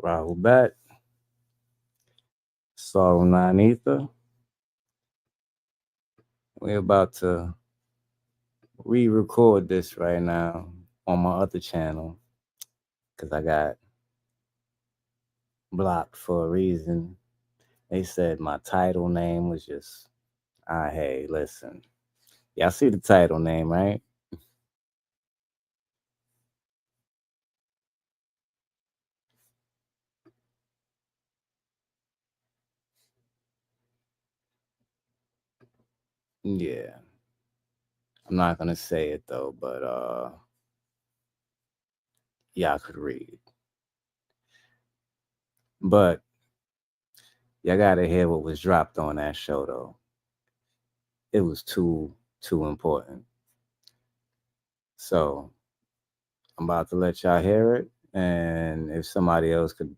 Rahul back. Sorrow Nine Ether. We're about to re-record this right now on my other channel because I got blocked for a reason. They said my title name was just hey, listen. Y'all see the title name, right? Yeah. I'm not gonna say it though, but y'all could read. But y'all gotta hear what was dropped on that show though. It was too important. So I'm about to let y'all hear it. And if somebody else could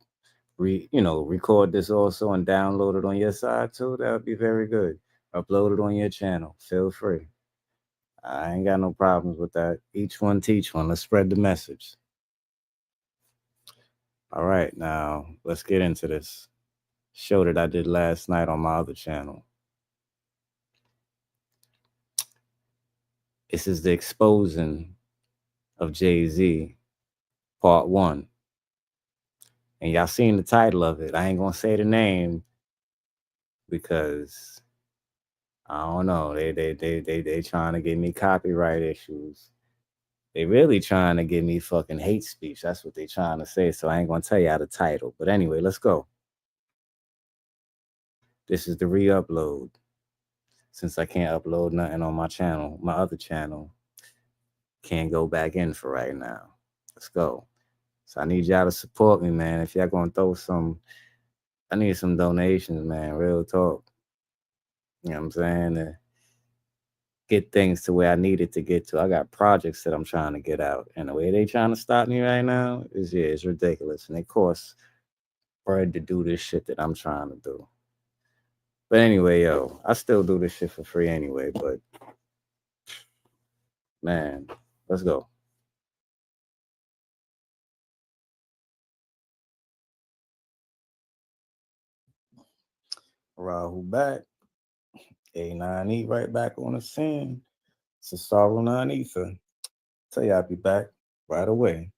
record this also and download it on your side too, that would be very good. Upload it on your channel. Feel free. I ain't got no problems with that. Each one teach one. Let's spread the message. All right, now let's get into this show that I did last night on my other channel. This is the exposing of Jay-Z, part 1. And y'all seen the title of it. I ain't gonna say the name because I don't know. They trying to give me copyright issues. They really trying to give me fucking hate speech. That's what they trying to say. So I ain't gonna tell y'all the title. But anyway, let's go. This is the ReUpLoad. Since I can't upload nothing on my channel, my other channel, can't go back in for right now. Let's go. So I need y'all to support me, man. If y'all gonna throw I need some donations, man. Real talk. You know what I'm saying? To get things to where I needed to get to. I got projects that I'm trying to get out. And the way they trying to stop me right now it's ridiculous. And it costs bread to do this shit that I'm trying to do. But anyway, yo, I still do this shit for free anyway, but man, let's go. Rahul back. A9E right back on the scene. It's a Sorrow 9 Ether. Tell you I'll be back right away.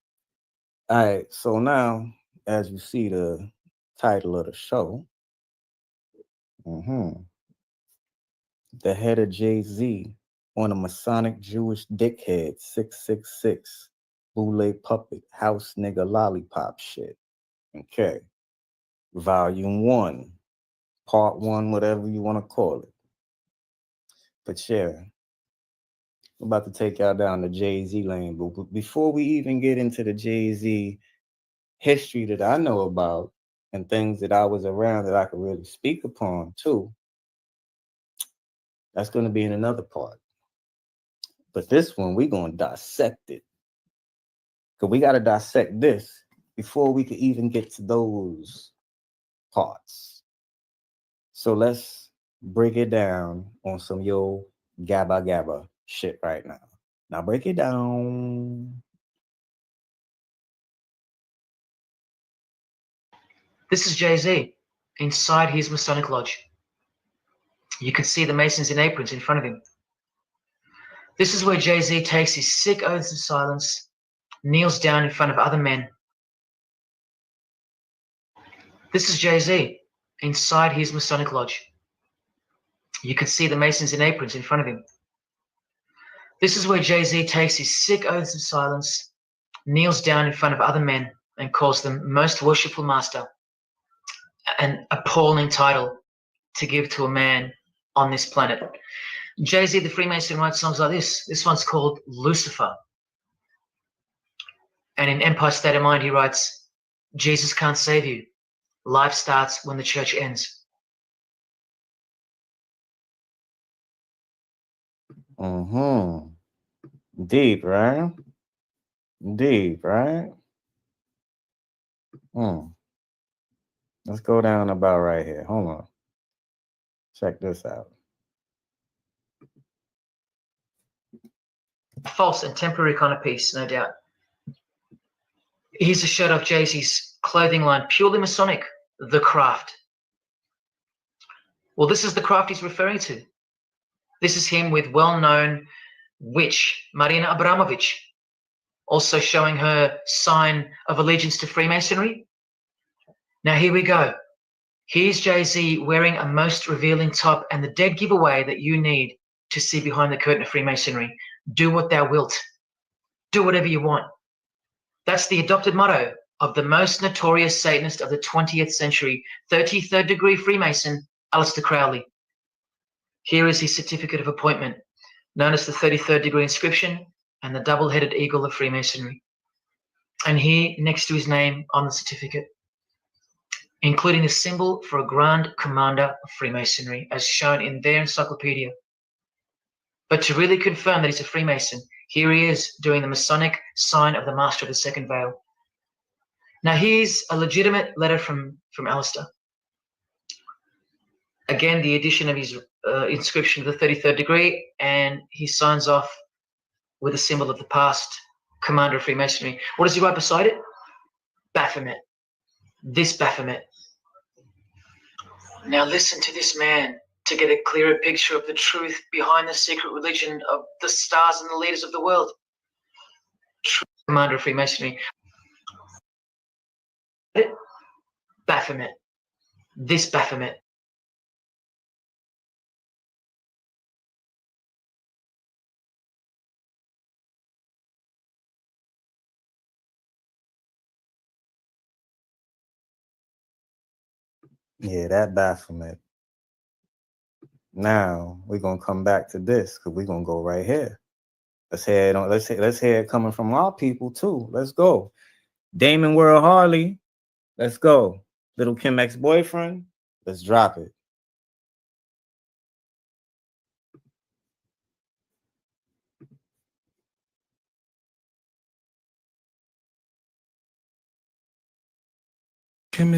All right, so now, as you see the title of the show, the head of Jay-Z on a Masonic Jewish dickhead 666 boule puppet house nigga lollipop shit. Okay. Volume 1, part 1, whatever you want to call it. But yeah, I'm about to take y'all down the Jay-Z lane. But before we even get into the Jay-Z history that I know about and things that I was around that I could really speak upon too, that's going to be in another part. But this one, we're going to dissect it. Because we got to dissect this before we could even get to those parts. So let's break it down on some yo gabba gabba shit right now. Now break it down. This is Jay-Z inside his Masonic lodge. You can see the Masons in aprons in front of him. This is where Jay-Z takes his sick oaths of silence, kneels down in front of other men. This is Jay-Z inside his Masonic lodge. You can see the Masons in aprons in front of him. This is where Jay-Z takes his sick oaths of silence, kneels down in front of other men, and calls them most worshipful master, an appalling title to give to a man on this planet. Jay-Z the Freemason writes songs like this. This one's called Lucifer. And in Empire State of Mind, he writes, Jesus can't save you. Life starts when the church ends. Deep, right? Deep, right? Let's go down about right here. Hold on. Check this out. False and temporary kind of peace, no doubt. Here's a shot of Jay-Z's clothing line, purely Masonic, The Craft. Well, this is the craft he's referring to. This is him with well-known witch, Marina Abramovich, also showing her sign of allegiance to Freemasonry. Now here we go. Here's Jay-Z wearing a most revealing top and the dead giveaway that you need to see behind the curtain of Freemasonry. Do what thou wilt. Do whatever you want. That's the adopted motto of the most notorious Satanist of the 20th century, 33rd degree Freemason, Aleister Crowley. Here is his certificate of appointment, known as the 33rd degree inscription and the double-headed eagle of Freemasonry. And here, next to his name on the certificate, including the symbol for a Grand Commander of Freemasonry, as shown in their encyclopedia. But to really confirm that he's a Freemason, here he is doing the Masonic sign of the Master of the Second Veil. Now here's a legitimate letter from Aleister. Again, the addition of his inscription of the 33rd degree, and he signs off with a symbol of the past Commander of Freemasonry. What does he write beside it? Baphomet. This Baphomet. Now listen to this man to get a clearer picture of the truth behind the secret religion of the stars and the leaders of the world. True Commander of Freemasonry. Baphomet. This Baphomet. Yeah, that Baphomet. Now we're gonna come back to this because we're gonna go right here. Let's hear it coming from our people too. Let's go. Damon World Harley. Let's go. Little Kim ex-boyfriend. Let's drop it. Kim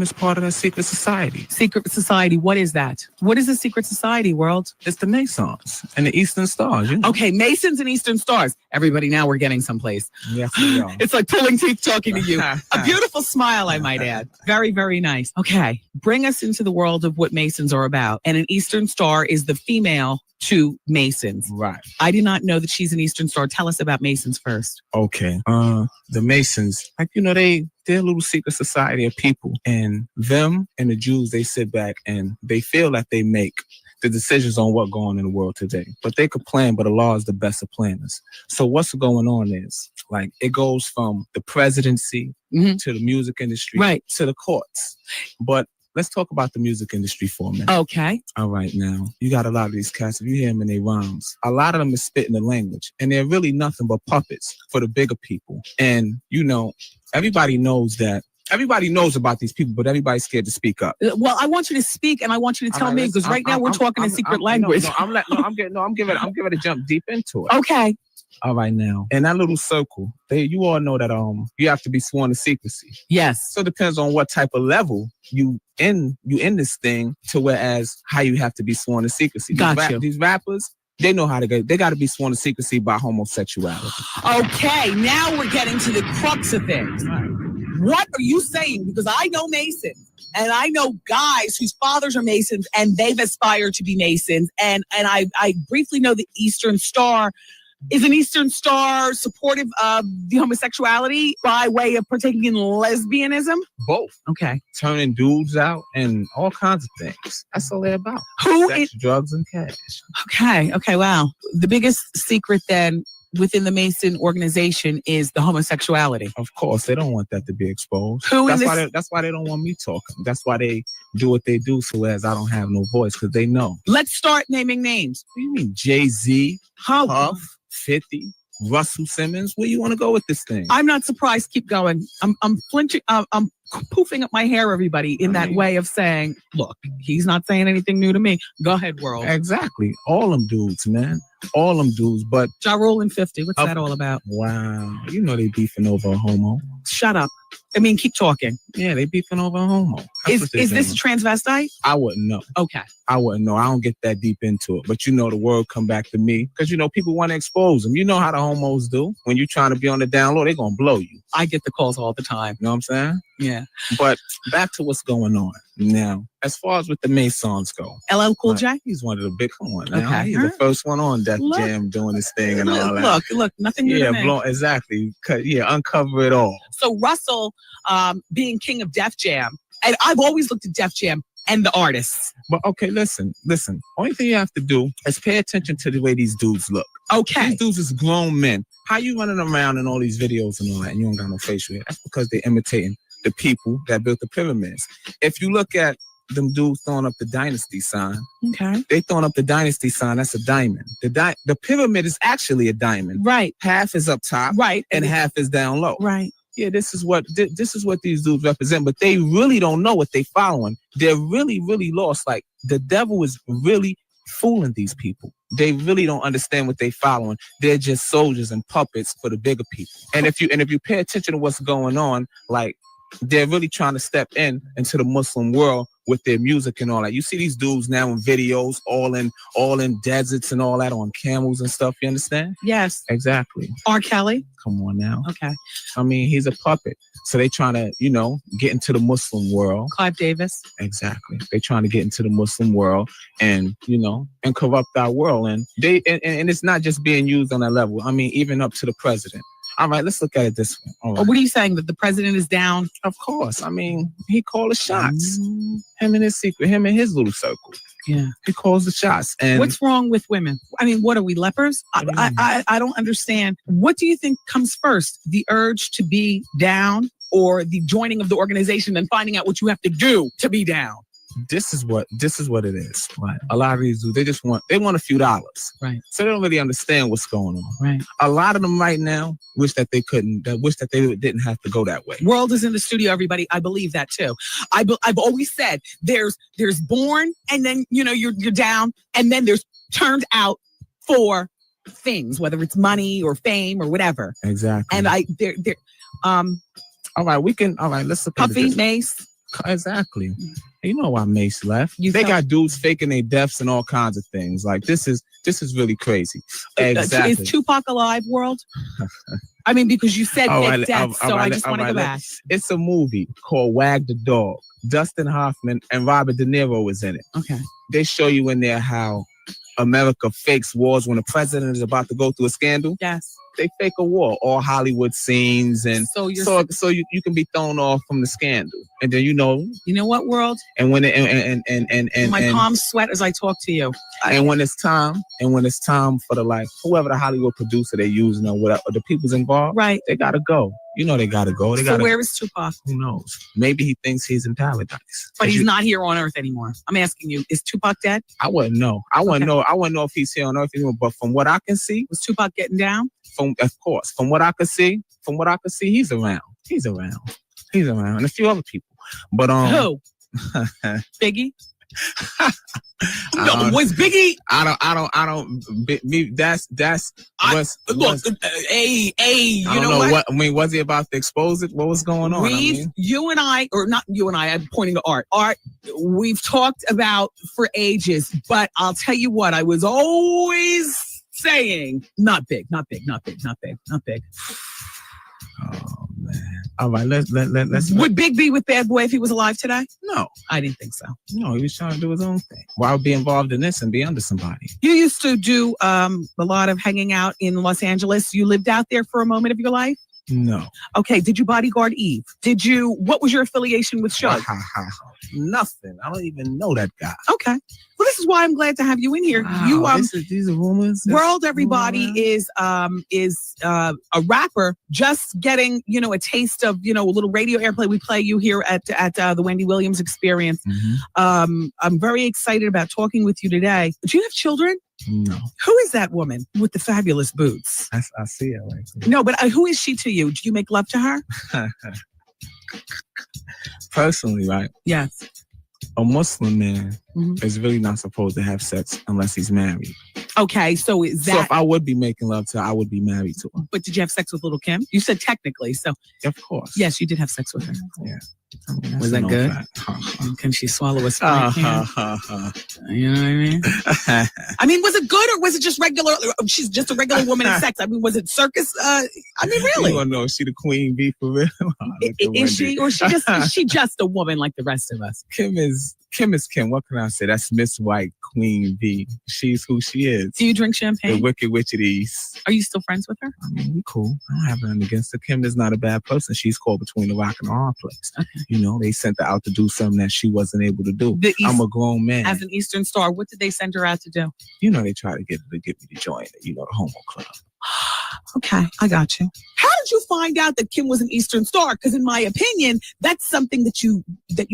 is part of that secret society. Secret society, what is that? What is a secret society, World? It's the Masons and the Eastern Stars. You know? Okay, Masons and Eastern Stars. Everybody, now we're getting someplace. Yes, we are. It's like pulling teeth talking to you. A beautiful smile, I might add. Very, very nice. Okay, bring us into the world of what Masons are about. And an Eastern Star is the female to Masons. Right. I did not know that she's an Eastern Star. Tell us about Masons first. Okay. The Masons, like, you know, they're a little secret society of people, and them and the Jews, they sit back and they feel that they make the decisions on what's going on in the world today. But they could plan, but Allah is the best of planners. So what's going on is, like, it goes from the presidency to the music industry, right, to the courts. But let's talk about the music industry for a minute. Okay. All right, now, you got a lot of these cats, if you hear them in their rhymes, a lot of them is spitting the language, and they're really nothing but puppets for the bigger people. And, you know, everybody knows about these people, but everybody's scared to speak up. Well, I want you to speak, and I want you to tell me, because right now we're talking a secret language. I'm giving it a jump deep into it. Okay. All right, now, in that little circle, you all know that you have to be sworn to secrecy. Yes. So it depends on what type of level you in this thing, to whereas how you have to be sworn to secrecy. Gotcha. These rappers, they know how to go. They got to be sworn to secrecy by homosexuality. Okay, now we're getting to the crux of things. Right. What are you saying? Because I know Masons, and I know guys whose fathers are Masons, and they've aspired to be Masons. And I briefly know the Eastern Star. Is an Eastern Star supportive of the homosexuality by way of partaking in lesbianism? Both. Okay. Turning dudes out and all kinds of things. That's all they're about. Sex, drugs, and cash. Okay, wow. The biggest secret then within the Mason organization is the homosexuality. Of course, they don't want that to be exposed. That's why they don't want me talking. That's why they do what they do, so as I don't have no voice, because they know. Let's start naming names. What do you mean? Jay-Z, Puff, 50, Russell Simmons. Where you want to go with this thing? I'm not surprised. Keep going. I'm flinching. I'm poofing up my hair, everybody, in that way of saying, look, he's not saying anything new to me. Go ahead, World. Exactly. All them dudes, man. All them dudes. But Ja Rule and 50. What's that all about? Wow. You know they beefing over a homo. Shut up. I mean, keep talking. Yeah, they beefing over a homo. Is this transvestite? I wouldn't know. Okay. I wouldn't know. I don't get that deep into it. But you know, the word come back to me because, you know, people want to expose them. You know how the homos do. When you're trying to be on the down low, they're going to blow you. I get the calls all the time. You know what I'm saying? Yeah. But back to what's going on now. As far as with the Masons go, LL Cool J? he's one of the big ones. Now. Okay. He's the first one on Def Look. Jam doing his thing and all that. Look, nothing new to me. Exactly. Uncover it all. So Russell, being king of Def Jam, and I've always looked at Def Jam and the artists. But okay, listen. Only thing you have to do is pay attention to the way these dudes look. Okay. These dudes is grown men. How you running around in all these videos and all that and you don't got no facial hair? That's because they're imitating the people that built the pyramids. If you look at them dudes throwing up the dynasty sign, Okay. they throwing up the dynasty sign, that's a diamond. The pyramid is actually a diamond. Right. Half is up top. Right. And half is down low. Right. Yeah, this is what these dudes represent, but they really don't know what they following. They're really, really lost. Like the devil is really fooling these people. They really don't understand what they following. They're just soldiers and puppets for the bigger people. And if you pay attention to what's going on, like they're really trying to step into the Muslim world with their music and all that. You see these dudes now in videos, all in deserts and all that, on camels and stuff. You understand? Yes. Exactly. R. Kelly. Come on now. Okay. I mean, he's a puppet. So they trying to, get into the Muslim world. Clive Davis. Exactly. They trying to get into the Muslim world and, and corrupt our world. And and it's not just being used on that level. I mean, even up to the president. All right, let's look at it this way. All right. What are you saying, that the president is down? Of course. I mean, he called the shots. Him and his little circle. Yeah. He calls the shots. And what's wrong with women? I mean, what are we, lepers? I don't understand. What do you think comes first? The urge to be down or the joining of the organization and finding out what you have to do to be down? This is what it is. Right. A lot of these dudes, they want a few dollars. Right. So they don't really understand what's going on. Right. A lot of them right now wish that they didn't have to go that way. World is in the studio, everybody. I believe that too. I've always said there's born and then, you're down, and then there's turned out for things, whether it's money or fame or whatever. Exactly. And all right, let's look at Puffy, Mace. Exactly. You know why Mace left? They got dudes faking their deaths and all kinds of things. Like this is really crazy. Exactly. Is Tupac alive, World? I mean, because you said death, so I just want to go back. It's a movie called Wag the Dog. Dustin Hoffman and Robert De Niro is in it. Okay. They show you in there how America fakes wars when the president is about to go through a scandal. Yes. They fake a war, all Hollywood scenes, and so you can be thrown off from the scandal, and then you know what, World, and when my palms sweat as I talk to you, and when it's time for whoever the Hollywood producer they're using or whatever, the people's involved, right? They gotta go. They gotta go. Where is Tupac? Who knows? Maybe he thinks he's in paradise, but he's not here on Earth anymore. I'm asking you, is Tupac dead? I wouldn't know. I wouldn't know if he's here on Earth anymore. But from what I can see, was Tupac getting down? From what I could see, he's around. And a few other people. But who? Biggie? Was Biggie? I don't. That's. Look. Hey. I don't know what. I mean, was he about to expose it? What was going on? You and I, or not you and I. I'm pointing to Art. Art. We've talked about for ages, but I'll tell you what. I was always saying, not big. Oh man! All right, let's. Would Big be with Bad Boy if he was alive today? No, I didn't think so. No, he was trying to do his own thing. Why be involved in this and be under somebody? You used to do a lot of hanging out in Los Angeles. You lived out there for a moment of your life? No. Okay. Did you bodyguard Eve? What was your affiliation with Shug? Nothing. I don't even know that guy. Okay. Well, this is why I'm glad to have you in here. Wow, these are rumors. World, everybody is a rapper just getting, a taste of, a little radio airplay. We play you here at the Wendy Williams Experience. Mm-hmm. I'm very excited about talking with you today. Do you have children? No. Who is that woman with the fabulous boots? I see her. No, but who is she to you? Do you make love to her? Personally, right? Yes. A Muslim man is really not supposed to have sex unless he's married. Okay, so is So that? if I would be making love to her, I would be married to her. But did you have sex with little Kim? You said technically, so Of course. yes, you did have sex with her. Yeah. I mean, that's Was a that known good? fact. Can she swallow a Sprite can? You know what I mean? Uh-huh. I mean, was it good or was it just regular? She's just a regular woman in sex. I mean, was it circus? I mean, You really? wanna know if she the queen bee for real? Is she, or is she just a woman like the rest of us? Kim is Kim. What can I say? That's Miss White Queen Bee. She's who she is. Do you drink The champagne? Wicked Witch of the East. Are you still friends with her? I mean, we cool. I don't have nothing against her. Kim is not a bad person. She's caught between the rock and a hard place. Okay. You know, they sent her out to do something that she wasn't able to do. I'm a grown man. As an Eastern Star, what did they send her out to do? You know, they try to get me to join it. You know, the homo club. Okay, I got you. How did you find out that Kim was an Eastern Star? Because in my opinion, that's something that you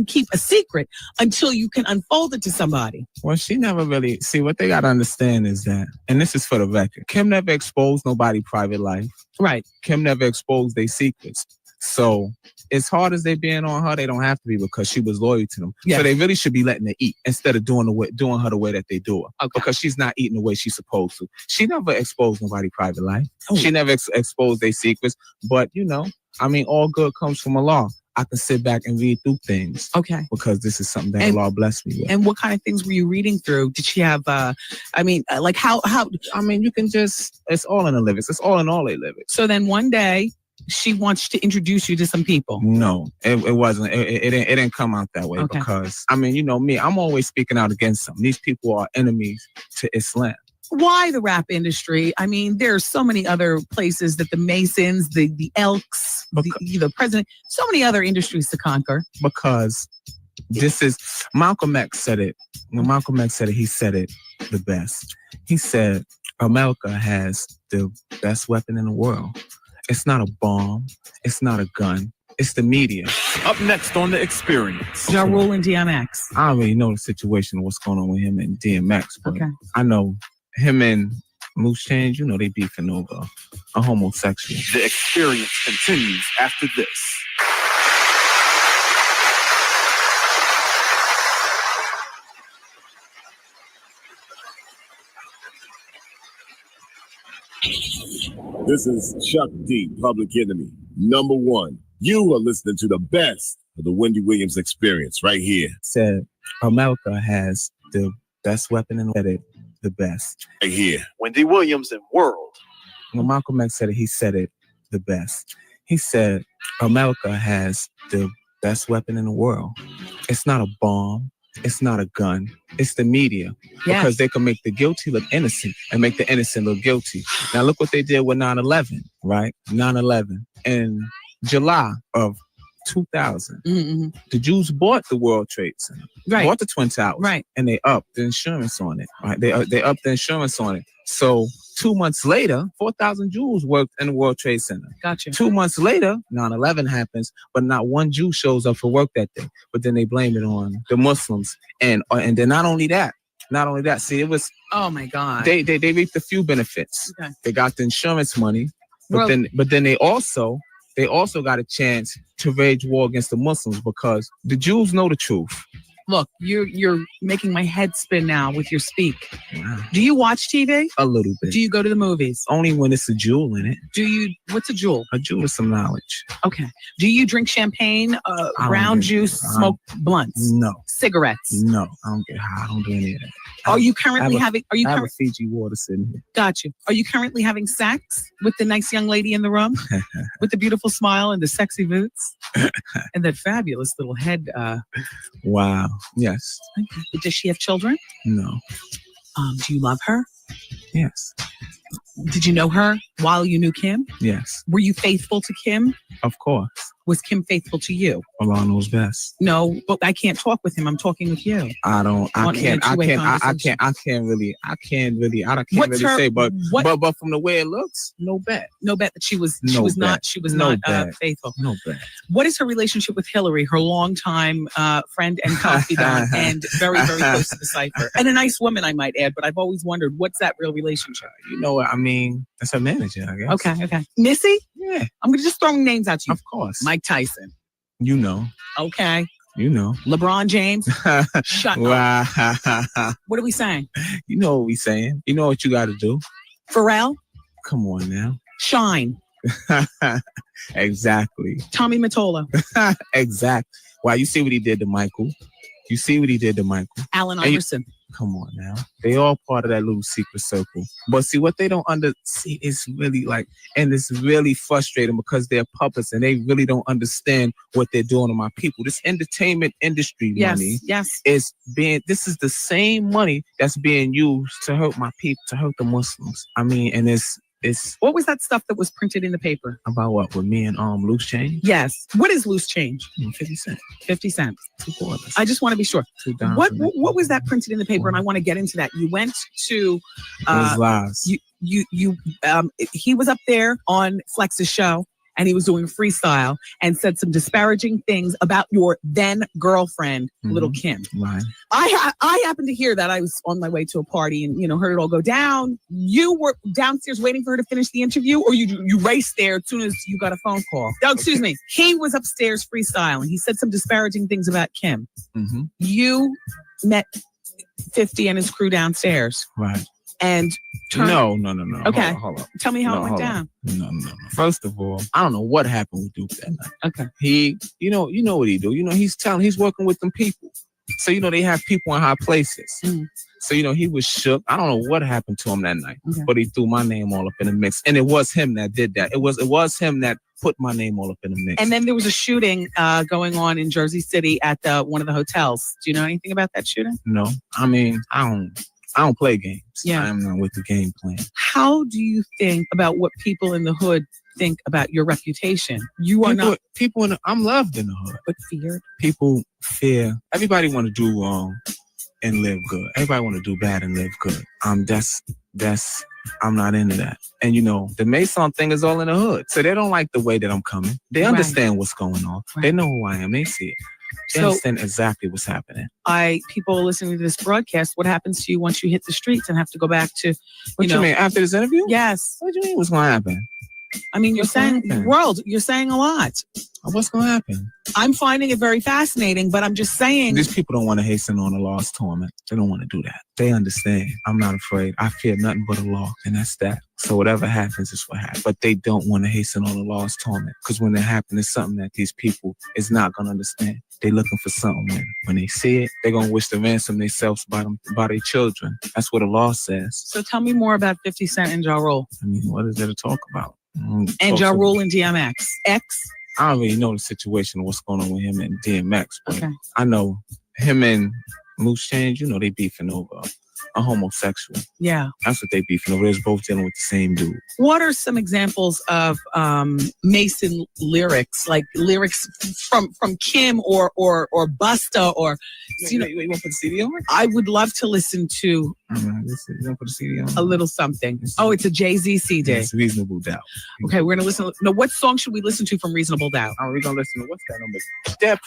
keep a secret until you can unfold it to somebody. Well, she never really see what they gotta understand is that, and this is for the record, Kim never exposed nobody's private life. Right. Kim never exposed their secrets. So as hard as they being on her, they don't have to be because she was loyal to them. Yeah. So they really should be letting her eat instead of doing her the way that they do her. Okay. Because she's not eating the way she's supposed to. She never exposed nobody's private life. Oh. She never exposed their secrets. But you know, I mean, all good comes from Allah. I can sit back and read through things. Okay. Because this is something that Allah blessed me with. And what kind of things were you reading through? Did she have, like how? I mean, you can just, it's all in the lyrics. It's all in all they lyrics. So then one day, she wants to introduce you to some people. No, it wasn't. It didn't come out that way. Okay. Because, I mean, you know me, I'm always speaking out against them. These people are enemies to Islam. Why the rap industry? I mean, there are so many other places that the Masons, the Elks, the president, so many other industries to conquer. Because this is, Malcolm X said it. When Malcolm X said it, he said it the best. He said, America has the best weapon in the world. It's not a bomb. It's not a gun. It's the media. Up next on The Experience. Ja Rule and DMX. I don't really know the situation of what's going on with him and DMX, but Okay. I know him and Loose Change, you know, they beefing over a homosexual. The Experience continues after this. This is Chuck D, Public Enemy, #1. You are listening to the best of the Wendy Williams Experience right here. Said America has the best weapon in the best. Right here. Wendy Williams and World. When Malcolm X said it, he said it the best. He said America has the best weapon in the world. It's not a bomb. It's not a gun. It's the media. Yes. Because they can make the guilty look innocent and make the innocent look guilty. Now look what they did with 9/11, right? 9/11. In July of 2000, Mm-hmm. the Jews bought the World Trade Center. Right. Bought the Twin Towers. Right. And they upped the insurance on it. Right. They upped the insurance on it. So 2 months later, 4,000 Jews worked in the World Trade Center. Gotcha. 2 months later, 9/11 happens, but not one Jew shows up for work that day. But then they blame it on the Muslims. And then not only that, see, it was, Oh my God. they reaped a few benefits. Okay. They got the insurance money, but Well- then they also got a chance to wage war against the Muslims because the Jews know the truth. Look, you're making my head spin now with your speak. Wow. Do you watch TV? A little bit. Do you go to the movies? Only when it's a jewel in it. What's a jewel? A jewel is some knowledge. Okay. Do you drink champagne, don't brown drink- juice, I don't- smoke blunts, No, cigarettes? no, I don't get high. I don't do any of that. Are you currently having, I have a Fiji water sitting here. got you. Are you currently having sex with the nice young lady in the room? With the beautiful smile and the sexy boots? And that fabulous little head. Wow. Yes. Does she have children? No. Do you love her? Yes. Did you know her while you knew Kim? Yes. Were you faithful to Kim? Of course. Was Kim faithful to you? Allah knows best. No, but I can't talk with him. I'm talking with you. I Want can't a two-way really What's her- say, but what- but from the way it looks, no bet. No bet that she was No bet. No not bet. faithful. No bet. What is her relationship with Hillary, her longtime friend and confidant, and very, very close to the cipher? And a nice woman, I might add, but I've always wondered, what's that real relationship? You know what I mean? That's her manager, I guess. Okay. Missy? Yeah, I'm just throwing names out to you. of course. Mike Tyson. You know. Okay. You know. LeBron James. Shut up. Wow. What are we saying? You know what we saying. You know what you got to do. Pharrell. Come on now. Shine. Exactly. Tommy Mottola. Exactly. Wow, you see what he did to Michael. You see what he did to Michael. Allen Iverson. Come on now. They all part of that little secret circle. But see, what they don't see is really like, and it's really frustrating because they're puppets and they really don't understand what they're doing to my people. This entertainment industry money is this is the same money that's being used to hurt my people, to hurt the Muslims. I mean, and it's what was that stuff that was printed in the paper? About what? With me and loose change? Yes. What is loose change? 50 cents. 50 cents. $2. I just want to be sure. $2. What was that printed in the paper? And I want to get into that. You went to lies. He was up there on Flex's show and he was doing freestyle and said some disparaging things about your then girlfriend, Little Kim. Right. I happened to hear that. I was on my way to a party and, heard it all go down. You were downstairs waiting for her to finish the interview, or you raced there as soon as you got a phone call? Oh, excuse me. He was upstairs freestyling. He said some disparaging things about Kim. Mm-hmm. You met 50 and his crew downstairs. Right. And No. Okay. Hold on. Tell me how it went down. No. First of all, I don't know what happened with Duke that night. Okay. He, you know what he do. He's working with them people. So, they have people in high places. Mm. So, he was shook. I don't know what happened to him that night, but he threw my name all up in the mix. And it was him that did that. It was him that put my name all up in the mix. And then there was a shooting going on in Jersey City at one of the hotels. Do you know anything about that shooting? No. I mean, I don't play games. Yeah. I'm not with the game plan. How do you think about what people in the hood think about your reputation? I'm loved in the hood. But feared? People fear. Everybody want to do wrong and live good. Everybody want to do bad and live good. I'm not into that. And the Mason thing is all in the hood. So they don't like the way that I'm coming. They understand what's going on. Right. They know who I am. They see it. They understand exactly what's happening. People listening to this broadcast, what happens to you once you hit the streets and have to go back to, What you mean, after this interview? Yes. What do you mean what's going to happen? I mean, you're saying a lot. What's going to happen? I'm finding it very fascinating, but I'm just saying. These people don't want to hasten on the law's torment. They don't want to do that. They understand. I'm not afraid. I fear nothing but the law, and that's that. So whatever happens is what happens. But they don't want to hasten on the law's torment, because when it happens, it's something that these people is not going to understand. They looking for something. When they see it, they're going to wish to ransom themselves by their children. That's what the law says. So tell me more about 50 Cent and Ja Rule. I mean, what is there to talk about? And Ja Rule and DMX. I don't really know the situation of what's going on with him and DMX, but I know him and Loose Change, they beefing over a homosexual. Yeah. That's what they beefing over. They're both dealing with the same dude. What are some examples of Mason lyrics, like lyrics from Kim or Busta or... You want to put the CD on? I would love to listen to... You want to put the CD on? A little something. It's a Jay-Z CD. It's Reasonable Doubt. Okay, we're going to listen. No, what song should we listen to from Reasonable Doubt? We're going to listen to, what's that number? Dead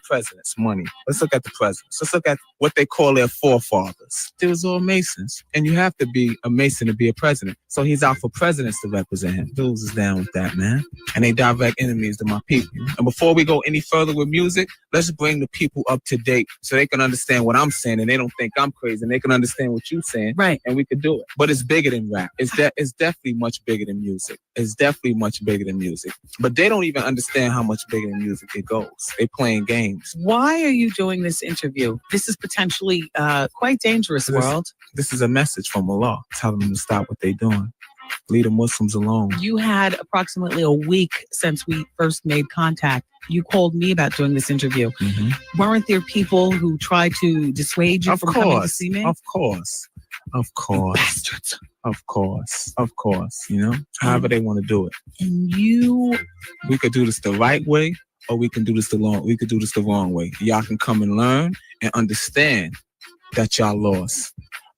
presidents, money. Let's look at the presidents. Let's look at what they call their forefathers. They was all Masons. And you have to be a Mason to be a president. So he's out for presidents to represent him. Dudes is down with that, man. And they direct enemies to my people. And before we go any further with music, let's bring the people up to date so they can understand what I'm saying and they don't think I'm crazy and they can understand what you're saying. Right. And we could do it. But it's bigger than rap. It's definitely much bigger than music. It's definitely much bigger than music. But they don't even understand how much bigger than music it goes. They playing games. Why are you doing this interview? This is potentially quite dangerous, world. This is a message from Allah telling them to stop what they're doing. Leave the Muslims alone. You had approximately a week since we first made contact. You called me about doing this interview. Mm-hmm. Weren't there people who tried to dissuade you from coming to see me? Of course. Bastards. Of course. However they want to do it. And we could do this the right way, or we can do this the wrong way. Y'all can come and learn and understand that y'all lost.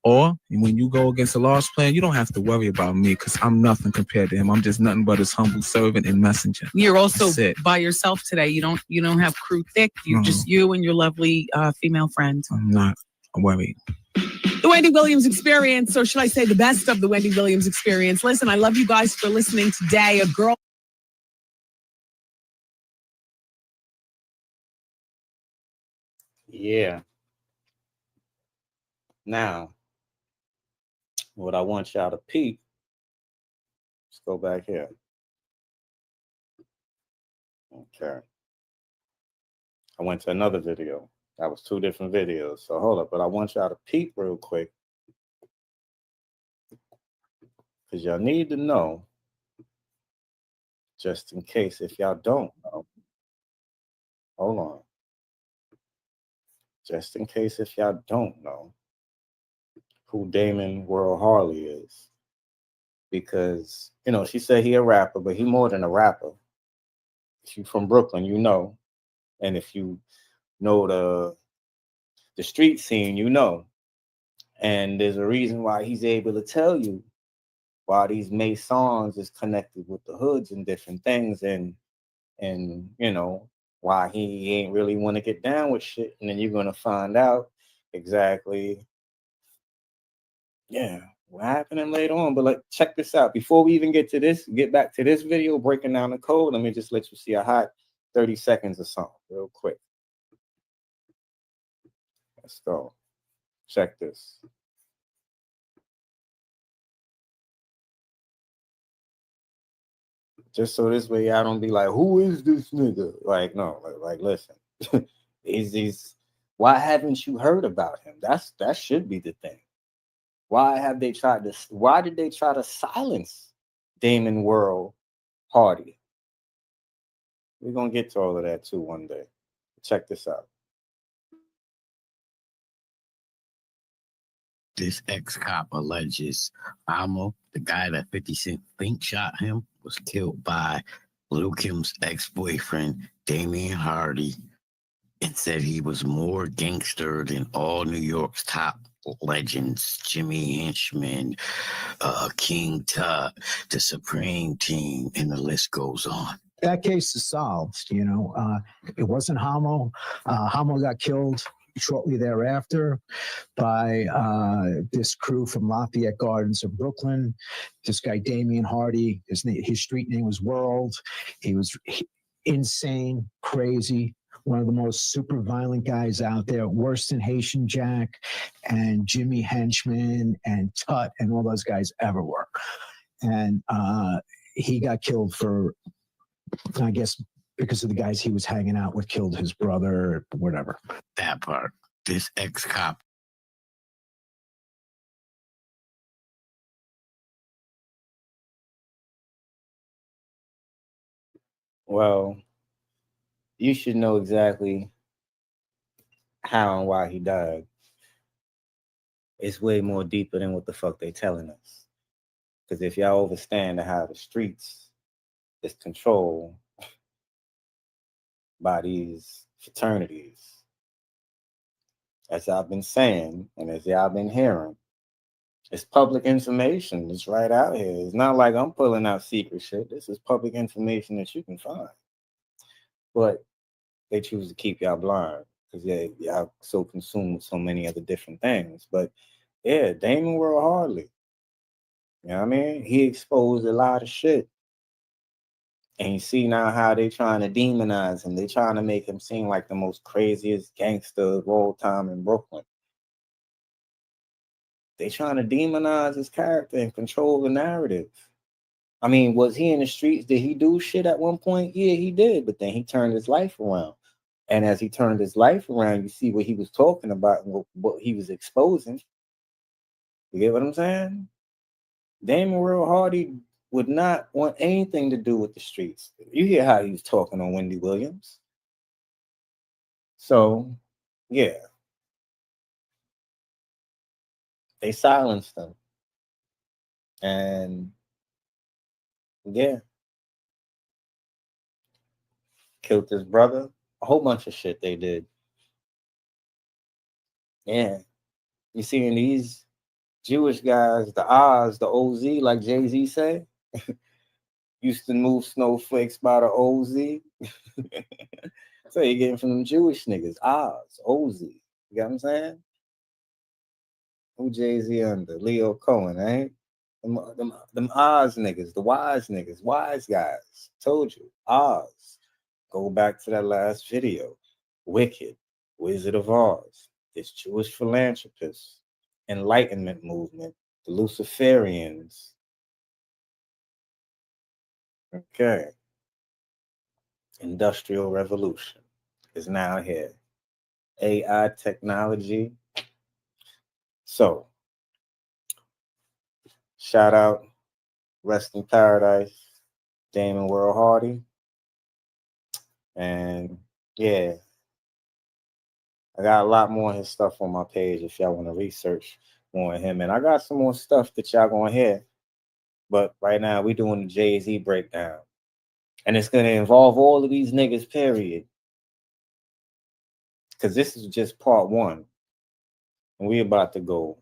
Or when you go against a lost plan, you don't have to worry about me because I'm nothing compared to him. I'm just nothing but his humble servant and messenger. You're also by yourself today. You don't have crew thick. You're just you and your lovely female friend. I'm not worried. The Wendy Williams Experience, or should I say the best of the Wendy Williams Experience. Listen, I love you guys for listening today. A girl Yeah. Now, what I want y'all to peep, let's go back here. Okay. I went to another video. That was 2 different videos. So hold up, but I want y'all to peep real quick. Because y'all need to know, just in case if y'all don't know. Hold on. Just in case if y'all don't know who Damon World Harley is. Because, you know, she said he a rapper, but he more than a rapper. If you from Brooklyn, you know. And if you know the street scene, you know. And there's a reason why he's able to tell you why these Masons is connected with the hoods and different things, and you know why he ain't really want to get down with shit. And then you're gonna find out exactly, yeah, what happening later on. But like, check this out. Before we even get back to this video breaking down the code, let me just let you see a hot 30 seconds or something real quick. Let's go. Check this. Just so this way I don't be like, who is this nigga? Like, no, like listen. Is why haven't you heard about him? That should be the thing. Why did they try to silence Damon World Hardy? We're gonna get to all of that too one day. Check this out. This ex-cop alleges Amo, the guy that 50 Cent think shot him, was killed by Lil Kim's ex-boyfriend, Damian Hardy, and said he was more gangster than all New York's top legends, Jimmy Henchman, King Tut, the Supreme Team, and the list goes on. That case is solved. You know, it wasn't Hamo. Hamo got killed shortly thereafter by this crew from Lafayette Gardens of Brooklyn. This guy, Damian Hardy, his street name was World. He was insane, crazy, one of the most super violent guys out there, worse than Haitian Jack and Jimmy Henchman and Tut and all those guys ever were. And he got killed for, I guess, because of the guys he was hanging out with, killed his brother, whatever. That part. This ex-cop. Well, you should know exactly how and why he died. It's way more deeper than what the fuck they telling us. Because if y'all understand how the streets is controlled by these fraternities, as I've been saying, and as y'all been hearing, it's public information. It's right out here. It's not like I'm pulling out secret shit. This is public information that you can find. But they choose to keep y'all blind because y'all so consumed with so many other different things. But yeah, Damon World Harley, you know what I mean? He exposed a lot of shit. And you see now how they trying to demonize him. They trying to make him seem like the most craziest gangster of all time in Brooklyn. They trying to demonize his character and control the narrative. I mean, was he in the streets? Did he do shit at one point? Yeah, he did. But then he turned his life around. And as he turned his life around, you see what he was talking about and what he was exposing. You get what I'm saying? Damon Real Hardy would not want anything to do with the streets. You hear how he was talking on Wendy Williams. So, yeah. They silenced him. And, yeah. Killed his brother. A whole bunch of shit they did. Yeah. You seeing these Jewish guys, the Oz, the OZ, like Jay-Z said, used to move snowflakes by the OZ. So you're getting from them Jewish niggas, Oz, OZ. You got what I'm saying? Who Jay-Z under? Leo Cohen, eh? Them Oz niggas, the wise niggas, wise guys. Told you, Oz. Go back to that last video. Wicked. Wizard of Oz, this Jewish philanthropist, Enlightenment movement, the Luciferians. Okay. Industrial Revolution is now here. AI technology. So, shout out, rest in paradise, Damon World Hardy. And yeah, I got a lot more of his stuff on my page if y'all want to research more of him. And I got some more stuff that y'all gonna hear. But right now, we doing the Jay-Z breakdown. And it's gonna involve all of these niggas, period. Because this is just part one. And we about to go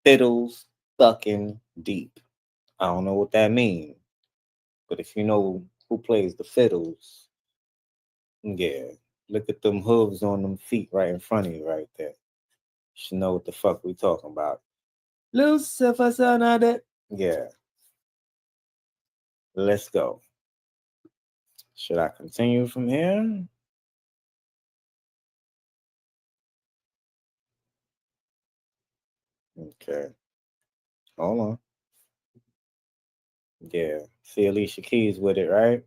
fiddles fucking deep. I don't know what that means. But if you know who plays the fiddles, yeah, look at them hooves on them feet right in front of you right there. You should know what the fuck we talking about. Lucifer, son of that. Yeah. Let's go. Should I continue from here? Okay. Hold on. Yeah. See Alicia Keys with it, right?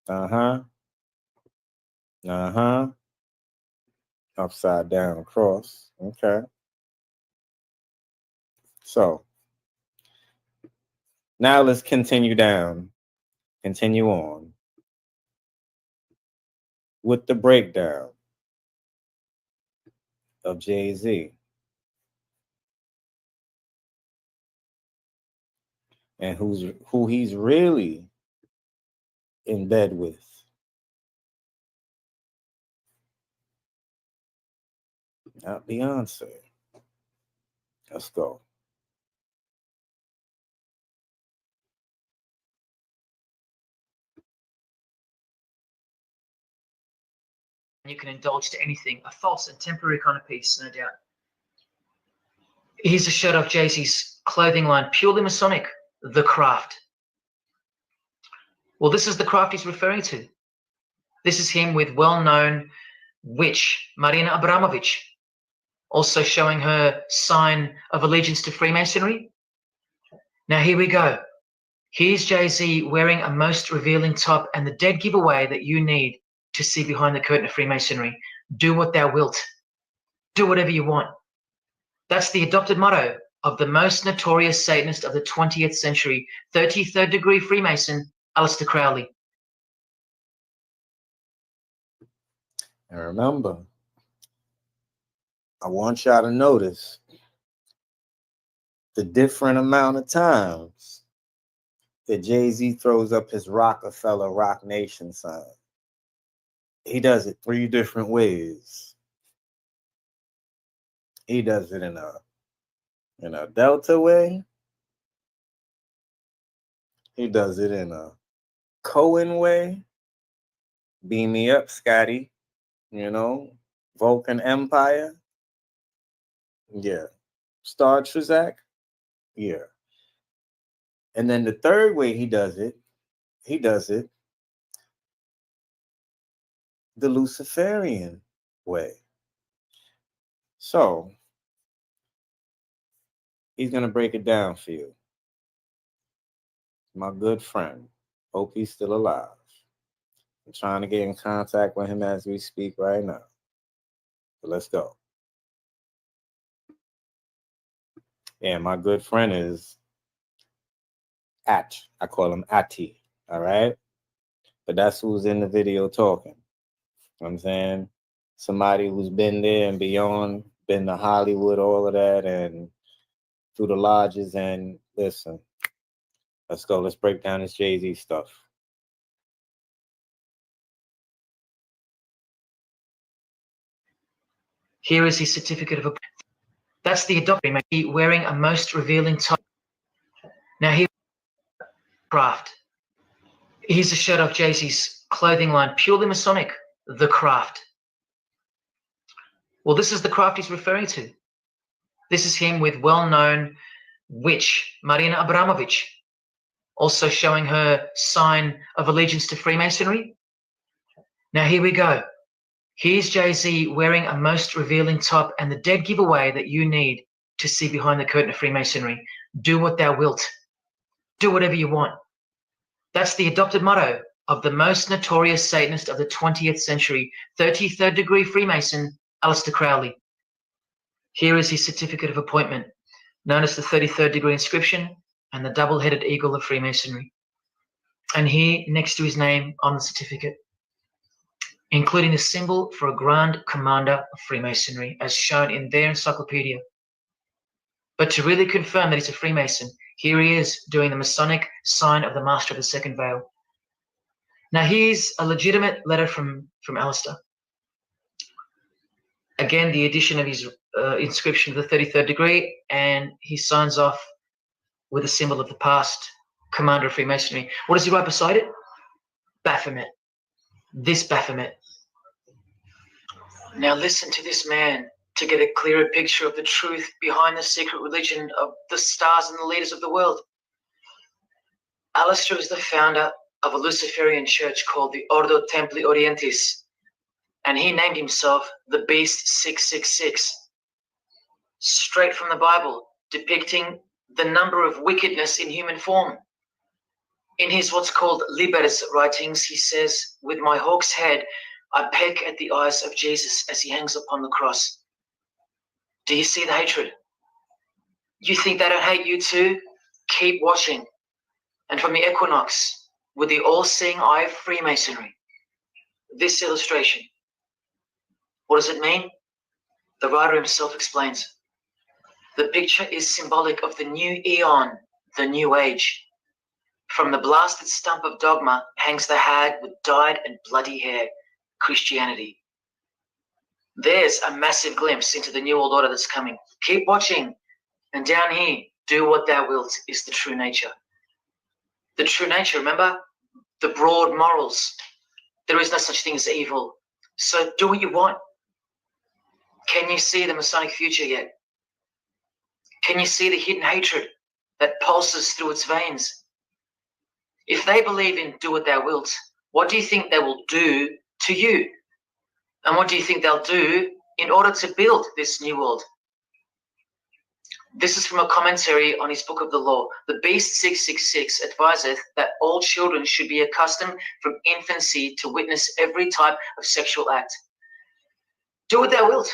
Uh-huh. Uh-huh. Upside down cross. Okay. So now let's continue down. Continue on with the breakdown of Jay-Z and who he's really in bed with. Not Beyonce. Let's go. You can indulge to anything, a false and temporary kind of piece, no doubt. Here's a shot of Jay-Z's clothing line, purely Masonic, The Craft. Well, this is the craft he's referring to. This is him with well-known witch, Marina Abramovich, also showing her sign of allegiance to Freemasonry. Now here we go. Here's Jay-Z wearing a most revealing top and the dead giveaway that you need to see behind the curtain of Freemasonry. Do what thou wilt. Do whatever you want. That's the adopted motto of the most notorious Satanist of the 20th century, 33rd degree Freemason, Aleister Crowley. And remember, I want y'all to notice the different amount of times that Jay-Z throws up his Rockefeller Rock Nation sign. He does it 3 different ways. He does it in a Delta way. He does it in a Cohen way. Beam me up, Scotty. You know, Vulcan Empire. Yeah. Star Trek. Yeah. And then the third way he does it the Luciferian way. So he's going to break it down for you. My good friend. Hope he's still alive. I'm trying to get in contact with him as we speak right now. So let's go. And my good friend is At. I call him Ati. All right? But that's who's in the video talking. You know what I'm saying? Somebody who's been there and beyond, been to Hollywood, all of that, and through the lodges. And listen, let's go. Let's break down this Jay-Z stuff. Here is his certificate of. That's the adopted wearing a most revealing top. Now here, Craft. Here's a shot of Jay-Z's clothing line, purely Masonic, The Craft. Well, this is the craft he's referring to. This is him with well-known witch, Marina Abramovich, also showing her sign of allegiance to Freemasonry. Now here we go. Here's Jay-Z wearing a most revealing top and the dead giveaway that you need to see behind the curtain of Freemasonry. Do what thou wilt. Do whatever you want. That's the adopted motto of the most notorious Satanist of the 20th century, 33rd degree Freemason, Aleister Crowley. Here is his certificate of appointment, known as the 33rd degree inscription and the double-headed eagle of Freemasonry. And here, next to his name on the certificate, including the symbol for a Grand Commander of Freemasonry, as shown in their encyclopedia. But to really confirm that he's a Freemason, here he is doing the Masonic sign of the Master of the Second Veil. Now here's a legitimate letter from Aleister. Again, the addition of his inscription of the 33rd degree, and he signs off with a symbol of the past Commander of Freemasonry. What does he write beside it? Baphomet. This Baphomet. Now listen to this man to get a clearer picture of the truth behind the secret religion of the stars and the leaders of the world. Aleister is the founder of a Luciferian church called the Ordo Templi Orientis, and he named himself the Beast 666, straight from the Bible, depicting the number of wickedness in human form. In his what's called Liber's writings, he says, "With my hawk's head, I peck at the eyes of Jesus as he hangs upon the cross." Do you see the hatred? You think they don't hate you too? Keep watching. And from the equinox, with the all-seeing eye of Freemasonry, this illustration. What does it mean? The writer himself explains. The picture is symbolic of the new eon, the new age. From the blasted stump of dogma hangs the hag with dyed and bloody hair, Christianity. There's a massive glimpse into the new world order that's coming. Keep watching. And down here, do what thou wilt is the true nature. The true nature, remember? The broad morals. There is no such thing as evil. So do what you want. Can you see the Masonic future yet? Can you see the hidden hatred that pulses through its veins? If they believe in do what thou wilt, what do you think they will do to you? And what do you think they'll do in order to build this new world? This is from a commentary on his book of the law. The Beast 666 adviseth that all children should be accustomed from infancy to witness every type of sexual act. Do what thou wilt.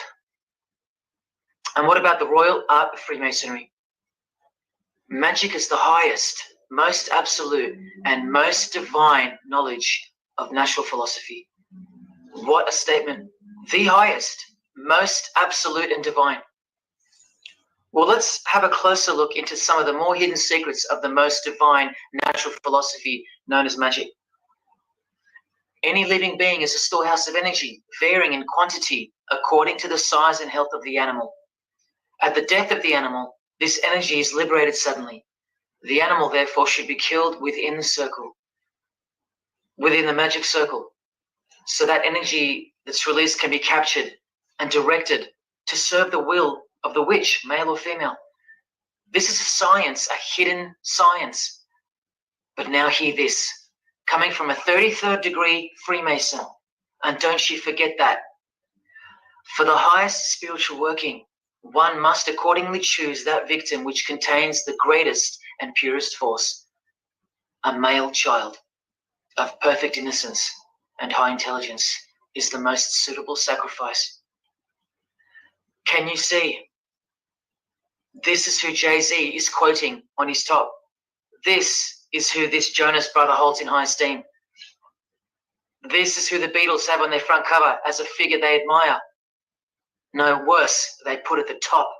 And what about the royal art of Freemasonry? Magic is the highest, most absolute, and most divine knowledge of natural philosophy. What a statement. The highest, most absolute and divine. Well, let's have a closer look into some of the more hidden secrets of the most divine natural philosophy known as magic. Any living being is a storehouse of energy, varying in quantity according to the size and health of the animal. At the death of the animal, this energy is liberated suddenly. The animal, therefore, should be killed within the circle, within the magic circle, so that energy that's released can be captured and directed to serve the will of the witch, male or female. This is a science, a hidden science. But now hear this, coming from a 33rd degree Freemason, and don't you forget that. For the highest spiritual working, one must accordingly choose that victim which contains the greatest and purest force, a male child of perfect innocence and high intelligence is the most suitable sacrifice. Can you see? This is who Jay-Z is quoting on his top. This is who this Jonas brother holds in high esteem. This is who the Beatles have on their front cover as a figure they admire. No, worse, they put at the top.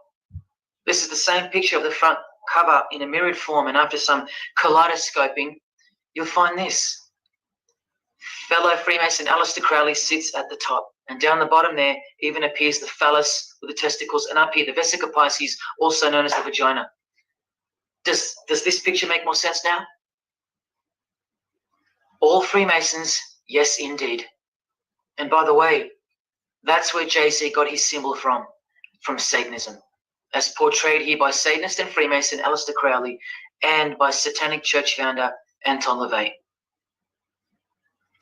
This is the same picture of the front cover in a mirrored form, and after some kaleidoscoping, you'll find this. Fellow Freemason Aleister Crowley sits at the top, and down the bottom there even appears the phallus with the testicles, and up here the vesica Pisces, also known as the vagina. Does this picture make more sense now? All Freemasons, yes indeed. And by the way, that's where Jay-Z got his symbol from Satanism, as portrayed here by Satanist and Freemason Aleister Crowley and by Satanic Church founder Anton LaVey.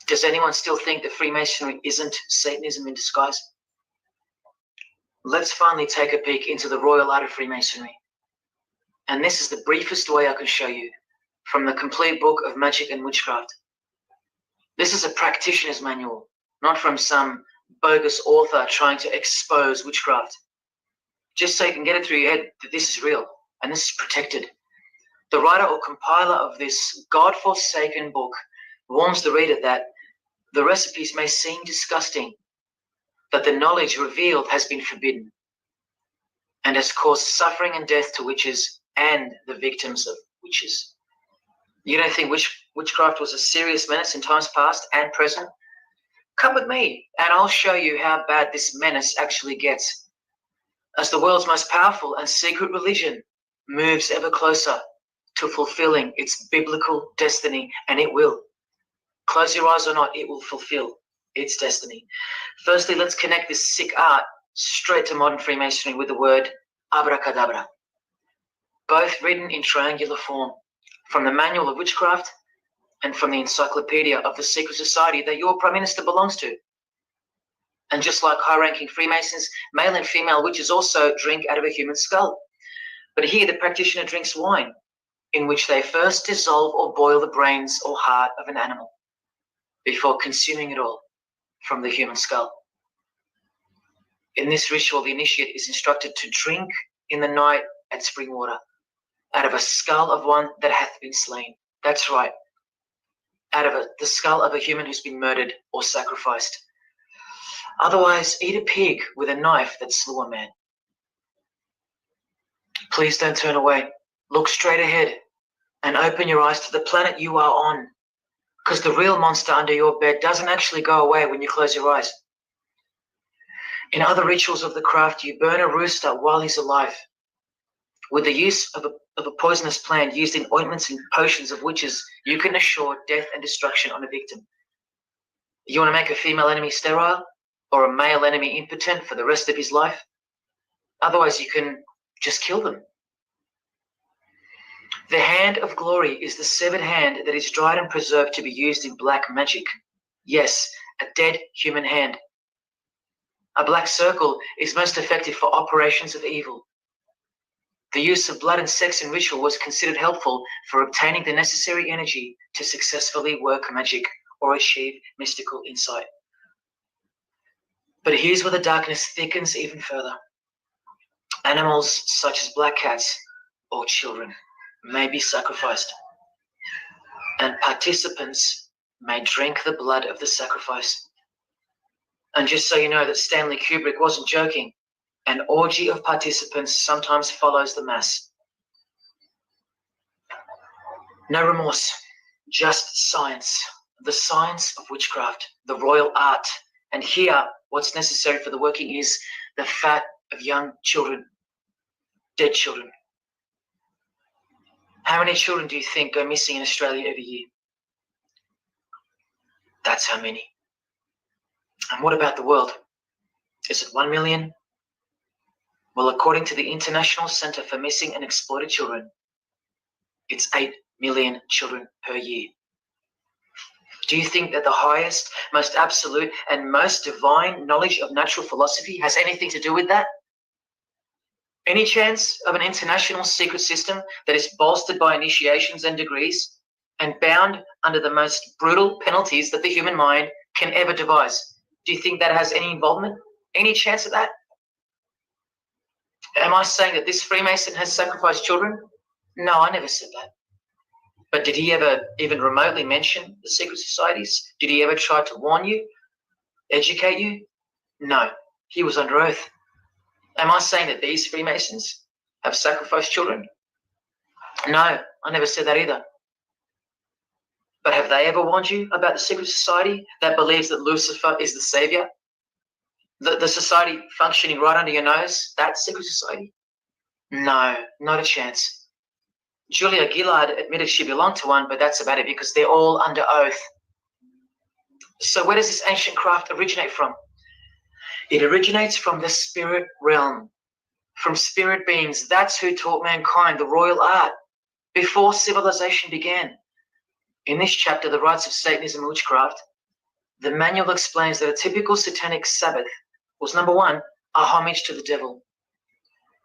Does anyone still think that Freemasonry isn't Satanism in disguise? Let's finally take a peek into the royal art of Freemasonry. And this is the briefest way I can show you from the complete book of magic and witchcraft. This is a practitioner's manual, not from some bogus author trying to expose witchcraft. Just so you can get it through your head that this is real and this is protected. The writer or compiler of this God-forsaken book warns the reader that the recipes may seem disgusting, that the knowledge revealed has been forbidden and has caused suffering and death to witches and the victims of witches. You don't think witchcraft was a serious menace in times past and present? Come with me and I'll show you how bad this menace actually gets as the world's most powerful and secret religion moves ever closer to fulfilling its biblical destiny, and it will. Close your eyes or not, it will fulfill its destiny. Firstly, let's connect this sick art straight to modern Freemasonry with the word abracadabra, both written in triangular form from the Manual of Witchcraft and from the Encyclopedia of the Secret Society that your Prime Minister belongs to. And just like high-ranking Freemasons, male and female witches also drink out of a human skull. But here the practitioner drinks wine, in which they first dissolve or boil the brains or heart of an animal before consuming it all from the human skull. In this ritual, the initiate is instructed to drink in the night at spring water out of a skull of one that hath been slain. That's right, out of the skull of a human who's been murdered or sacrificed. Otherwise, eat a pig with a knife that slew a man. Please don't turn away. Look straight ahead and open your eyes to the planet you are on, because the real monster under your bed doesn't actually go away when you close your eyes. In other rituals of the craft, you burn a rooster while he's alive. With the use of a poisonous plant used in ointments and potions of witches, you can assure death and destruction on a victim. You want to make a female enemy sterile or a male enemy impotent for the rest of his life? Otherwise, you can just kill them. The hand of glory is the severed hand that is dried and preserved to be used in black magic. Yes, a dead human hand. A black circle is most effective for operations of evil. The use of blood and sex in ritual was considered helpful for obtaining the necessary energy to successfully work magic or achieve mystical insight. But here's where the darkness thickens even further. Animals such as black cats or children may be sacrificed, and participants may drink the blood of the sacrifice. And just so you know that Stanley Kubrick wasn't joking, an orgy of participants sometimes follows the mass. No remorse, just science, the science of witchcraft, the royal art. And here, what's necessary for the working is the fat of young children, dead children. How many children do you think go missing in Australia every year? That's how many. And what about the world? Is it 1 million? Well, according to the International Centre for Missing and Exploited Children, it's 8 million children per year. Do you think that the highest, most absolute, and most divine knowledge of natural philosophy has anything to do with that? Any chance of an international secret system that is bolstered by initiations and degrees and bound under the most brutal penalties that the human mind can ever devise? Do you think that has any involvement? Any chance of that? Am I saying that this Freemason has sacrificed children? No, I never said that. But did he ever even remotely mention the secret societies? Did he ever try to warn you, educate you? No, he was under oath. Am I saying that these Freemasons have sacrificed children? No, I never said that either. But have they ever warned you about the secret society that believes that Lucifer is the savior? The society functioning right under your nose, that secret society? No, not a chance. Julia Gillard admitted she belonged to one, but that's about it because they're all under oath. So where does this ancient craft originate from? It originates from the spirit realm, from spirit beings. That's who taught mankind the royal art before civilization began. In this chapter, The Rites of Satanism and Witchcraft, the manual explains that a typical satanic Sabbath was, number one, a homage to the devil,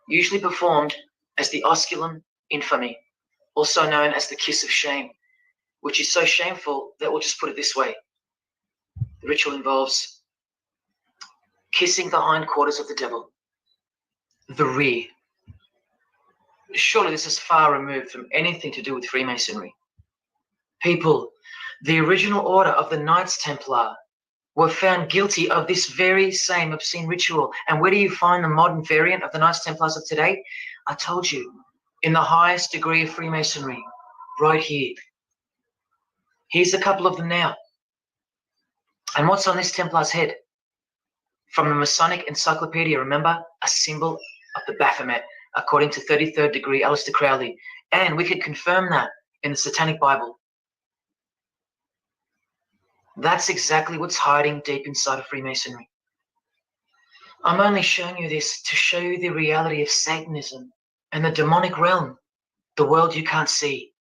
usually performed as the osculum infamy, also known as the kiss of shame, which is so shameful that we'll just put it this way. The ritual involves kissing the hindquarters of the devil, the rear. Surely this is far removed from anything to do with Freemasonry. People, the original order of the Knights Templar were found guilty of this very same obscene ritual. And where do you find the modern variant of the Knights Templars of today? I told you, in the highest degree of Freemasonry, right here. Here's a couple of them now. And what's on this Templar's head? From the Masonic Encyclopedia, remember? A symbol of the Baphomet, according to 33rd degree Aleister Crowley. And we could confirm that in the Satanic Bible. That's exactly what's hiding deep inside of Freemasonry. I'm only showing you this to show you the reality of Satanism and the demonic realm, the world you can't see.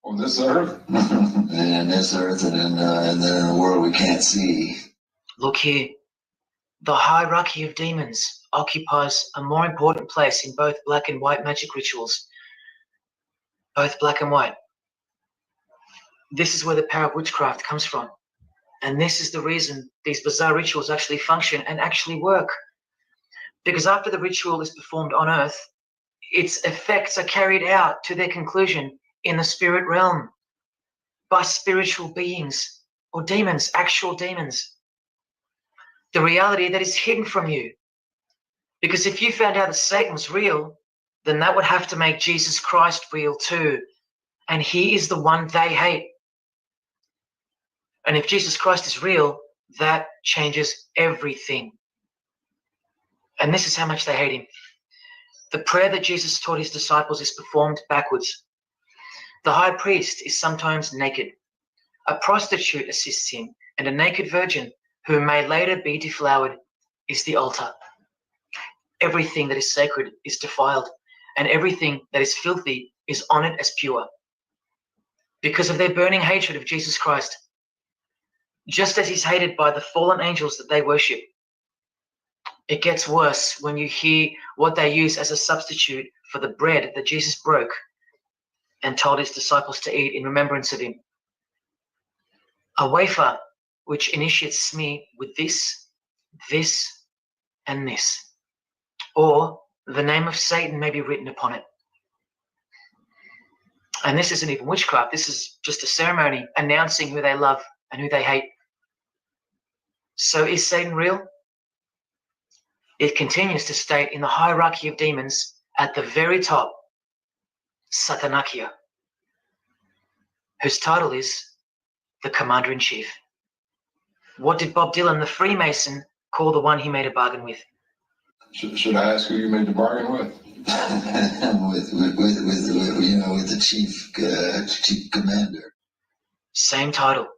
On this earth, and in this earth, and then in the world we can't see. Look here, the hierarchy of demons occupies a more important place in both black and white magic rituals. Both black and white. This is where the power of witchcraft comes from. And this is the reason these bizarre rituals actually function and actually work. Because after the ritual is performed on earth, its effects are carried out to their conclusion in the spirit realm by spiritual beings or demons, actual demons. The reality that is hidden from you. Because if you found out that Satan was real, then that would have to make Jesus Christ real too. And he is the one they hate. And if Jesus Christ is real, that changes everything. And this is how much they hate him. The prayer that Jesus taught his disciples is performed backwards. The high priest is sometimes naked. A prostitute assists him, and a naked virgin, who may later be deflowered, is the altar. Everything that is sacred is defiled, and everything that is filthy is honored as pure. Because of their burning hatred of Jesus Christ, just as he's hated by the fallen angels that they worship. It gets worse when you hear what they use as a substitute for the bread that Jesus broke and told his disciples to eat in remembrance of him. A wafer which initiates me with this, this, and this. Or the name of Satan may be written upon it. And this isn't even witchcraft. This is just a ceremony announcing who they love and who they hate. So is Satan real? It continues to state in the hierarchy of demons at the very top, Satanakia, whose title is the Commander-in-Chief. What did Bob Dylan, the Freemason, call the one he made a bargain with? Should I ask who you made the bargain with? with the chief commander. Same title,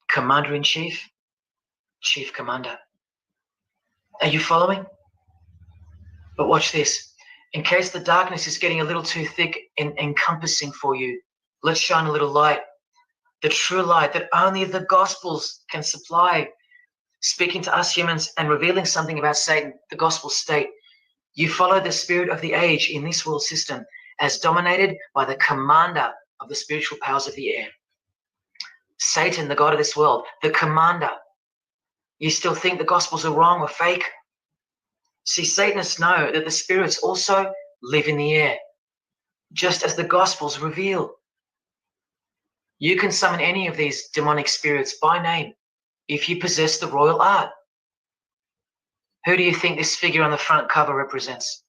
Commander-in-Chief, Chief Commander. Are you following? But watch this. In case the darkness is getting a little too thick and encompassing for you, let's shine a little light. The true light that only the Gospels can supply, speaking to us humans and revealing something about Satan. The Gospels state, you follow the spirit of the age in this world system as dominated by the commander of the spiritual powers of the air. Satan, the god of this world, the commander. You still think the Gospels are wrong or fake? See, Satanists know that the spirits also live in the air, just as the Gospels reveal. You can summon any of these demonic spirits by name if you possess the royal art. Who do you think this figure on the front cover represents?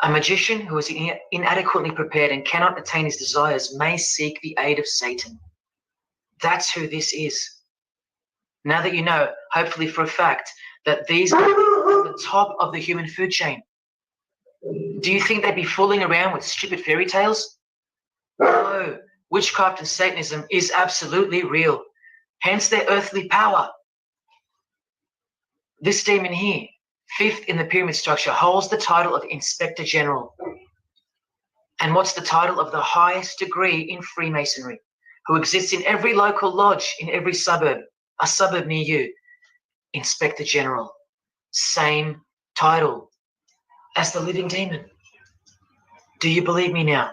A magician who is inadequately prepared and cannot attain his desires may seek the aid of Satan. That's who this is. Now that you know, hopefully for a fact, that these are the top of the human food chain. Do you think they'd be fooling around with stupid fairy tales? No. Witchcraft and Satanism is absolutely real, hence their earthly power. This demon here, fifth in the pyramid structure, holds the title of Inspector General. And what's the title of the highest degree in Freemasonry? who exists in every local lodge, in every suburb, a suburb near you. Inspector General, same title as the living demon. Do you believe me now?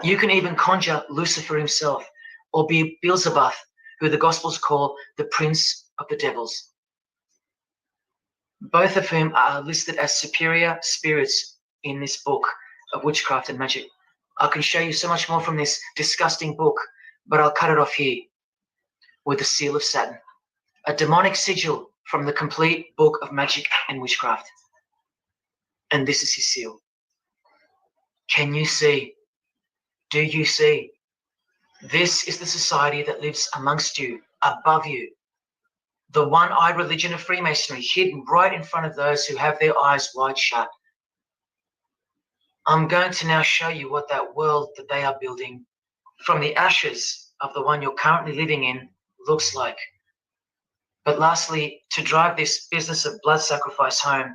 You can even conjure Lucifer himself, or be Beelzebub, who the Gospels call the prince of the devils. Both of whom are listed as superior spirits in this book of witchcraft and magic. I can show you so much more from this disgusting book, but I'll cut it off here with the seal of Saturn, a demonic sigil from the complete book of magic and witchcraft. And this is his seal. Can you see? Do you see? This is the society that lives amongst you, above you. The one-eyed religion of Freemasonry, hidden right in front of those who have their eyes wide shut. I'm going to now show you what that world that they are building from the ashes of the one you're currently living in looks like. But lastly, to drive this business of blood sacrifice home,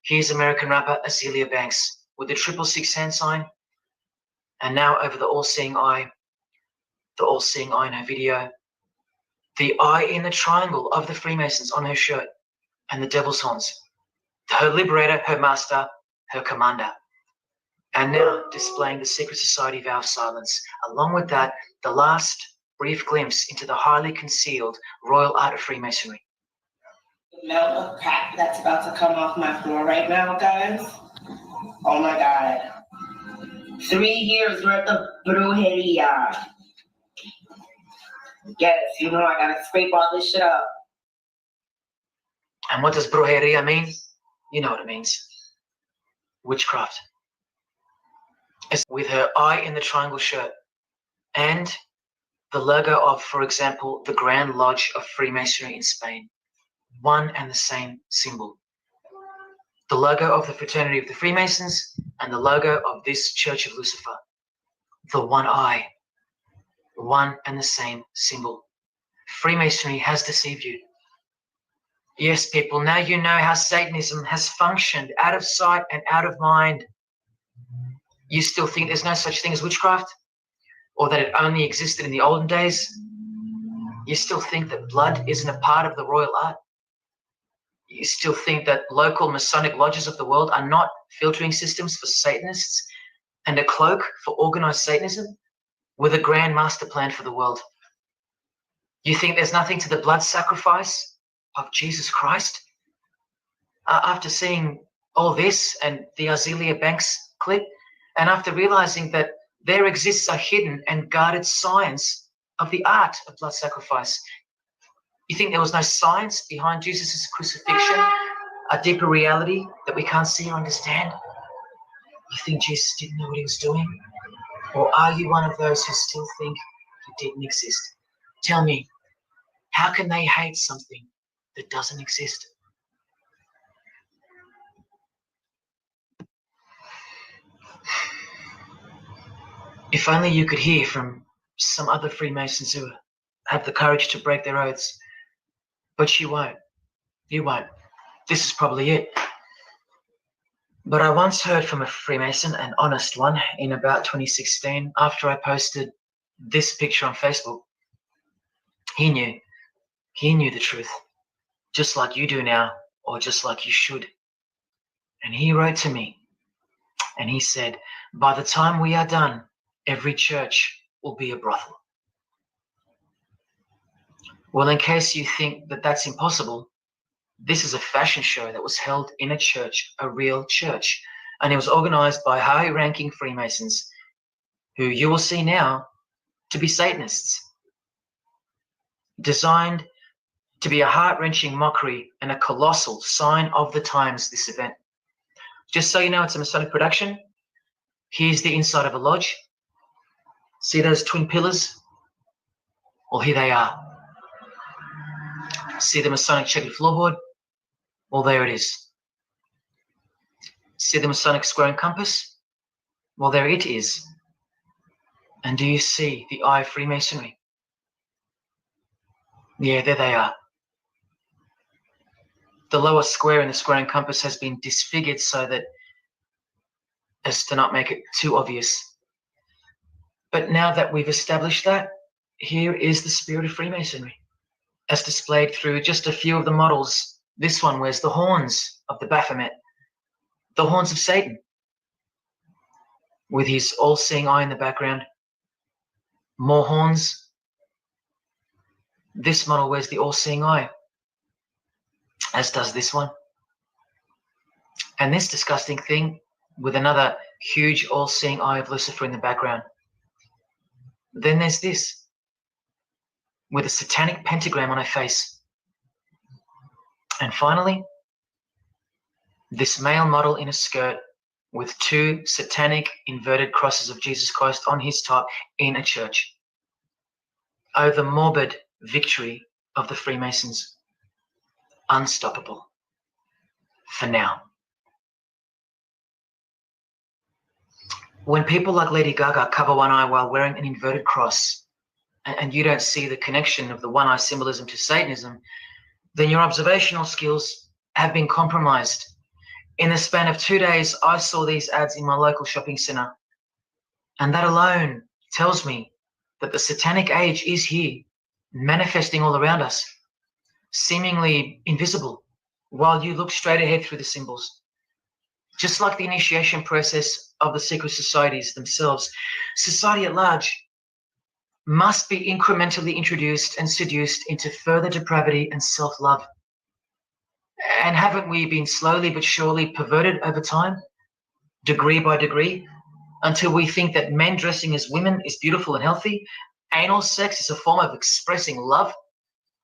here's American rapper Azealia Banks with the 666 hand sign, and now over the all-seeing eye in her video, the eye in the triangle of the Freemasons on her shirt, and the devil's horns, her liberator, her master, her commander. And now displaying the secret society vow of silence. Along with that, the last brief glimpse into the highly concealed royal art of Freemasonry. The amount of crap that's about to come off my floor right now, guys. Oh my God. 3 years worth of brujeria. Yes, you know I gotta scrape all this shit up. And what does brujeria mean? You know what it means. Witchcraft. With her eye in the triangle shirt and the logo of, for example, the Grand Lodge of Freemasonry in Spain. One and the same symbol. The logo of the Fraternity of the Freemasons and the logo of this Church of Lucifer. The one eye. One and the same symbol. Freemasonry has deceived you. Yes, people, now you know how Satanism has functioned out of sight and out of mind. You still think there's no such thing as witchcraft? Or that it only existed in the olden days? You still think that blood isn't a part of the royal art? You still think that local Masonic lodges of the world are not filtering systems for Satanists and a cloak for organized Satanism with a grand master plan for the world? You think there's nothing to the blood sacrifice of Jesus Christ? After seeing all this and the Azealia Banks clip, and after realizing that there exists a hidden and guarded science of the art of blood sacrifice, you think there was no science behind Jesus' crucifixion, a deeper reality that we can't see or understand? You think Jesus didn't know what he was doing? Or are you one of those who still think he didn't exist? Tell me, how can they hate something that doesn't exist? If only you could hear from some other Freemasons who have the courage to break their oaths. But you won't. You won't. This is probably it. But I once heard from a Freemason, an honest one, in about 2016, after I posted this picture on Facebook. He knew the truth, just like you do now, or just like you should. And he wrote to me, and he said, by the time we are done, every church will be a brothel. Well, in case you think that that's impossible, this is a fashion show that was held in a church, a real church, and it was organized by high-ranking Freemasons, who you will see now to be Satanists. Designed to be a heart-wrenching mockery and a colossal sign of the times, this event. Just so you know, it's a Masonic production. Here's the inside of a lodge. See those twin pillars? Well, here they are. See the Masonic checkered floorboard? Well, there it is. See the Masonic square and compass? Well, there it is. And do you see the eye of Freemasonry? Yeah, there they are. The lower square in the square and compass has been disfigured so that as to not make it too obvious. But now that we've established that, here is the spirit of Freemasonry, as displayed through just a few of the models. This one wears the horns of the Baphomet, the horns of Satan, with his all-seeing eye in the background. More horns. This model wears the all-seeing eye, as does this one. And this disgusting thing with another huge all-seeing eye of Lucifer in the background. Then there's this, with a satanic pentagram on her face. And finally, this male model in a skirt with two satanic inverted crosses of Jesus Christ on his top in a church. Oh, the morbid victory of the Freemasons. Unstoppable. For now. When people like Lady Gaga cover one eye while wearing an inverted cross, and you don't see the connection of the one eye symbolism to Satanism, then your observational skills have been compromised. In the span of 2 days, I saw these ads in my local shopping center. And that alone tells me that the satanic age is here, manifesting all around us, seemingly invisible, while you look straight ahead through the symbols. Just like the initiation process of the secret societies themselves, society at large must be incrementally introduced and seduced into further depravity and self-love. And haven't we been slowly but surely perverted over time, degree by degree, until we think that men dressing as women is beautiful and healthy, anal sex is a form of expressing love,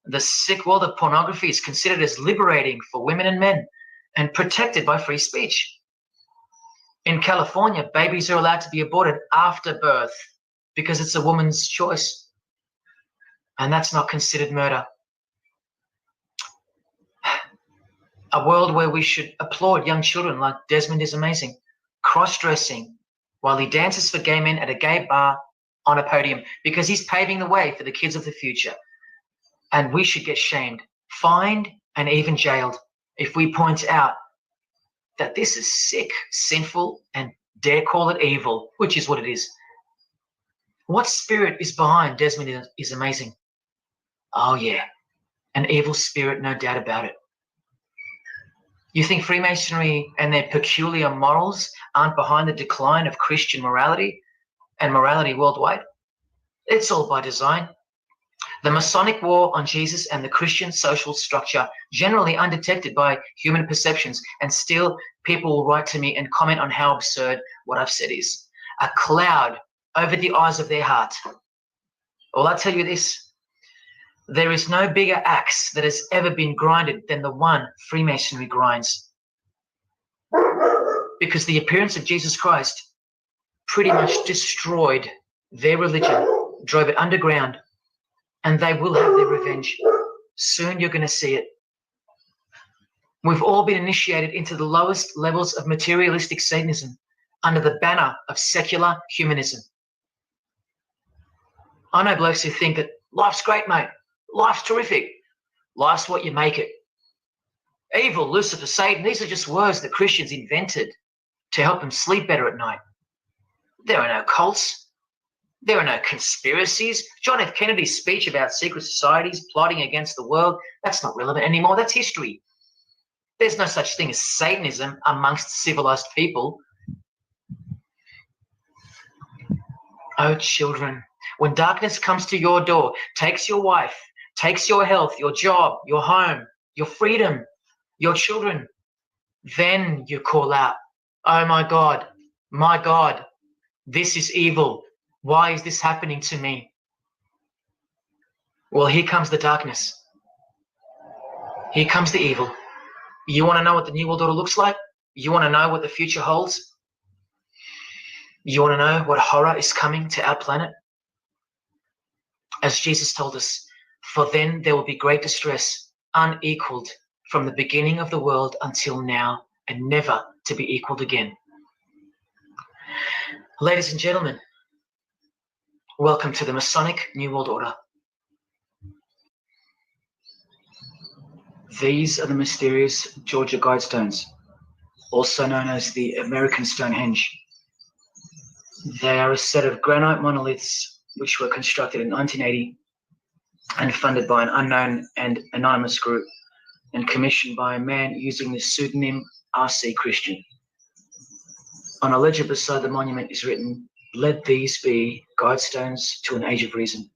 the sick world of pornography is considered as liberating for women and men and protected by free speech. In California, babies are allowed to be aborted after birth because it's a woman's choice, and that's not considered murder. A world where we should applaud young children like Desmond is amazing, cross-dressing while he dances for gay men at a gay bar on a podium because he's paving the way for the kids of the future. And we should get shamed, fined, and even jailed if we point out that this is sick, sinful, and dare call it evil, which is what it is. What spirit is behind Desmond is amazing? Oh yeah, an evil spirit, no doubt about it. You think Freemasonry and their peculiar morals aren't behind the decline of Christian morality and morality worldwide? It's all by design. The Masonic war on Jesus and the Christian social structure, generally undetected by human perceptions, and still people will write to me and comment on how absurd what I've said is. A cloud over the eyes of their heart. Well, I'll tell you this. There is no bigger axe that has ever been grinded than the one Freemasonry grinds. Because the appearance of Jesus Christ pretty much destroyed their religion, drove it underground, and they will have their revenge. Soon you're going to see it. We've all been initiated into the lowest levels of materialistic Satanism under the banner of secular humanism. I know blokes who think that life's great, mate. Life's terrific. Life's what you make it. Evil, Lucifer, Satan, these are just words that Christians invented to help them sleep better at night. There are no cults. There are no conspiracies. John F. Kennedy's speech about secret societies plotting against the world, that's not relevant anymore. That's history. There's no such thing as Satanism amongst civilized people. Oh, children, when darkness comes to your door, takes your wife, takes your health, your job, your home, your freedom, your children, then you call out, oh my God, this is evil. Why is this happening to me? Well, here comes the darkness. Here comes the evil. You want to know what the New World Order looks like? You want to know what the future holds? You want to know what horror is coming to our planet? As Jesus told us, for then there will be great distress, unequaled from the beginning of the world until now, and never to be equaled again. Ladies and gentlemen, welcome to the Masonic New World Order. These are the mysterious Georgia Guidestones, also known as the American Stonehenge. They are a set of granite monoliths which were constructed in 1980 and funded by an unknown and anonymous group and commissioned by a man using the pseudonym R.C. Christian. On a ledger beside the monument is written, "Let these be guidestones to an age of reason."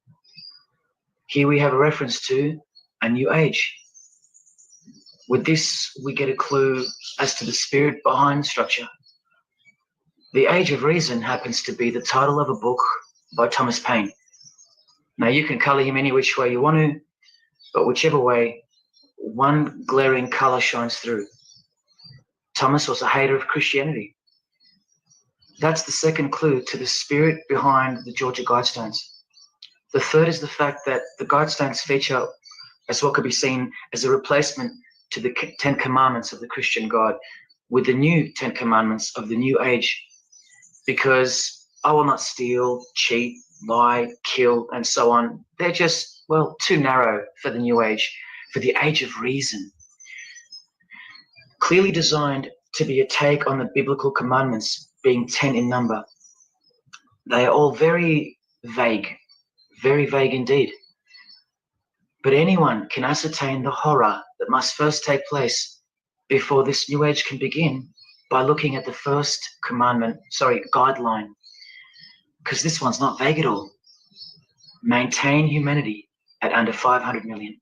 Here we have a reference to a new age. With this, we get a clue as to the spirit behind the structure. The Age of Reason happens to be the title of a book by Thomas Paine. Now, you can color him any which way you want to, but whichever way, one glaring color shines through. Thomas was a hater of Christianity. That's the second clue to the spirit behind the Georgia Guidestones. The third is the fact that the Guidestones feature as what could be seen as a replacement to the 10 Commandments of the Christian God with the new 10 Commandments of the New Age. Because I will not steal, cheat, lie, kill, and so on. They're just, well, too narrow for the New Age, for the Age of Reason. Clearly designed to be a take on the biblical commandments, being 10 in number. They are all very vague indeed. But anyone can ascertain the horror that must first take place before this New Age can begin by looking at the first guideline, because this one's not vague at all. Maintain humanity at under 500 million.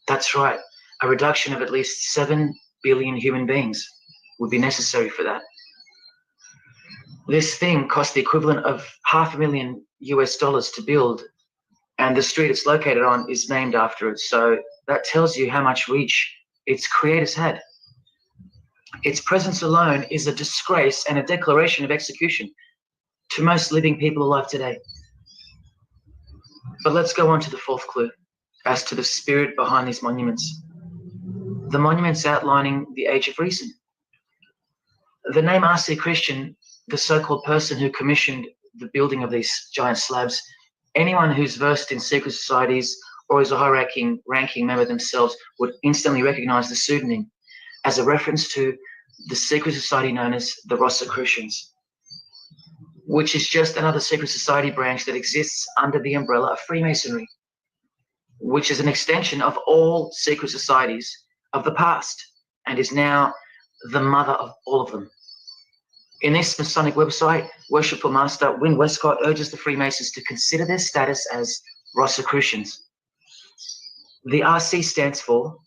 That's right, a reduction of at least 7 billion human beings would be necessary for that. This thing cost the equivalent of $500,000 US to build, and the street it's located on is named after it. So that tells you how much reach its creators had. Its presence alone is a disgrace and a declaration of execution to most living people alive today. But let's go on to the fourth clue as to the spirit behind these monuments. The monuments outlining the Age of Reason. The name R.C. Christian, the so-called person who commissioned the building of these giant slabs, anyone who's versed in secret societies or is a high-ranking member themselves would instantly recognize the pseudonym as a reference to the secret society known as the Rosicrucians, which is just another secret society branch that exists under the umbrella of Freemasonry, which is an extension of all secret societies of the past and is now the mother of all of them. In this Masonic website, Worshipful Master Win Westcott urges the Freemasons to consider their status as Rosicrucians. The RC stands for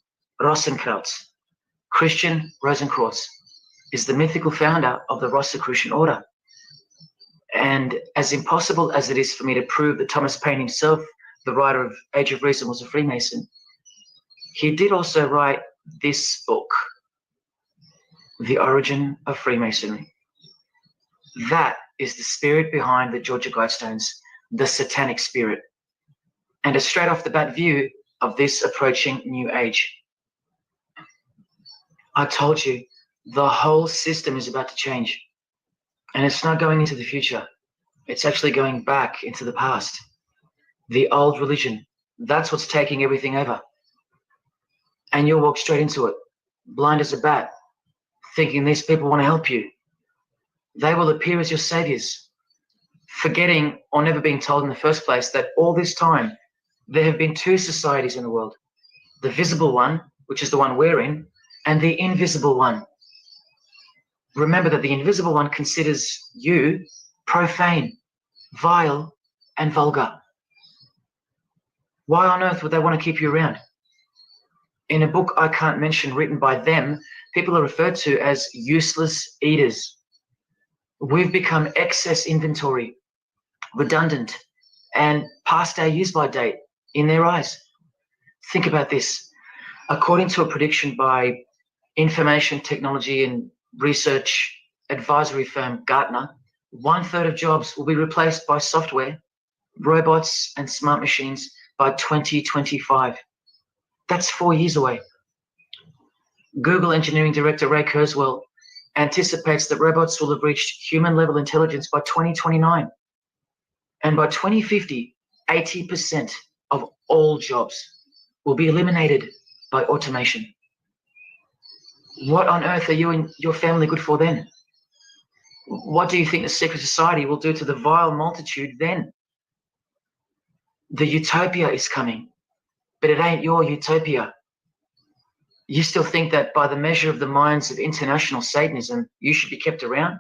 Rosenkreuz. Christian Rosenkreuz is the mythical founder of the Rosicrucian order. And as impossible as it is for me to prove that Thomas Paine himself, the writer of Age of Reason, was a Freemason, he did also write this book, The Origin of Freemasonry. That is the spirit behind the Georgia Guidestones, the satanic spirit, and a straight off the bat view of this approaching New Age. I told you, the whole system is about to change, and it's not going into the future. It's actually going back into the past. The old religion, that's what's taking everything over. And you'll walk straight into it, blind as a bat, thinking these people want to help you. They will appear as your saviors, forgetting or never being told in the first place that all this time there have been two societies in the world, the visible one, which is the one we're in, and the invisible one. Remember that the invisible one considers you profane, vile, and vulgar. Why on earth would they want to keep you around? In a book I can't mention written by them, people are referred to as useless eaters. We've become excess inventory, redundant, and past our use-by date in their eyes. Think about this. According to a prediction by information technology and research advisory firm Gartner, 1/3 of jobs will be replaced by software, robots, and smart machines by 2025. That's 4 years away. Google engineering director Ray Kurzweil anticipates that robots will have reached human-level intelligence by 2029. And by 2050, 80% of all jobs will be eliminated by automation. What on earth are you and your family good for then? What do you think the secret society will do to the vile multitude then? The utopia is coming, but it ain't your utopia. You still think that by the measure of the minds of international Satanism, you should be kept around?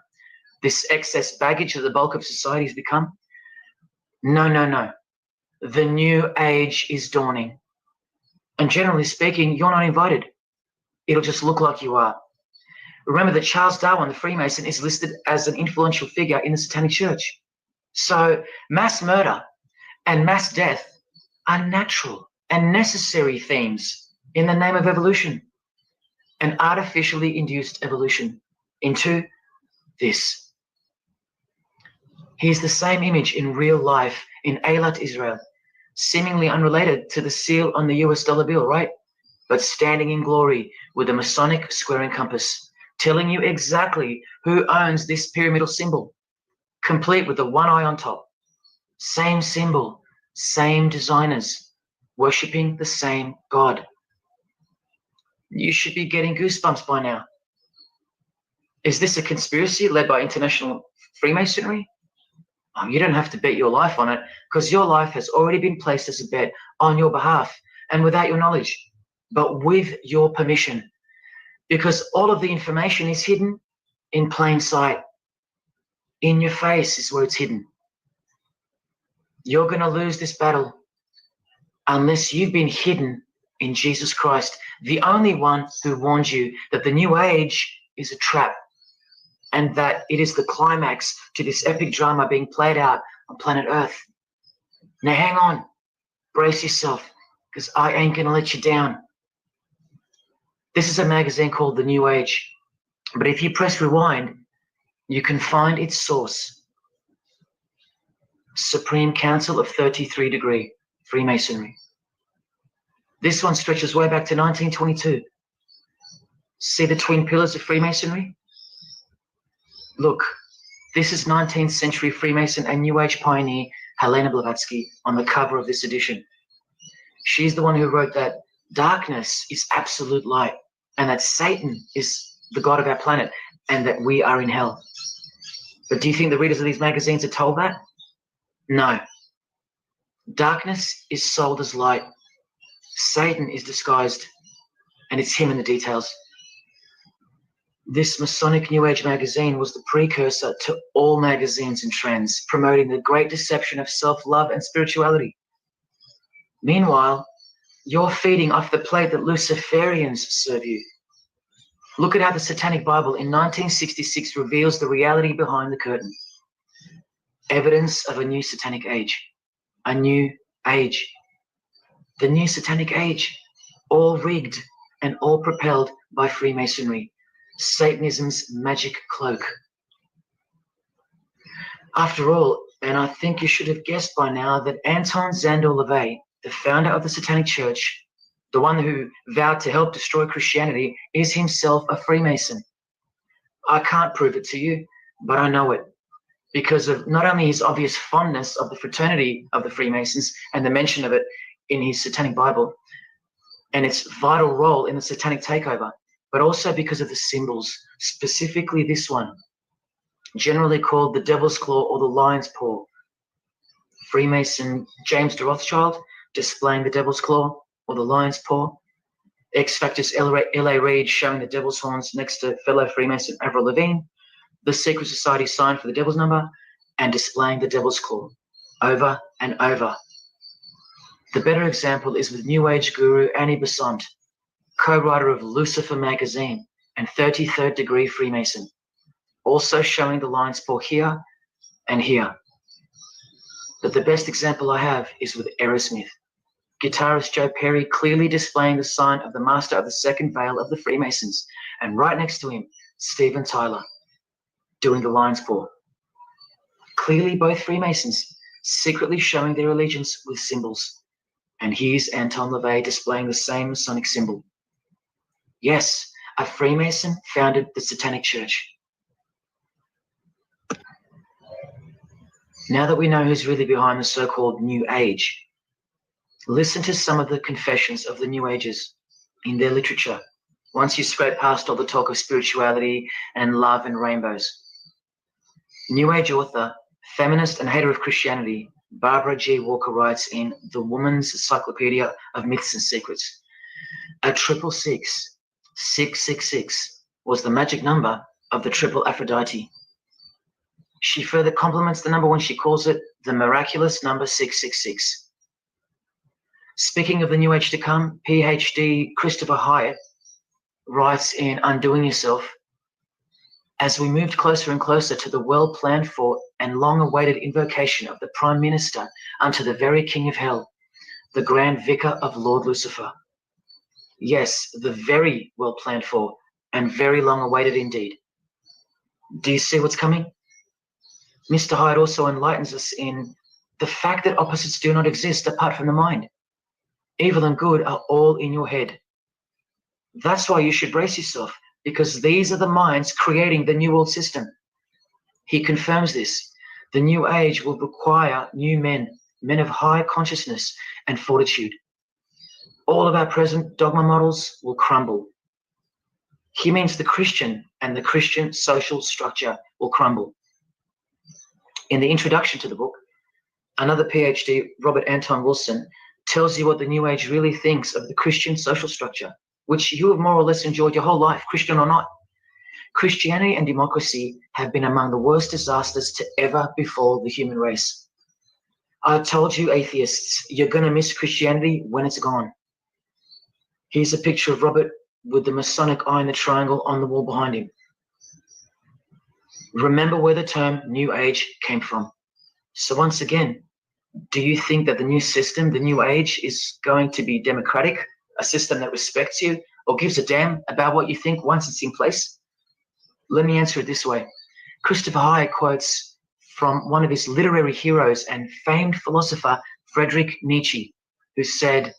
This excess baggage that the bulk of society has become? No, no, no. The new age is dawning. And generally speaking, you're not invited. It'll just look like you are. Remember that Charles Darwin, the Freemason, is listed as an influential figure in the Satanic Church. So mass murder and mass death are natural and necessary themes in the name of evolution, an artificially induced evolution into this. Here's the same image in real life in Eilat, Israel, seemingly unrelated to the seal on the US dollar bill, right? But standing in glory with a Masonic square and compass, telling you exactly who owns this pyramidal symbol, complete with the one eye on top. Same symbol, same designers, worshipping the same God. You should be getting goosebumps by now. Is this a conspiracy led by international Freemasonry? You don't have to bet your life on it, because your life has already been placed as a bet on your behalf and without your knowledge, but with your permission, because all of the information is hidden in plain sight. In your face is where it's hidden. You're going to lose this battle unless you've been hidden in Jesus Christ, the only one who warned you that the new age is a trap and that it is the climax to this epic drama being played out on planet Earth. Now hang on, brace yourself, because I ain't going to let you down. This is a magazine called The New Age, but if you press rewind, you can find its source. Supreme Council of 33 Degree, Freemasonry. This one stretches way back to 1922. See the twin pillars of Freemasonry? Look, this is 19th century Freemason and New Age pioneer Helena Blavatsky on the cover of this edition. She's the one who wrote that darkness is absolute light and that Satan is the god of our planet and that we are in hell. But do you think the readers of these magazines are told that? No. Darkness is sold as light. Satan is disguised, and it's him in the details. This Masonic New Age magazine was the precursor to all magazines and trends, promoting the great deception of self-love and spirituality. Meanwhile, you're feeding off the plate that Luciferians serve you. Look at how the Satanic Bible in 1966 reveals the reality behind the curtain. Evidence of a new Satanic age. A new age. The new Satanic age. All rigged and all propelled by Freemasonry. Satanism's magic cloak. After all, and I think you should have guessed by now that Anton Szandor LaVey, the founder of the Satanic Church, the one who vowed to help destroy Christianity, is himself a Freemason. I can't prove it to you, but I know it, because of not only his obvious fondness of the fraternity of the Freemasons and the mention of it in his Satanic Bible and its vital role in the Satanic takeover, but also because of the symbols, specifically this one, generally called the Devil's Claw or the Lion's Paw. Freemason James de Rothschild displaying the Devil's Claw or the Lion's Paw. X-Factor's L.A. Reid showing the Devil's Horns next to fellow Freemason Avril Lavigne. The Secret Society sign for the Devil's Number and displaying the Devil's Claw over and over. The better example is with New Age guru Annie Besant, co-writer of Lucifer magazine and 33rd Degree Freemason, also showing the Lion's Paw here and here. But the best example I have is with Aerosmith. Guitarist Joe Perry clearly displaying the sign of the Master of the Second Veil of the Freemasons, and right next to him, Steven Tyler, doing the Lion's Paw. Clearly both Freemasons, secretly showing their allegiance with symbols. And here's Anton LaVey displaying the same Masonic symbol. Yes, a Freemason founded the Satanic Church. Now that we know who's really behind the so-called New Age, listen to some of the confessions of the New Agers in their literature, once you scrape past all the talk of spirituality and love and rainbows. New Age author, feminist and hater of Christianity, Barbara G. Walker writes in The Woman's Encyclopedia of Myths and Secrets, a 666, 666 was the magic number of the triple Aphrodite. She further complements the number when she calls it the miraculous number 666. Speaking of the New Age to come, PhD Christopher Hyatt writes in Undoing Yourself, as we moved closer and closer to the well-planned for and long-awaited invocation of the Prime Minister unto the very King of Hell, the Grand Vicar of Lord Lucifer. Yes, the very well-planned for and very long-awaited indeed. Do you see what's coming? Mr. Hyde also enlightens us in the fact that opposites do not exist apart from the mind. Evil and good are all in your head. That's why you should brace yourself, because these are the minds creating the New World System. He confirms this. The New Age will require new men, men of high consciousness and fortitude. All of our present dogma models will crumble. He means the Christian and the Christian social structure will crumble. In the introduction to the book, another PhD, Robert Anton Wilson, tells you what the New Age really thinks of the Christian social structure, which you have more or less enjoyed your whole life, Christian or not. Christianity and democracy have been among the worst disasters to ever befall the human race. I told you, atheists, you're going to miss Christianity when it's gone. Here's a picture of Robert with the Masonic eye in the triangle on the wall behind him. Remember where the term New Age came from. So once again, do you think that the new system, the New Age, is going to be democratic, a system that respects you or gives a damn about what you think once it's in place? Let me answer it this way. Christopher Hyatt quotes from one of his literary heroes and famed philosopher, Friedrich Nietzsche, who said,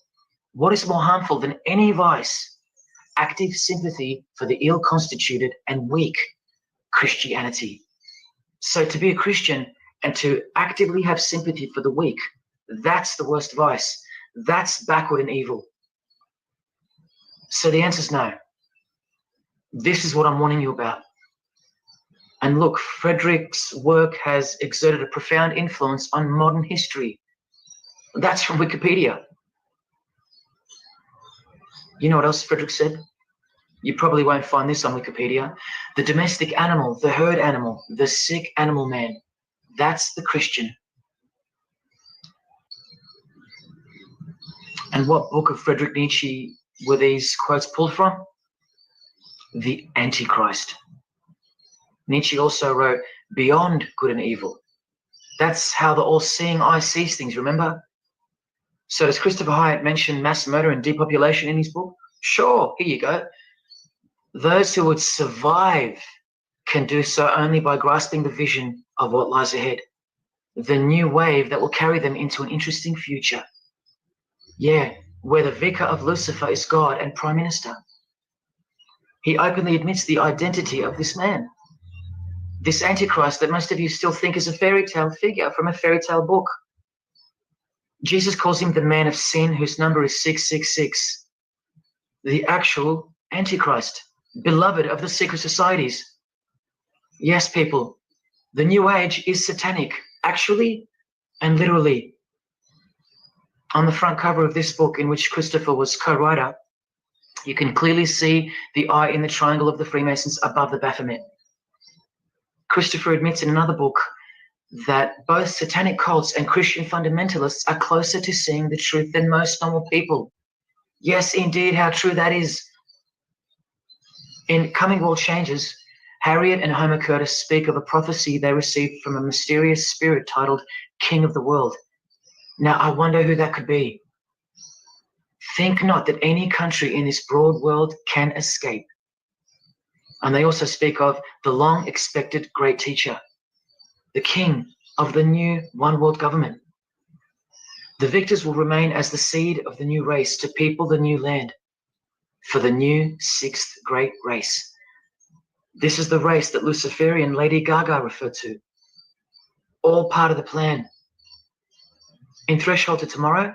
"What is more harmful than any vice? Active sympathy for the ill-constituted and weak, Christianity." So to be a Christian and to actively have sympathy for the weak, that's the worst vice. That's backward and evil. So the answer is no. This is what I'm warning you about. And look, Frederick's work has exerted a profound influence on modern history. That's from Wikipedia. You know what else Frederick said? You probably won't find this on Wikipedia. The domestic animal, the herd animal, the sick animal man. That's the Christian. And what book of Friedrich Nietzsche were these quotes pulled from? The Antichrist. Nietzsche also wrote Beyond Good and Evil. That's how the all-seeing eye sees things, remember? So does Christopher Hyatt mention mass murder and depopulation in his book? Sure, here you go. Those who would survive can do so only by grasping the vision of what lies ahead, the new wave that will carry them into an interesting future. Yeah, where the vicar of Lucifer is God and Prime Minister. He openly admits the identity of this man, this Antichrist that most of you still think is a fairy tale figure from a fairy tale book. Jesus calls him the man of sin whose number is 666, the actual Antichrist, beloved of the secret societies. Yes, people, the New Age is satanic, actually and literally. On the front cover of this book, in which Christopher was co-writer, you can clearly see the eye in the triangle of the Freemasons above the Baphomet. Christopher admits in another book that both satanic cults and Christian fundamentalists are closer to seeing the truth than most normal people. Yes, indeed, how true that is. In Coming World Changes, Harriet and Homer Curtis speak of a prophecy they received from a mysterious spirit titled King of the World. Now, I wonder who that could be. Think not that any country in this broad world can escape. And they also speak of the long-expected great teacher, the king of the new one world government. The victors will remain as the seed of the new race to people the new land, for the new sixth great race. This is the race that Luciferian Lady Gaga referred to. All part of the plan. In Threshold to Tomorrow,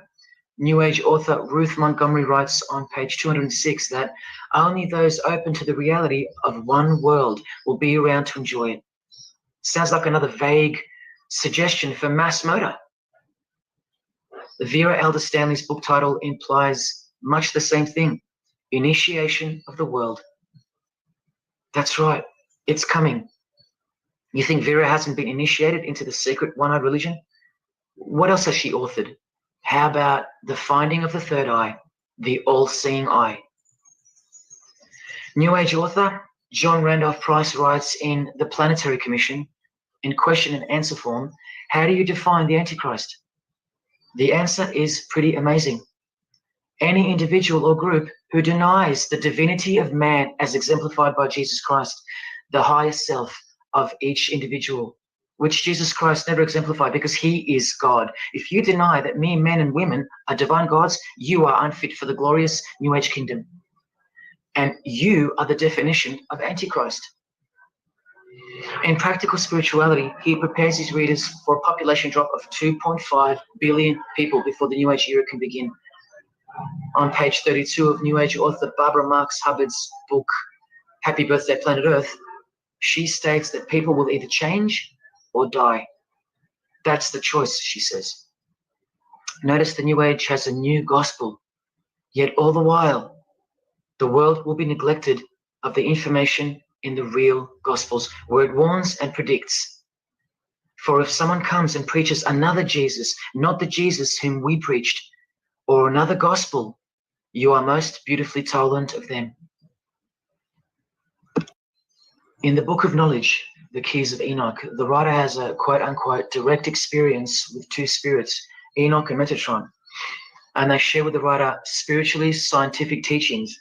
New Age author Ruth Montgomery writes on page 206 that only those open to the reality of one world will be around to enjoy it. Sounds like another vague suggestion for mass murder. Vera Elder Stanley's book title implies much the same thing: initiation of the world. That's right, it's coming. You think Vera hasn't been initiated into the secret one-eyed religion? What else has she authored? How about the finding of the third eye, the all-seeing eye? New Age author John Randolph Price writes in The Planetary Commission, in question and answer form, how do you define the Antichrist? The answer is pretty amazing. Any individual or group who denies the divinity of man as exemplified by Jesus Christ, the highest self of each individual, which Jesus Christ never exemplified because he is God. If you deny that mere men and women are divine gods, you are unfit for the glorious New Age kingdom. And you are the definition of Antichrist. In Practical Spirituality, he prepares his readers for a population drop of 2.5 billion people before the New Age era can begin. On page 32 of New Age author Barbara Marx Hubbard's book, Happy Birthday Planet Earth, she states that people will either change or die. That's the choice, she says. Notice the New Age has a new gospel, yet all the while, the world will be neglected of the information in the real Gospels, where it warns and predicts. For if someone comes and preaches another Jesus, not the Jesus whom we preached, or another gospel, you are most beautifully tolerant of them. In the Book of Knowledge, The Keys of Enoch, the writer has a quote-unquote direct experience with two spirits, Enoch and Metatron, and they share with the writer spiritually scientific teachings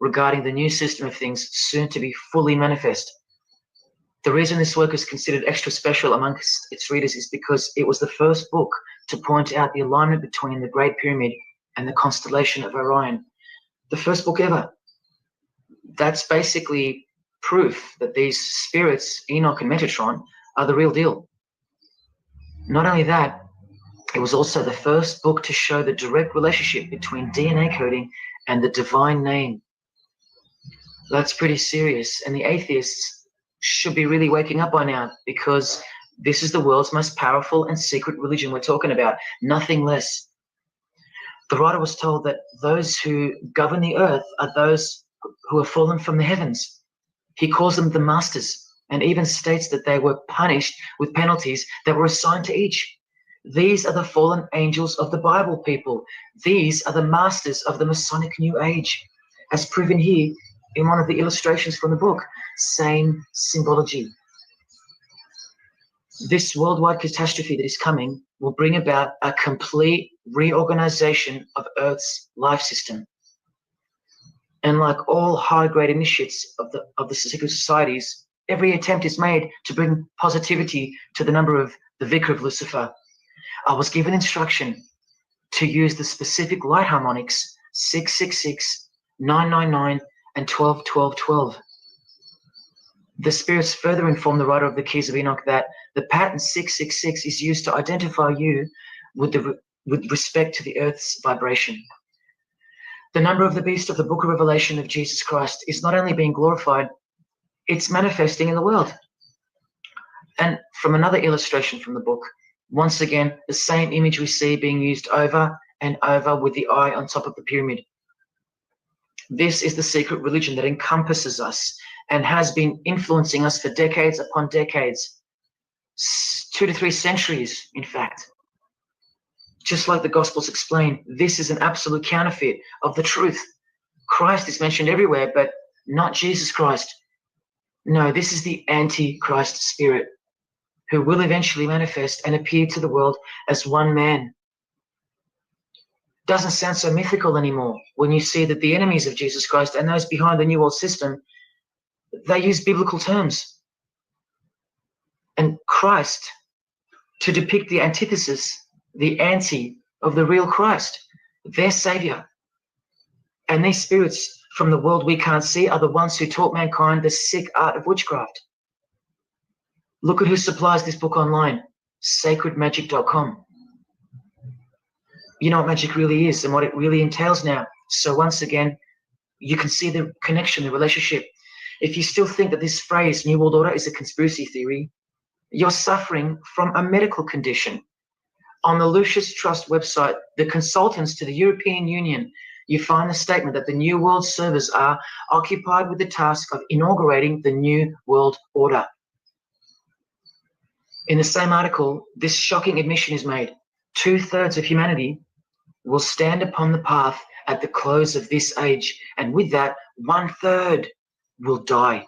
regarding the new system of things soon to be fully manifest. The reason this work is considered extra special amongst its readers is because it was the first book to point out the alignment between the Great Pyramid and the constellation of Orion. The first book ever. That's basically proof that these spirits, Enoch and Metatron, are the real deal. Not only that, it was also the first book to show the direct relationship between DNA coding and the divine name. That's pretty serious, and the atheists should be really waking up by now, because this is the world's most powerful and secret religion we're talking about, nothing less. The writer was told that those who govern the earth are those who have fallen from the heavens. He calls them the masters, and even states that they were punished with penalties that were assigned to each. These are the fallen angels of the Bible, people. These are the masters of the Masonic New Age, as proven here in one of the illustrations from the book. Same symbology. This worldwide catastrophe that is coming will bring about a complete reorganization of Earth's life system. And like all high-grade initiates of the secret societies, every attempt is made to bring positivity to the number of the Vicar of Lucifer. I was given instruction to use the specific light harmonics 666, 999, and 12, 12, 12. The spirits further inform the writer of the Keys of Enoch that the pattern 666 is used to identify you with respect to the Earth's vibration. The number of the beast of the Book of Revelation of Jesus Christ is not only being glorified, it's manifesting in the world. And from another illustration from the book, once again, the same image we see being used over and over with the eye on top of the pyramid. This is the secret religion that encompasses us and has been influencing us for decades upon decades, 2 to 3 centuries, in fact. Just like the Gospels explain, this is an absolute counterfeit of the truth. Christ is mentioned everywhere, but not Jesus Christ. No, this is the Antichrist spirit, who will eventually manifest and appear to the world as one man. Doesn't sound so mythical anymore when you see that the enemies of Jesus Christ and those behind the New World System, they use biblical terms. And Christ, to depict the antithesis, the anti of the real Christ, their savior. And these spirits from the world we can't see are the ones who taught mankind the sick art of witchcraft. Look at who supplies this book online, sacredmagic.com. You know what magic really is and what it really entails now. So once again, you can see the connection, the relationship. If you still think that this phrase, New World Order, is a conspiracy theory, You're suffering from a medical condition. On the Lucius Trust website, the consultants to the European Union, you find the statement that the New World servers are occupied with the task of inaugurating the New World Order. In the same article, this shocking admission is made. 2/3 of humanity will stand upon the path at the close of this age, and with that, 1/3 will die,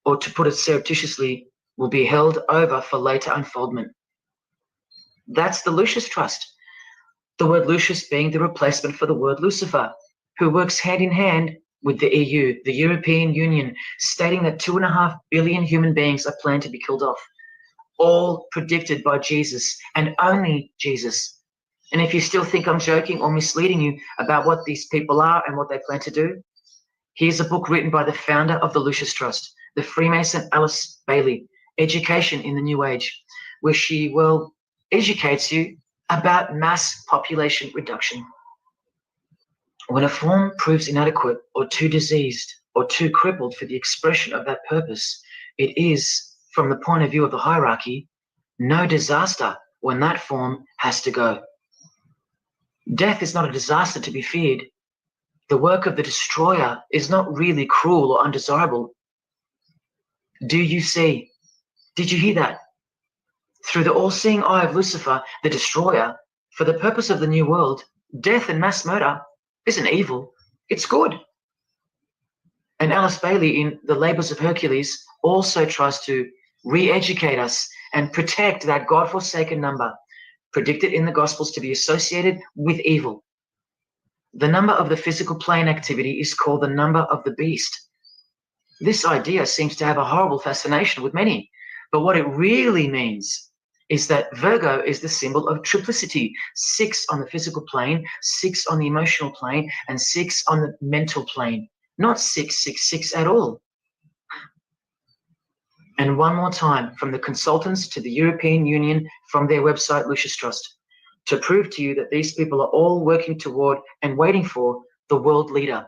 or to put it surreptitiously, will be held over for later unfoldment. That's the Lucius Trust. The word Lucius being the replacement for the word Lucifer, who works hand in hand with the EU, the European Union, stating that 2.5 billion human beings are planned to be killed off, all predicted by Jesus and only Jesus. And if you still think I'm joking or misleading you about what these people are and what they plan to do, here's a book written by the founder of the Lucius Trust, the Freemason Alice Bailey, Education in the New Age, where she, well, educates you about mass population reduction. When a form proves inadequate or too diseased or too crippled for the expression of that purpose, it is, from the point of view of the hierarchy, no disaster when that form has to go. Death is not a disaster to be feared. The work of the destroyer is not really cruel or undesirable. Do you see? Did you hear that? Through the all-seeing eye of Lucifer, the destroyer, for the purpose of the new world, death and mass murder isn't evil, it's good. And Alice Bailey in The Labors of Hercules also tries to re-educate us and protect that God-forsaken number, predicted in the Gospels to be associated with evil. The number of the physical plane activity is called the number of the beast. This idea seems to have a horrible fascination with many, but what it really means is that Virgo is the symbol of triplicity, 6 on the physical plane, 6 on the emotional plane, and 6 on the mental plane, not 666 at all. And one more time, from the consultants to the European Union, from their website, Lucius Trust, to prove to you that these people are all working toward and waiting for the world leader.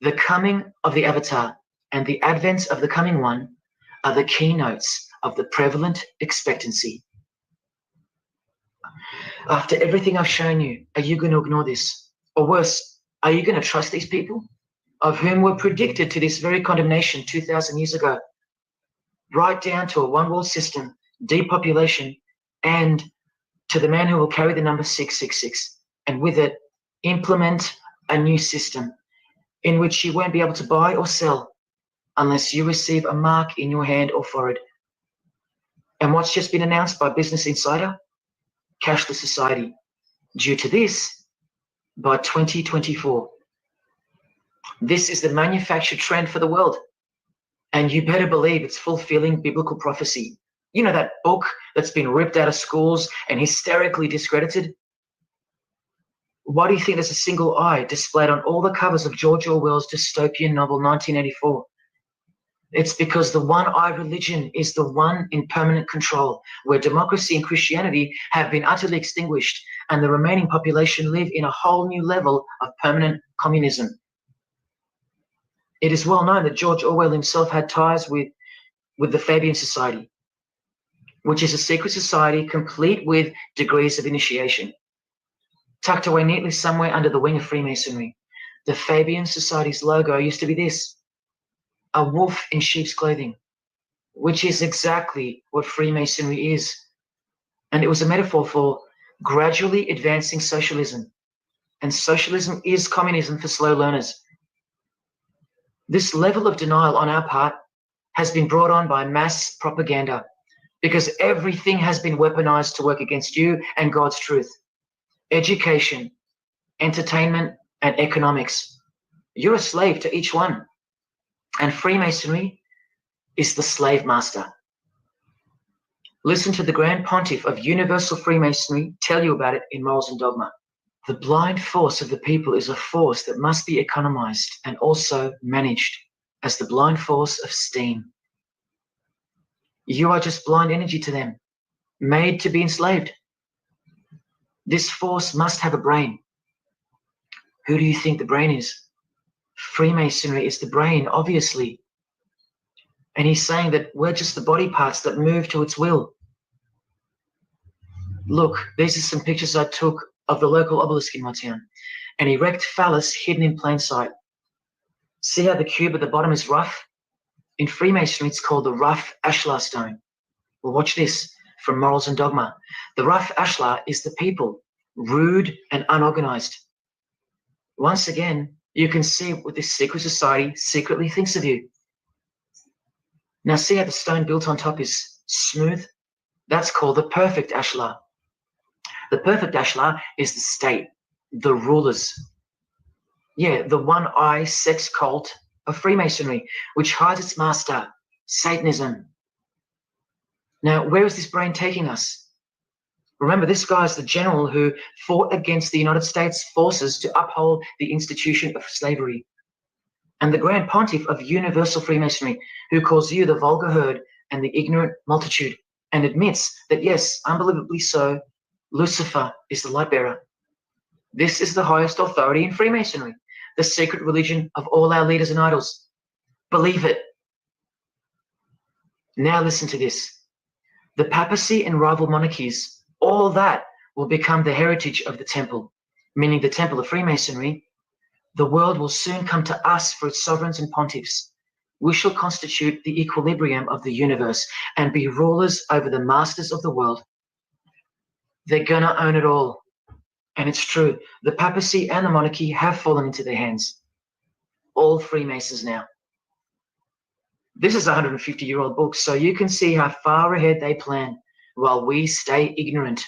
The coming of the avatar and the advent of the coming one are the keynotes of the prevalent expectancy. After everything I've shown you, are you going to ignore this? Or worse, are you going to trust these people, of whom were predicted to this very condemnation 2,000 years ago, right down to a one-world system, depopulation, and to the man who will carry the number 666, and with it, implement a new system in which you won't be able to buy or sell unless you receive a mark in your hand or forehead. And what's just been announced by Business Insider? Cashless society. Due to this, by 2024. This is the manufactured trend for the world. And you better believe it's fulfilling biblical prophecy. You know that book that's been ripped out of schools and hysterically discredited? Why do you think there's a single eye displayed on all the covers of George Orwell's dystopian novel 1984? It's because the one-eye religion is the one in permanent control, where democracy and Christianity have been utterly extinguished, and the remaining population live in a whole new level of permanent communism. It is well known that George Orwell himself had ties with the Fabian Society, which is a secret society complete with degrees of initiation, tucked away neatly somewhere under the wing of Freemasonry. The Fabian Society's logo used to be this: a wolf in sheep's clothing, which is exactly what Freemasonry is. And it was a metaphor for gradually advancing socialism. And socialism is communism for slow learners. This level of denial on our part has been brought on by mass propaganda, because everything has been weaponized to work against you and God's truth. Education, entertainment, and economics. You're a slave to each one. And Freemasonry is the slave master. Listen to the Grand Pontiff of Universal Freemasonry tell you about it in Morals and Dogma. The blind force of the people is a force that must be economized and also managed as the blind force of steam. You are just blind energy to them, made to be enslaved. This force must have a brain. Who do you think the brain is? Freemasonry is the brain, obviously. And he's saying that we're just the body parts that move to its will. Look, these are some pictures I took of the local obelisk in my town. An erect phallus hidden in plain sight. See how the cube at the bottom is rough? In Freemasonry, it's called the rough ashlar stone. Well, watch this from Morals and Dogma. The rough ashlar is the people, rude and unorganized. Once again, you can see what this secret society secretly thinks of you. Now see how the stone built on top is smooth? That's called the perfect ashlar. The perfect ashlar is the state, the rulers. Yeah, the one-eye sex cult of Freemasonry, which hides its master, Satanism. Now, where is this brain taking us? Remember, this guy is the general who fought against the United States forces to uphold the institution of slavery. And the Grand Pontiff of Universal Freemasonry, who calls you the vulgar herd and the ignorant multitude, and admits that, yes, unbelievably so, Lucifer is the light bearer. This is the highest authority in Freemasonry, the secret religion of all our leaders and idols. Believe it. Now listen to this. The papacy and rival monarchies, all that will become the heritage of the temple, meaning the temple of Freemasonry. The world will soon come to us for its sovereigns and pontiffs. We shall constitute the equilibrium of the universe and be rulers over the masters of the world. They're going to own it all. And it's true. The papacy and the monarchy have fallen into their hands. All Freemasons now. This is a 150-year-old book, so you can see how far ahead they plan while we stay ignorant.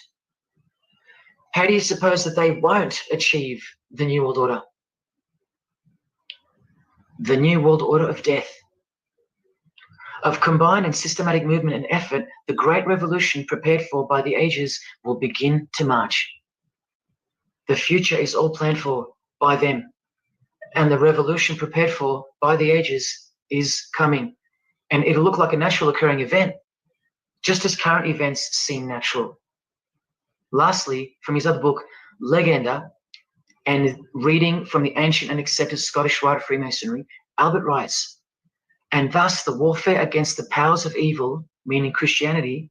How do you suppose that they won't achieve the New World Order? The New World Order of death. Of combined and systematic movement and effort, the great revolution prepared for by the ages will begin to march. The future is all planned for by them, and the revolution prepared for by the ages is coming. And it'll look like a natural occurring event, just as current events seem natural. Lastly, from his other book, Legenda, and reading from the ancient and accepted Scottish rite of Freemasonry, Albert writes, and thus the warfare against the powers of evil, meaning Christianity,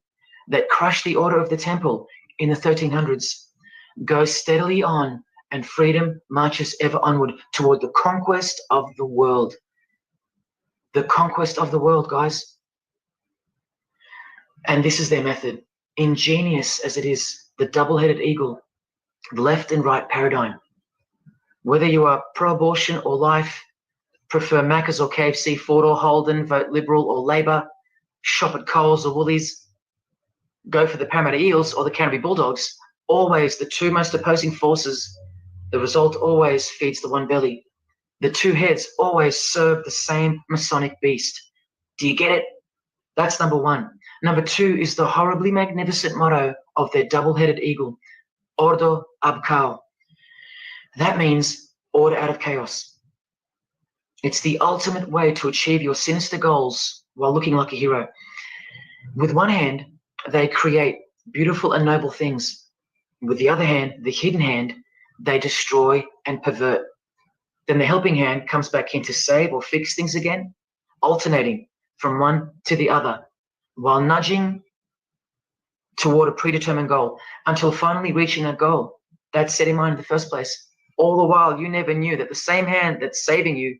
that crushed the order of the temple in the 1300s, goes steadily on, and freedom marches ever onward toward the conquest of the world. The conquest of the world, guys. And this is their method. Ingenious as it is, the double-headed eagle, the left and right paradigm. Whether you are pro-abortion or life, prefer Macca's or KFC, Ford or Holden, vote Liberal or Labor, shop at Coles or Woolies, go for the Parramatta Eels or the Canterbury Bulldogs, always the two most opposing forces, the result always feeds the one belly. The two heads always serve the same Masonic beast. Do you get it? That's number one. Number two is the horribly magnificent motto of their double-headed eagle, Ordo ab Chaos. That means order out of chaos. It's the ultimate way to achieve your sinister goals while looking like a hero. With one hand, they create beautiful and noble things. With the other hand, the hidden hand, they destroy and pervert. Then the helping hand comes back in to save or fix things again, alternating from one to the other, while nudging toward a predetermined goal until finally reaching that goal that's set in mind in the first place. All the while, you never knew that the same hand that's saving you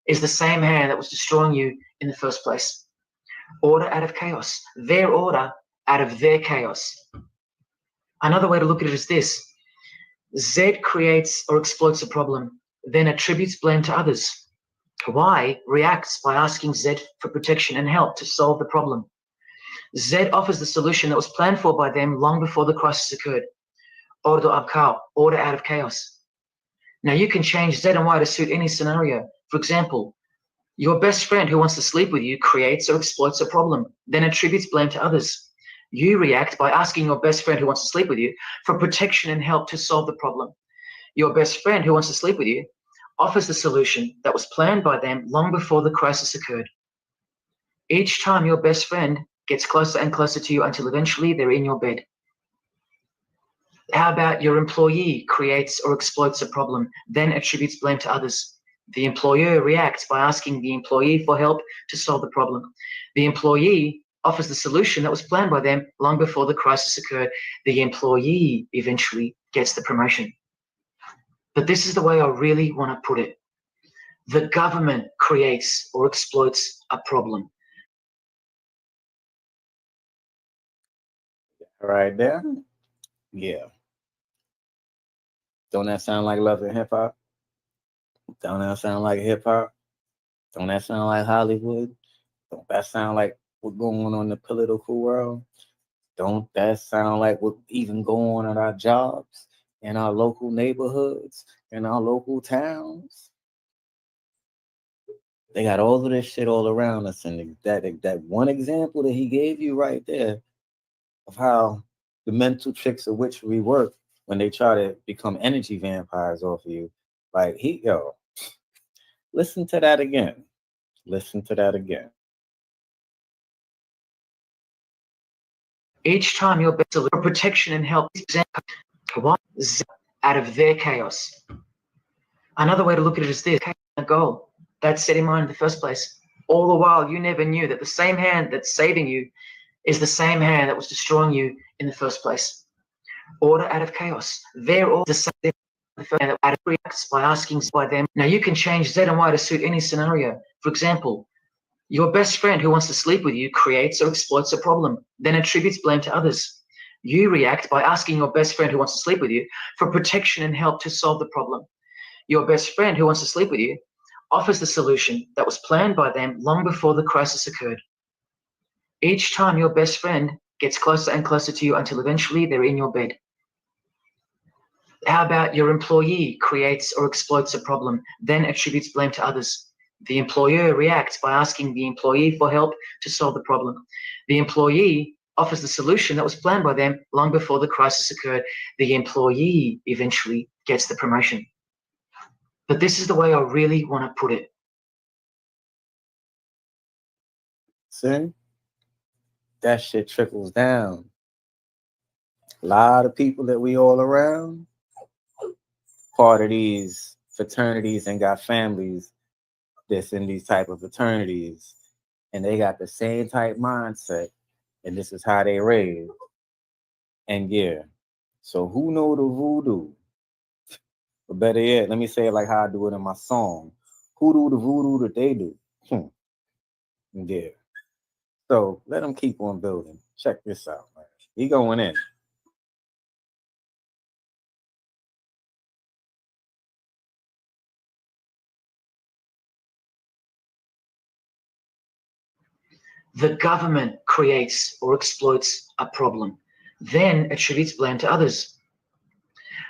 is the same hand that was destroying you in the first place. Order out of chaos. Their order out of their chaos. Another way to look at it is this. Z creates or exploits a problem, then attributes blame to others. Y reacts by asking Z for protection and help to solve the problem. Z offers the solution that was planned for by them long before the crisis occurred. Ordo ab Chaos, order out of chaos. Now you can change Z and Y to suit any scenario. For example, your best friend who wants to sleep with you creates or exploits a problem, then attributes blame to others. You react by asking your best friend who wants to sleep with you for protection and help to solve the problem. Your best friend who wants to sleep with you offers the solution that was planned by them long before the crisis occurred. Each time your best friend gets closer and closer to you until eventually they're in your bed. How about your employee creates or exploits a problem, then attributes blame to others? The employer reacts by asking the employee for help to solve the problem. The employee offers the solution that was planned by them long before the crisis occurred. The employee eventually gets the promotion. But this is the way I really want to put it. The government creates or exploits a problem. Right there. Yeah. Don't that sound like love and hip hop? Don't that sound like hip hop? Don't that sound like Hollywood? Don't that sound like what's going on in the political world? Don't that sound like what even going on at our jobs, in our local neighborhoods, in our local towns? They got all of this shit all around us, and that one example that he gave you right there of how the mental tricks of witchery work when they try to become energy vampires off of you. Like listen to that again. Listen to that again. Each time you're better for protection and help out of their chaos. Another way to look at it is this: a goal that's set in mind in the first place. All the while, you never knew that the same hand that's saving you is the same hand that was destroying you in the first place. Order out of chaos. They're all the same. That reacts by asking by them. Now you can change Z and Y to suit any scenario. For example, your best friend who wants to sleep with you creates or exploits a problem, then attributes blame to others. You react by asking your best friend who wants to sleep with you for protection and help to solve the problem. Your best friend who wants to sleep with you offers the solution that was planned by them long before the crisis occurred. Each time your best friend gets closer and closer to you until eventually they're in your bed. How about your employee creates or exploits a problem, then attributes blame to others? The employer reacts by asking the employee for help to solve the problem. The employee offers the solution that was planned by them long before the crisis occurred. The employee eventually gets the promotion. But this is the way I really want to put it. See? That shit trickles down. A lot of people that we all around, part of these fraternities and got families that's in these type of fraternities, and they got the same type mindset, and this is how they raised. And yeah, so who know the voodoo? But better yet, let me say it like how I do it in my song. Who do the voodoo that they do? Yeah. So let them keep on building. Check this out, man. He going in. The government creates or exploits a problem, then attributes blame to others.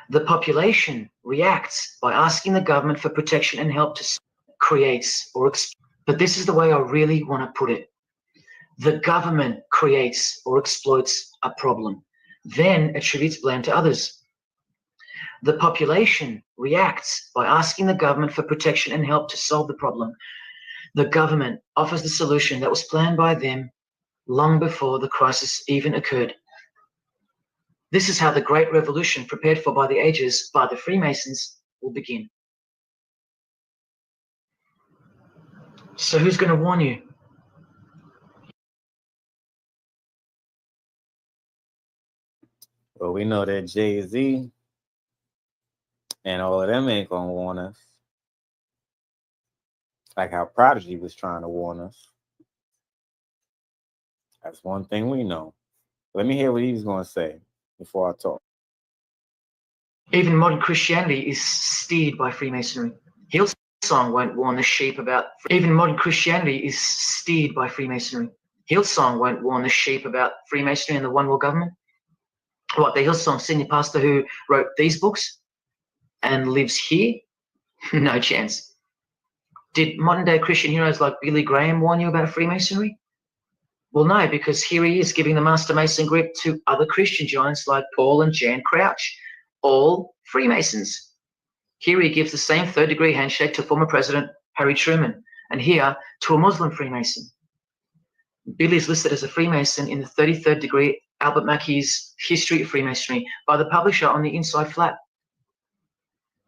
The population reacts by asking the government for protection and help to creates or but this is the way I really want to put it. The government creates or exploits a problem, then attributes blame to others. The population reacts by asking the government for protection and help to solve the problem. The government offers the solution that was planned by them long before the crisis even occurred. This is how the Great Revolution, prepared for by the ages by the Freemasons, will begin. So who's going to warn you? Well, we know that Jay-Z and all of them ain't gonna warn us. Like how Prodigy was trying to warn us. That's one thing we know. Let me hear what he was gonna say before I talk. Even modern Christianity is steered by Freemasonry. Hillsong won't warn the sheep about. Even modern Christianity is steered by Freemasonry. Hillsong won't warn the sheep about Freemasonry and the one world government. What, the Hillsong senior pastor who wrote these books and lives here? No chance. Did modern day Christian heroes like Billy Graham warn you about Freemasonry? Well, no, because here he is giving the Master Mason grip to other Christian giants like Paul and Jan Crouch, all Freemasons. Here he gives the same third-degree handshake to former President Harry Truman, and here to a Muslim Freemason. Billy is listed as a Freemason in the 33rd degree Albert Mackey's History of Freemasonry by the publisher on the inside flap.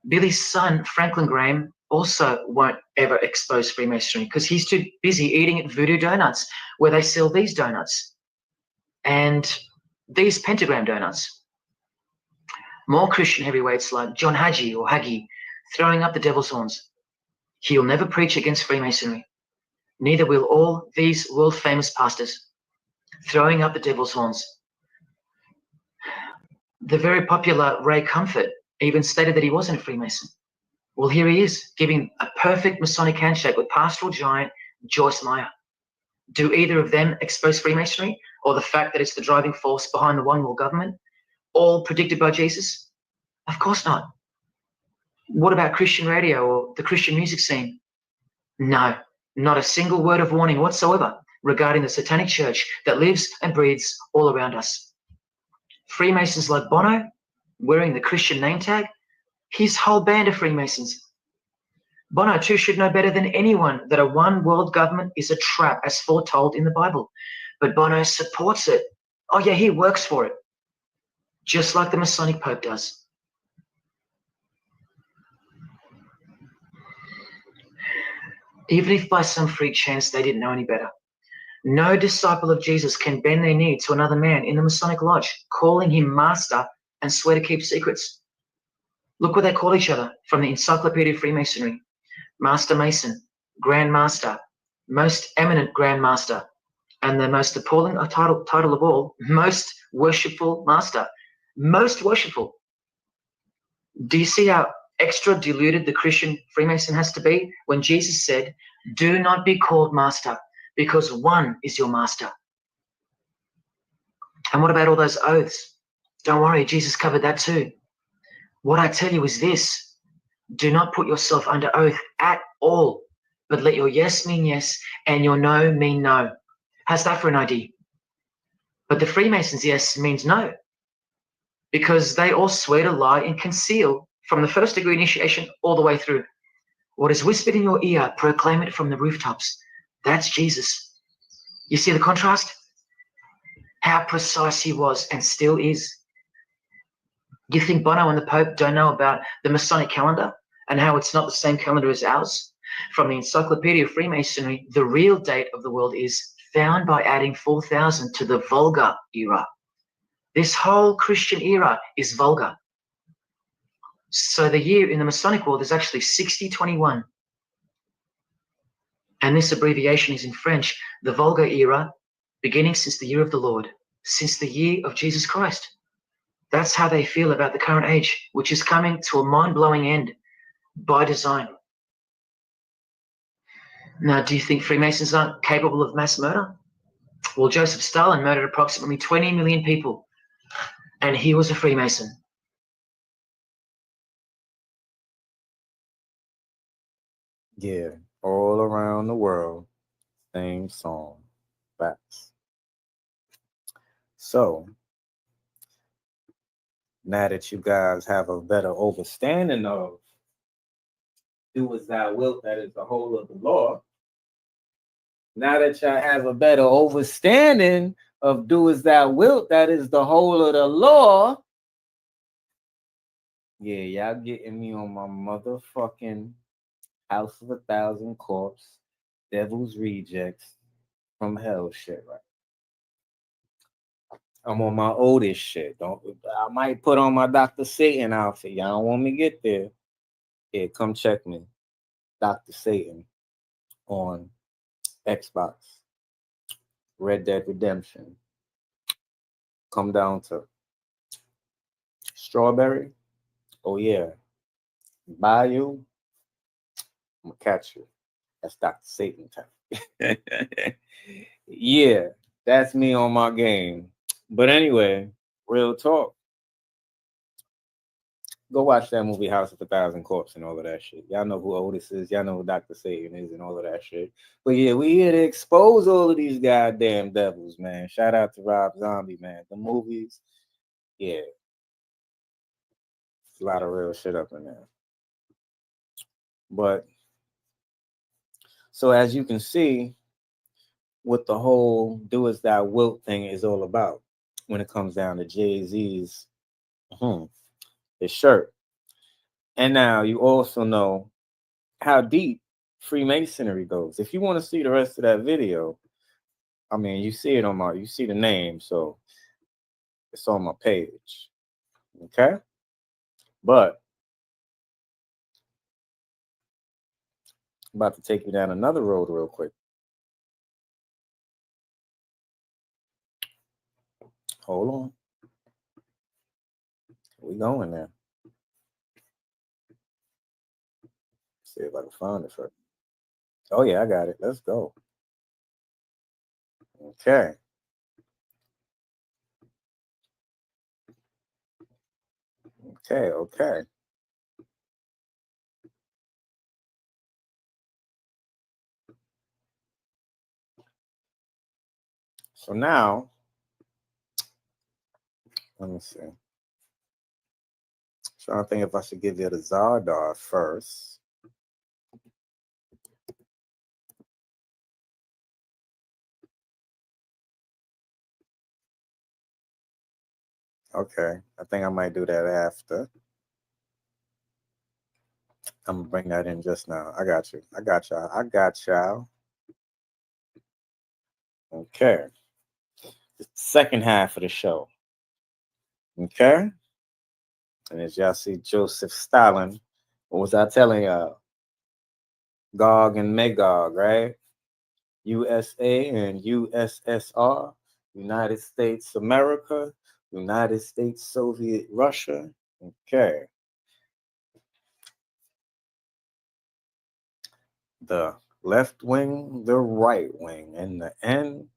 Billy's son, Franklin Graham, also won't ever expose Freemasonry because he's too busy eating at Voodoo Donuts, where they sell these donuts and these pentagram donuts. More Christian heavyweights like John Hagee or Hagee throwing up the devil's horns. He'll never preach against Freemasonry. Neither will all these world-famous pastors throwing up the devil's horns. The very popular Ray Comfort even stated that he wasn't a Freemason. Well, here he is, giving a perfect Masonic handshake with pastoral giant Joyce Meyer. Do either of them expose Freemasonry or the fact that it's the driving force behind the one world government, all predicted by Jesus? Of course not. What about Christian radio or the Christian music scene? No, not a single word of warning whatsoever regarding the satanic church that lives and breathes all around us. Freemasons like Bono, wearing the Christian name tag, his whole band of Freemasons. Bono too should know better than anyone that a one world government is a trap as foretold in the Bible. But Bono supports it. Oh yeah, he works for it. Just like the Masonic Pope does. Even if by some freak chance they didn't know any better. No disciple of Jesus can bend their knee to another man in the Masonic Lodge, calling him master and swear to keep secrets. Look what they call each other from the Encyclopedia of Freemasonry. Master Mason, Grand Master, Most Eminent Grand Master, and the most appalling title of all, Most Worshipful Master. Most worshipful. Do you see how extra diluted the Christian Freemason has to be when Jesus said, do not be called master, because one is your master? And what about all those oaths? Don't worry, Jesus covered that too. What I tell you is this: do not put yourself under oath at all, but let your yes mean yes and your no mean no. How's that for an idea? But the Freemasons' yes means no, because they all swear to lie and conceal from the first degree initiation all the way through. What is whispered in your ear, proclaim it from the rooftops. That's Jesus. You see the contrast? How precise he was and still is. You think Bono and the Pope don't know about the Masonic calendar and how it's not the same calendar as ours? From the Encyclopedia of Freemasonry, the real date of the world is found by adding 4,000 to the Vulgar era. This whole Christian era is vulgar. So the year in the Masonic world is actually 6021. And this abbreviation is in French, the Vulgar era, beginning since the year of the Lord, since the year of Jesus Christ. That's how they feel about the current age, which is coming to a mind-blowing end by design. Now, do you think Freemasons aren't capable of mass murder? Well, Joseph Stalin murdered approximately 20 million people, and he was a Freemason. Yeah, all around the world, same song. Facts. So, now that you guys have a better understanding of do as thou wilt, that is the whole of the law. Now that y'all have a better understanding of do as thou wilt, that is the whole of the law. Yeah, y'all getting me on my motherfucking House of 1,000 Corpse, Devil's Rejects from Hell shit, right? I'm on my oldest shit. I might put on my Dr. Satan outfit. Y'all don't want me to get there. Yeah, come check me. Dr. Satan on Xbox. Red Dead Redemption. Come down to Strawberry. Oh yeah. Bayou. I'm gonna catch you. That's Dr. Satan time. Yeah, that's me on my game. But anyway, real talk. Go watch that movie House of 1,000 Corpse and all of that shit. Y'all know who Otis is. Y'all know who Dr. Satan is and all of that shit. But yeah, we here to expose all of these goddamn devils, man. Shout out to Rob Zombie, man. The movies, yeah. There's a lot of real shit up in there. But, so as you can see, what the whole do as thou wilt thing is all about when it comes down to Jay-Z's his shirt. And now you also know how deep Freemasonry goes. If you want to see the rest of that video, I mean, you see it on you see the name, so it's on my page. Okay? But I'm about to take you down another road real quick. Hold on. We going there. See if I can find it first. Oh yeah, I got it. Let's go. Okay. Okay. So now, let me see. Trying to think if I should give you the Zardar first. Okay, I think I might do that after. I'm gonna bring that in just now. I got you. I got y'all. Okay. The second half of the show. Okay. And as y'all see, Joseph Stalin, what was I telling y'all? Gog and Magog, right? USA and USSR, United States America, United States Soviet Russia. Okay. The left wing, the right wing. In the end,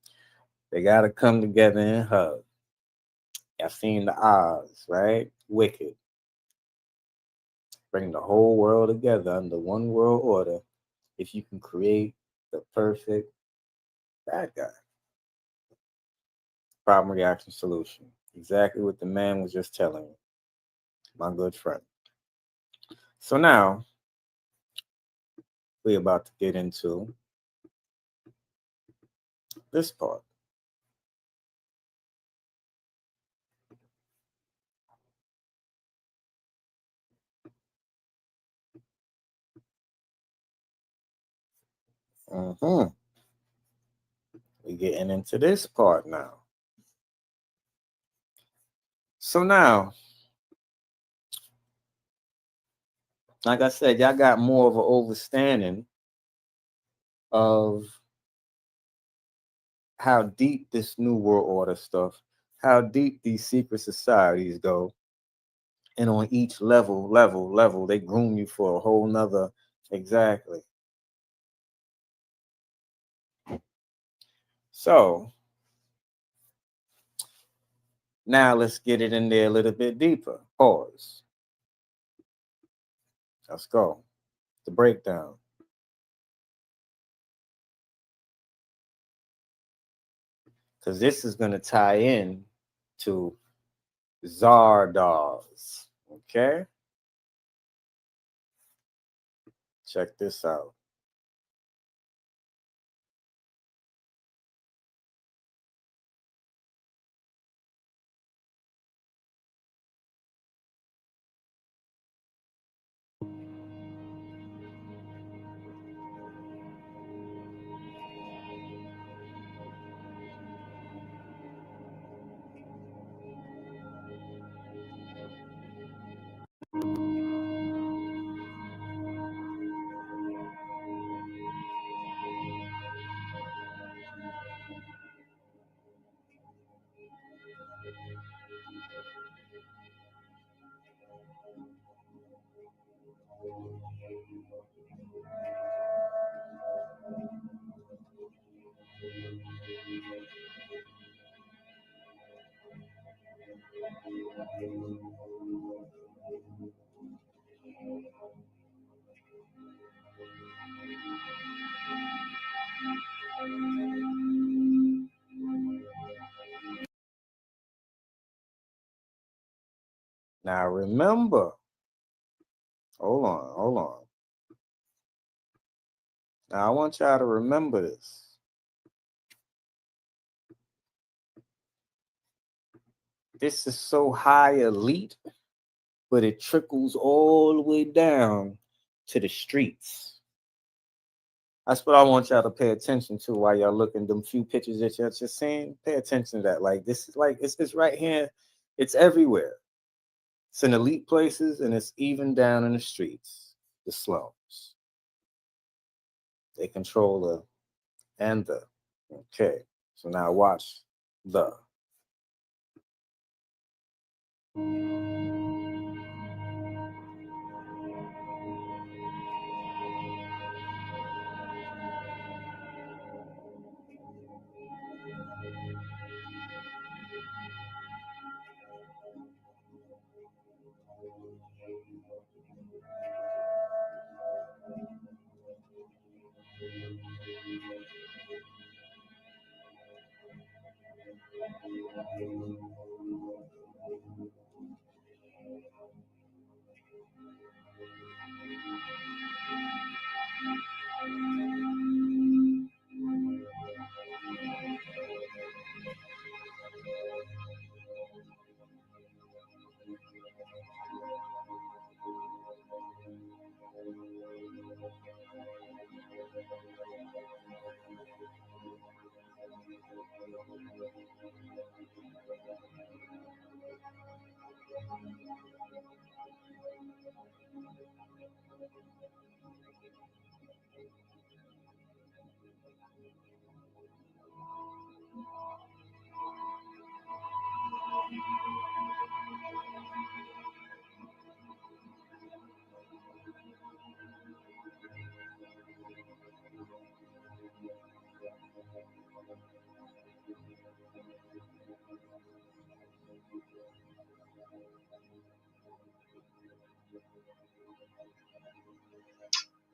they got to come together and hug. I've seen the Oz, right? Wicked. Bring the whole world together under one world order if you can create the perfect bad guy. Problem, reaction, solution. Exactly what the man was just telling you, my good friend. So now, we're about to get into this part. We're getting into this part now. So now, like I said, y'all got more of an understanding of how deep this New World Order stuff, how deep these secret societies go. And on each level, they groom you for a whole nother, exactly. So now let's get it in there a little bit deeper. Pause. Let's go. The breakdown. Because this is going to tie in to Zardoz. Okay? Check this out. Now remember, hold on. Now I want y'all to remember this. This is so high elite, but it trickles all the way down to the streets. That's what I want y'all to pay attention to while y'all looking them few pictures that you're just seeing. Pay attention to that. Like this is like it's right here. It's everywhere. It's in elite places and it's even down in the streets, the slums. They control the and the. Okay. So now watch the.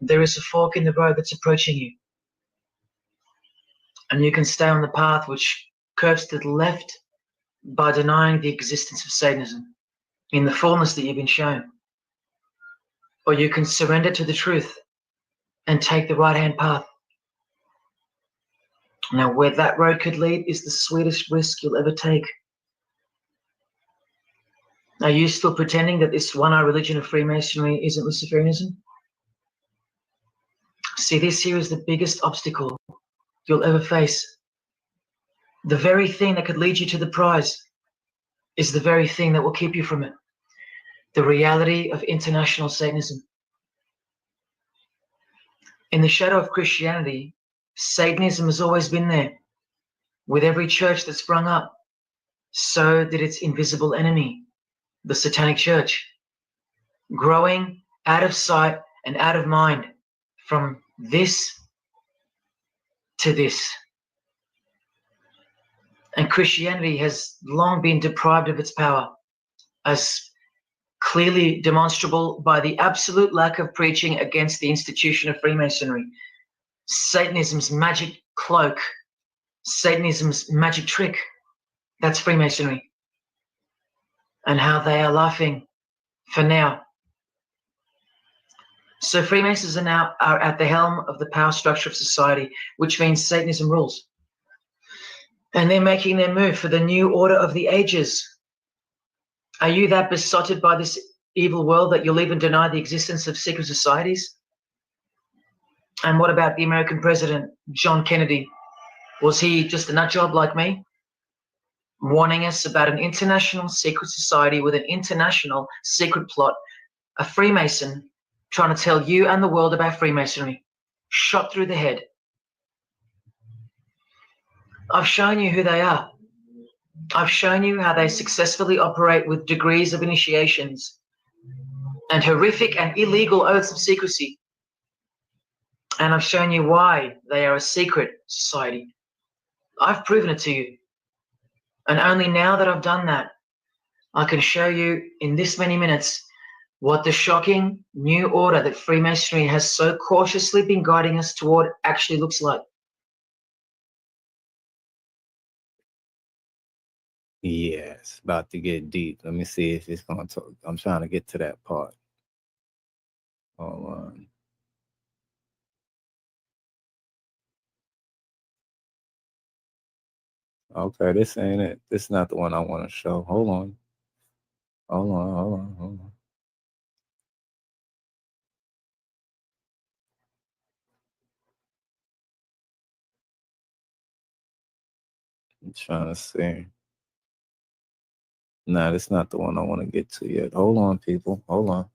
There is a fork in the road that's approaching you, and you can stay on the path which curves to the left by denying the existence of Satanism in the fullness that you've been shown. Or you can surrender to the truth and take the right-hand path. Now, where that road could lead is the sweetest risk you'll ever take. Are you still pretending that this one-eye religion of Freemasonry isn't Luciferianism? See, this here is the biggest obstacle you'll ever face. The very thing that could lead you to the prize is the very thing that will keep you from it. The reality of international Satanism. In the shadow of Christianity, Satanism has always been there. With every church that sprung up, so did its invisible enemy, the Satanic Church, growing out of sight and out of mind from this to this. And Christianity has long been deprived of its power, as clearly demonstrable by the absolute lack of preaching against the institution of Freemasonry. Satanism's magic cloak, Satanism's magic trick, that's Freemasonry. And how they are laughing for now. So Freemasons are at the helm of the power structure of society, which means Satanism rules. And they're making their move for the new order of the ages. Are you that besotted by this evil world that you'll even deny the existence of secret societies? And what about the American president, John Kennedy? Was he just a nut job like me? Warning us about an international secret society with an international secret plot, a Freemason trying to tell you and the world about Freemasonry. Shot through the head. I've shown you who they are. I've shown you how they successfully operate with degrees of initiations and horrific and illegal oaths of secrecy. And I've shown you why they are a secret society. I've proven it to you. And only now that I've done that, I can show you in this many minutes what the shocking new order that Freemasonry has so cautiously been guiding us toward actually looks like. Yeah, it's about to get deep. Let me see if it's going to talk. I'm trying to get to that part. Hold on. Okay, this ain't it. This is not the one I want to show. Hold on. Hold on. trying to see. Nah, that's not the one I want to get to yet. Hold on, people. Hold on.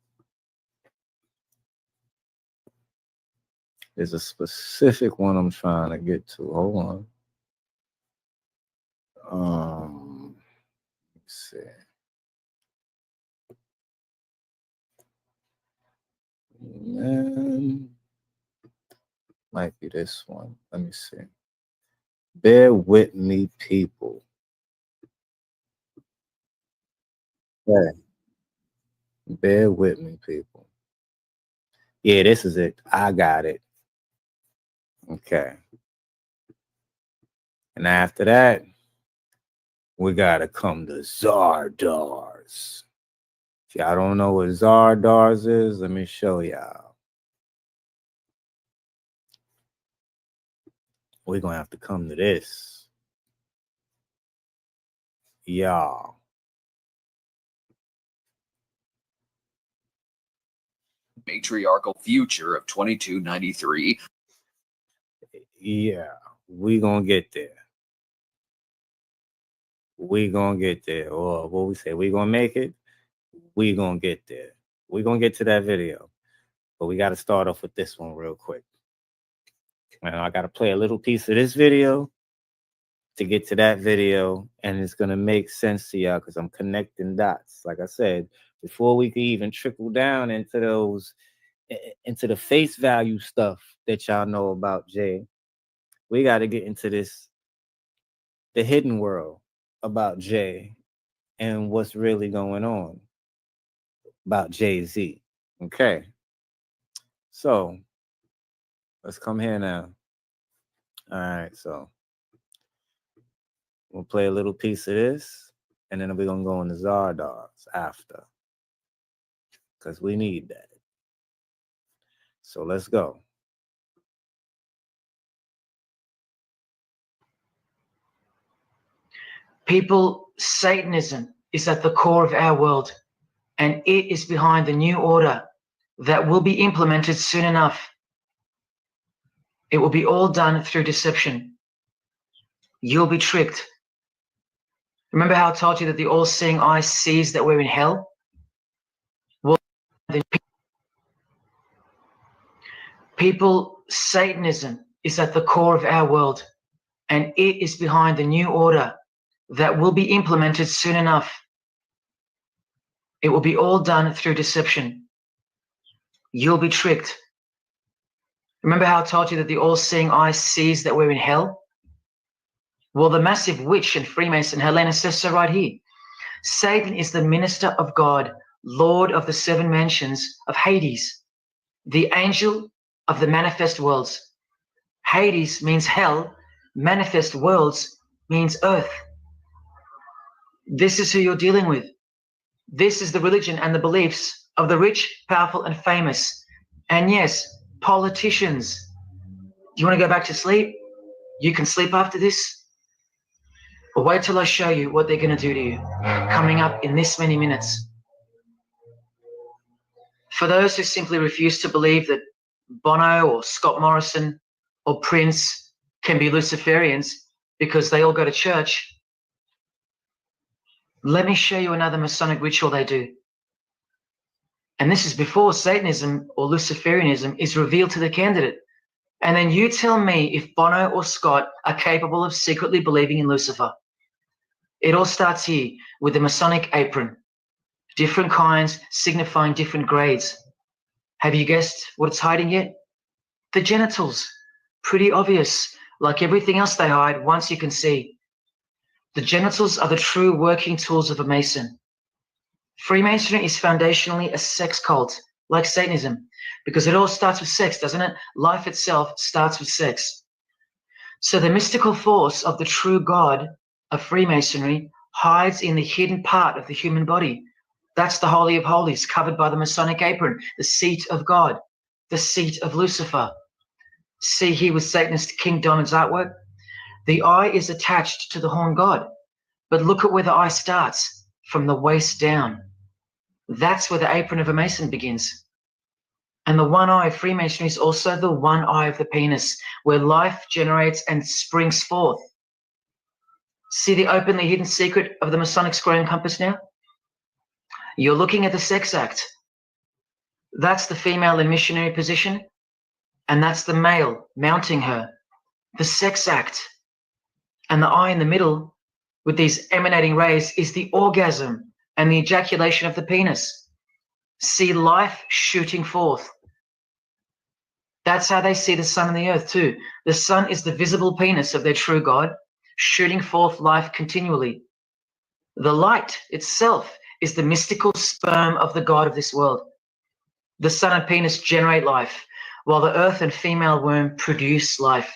There's a specific one I'm trying to get to. Hold on. Let's see. Might be this one. Let me see. Bear with me, people. Yeah. Bear with me, people. Yeah, this is it. I got it. Okay. And after that, we gotta come to Zardars. If y'all don't know what Zardars is, let me show y'all. We're gonna have to come to this. Y'all. Matriarchal future of 2293. Yeah, we gonna get there. We gonna get there. Or what we say, we gonna make it. We gonna get there. We gonna get to that video. But we gotta start off with this one real quick. And I gotta play a little piece of this video to get to that video, and it's gonna make sense to y'all because I'm connecting dots. Like I said, before we could even trickle down into the face value stuff that y'all know about Jay, we got to get into the hidden world about Jay and what's really going on about Jay-Z. Okay, so let's come here now. All right, so we'll play a little piece of this, and then we're gonna go into Zardars after, because we need that. So let's go. People, Satanism is at the core of our world, and it is behind the new order that will be implemented soon enough. It will be all done through deception. You'll be tricked. Remember how I told you that the all-seeing eye sees that we're in hell? Well, people, Satanism is at the core of our world, and it is behind the new order that will be implemented soon enough. It will be all done through deception. You'll be tricked. Remember how I told you that the all-seeing eye sees that we're in hell? Well, the massive witch and Freemason Helena says so right here. Satan is the minister of God, Lord of the seven mansions of Hades, the angel of the manifest worlds. Hades means hell, manifest worlds means earth. This is who you're dealing with. This is the religion and the beliefs of the rich, powerful, and famous. And yes, politicians. Do you want to go back to sleep? You can sleep after this. But wait till I show you what they're going to do to you, coming up in this many minutes. For those who simply refuse to believe that Bono or Scott Morrison or Prince can be Luciferians because they all go to church, let me show you another Masonic ritual they do. And this is before Satanism or Luciferianism is revealed to the candidate. And then you tell me if Bono or Scott are capable of secretly believing in Lucifer. It all starts here with the Masonic apron. Different kinds signifying different grades. Have you guessed what it's hiding yet? The genitals. Pretty obvious. Like everything else they hide, once you can see. The genitals are the true working tools of a Mason. Freemasonry is foundationally a sex cult, like Satanism, because it all starts with sex, doesn't it? Life itself starts with sex. So the mystical force of the true God of Freemasonry hides in the hidden part of the human body. That's the Holy of Holies, covered by the Masonic apron, the seat of God, the seat of Lucifer. See here with Satanist King Diamond's artwork? The eye is attached to the horn god, but look at where the eye starts, from the waist down. That's where the apron of a Mason begins. And the one eye of Freemasonry is also the one eye of the penis, where life generates and springs forth. See the openly hidden secret of the Masonic square and compass now? You're looking at the sex act. That's the female in missionary position, and that's the male mounting her. The sex act. And the eye in the middle with these emanating rays is the orgasm and the ejaculation of the penis. See life shooting forth. That's how they see the sun and the earth too. The sun is the visible penis of their true God, shooting forth life continually. The light itself is the mystical sperm of the God of this world. The sun and penis generate life, while the earth and female womb produce life.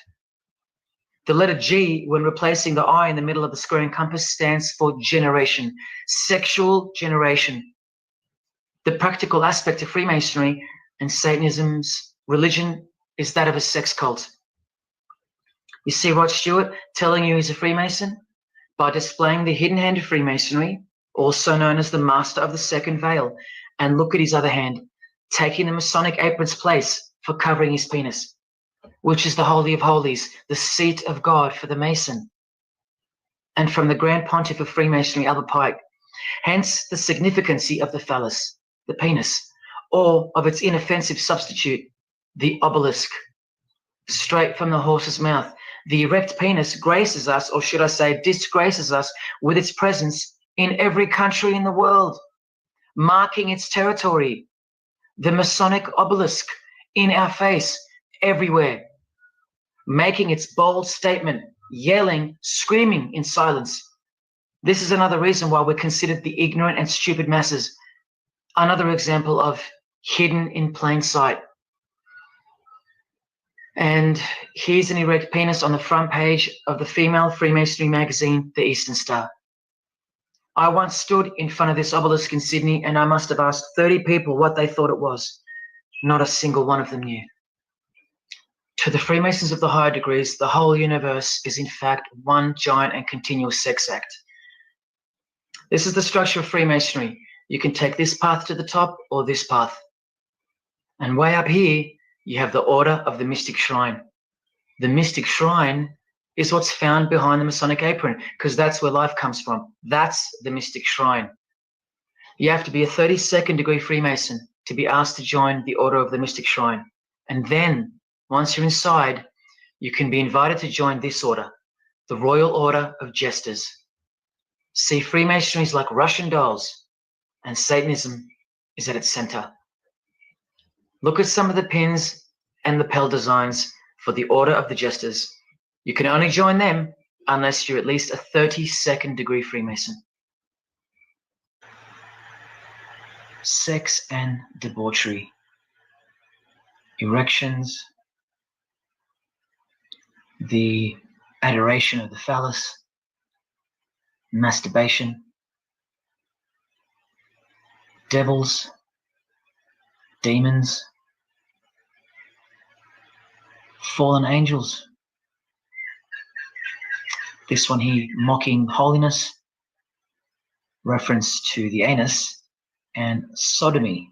The letter G, when replacing the I in the middle of the square and compass, stands for generation, sexual generation. The practical aspect of Freemasonry and Satanism's religion is that of a sex cult. You see Rod Stewart telling you he's a Freemason? By displaying the hidden hand of Freemasonry, also known as the master of the second veil, and look at his other hand, taking the Masonic apron's place for covering his penis, which is the Holy of Holies, the seat of God for the Mason. And from the Grand Pontiff of Freemasonry, Albert Pike, hence the significancy of the phallus, the penis, or of its inoffensive substitute, the obelisk. Straight from the horse's mouth, the erect penis graces us, or should I say disgraces us, with its presence in every country in the world, marking its territory. The Masonic obelisk in our face, everywhere, making its bold statement, yelling, screaming in silence. This is another reason why we're considered the ignorant and stupid masses. Another example of hidden in plain sight. And here's an erect penis on the front page of the female Freemasonry magazine, The Eastern Star. I once stood in front of this obelisk in Sydney, and I must have asked 30 people what they thought it was. Not a single one of them knew. To the Freemasons of the higher degrees, the whole universe is in fact one giant and continuous sex act. This is the structure of Freemasonry. You can take this path to the top or this path. And way up here, you have the Order of the Mystic Shrine. The Mystic Shrine is what's found behind the Masonic apron, because that's where life comes from. That's the Mystic Shrine. You have to be a 32nd degree Freemason to be asked to join the Order of the Mystic Shrine. And then, once you're inside, you can be invited to join this order, the Royal Order of Jesters. See, Freemasonry is like Russian dolls, and Satanism is at its center. Look at some of the pins and lapel designs for the Order of the Jesters. You can only join them unless you're at least a 32nd degree Freemason. Sex and debauchery. Erections. The adoration of the phallus. Masturbation. Devils. Demons. Fallen angels. This one here, mocking holiness, reference to the anus, and sodomy,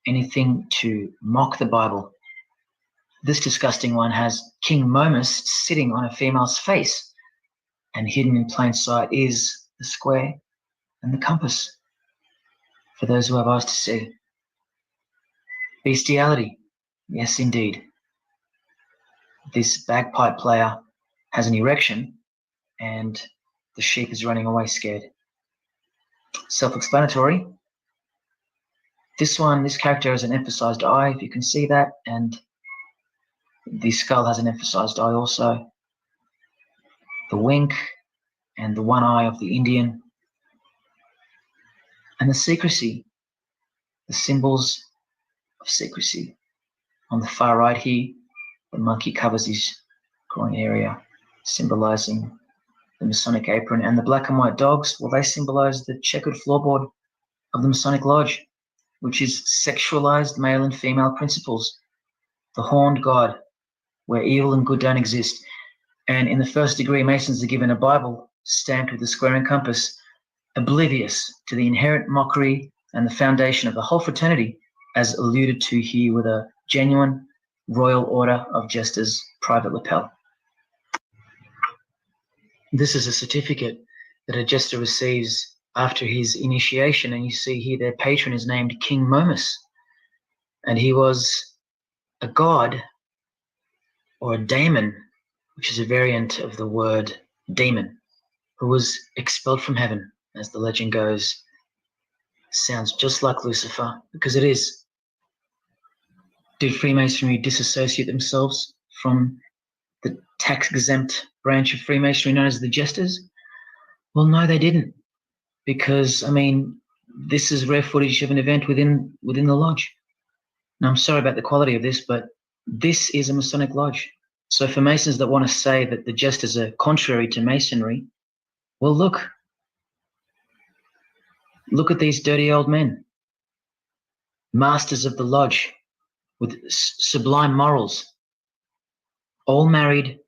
anything to mock the Bible. This disgusting one has King Momus sitting on a female's face, and hidden in plain sight is the square and the compass, for those who have eyes to see. Bestiality, yes indeed. This bagpipe player has an erection, and the sheep is running away scared. Self-explanatory. This character has an emphasized eye, if you can see that, and the skull has an emphasized eye also. The wink and the one eye of the Indian. And the secrecy, the symbols of secrecy. On the far right here, the monkey covers his groin area, symbolizing the Masonic apron, and the black and white dogs, well, they symbolize the checkered floorboard of the Masonic Lodge, which is sexualized male and female principles, the horned god, where evil and good don't exist. And in the first degree, Masons are given a Bible stamped with the square and compass, oblivious to the inherent mockery and the foundation of the whole fraternity, as alluded to here with a genuine Royal Order of Jesters private lapel. This is a certificate that a jester receives after his initiation. And you see here their patron is named King Momus. And he was a god or a daemon, which is a variant of the word demon, who was expelled from heaven, as the legend goes. Sounds just like Lucifer, because it is. Did Freemasonry disassociate themselves from the tax-exempt branch of Freemasonry known as the Jesters? Well, no, they didn't, because, I mean, this is rare footage of an event within the lodge. Now, I'm sorry about the quality of this, but this is a Masonic lodge. So for Masons that want to say that the Jesters are contrary to Masonry, well, look at these dirty old men, masters of the lodge with sublime morals, all married,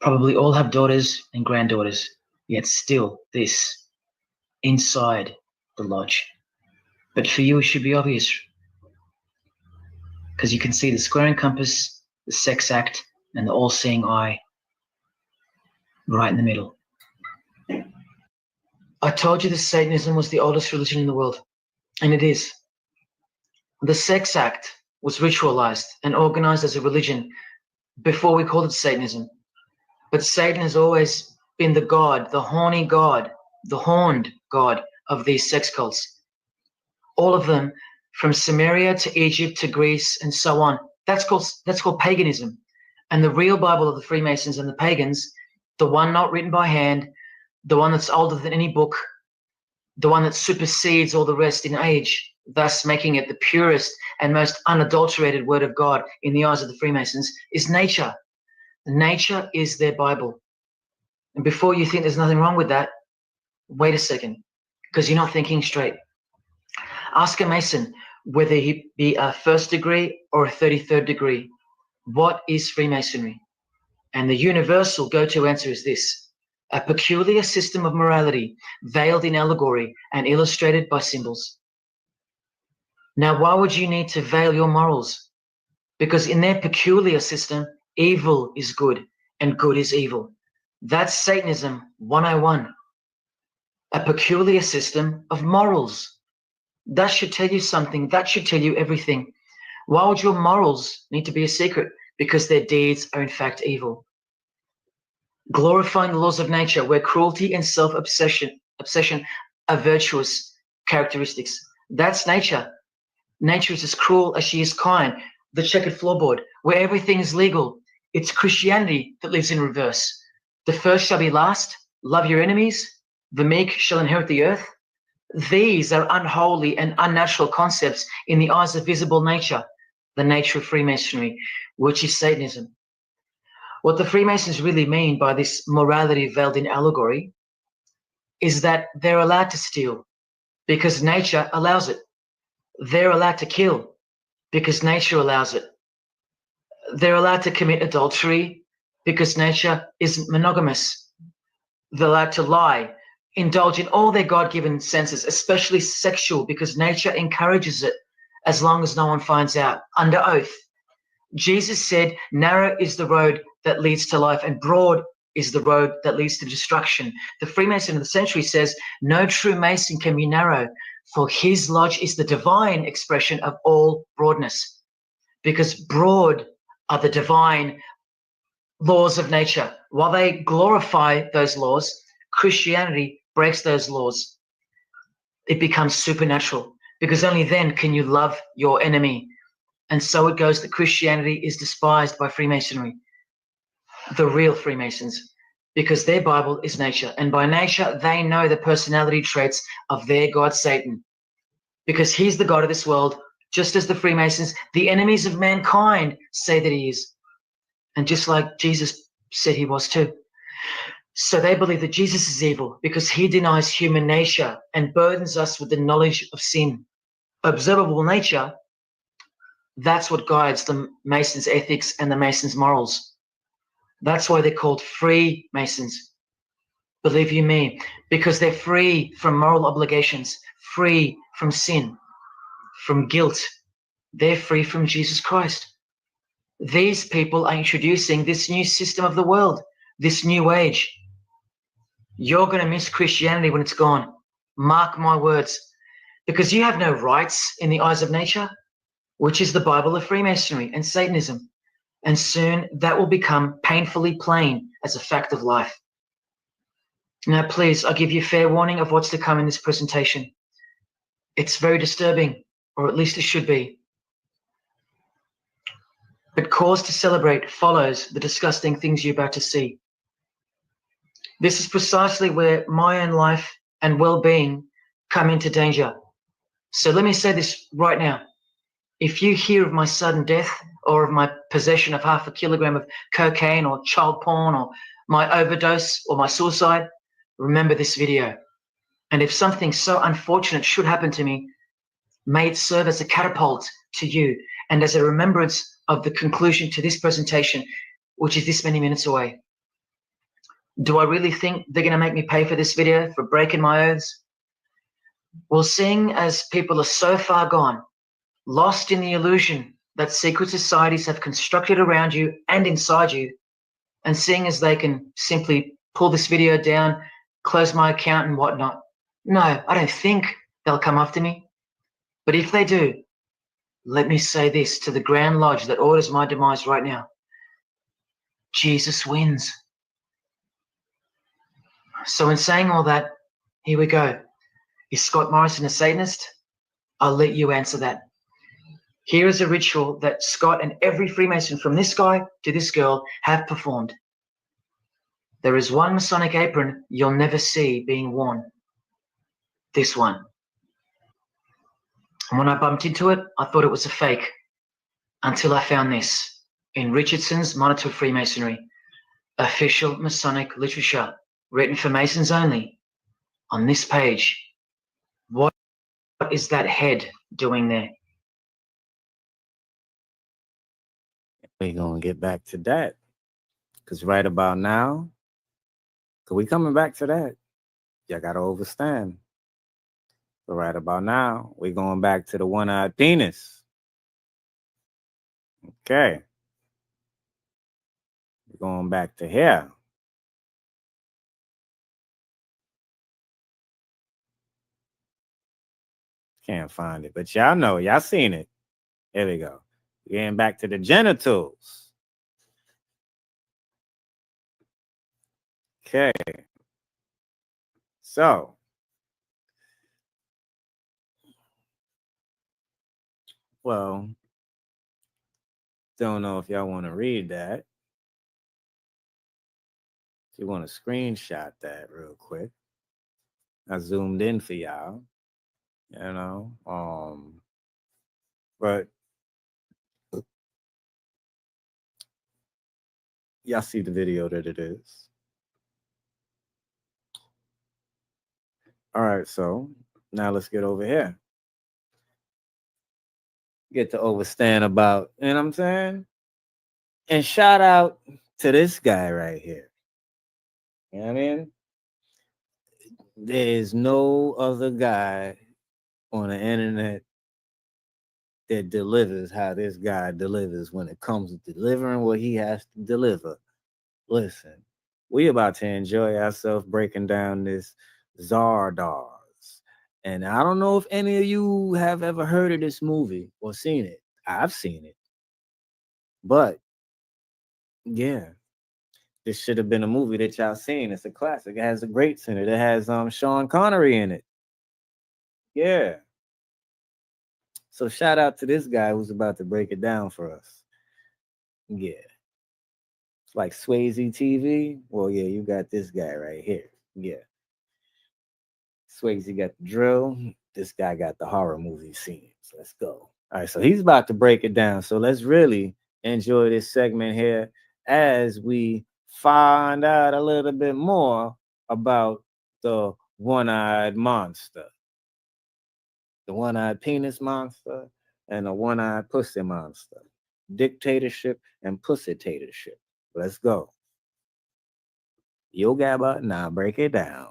probably all have daughters and granddaughters, yet still this inside the lodge. But for you, it should be obvious, because you can see the square and compass, the sex act, and the all-seeing eye right in the middle. I told you that Satanism was the oldest religion in the world, and it is. The sex act was ritualized and organized as a religion before we called it Satanism. But Satan has always been the god, the horny god, the horned god of these sex cults. All of them, from Samaria to Egypt to Greece and so on. That's called paganism. And the real Bible of the Freemasons and the pagans, the one not written by hand, the one that's older than any book, the one that supersedes all the rest in age, thus making it the purest and most unadulterated word of God in the eyes of the Freemasons, is nature. Nature is their Bible. And before you think there's nothing wrong with that, wait a second, because you're not thinking straight. Ask a Mason, whether he be a first degree or a 33rd degree, what is Freemasonry? And the universal go-to answer is this: a peculiar system of morality veiled in allegory and illustrated by symbols. Now, why would you need to veil your morals? Because in their peculiar system, evil is good and good is evil. That's Satanism 101. A peculiar system of morals. That should tell you something. That should tell you everything. Why would your morals need to be a secret? Because their deeds are in fact evil. Glorifying the laws of nature, where cruelty and self-obsession are virtuous characteristics. That's nature. Nature is as cruel as she is kind. The checkered floorboard, where everything is legal. It's Christianity that lives in reverse. The first shall be last. Love your enemies. The meek shall inherit the earth. These are unholy and unnatural concepts in the eyes of visible nature, the nature of Freemasonry, which is Satanism. What the Freemasons really mean by this morality veiled in allegory is that they're allowed to steal because nature allows it. They're allowed to kill because nature allows it. They're allowed to commit adultery because nature isn't monogamous. They're allowed to lie, indulge in all their God-given senses, especially sexual, because nature encourages it as long as no one finds out, under oath. Jesus said, narrow is the road that leads to life and broad is the road that leads to destruction. The Freemason of the century says, no true Mason can be narrow, for his lodge is the divine expression of all broadness, because broad are the divine laws of nature. While they glorify those laws, Christianity breaks those laws. It becomes supernatural, because only then can you love your enemy. And so it goes that Christianity is despised by Freemasonry, the real Freemasons, because their Bible is nature. And by nature, they know the personality traits of their God, Satan, because he's the God of this world, just as the Freemasons, the enemies of mankind, say that he is. And just like Jesus said he was too. So they believe that Jesus is evil because he denies human nature and burdens us with the knowledge of sin. Observable nature, that's what guides the Masons' ethics and the Masons' morals. That's why they're called free Masons. Believe you me, because they're free from moral obligations, free from sin, from guilt. They're free from Jesus Christ. These people are introducing this new system of the world, this new age. You're going to miss Christianity when it's gone. Mark my words. Because you have no rights in the eyes of nature, which is the Bible of Freemasonry and Satanism. And soon that will become painfully plain as a fact of life. Now, please, I give you fair warning of what's to come in this presentation. It's very disturbing, or at least it should be. But cause to celebrate follows the disgusting things you're about to see. This is precisely where my own life and well-being come into danger. So let me say this right now. If you hear of my sudden death or of my possession of 0.5 kilogram of cocaine or child porn or my overdose or my suicide, remember this video. And if something so unfortunate should happen to me, may it serve as a catapult to you and as a remembrance of the conclusion to this presentation, which is this many minutes away. Do I really think they're going to make me pay for this video for breaking my oaths? Well, seeing as people are so far gone, lost in the illusion that secret societies have constructed around you and inside you, and seeing as they can simply pull this video down, close my account and whatnot, no, I don't think they'll come after me. But if they do, let me say this to the Grand Lodge that orders my demise right now. Jesus wins. So in saying all that, here we go. Is Scott Morrison a Satanist? I'll let you answer that. Here is a ritual that Scott and every Freemason from this guy to this girl have performed. There is one Masonic apron you'll never see being worn. This one. And when I bumped into it, I thought it was a fake. Until I found this in Richardson's Monitor of Freemasonry, official Masonic literature, written for Masons only. On this page, what is that head doing there? We're going to get back to that. Because right about now, because we coming back to that, y'all got to understand. But right about now, we're going back to the one-eyed penis. Okay. We're going back to here. Can't find it, but y'all know, y'all seen it. There we go. Getting back to the genitals. Okay. So, well, don't know if y'all want to read that. If you want to screenshot that real quick. I zoomed in for y'all. You know, but y'all see the video that it is. All right, so now let's get over here. Get to overstand about, you know what I'm saying? And shout out to this guy right here. You know what I mean? There is no other guy on the internet that delivers how this guy delivers when it comes to delivering what he has to deliver. Listen, we about to enjoy ourselves breaking down this Zardars. And I don't know if any of you have ever heard of this movie or seen it. I've seen it. But, yeah, this should have been a movie that y'all seen. It's a classic. It has the greats in it. It has Sean Connery in it. Yeah. So shout out to this guy who's about to break it down for us. Yeah. It's like Swayze TV. Well, yeah, you got this guy right here. Yeah. Swayze got the drill. This guy got the horror movie scenes. Let's go. All right, so he's about to break it down. So let's really enjoy this segment here as we find out a little bit more about the one-eyed monster. The one-eyed penis monster and the one-eyed pussy monster. Dictatorship and pussytatorship. Let's go. Yo Gabba, now break it down.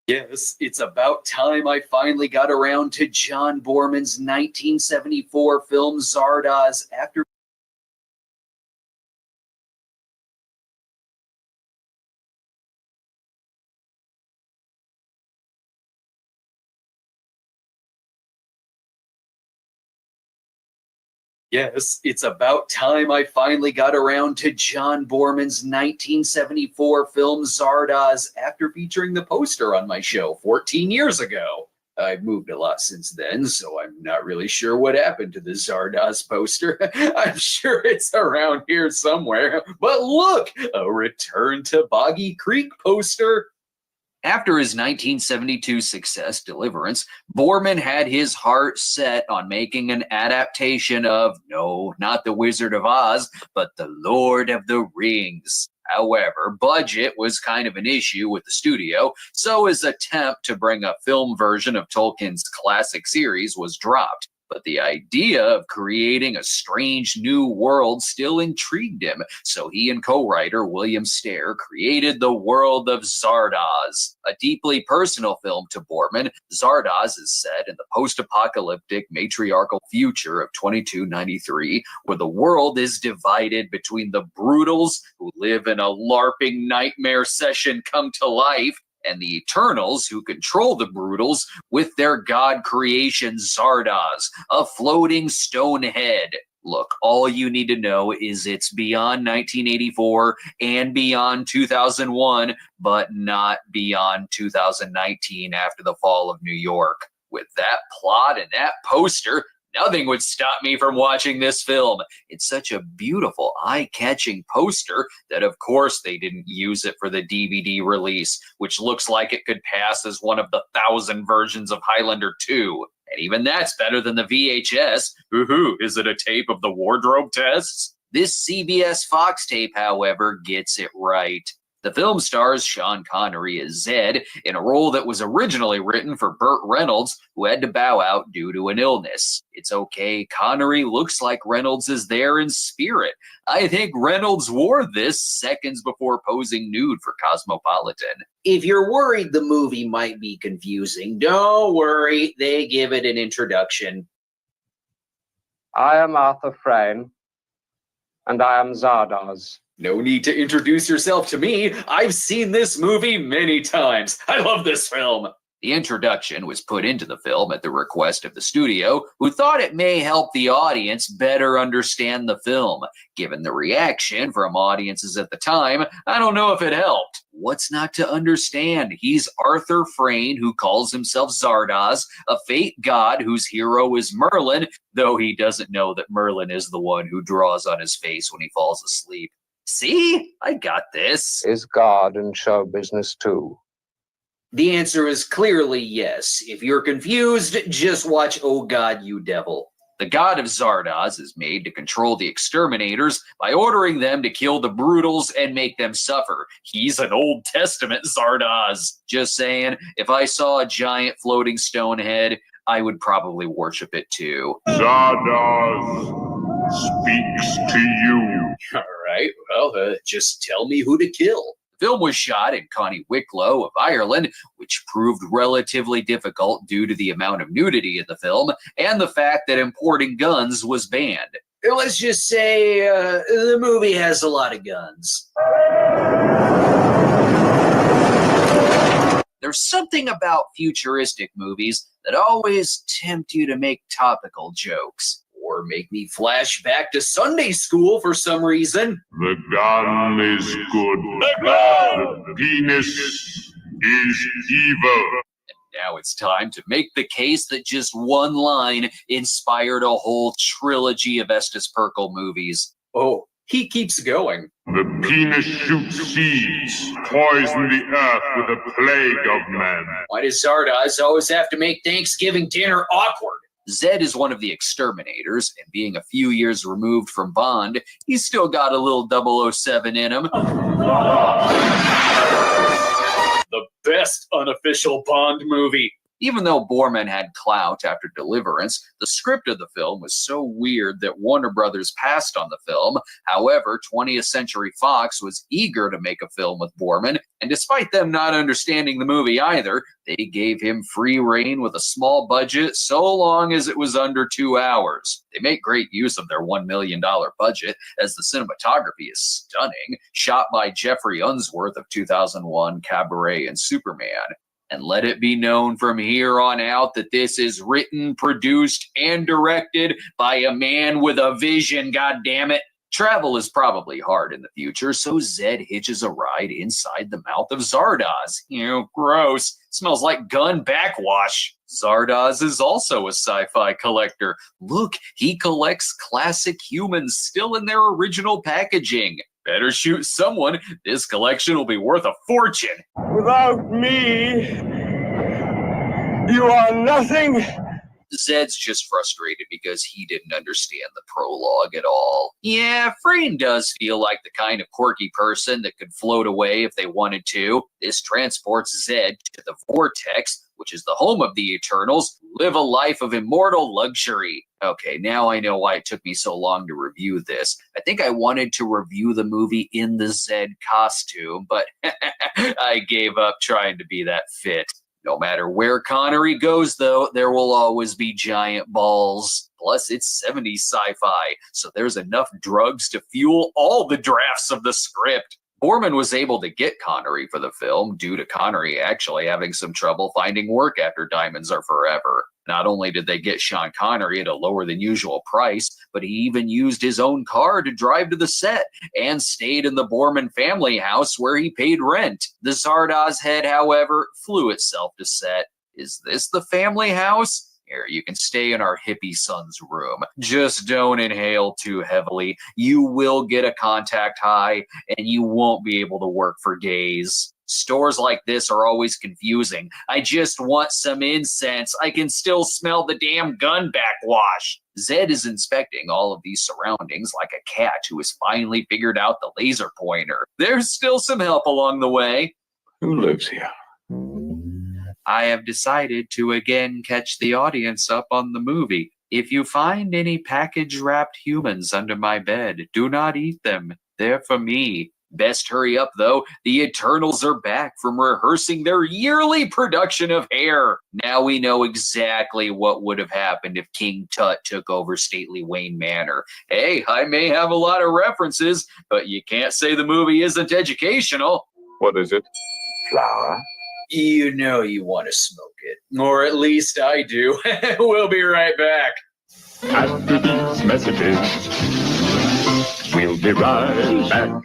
Yes, it's about time I finally got around to John Borman's 1974 film Zardoz after Yes, it's about time I finally got around to John Borman's 1974 film Zardoz after featuring the poster on my show 14 years ago. I've moved a lot since then, so I'm not really sure what happened to the Zardoz poster. I'm sure it's around here somewhere. But look, a Return to Boggy Creek poster. After his 1972 success, Deliverance, Borman had his heart set on making an adaptation of, no, not The Wizard of Oz, but The Lord of the Rings. However, budget was kind of an issue with the studio, so his attempt to bring a film version of Tolkien's classic series was dropped. But the idea of creating a strange new world still intrigued him, so he and co-writer William Stair created The World of Zardoz. A deeply personal film to Borman, Zardoz is set in the post-apocalyptic matriarchal future of 2293, where the world is divided between the Brutals, who live in a LARPing nightmare session come to life, and the Eternals, who control the Brutals with their god creation Zardoz, a floating stone head. Look, all you need to know is it's beyond 1984 and beyond 2001, but not beyond 2019 after the fall of New York. With that plot and that poster, nothing would stop me from watching this film. It's such a beautiful, eye-catching poster that, of course, they didn't use it for the DVD release, which looks like it could pass as one of the 1,000 versions of Highlander 2. And even that's better than the VHS. Woohoo, is it a tape of the wardrobe tests? This CBS Fox tape, however, gets it right. The film stars Sean Connery as Zed in a role that was originally written for Burt Reynolds, who had to bow out due to an illness. It's okay, Connery looks like Reynolds is there in spirit. I think Reynolds wore this seconds before posing nude for Cosmopolitan. If you're worried the movie might be confusing, don't worry, they give it an introduction. I am Arthur Frayne, and I am Zardoz. No need to introduce yourself to me. I've seen this movie many times. I love this film. The introduction was put into the film at the request of the studio, who thought it may help the audience better understand the film. Given the reaction from audiences at the time, I don't know if it helped. What's not to understand? He's Arthur Frayne, who calls himself Zardoz, a fate god whose hero is Merlin, though he doesn't know that Merlin is the one who draws on his face when he falls asleep. See? I got this. Is God in show business too? The answer is clearly yes. If you're confused, just watch Oh God, You Devil. The god of Zardoz is made to control the exterminators by ordering them to kill the Brutals and make them suffer. He's an Old Testament Zardoz. Just saying, if I saw a giant floating stone head, I would probably worship it too. Zardoz speaks to you. All right, well, just tell me who to kill. The film was shot in County Wicklow of Ireland, which proved relatively difficult due to the amount of nudity in the film and the fact that importing guns was banned. Let's just say the movie has a lot of guns. There's something about futuristic movies that always tempt you to make topical jokes. Or make me flash back to Sunday school for some reason. The gun is good. The penis is evil. And now it's time to make the case that just one line inspired a whole trilogy of Estes Perkel movies. Oh, he keeps going. The penis shoots seeds, poison the earth with a plague of men. Why does Zardoz always have to make Thanksgiving dinner awkward? Zed is one of the exterminators, and being a few years removed from Bond, he's still got a little 007 in him. The best unofficial Bond movie. Even though Borman had clout after Deliverance, the script of the film was so weird that Warner Brothers passed on the film. However, 20th Century Fox was eager to make a film with Borman, and despite them not understanding the movie either, they gave him free rein with a small budget so long as it was under 2 hours. They make great use of their $1 million budget, as the cinematography is stunning, shot by Jeffrey Unsworth of 2001, Cabaret, and Superman. And let it be known from here on out that this is written, produced, and directed by a man with a vision, goddammit. Travel is probably hard in the future, so Zed hitches a ride inside the mouth of Zardoz. Gross. Smells like gun backwash. Zardoz is also a sci-fi collector. Look, he collects classic humans still in their original packaging. Better shoot someone. This collection will be worth a fortune. Without me, you are nothing. Zed's just frustrated because he didn't understand the prologue at all. Yeah, Frayne does feel like the kind of quirky person that could float away if they wanted to. This transports Zed to the Vortex, which is the home of the Eternals, live a life of immortal luxury. Okay, now I know why it took me so long to review this. I think I wanted to review the movie in the Zed costume, but I gave up trying to be that fit. No matter where Connery goes, though, there will always be giant balls. Plus, it's 70s sci-fi, so there's enough drugs to fuel all the drafts of the script. Borman was able to get Connery for the film due to Connery actually having some trouble finding work after Diamonds Are Forever. Not only did they get Sean Connery at a lower than usual price, but he even used his own car to drive to the set and stayed in the Borman family house where he paid rent. The Zardoz head, however, flew itself to set. Is this the family house? Here, you can stay in our hippie son's room. Just don't inhale too heavily. You will get a contact high, and you won't be able to work for days. Stores like this are always confusing. I just want some incense. I can still smell the damn gun backwash. Zed is inspecting all of these surroundings like a cat who has finally figured out the laser pointer. There's still some help along the way. Who lives here? I have decided to again catch the audience up on the movie. If you find any package-wrapped humans under my bed, do not eat them. They're for me. Best hurry up, though. The Eternals are back from rehearsing their yearly production of Hair. Now we know exactly what would have happened if King Tut took over stately Wayne Manor. Hey, I may have a lot of references, but you can't say the movie isn't educational. What is it? Flower? You know you want to smoke it. Or at least I do. We'll be right back. After these messages, we'll be right back.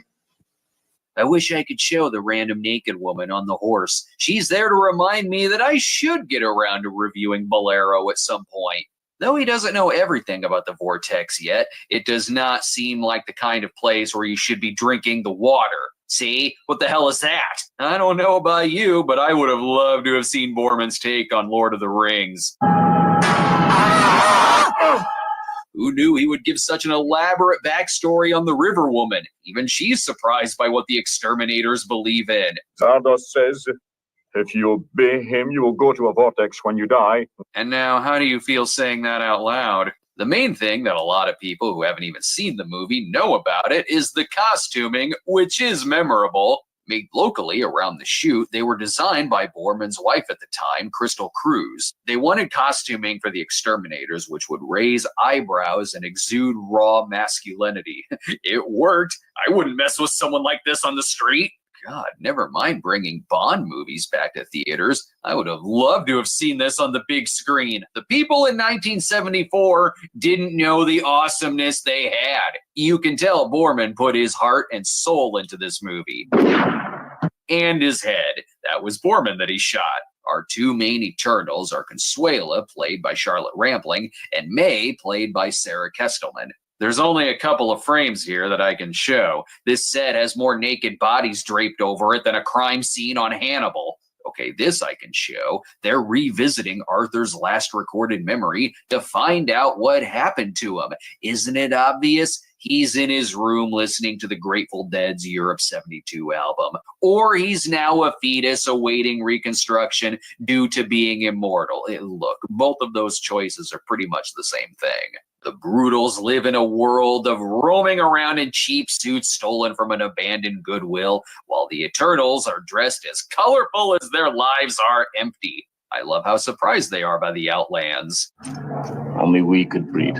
I wish I could show the random naked woman on the horse. She's there to remind me that I should get around to reviewing Bolero at some point. Though he doesn't know everything about the Vortex yet, it does not seem like the kind of place where you should be drinking the water. See? What the hell is that? I don't know about you, but I would have loved to have seen Borman's take on Lord of the Rings. Who knew he would give such an elaborate backstory on the River Woman? Even she's surprised by what the exterminators believe in. Zardoz says, if you obey him, you will go to a vortex when you die. And now, how do you feel saying that out loud? The main thing that a lot of people who haven't even seen the movie know about it is the costuming, which is memorable. Made locally around the shoot, they were designed by Borman's wife at the time, Crystal Cruz. They wanted costuming for the exterminators, which would raise eyebrows and exude raw masculinity. It worked. I wouldn't mess with someone like this on the street. God, never mind bringing Bond movies back to theaters. I would have loved to have seen this on the big screen. The people in 1974 didn't know the awesomeness they had. You can tell Borman put his heart and soul into this movie. And his head. That was Borman that he shot. Our two main Eternals are Consuela, played by Charlotte Rampling, and May, played by Sarah Kestelman. There's only a couple of frames here that I can show. This set has more naked bodies draped over it than a crime scene on Hannibal. Okay, this I can show. They're revisiting Arthur's last recorded memory to find out what happened to him. Isn't it obvious? he's in his room listening to the Grateful Dead's Europe 72 album, or he's now a fetus awaiting reconstruction due to being immortal. Look, both of those choices are pretty much the same thing. The Brutals live in a world of roaming around in cheap suits stolen from an abandoned Goodwill, while the Eternals are dressed as colorful as their lives are empty. I love how surprised they are by the Outlands. Only we could breed.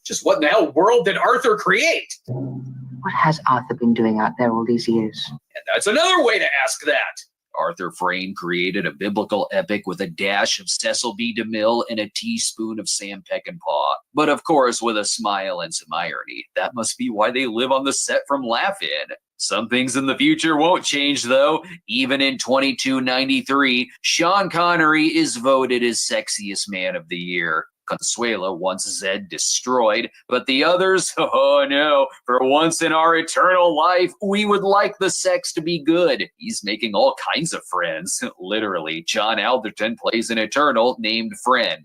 Just what in the hell world did Arthur create? What has Arthur been doing out there all these years? And that's another way to ask that. Arthur Frayne created a biblical epic with a dash of Cecil B. DeMille and a teaspoon of Sam Peckinpah. But of course, with a smile and some irony. That must be why they live on the set from Laugh-In. Some things in the future won't change, though. Even in 2293, Sean Connery is voted as Sexiest Man of the Year. Consuelo wants Zed destroyed, but the others, oh no, for once in our eternal life, we would like the sex to be good. He's making all kinds of friends. Literally, John Alderton plays an Eternal named Friend.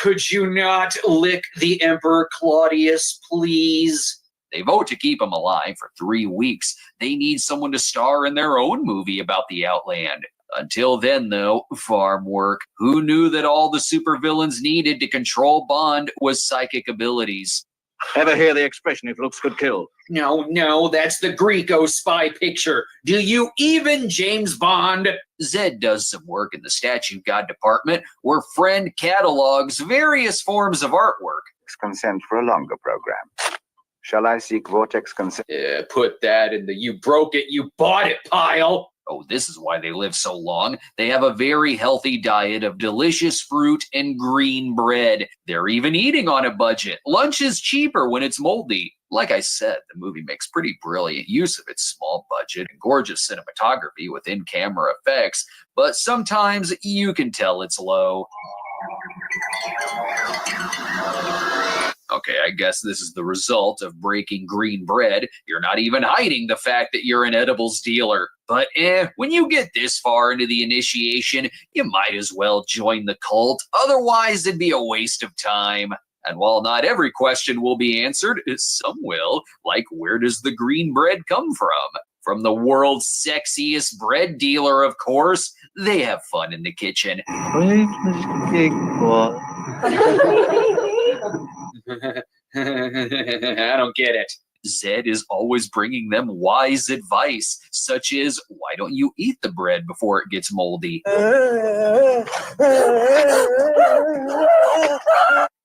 Could you not lick the Emperor Claudius, please? They vote to keep him alive for 3 weeks. They need someone to star in their own movie about the Outland. Until then, though, farm work. Who knew that all the supervillains needed to control Bond was psychic abilities? Ever hear the expression, if looks could kill? No, that's the Greco spy picture. Do you even, James Bond? Zed does some work in the Statue God department, where Friend catalogs various forms of artwork. Consent for a longer program. Shall I seek Vortex consent? Put that in the you broke it, you bought it pile. Oh, this is why they live so long. They have a very healthy diet of delicious fruit and green bread. They're even eating on a budget. Lunch is cheaper when it's moldy. Like I said, the movie makes pretty brilliant use of its small budget and gorgeous cinematography with in-camera effects, but sometimes you can tell it's low. Okay, I guess this is the result of breaking green bread. You're not even hiding the fact that you're an edibles dealer. But when you get this far into the initiation, you might as well join the cult. Otherwise, it'd be a waste of time. And while not every question will be answered, some will, like where does the green bread come from? From the world's sexiest bread dealer, of course. They have fun in the kitchen. I don't get it. Zed is always bringing them wise advice, such as, why don't you eat the bread before it gets moldy?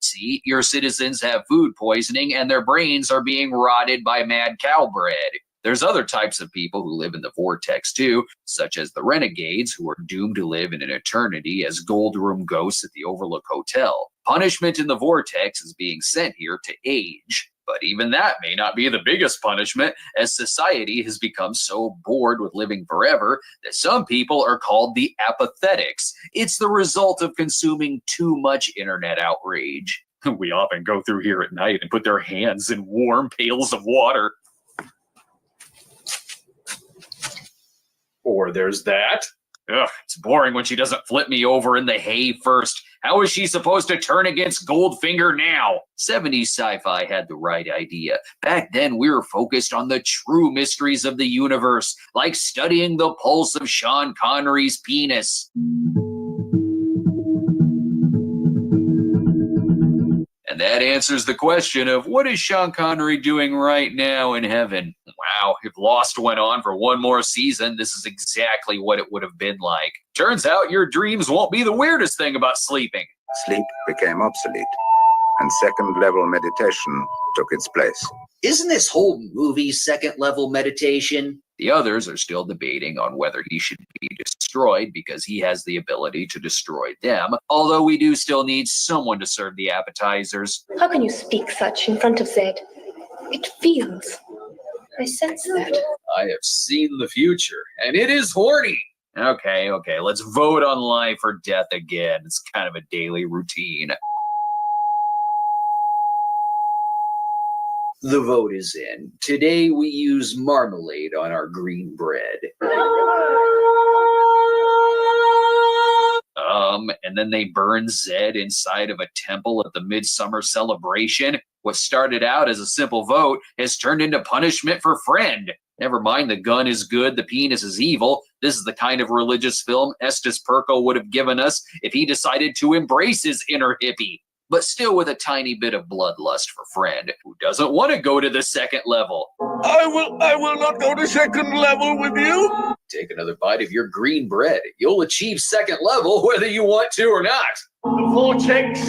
See, your citizens have food poisoning and their brains are being rotted by mad cow bread. There's other types of people who live in the vortex too, such as the renegades who are doomed to live in an eternity as gold room ghosts at the Overlook Hotel. Punishment in the vortex is being sent here to age. But even that may not be the biggest punishment, as society has become so bored with living forever that some people are called the apathetics. It's the result of consuming too much internet outrage. We often go through here at night and put their hands in warm pails of water. Or there's that. Ugh, it's boring when she doesn't flip me over in the hay first. How is she supposed to turn against Goldfinger now? 70s sci-fi had the right idea. Back then, we were focused on the true mysteries of the universe, like studying the pulse of Sean Connery's penis. And that answers the question of what is Sean Connery doing right now in heaven? Wow, if Lost went on for one more season, this is exactly what it would have been like. Turns out your dreams won't be the weirdest thing about sleeping. Sleep became obsolete, and second-level meditation took its place. Isn't this whole movie second-level meditation? The others are still debating on whether he should be destroyed because he has the ability to destroy them, although we do still need someone to serve the appetizers. How can you speak such in front of Zed? It feels. I sense that. I have seen the future, and it is horny. Okay, let's vote on life or death again. It's kind of a daily routine. The vote is in. Today we use marmalade on our green bread. and then they burn Zed inside of a temple at the midsummer celebration. What started out as a simple vote has turned into punishment for Friend. Never mind the gun is good, the penis is evil. This is the kind of religious film Estes Perko would have given us if he decided to embrace his inner hippie. But still with a tiny bit of bloodlust for Friend, who doesn't want to go to the second level. I will not go to second level with you. Take another bite of your green bread. You'll achieve second level whether you want to or not. The vortex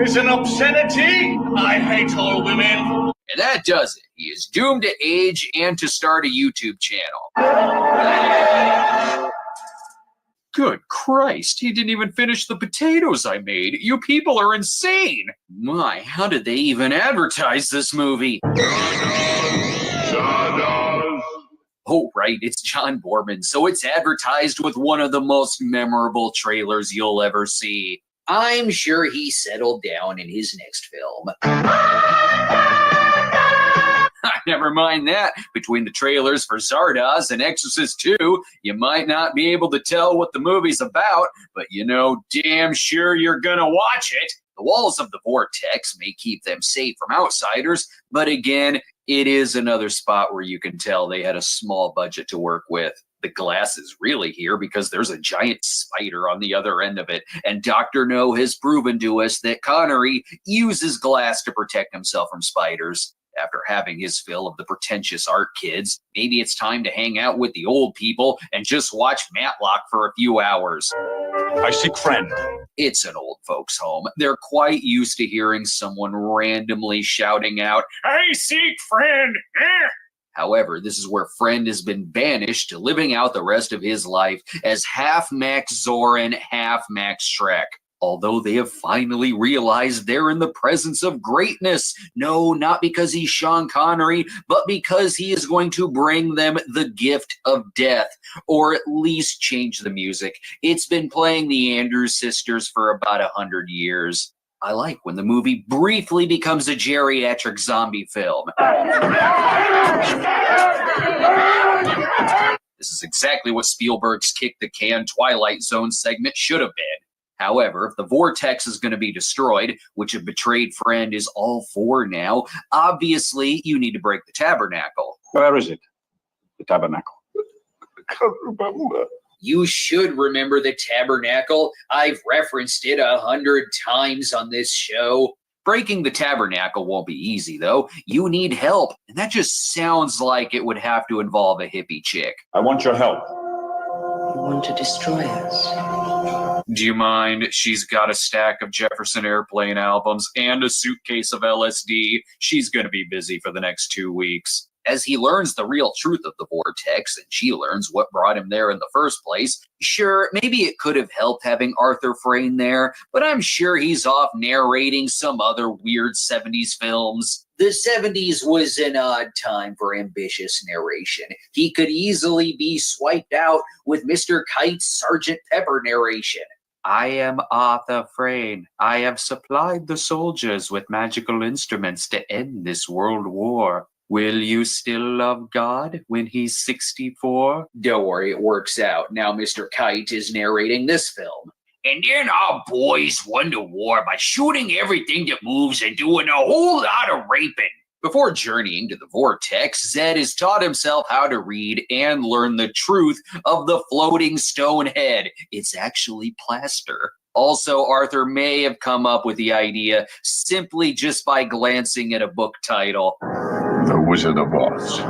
is an obscenity. I hate all women. And that does it. He is doomed to age and to start a YouTube channel. Good Christ, he didn't even finish the potatoes I made. You people are insane. My, how did they even advertise this movie? Oh, right, it's John Boorman, so it's advertised with one of the most memorable trailers you'll ever see. I'm sure he settled down in his next film. Never mind that. Between the trailers for Zardoz and Exorcist 2, you might not be able to tell what the movie's about, but you know damn sure you're gonna watch it. The walls of the vortex may keep them safe from outsiders, but again, it is another spot where you can tell they had a small budget to work with. The glass is really here because there's a giant spider on the other end of it, and Dr. No has proven to us that Connery uses glass to protect himself from spiders. After having his fill of the pretentious art kids, maybe it's time to hang out with the old people and just watch Matlock for a few hours. I seek Friend. It's an old folks' home. They're quite used to hearing someone randomly shouting out, "I seek Friend!" However, this is where Friend has been banished to living out the rest of his life as half Max Zorin, half Max Shrek. Although they have finally realized they're in the presence of greatness. No, not because he's Sean Connery, but because he is going to bring them the gift of death, or at least change the music. It's been playing the Andrews Sisters for about 100 years. I like when the movie briefly becomes a geriatric zombie film. This is exactly what Spielberg's Kick the Can Twilight Zone segment should have been. However, if the vortex is going to be destroyed, which a betrayed friend is all for now, obviously you need to break the tabernacle. Where is it? The tabernacle. I can't remember. You should remember the tabernacle. I've referenced it 100 times on this show. Breaking the tabernacle won't be easy, though. You need help, and that just sounds like it would have to involve a hippie chick. I want your help. You want to destroy us? Do you mind? She's got a stack of Jefferson Airplane albums and a suitcase of LSD. She's going to be busy for the next 2 weeks. As he learns the real truth of the vortex, and she learns what brought him there in the first place, sure, maybe it could have helped having Arthur Frayne there, but I'm sure he's off narrating some other weird 70s films. The 70s was an odd time for ambitious narration. He could easily be swiped out with Mr. Kite's Sgt. Pepper narration. I am Arthur Frayne. I have supplied the soldiers with magical instruments to end this world war. Will you still love God when he's 64? Don't worry, it works out. Now Mr. Kite is narrating this film. And then our boys won the war by shooting everything that moves and doing a whole lot of raping. Before journeying to the vortex, Zed has taught himself how to read and learn the truth of the floating stone head. It's actually plaster. Also, Arthur may have come up with the idea simply just by glancing at a book title. The Wizard of Oz.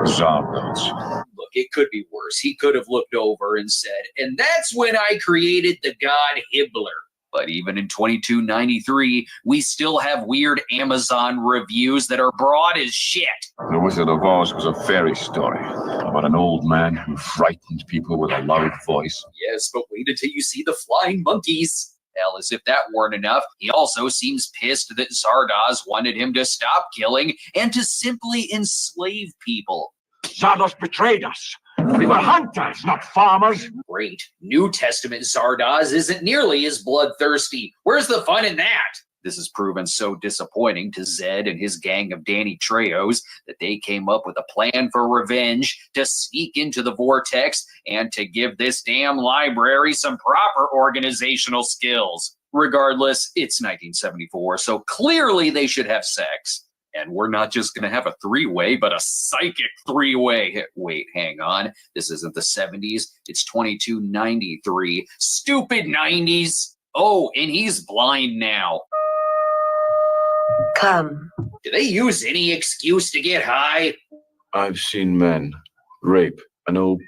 Zardoz. Look, it could be worse. He could have looked over and said, and that's when I created the god Hibbler. But even in 2293, we still have weird Amazon reviews that are broad as shit. The Wizard of Oz was a fairy story about an old man who frightened people with a loud voice. Yes, but wait until you see the flying monkeys. Hell, as if that weren't enough, he also seems pissed that Zardoz wanted him to stop killing and to simply enslave people. Zardoz betrayed us. We were hunters, not farmers. Great. New Testament Zardoz isn't nearly as bloodthirsty. Where's the fun in that? This has proven so disappointing to Zed and his gang of Danny Trejos that they came up with a plan for revenge, to sneak into the vortex, and to give this damn library some proper organizational skills. Regardless, it's 1974, so clearly they should have sex. And we're not just going to have a three-way, but a psychic three-way. Wait, hang on. This isn't the 70s. It's 2293. Stupid 90s. Oh, and he's blind now. Come. Do they use any excuse to get high? I've seen men rape an old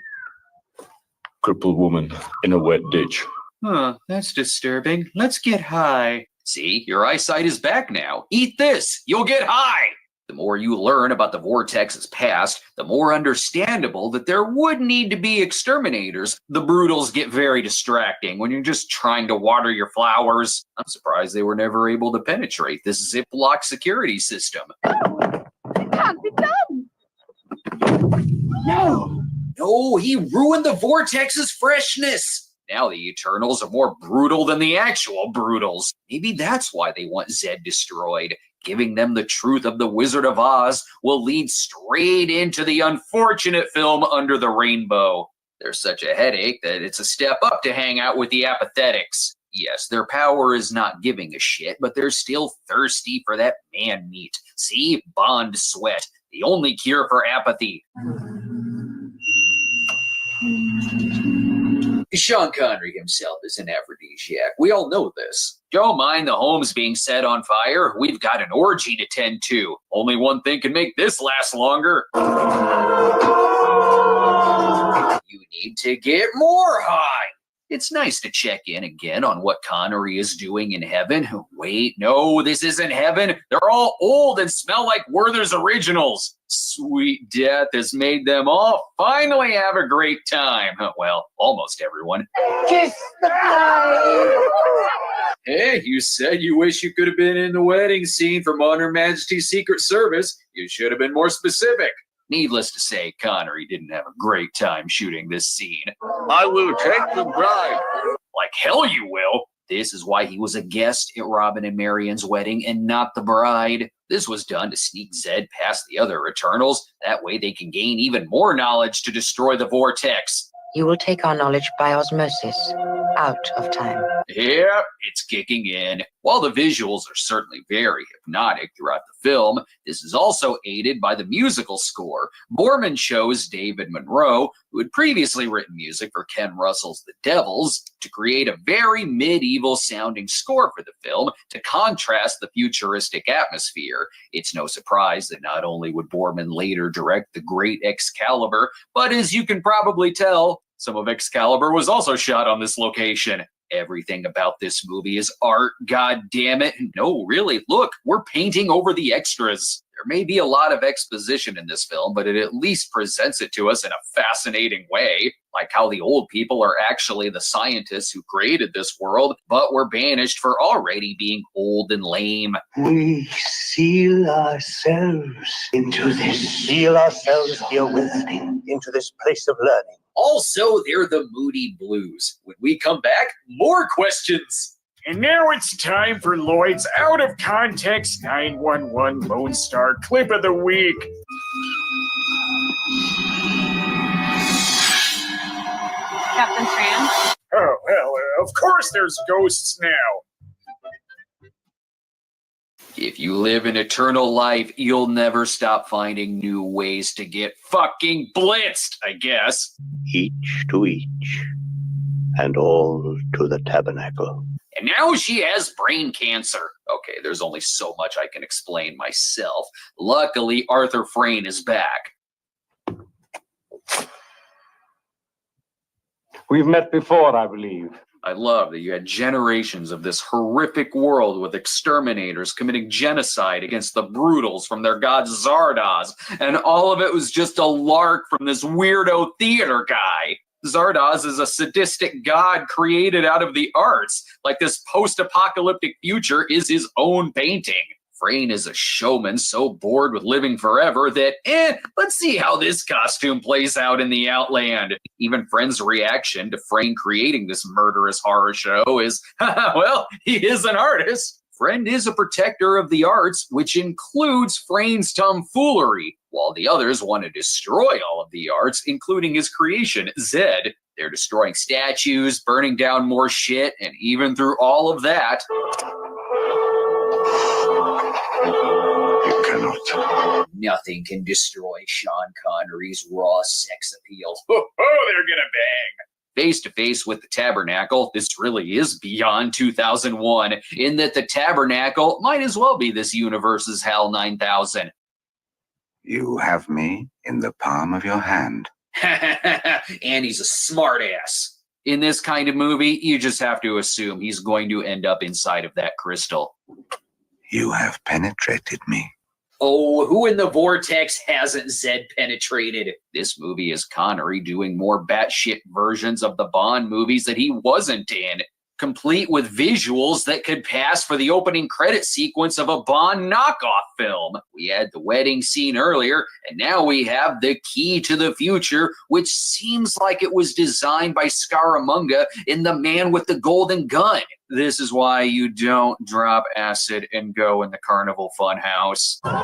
crippled woman in a wet ditch. Huh, that's disturbing. Let's get high. See, your eyesight is back now. Eat this. You'll get high. The more you learn about the vortex's past, the more understandable that there would need to be exterminators. The brutals get very distracting when you're just trying to water your flowers. I'm surprised they were never able to penetrate this Ziploc security system. It can't be done. No, he ruined the vortex's freshness. Now the Eternals are more brutal than the actual brutals. Maybe that's why they want Zed destroyed. Giving them the truth of the Wizard of Oz will lead straight into the unfortunate film Under the Rainbow. There's such a headache that it's a step up to hang out with the apathetics. Yes, their power is not giving a shit, but they're still thirsty for that man meat. See? Bond sweat. The only cure for apathy. Sean Connery himself is an aphrodisiac. We all know this. Don't mind the homes being set on fire. We've got an orgy to tend to. Only one thing can make this last longer. You need to get more high. It's nice to check in again on what Connery is doing in heaven. Wait, no, this isn't heaven. They're all old and smell like Werther's Originals. Sweet death has made them all finally have a great time. Well, almost everyone. Kiss the bride. Hey, you said you wish you could have been in the wedding scene from On Her Majesty's Secret Service. You should have been more specific. Needless to say, Connery didn't have a great time shooting this scene. I will take the bride. Like hell you will. This is why he was a guest at Robin and Marion's wedding and not the bride. This was done to sneak Zed past the other Eternals. That way they can gain even more knowledge to destroy the vortex. You will take our knowledge by osmosis, out of time. Yep, it's kicking in. While the visuals are certainly very hypnotic throughout the film, this is also aided by the musical score. Boorman chose David Monroe, who had previously written music for Ken Russell's The Devils, to create a very medieval-sounding score for the film to contrast the futuristic atmosphere. It's no surprise that not only would Boorman later direct The Great Excalibur, but as you can probably tell, some of Excalibur was also shot on this location. Everything about this movie is art, god damn it. No, really, look, we're painting over the extras. There may be a lot of exposition in this film, but it at least presents it to us in a fascinating way, like how the old people are actually the scientists who created this world, but were banished for already being old and lame. We seal ourselves into this. Seal ourselves here with into this place of learning. Also, they're the Moody Blues. When we come back, more questions. And now it's time for Lloyd's Out of Context 911 Lone Star Clip of the Week. Captain Tran? Oh, well, of course there's ghosts now. If you live an eternal life, you'll never stop finding new ways to get fucking blitzed, I guess. Each to each, and all to the tabernacle. And now she has brain cancer. Okay, there's only so much I can explain myself. Luckily, Arthur Frayne is back. We've met before, I believe. I love that you had generations of this horrific world with exterminators committing genocide against the brutals from their god Zardoz, and all of it was just a lark from this weirdo theater guy. Zardoz is a sadistic god created out of the arts, like this post-apocalyptic future is his own painting. Frayne is a showman so bored with living forever that, let's see how this costume plays out in the Outland. Even Friend's reaction to Frayne creating this murderous horror show is, well, he is an artist. Friend is a protector of the arts, which includes Frayn's tomfoolery, while the others want to destroy all of the arts, including his creation, Zed. They're destroying statues, burning down more shit, and even through all of that, You cannot. nothing can destroy Sean Connery's raw sex appeal. Oh, they're gonna bang. Face to face with the Tabernacle, this really is beyond 2001, in that the Tabernacle might as well be this universe's HAL 9000. You have me in the palm of your hand. And he's a smartass. In this kind of movie, you just have to assume he's going to end up inside of that crystal. You have penetrated me. Oh, who in the vortex hasn't Zed penetrated? This movie is Connery doing more batshit versions of the Bond movies that he wasn't in, complete with visuals that could pass for the opening credit sequence of a Bond knockoff film. We had the wedding scene earlier, and now we have the key to the future, which seems like it was designed by Scaramanga in The Man with the Golden Gun. This is why you don't drop acid and go in the Carnival Funhouse. I'm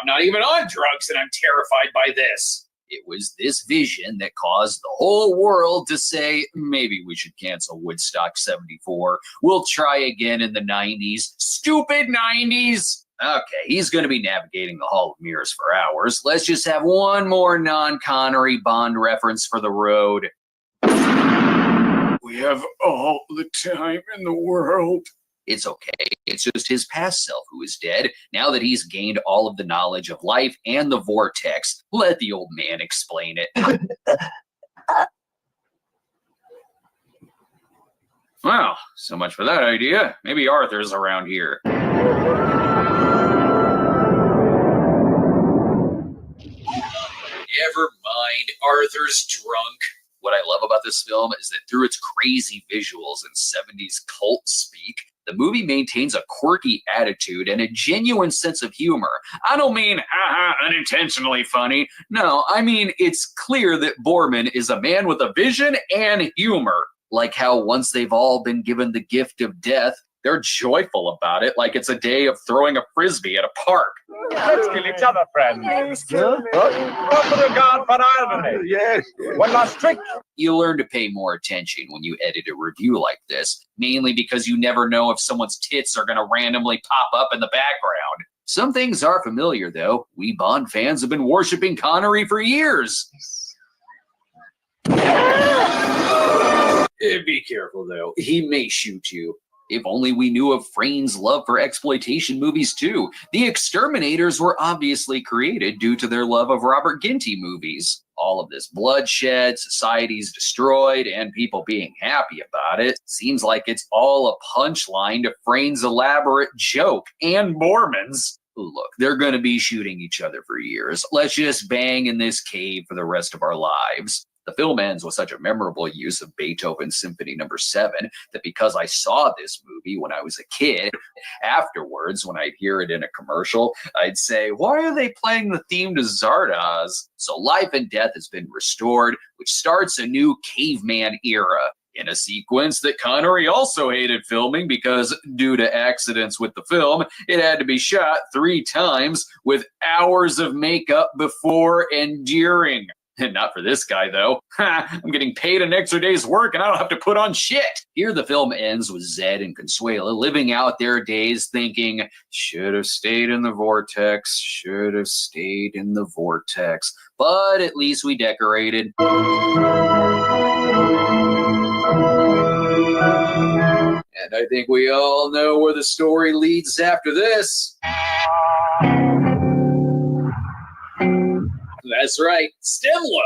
not even on drugs and I'm terrified by this. It was this vision that caused the whole world to say, maybe we should cancel Woodstock 74. We'll try again in the 90s. Stupid 90s! Okay, he's going to be navigating the Hall of Mirrors for hours. Let's just have one more non-Connery Bond reference for the road. We have all the time in the world. It's okay. It's just his past self who is dead. Now that he's gained all of the knowledge of life and the vortex, let the old man explain it. Well, so much for that idea. Maybe Arthur's around here. Never mind, Arthur's drunk. What I love about this film is that through its crazy visuals and 70s cult speak, the movie maintains a quirky attitude and a genuine sense of humor. I don't mean, haha, unintentionally funny. No, I mean, it's clear that Borman is a man with a vision and humor. Like how once they've all been given the gift of death, they're joyful about it like it's a day of throwing a frisbee at a park. Let's kill each other, friend. What for the god for irony? Yes. One last trick. You learn to pay more attention when you edit a review like this, mainly because you never know if someone's tits are going to randomly pop up in the background. Some things are familiar, though. We Bond fans have been worshiping Connery for years. Be careful, though. He may shoot you. If only we knew of Frayn's love for exploitation movies, too. The Exterminators were obviously created due to their love of Robert Ginty movies. All of this bloodshed, society's destroyed, and people being happy about it seems like it's all a punchline to Frayn's elaborate joke and Borman's. Look, they're going to be shooting each other for years. Let's just bang in this cave for the rest of our lives. The film ends with such a memorable use of Beethoven's Symphony No. 7 that because I saw this movie when I was a kid, afterwards, when I'd hear it in a commercial, I'd say, why are they playing the theme to Zardoz? So life and death has been restored, which starts a new caveman era. In a sequence that Connery also hated filming because, due to accidents with the film, it had to be shot 3 times with hours of makeup before and during. And not for this guy, though. I'm getting paid an extra day's work and I don't have to put on shit. Here the film ends with Zed and Consuela living out their days thinking, should have stayed in the vortex, should have stayed in the vortex. But at least we decorated. And I think we all know where the story leads after this. That's right, Stemlow.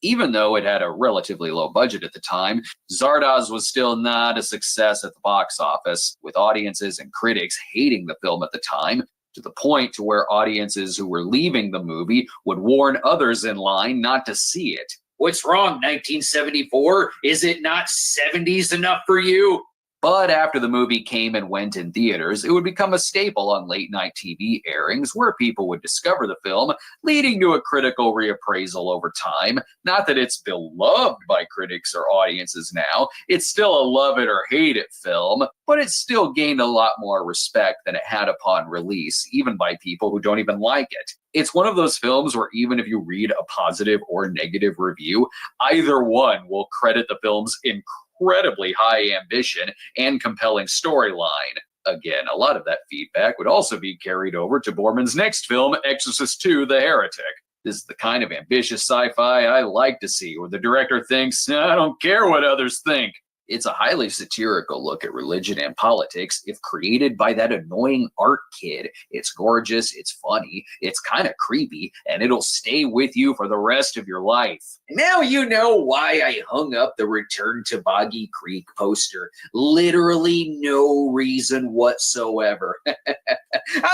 Even though it had a relatively low budget at the time, Zardoz was still not a success at the box office, with audiences and critics hating the film at the time, to the point to where audiences who were leaving the movie would warn others in line not to see it. What's wrong, 1974? Is it not 70s enough for you? But after the movie came and went in theaters, it would become a staple on late-night TV airings where people would discover the film, leading to a critical reappraisal over time. Not that it's beloved by critics or audiences now, it's still a love it or hate it film, but it's still gained a lot more respect than it had upon release, even by people who don't even like it. It's one of those films where even if you read a positive or negative review, either one will credit the film's incredibly high ambition and compelling storyline. Again, a lot of that feedback would also be carried over to Borman's next film, Exorcist II: The Heretic. This is the kind of ambitious sci-fi I like to see, where the director thinks, I don't care what others think. It's a highly satirical look at religion and politics if created by that annoying art kid. It's gorgeous, it's funny, it's kind of creepy, and it'll stay with you for the rest of your life. Now you know why I hung up the Return to Boggy Creek poster. Literally no reason whatsoever. I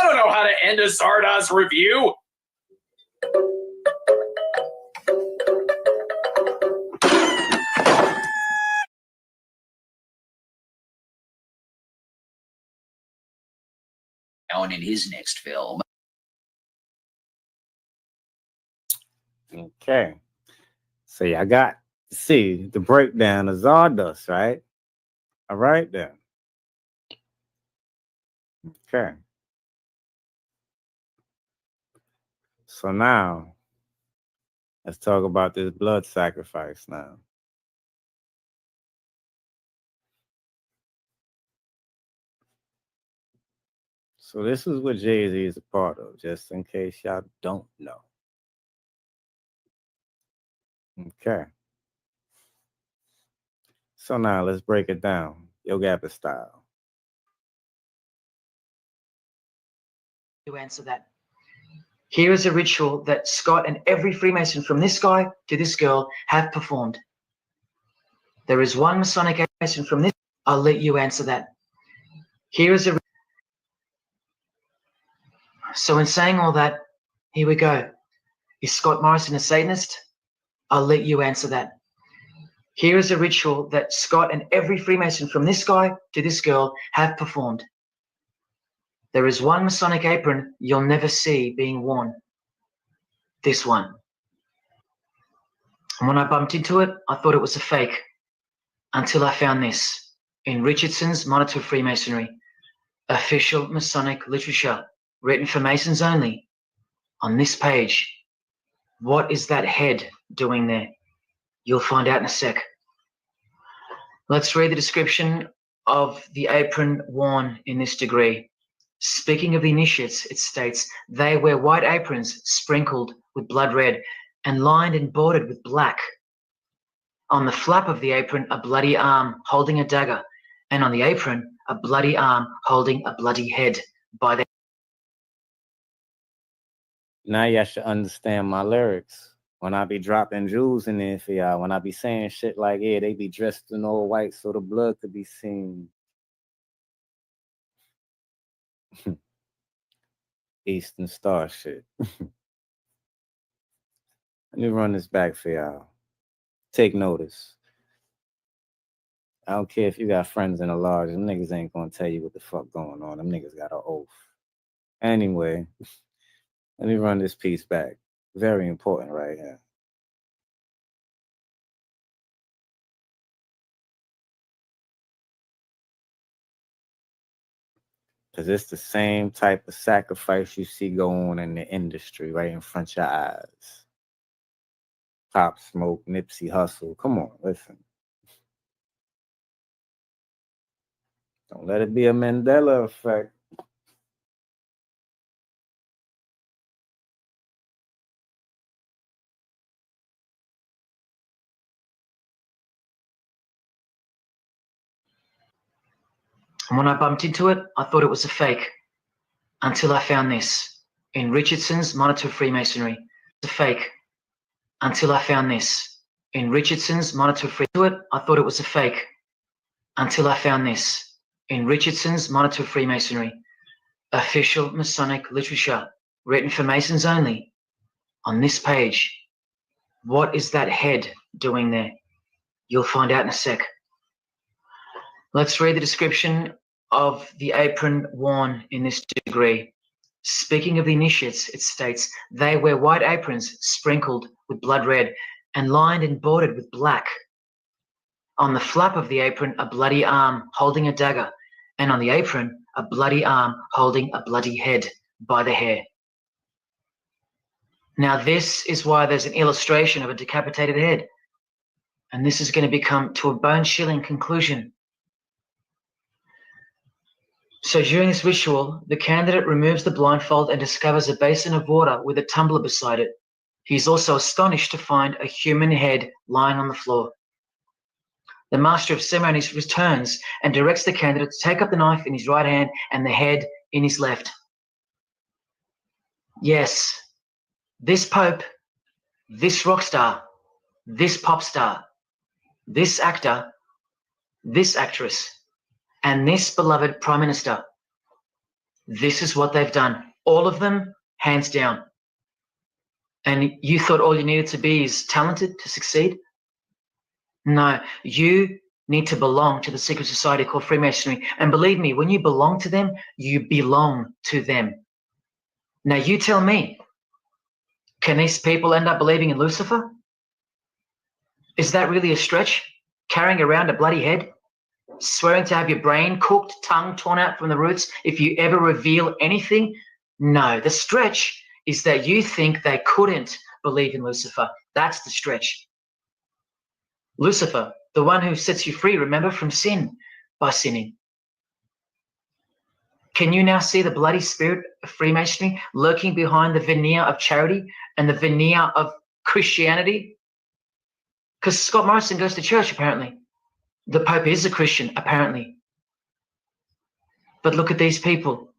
don't know how to end a Zardoz review. In his next film. Okay. So y'all got to see the breakdown of Zardoz, right? All right then. Okay. So now, let's talk about this blood sacrifice now. So this is what Jay-Z is a part of, just in case y'all don't know. Okay. So now let's break it down, Yo Gabba style. You answer that. Here is a ritual that Scott and every Freemason from this guy to this girl have performed. There is one Masonic Freemason from this. I'll let you answer that. Here is a. So in saying all that, here we go. Is Scott Morrison a Satanist? I'll let you answer that. Here is a ritual that Scott and every Freemason from this guy to this girl have performed. There is one Masonic apron you'll never see being worn. This one. And when I bumped into it, I thought it was a fake. Until I found this in Richardson's Monitor of Freemasonry, official Masonic literature, written for Masons only. On this page, what is that head doing there? You'll find out in a sec. Let's read the description of the apron worn in this degree. Speaking of the initiates, it states, they wear white aprons sprinkled with blood red and lined and bordered with black. On the flap of the apron, a bloody arm holding a dagger, and on the apron, a bloody arm holding a bloody head. By the Now y'all should understand my lyrics. When I be dropping jewels in there for y'all, when I be saying shit like, yeah, they be dressed in all white so the blood could be seen. Eastern Star shit. Let me run this back for y'all. Take notice. I don't care if you got friends in the lodge, them niggas ain't gonna tell you what the fuck going on. Them niggas got an oath. Anyway, let me run this piece back. Very important right here. Because it's the same type of sacrifice you see go on in the industry right in front of your eyes. Pop Smoke, Nipsey Hussle. Come on, listen. Don't let it be a Mandela effect. And when I bumped into it, I thought it was a fake. Until I found this in Richardson's Monitor of Freemasonry. It's a fake. Until I found this in Richardson's Monitor of Freemasonry. I thought it was a fake. Until I found this in Richardson's Monitor of Freemasonry. Official Masonic literature, written for Masons only. On this page, what is that head doing there? You'll find out in a sec. Let's read the description of the apron worn in this degree. Speaking of the initiates, it states, they wear white aprons sprinkled with blood red and lined and bordered with black. On the flap of the apron, a bloody arm holding a dagger, and on the apron, a bloody arm holding a bloody head by the hair. Now, this is why there's an illustration of a decapitated head. And this is going to become to a bone-chilling conclusion. So during this ritual, the candidate removes the blindfold and discovers a basin of water with a tumbler beside it. He is also astonished to find a human head lying on the floor. The master of ceremonies returns and directs the candidate to take up the knife in his right hand and the head in his left. Yes, this pope, this rock star, this pop star, this actor, this actress, and this beloved prime minister, this is what they've done. All of them, hands down. And you thought all you needed to be is talented to succeed? No, you need to belong to the secret society called Freemasonry. And believe me, when you belong to them, you belong to them. Now you tell me, can these people end up believing in Lucifer? Is that really a stretch? Carrying around a bloody head? Swearing to have your brain cooked, tongue torn out from the roots if you ever reveal anything? No, the stretch is that you think they couldn't believe in Lucifer. That's the stretch. Lucifer, the one who sets you free, remember, from sin by sinning. Can you now see the bloody spirit of Freemasonry lurking behind the veneer of charity and the veneer of Christianity? Because Scott Morrison goes to church, apparently. The Pope is a Christian, apparently. But look at these people,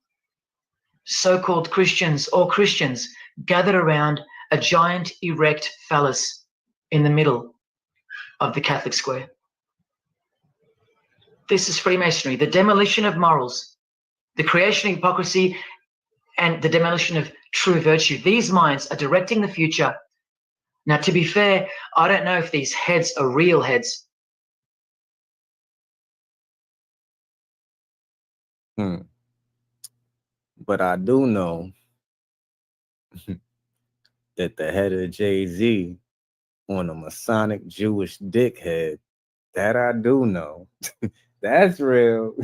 so-called Christians or Christians, gathered around a giant erect phallus in the middle of the Catholic square. This is Freemasonry, the demolition of morals, the creation of hypocrisy, and the demolition of true virtue. These minds are directing the future. Now, to be fair, I don't know if these heads are real heads. But I do know that the head of Jay-Z on a Masonic Jewish dickhead, that I do know. That's real.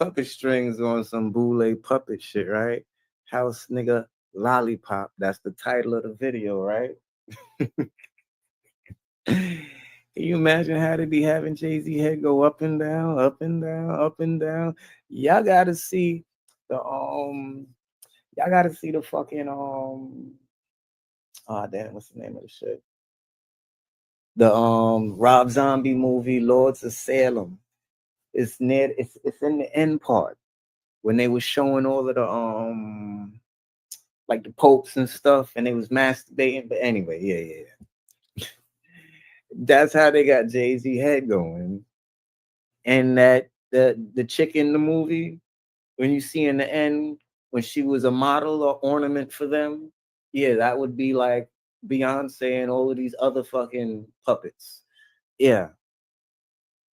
Puppet strings on some boule puppet shit, right? House nigga lollipop. That's the title of the video, right? Can you imagine how they be having Jay-Z head go up and down, up and down, up and down? Y'all gotta see the fucking oh damn, what's the name of the shit? The Rob Zombie movie, Lords of Salem. It's in the end part when they were showing all of the like the popes and stuff, and they was masturbating. But anyway, yeah. That's how they got Jay-Z head going. And that the chick in the movie, when you see in the end, when she was a model or ornament for them, yeah, that would be like Beyonce and all of these other fucking puppets. Yeah.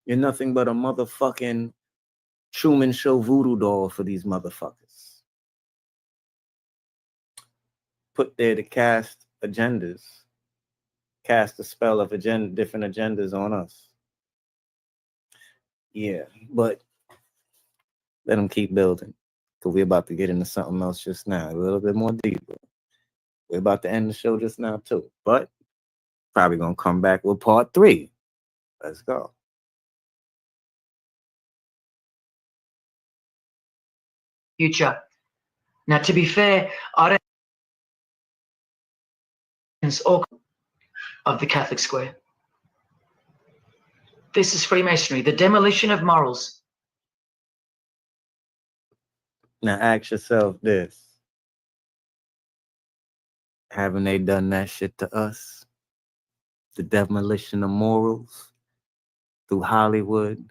You're nothing but a motherfucking Truman Show voodoo doll for these motherfuckers. Put there to cast agendas. Cast a spell of different agendas on us. Yeah, but let them keep building. Because we're about to get into something else just now. A little bit more deeper. We're about to end the show just now too. But probably going to come back with part 3. Let's go. Future. Now, to be fair, I don't all of the Catholic square. This is Freemasonry, the demolition of morals. Now ask yourself this. Haven't they done that shit to us? The demolition of morals through Hollywood,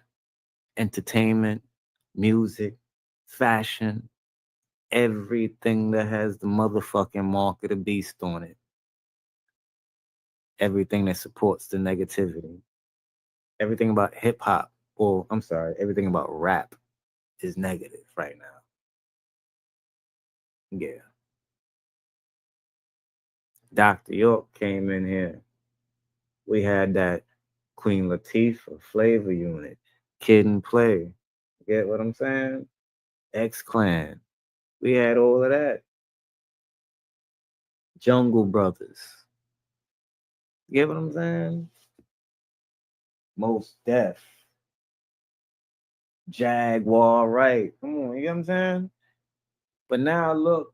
entertainment, music, fashion, everything that has the motherfucking mark of the beast on it. Everything that supports the negativity. Everything about hip hop, or I'm sorry, everything about rap is negative right now. Yeah. Dr. York came in here. We had that Queen Latifah flavor unit, Kid and Play. Get what I'm saying? X Clan. We had all of that. Jungle Brothers. Get what I'm saying? Most Def. Jaguar, right? Come on, you get what I'm saying? But now look,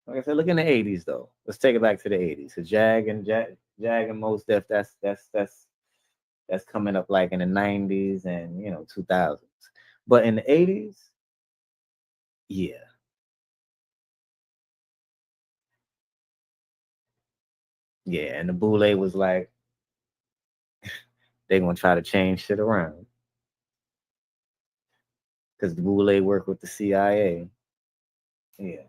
like I said, look in the 80s though. Let's take it back to the 80s. So Jag and Most Def, that's coming up like in the 90s and 2000s. But in the 80s, yeah. Yeah, and the Boule was like, they're gonna try to change shit around. Because the Boule worked with the CIA. Yeah.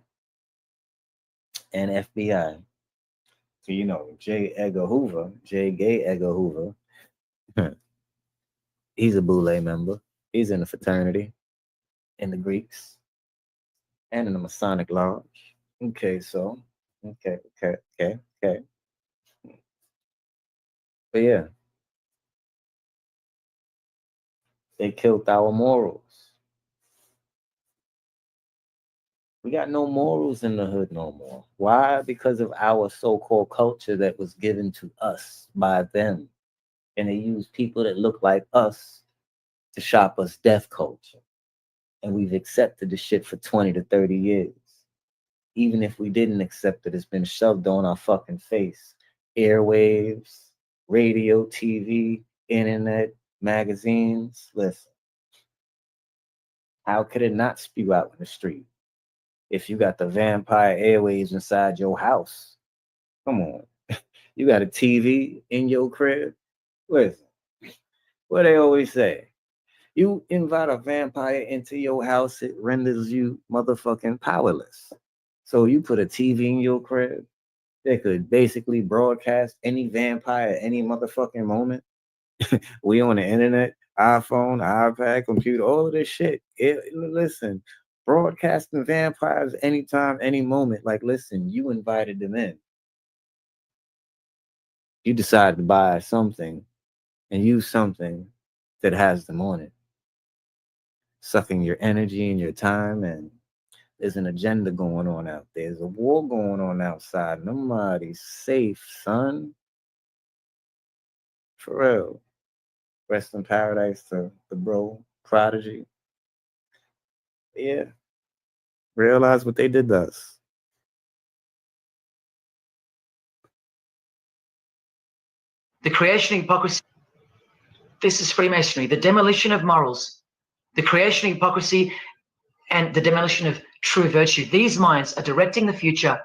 And FBI. So J. Edgar Hoover, J. Gay Edgar Hoover, he's a Boule member. He's in the fraternity, in the Greeks, and in the Masonic Lodge. Okay. But yeah, they killed our morals. We got no morals in the hood no more. Why? Because of our so-called culture that was given to us by them. And they use people that look like us to shop us death culture. And we've accepted the shit for 20 to 30 years. Even if we didn't accept it, it's been shoved on our fucking face. Airwaves, radio, TV, internet, magazines. Listen, how could it not spew out in the street if you got the vampire airwaves inside your house? Come on. You got a TV in your crib? Listen, what they always say. You invite a vampire into your house, it renders you motherfucking powerless. So you put a TV in your crib, they could basically broadcast any vampire at any motherfucking moment. We on the internet, iPhone, iPad, computer, all of this shit. Listen, broadcasting vampires anytime, any moment. Like, listen, you invited them in. You decided to buy something and use something that has them on it, sucking your energy and your time, and there's an agenda going on out there. There's a war going on outside. Nobody's safe, son. For real. Rest in paradise to the bro, Prodigy. Yeah. Realize what they did to us. The creation of hypocrisy. This is Freemasonry. The demolition of morals. The creation of hypocrisy and the demolition of true virtue. These minds are directing the future.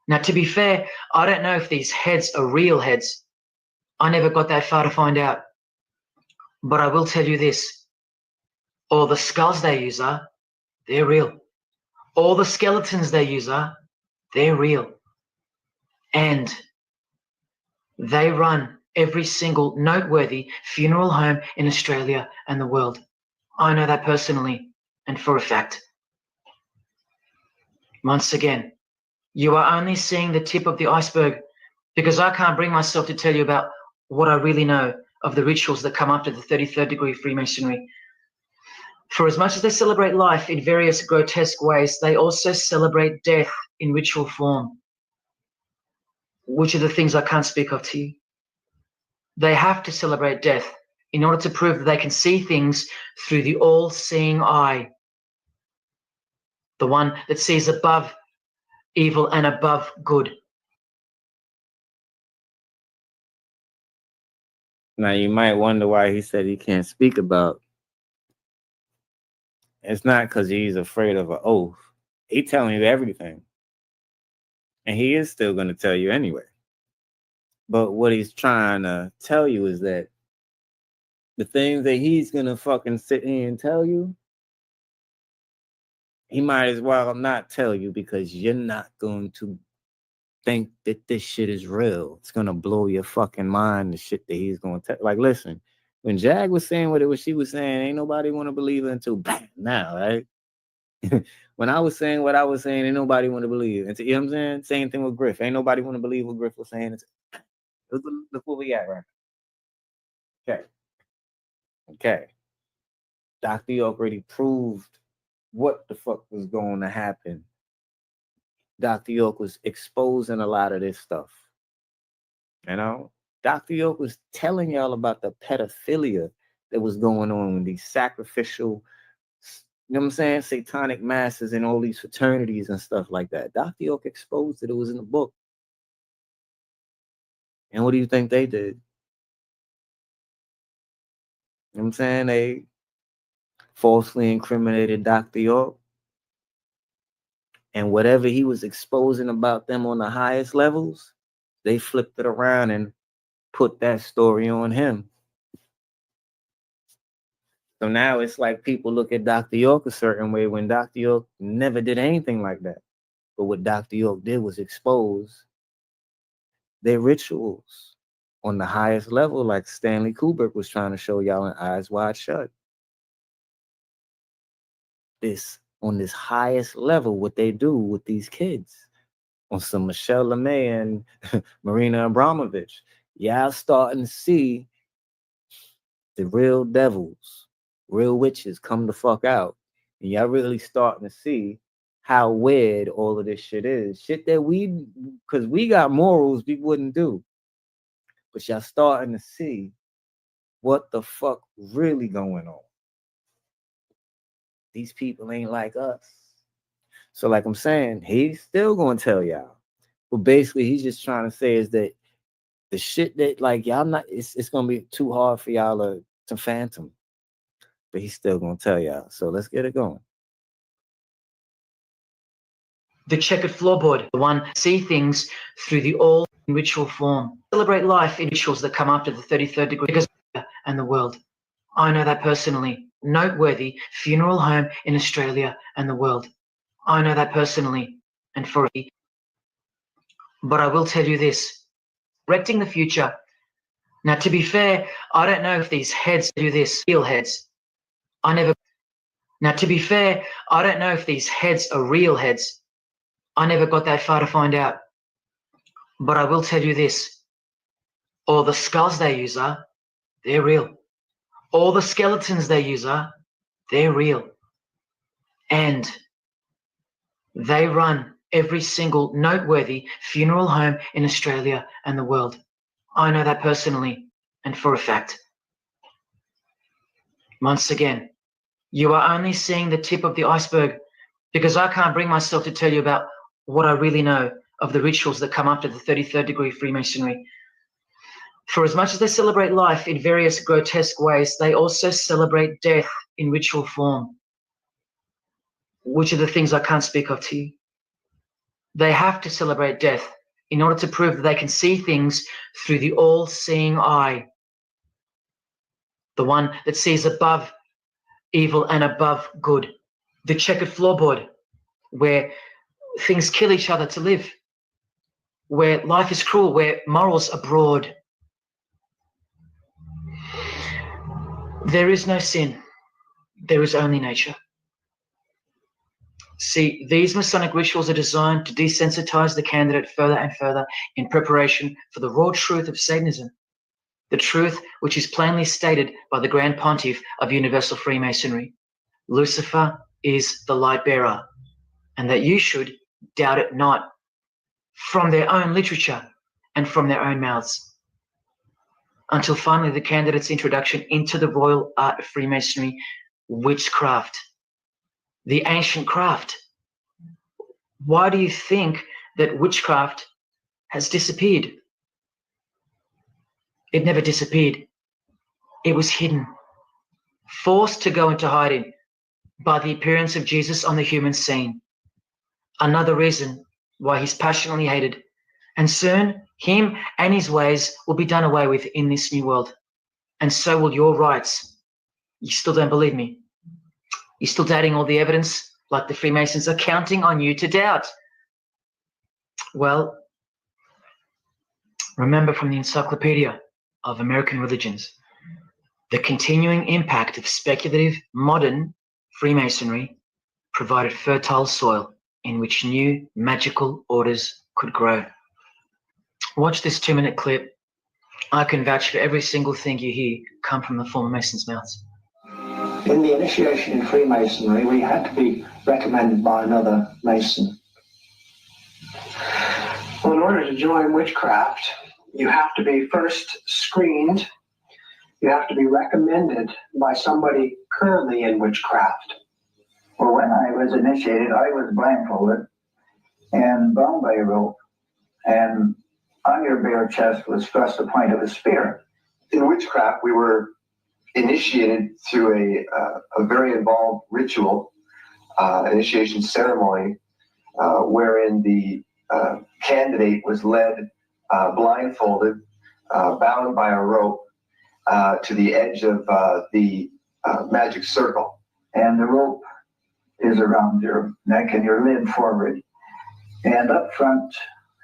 Now, to be fair, I don't know if these heads are real heads. I never got that far to find out. But I will tell you this. All the skulls they use they're real. All the skeletons they use they're real. And they run every single noteworthy funeral home in Australia and the world. I know that personally and for a fact. Once again, you are only seeing the tip of the iceberg because I can't bring myself to tell you about what I really know of the rituals that come after the 33rd degree Freemasonry. For as much as they celebrate life in various grotesque ways, they also celebrate death in ritual form, which are the things I can't speak of to you. They have to celebrate death in order to prove that they can see things through the all-seeing eye, the one that sees above evil and above good. Now you might wonder why he said he can't speak about. It's not because he's afraid of an oath. He's telling you everything. And he is still going to tell you anyway. But what he's trying to tell you is that the things that he's going to fucking sit here and tell you, he might as well not tell you because you're not going to think that this shit is real. It's gonna blow your fucking mind, the shit that he's gonna tell. Like, listen, when Jag was saying what she was saying, ain't nobody want to believe it until bam, now, right? When I was saying what I was saying, ain't nobody want to believe it. You know what I'm saying? Same thing with Griff. Ain't nobody want to believe what Griff was saying. Look where we at, right? Okay. Dr. York already proved what the fuck was going to happen. Dr. York was exposing a lot of this stuff. You know? Dr. York was telling y'all about the pedophilia that was going on with these sacrificial, you know what I'm saying, satanic masses and all these fraternities and stuff like that. Dr. York exposed it. It was in the book. And what do you think they did? You know what I'm saying? They falsely incriminated Dr. York. And whatever he was exposing about them on the highest levels, they flipped it around and put that story on him. So now it's like people look at Dr. York a certain way when Dr. York never did anything like that. But what Dr. York did was expose their rituals on the highest level, like Stanley Kubrick was trying to show y'all in Eyes Wide Shut. On this highest level, what they do with these kids on some Michelle LeMay and Marina Abramovich. Y'all starting to see the real devils, real witches come the fuck out. And y'all really starting to see how weird all of this shit is. Shit that because we got morals we wouldn't do. But y'all starting to see what the fuck really going on. These people ain't like us. So like I'm saying, he's still going to tell y'all. But basically, he's just trying to say is that the shit that, like, y'all not, it's going to be too hard for y'all to phantom. But he's still going to tell y'all. So let's get it going. The checkered floorboard, the one see things through the all in ritual form. Celebrate life in rituals that come after the 33rd degree because and the world. I know that personally. Noteworthy funeral home in Australia and the world. I know that personally. And for me. But I will tell you this. Directing the future. Now, to be fair, I don't know if these heads do this. Real heads. Now, to be fair, I don't know if these heads are real heads. I never got that far to find out. But I will tell you this. All the skulls they use they're real. All the skeletons they use they're real. And they run every single noteworthy funeral home in Australia and the world. I know that personally and for a fact. Once again, you are only seeing the tip of the iceberg because I can't bring myself to tell you about what I really know of the rituals that come after the 33rd degree Freemasonry. For as much as they celebrate life in various grotesque ways, they also celebrate death in ritual form, which are the things I can't speak of to you. They have to celebrate death in order to prove that they can see things through the all-seeing eye, the one that sees above evil and above good, the checkered floorboard, where things kill each other to live, where life is cruel, where morals are broad. There is no sin. There is only nature. See, these Masonic rituals are designed to desensitize the candidate further and further in preparation for the raw truth of Satanism, the truth which is plainly stated by the Grand Pontiff of Universal Freemasonry. Lucifer is the light bearer, and that you should doubt it not, from their own literature and from their own mouths. Until finally the candidate's introduction into the royal art of Freemasonry, witchcraft, the ancient craft. Why do you think that witchcraft has disappeared? It never disappeared. It was hidden, forced to go into hiding by the appearance of Jesus on the human scene. Another reason why he's passionately hated. And soon, him and his ways will be done away with in this new world. And so will your rights. You still don't believe me? You're still doubting all the evidence, like the Freemasons are counting on you to doubt. Well, Remember from the Encyclopedia of American Religions, the continuing impact of speculative modern Freemasonry provided fertile soil in which new magical orders could grow. Watch this 2-minute clip. I can vouch for every single thing you hear come from the former Masons' mouths. In the initiation in Freemasonry, we had to be recommended by another Mason. Well, in order to join witchcraft, you have to be first screened. You have to be recommended by somebody currently in witchcraft. Well, when I was initiated, I was blindfolded and bound by a rope, and on your bare chest was thrust the point of a spear. In witchcraft, we were initiated through a very involved ritual, initiation ceremony, wherein the candidate was led blindfolded, bound by a rope to the edge of the magic circle. And the rope is around your neck and you're leaned forward. And up front,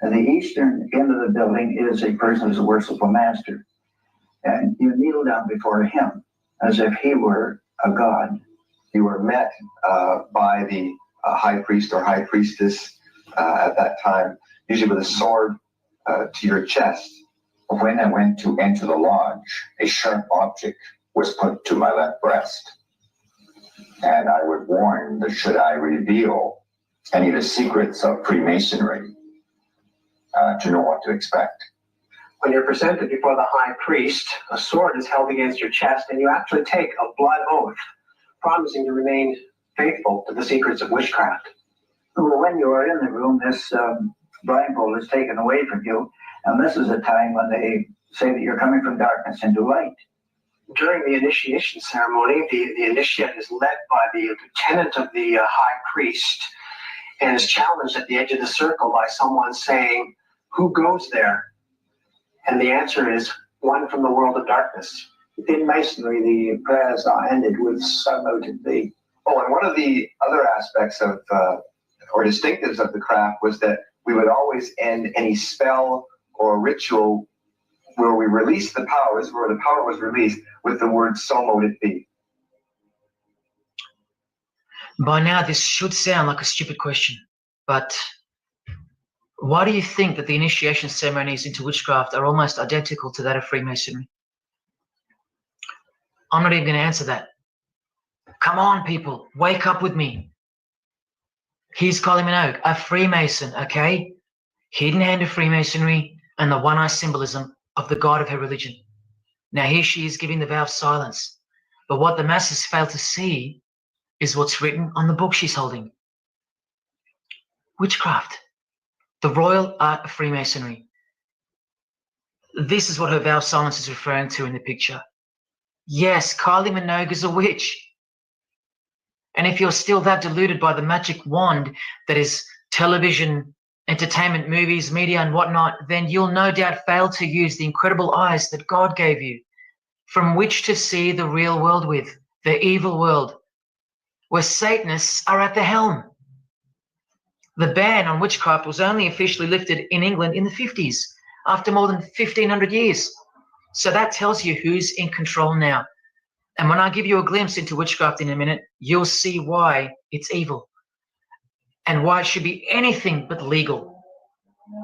at the eastern end of the building, is a person who's a worshipful master. And you kneel down before him as if he were a god. You were met by the high priest or high priestess at that time, usually with a sword to your chest. When I went to enter the lodge, a sharp object was put to my left breast. And I was warned that should I reveal any of the secrets of Freemasonry, to know what to expect. When you're presented before the high priest, a sword is held against your chest, and you actually take a blood oath, promising to remain faithful to the secrets of witchcraft. Well, when you are in the room, this blindfold is taken away from you, and this is a time when they say that you're coming from darkness into light. During the initiation ceremony, the initiate is led by the lieutenant of the high priest and is challenged at the edge of the circle by someone saying, "Who goes there?" And the answer is, "One from the world of darkness." In Masonry, the prayers are ended with "So mote thee." Oh, and one of the other aspects of, or distinctives of the craft was that we would always end any spell or ritual where we released the powers, where the power was released, with the word "So mote it be." By now, this should sound like a stupid question, but why do you think that the initiation ceremonies into witchcraft are almost identical to that of Freemasonry? I'm not even going to answer that. Come on, people, wake up with me. Here's Kylie Minogue, a Freemason, okay? Hidden hand of Freemasonry and the one-eye symbolism of the god of her religion. Now here she is giving the vow of silence, but what the masses fail to see is what's written on the book she's holding. Witchcraft, the royal art of Freemasonry. This is what her vow of silence is referring to in the picture. Yes, Kylie Minogue is a witch. And if you're still that deluded by the magic wand that is television, entertainment, movies, media, and whatnot, then you'll no doubt fail to use the incredible eyes that God gave you, from which to see the real world with, the evil world, where Satanists are at the helm. The ban on witchcraft was only officially lifted in England in the 50s, after more than 1,500 years. So that tells you who's in control now. And when I give you a glimpse into witchcraft in a minute, you'll see why it's evil and why it should be anything but legal,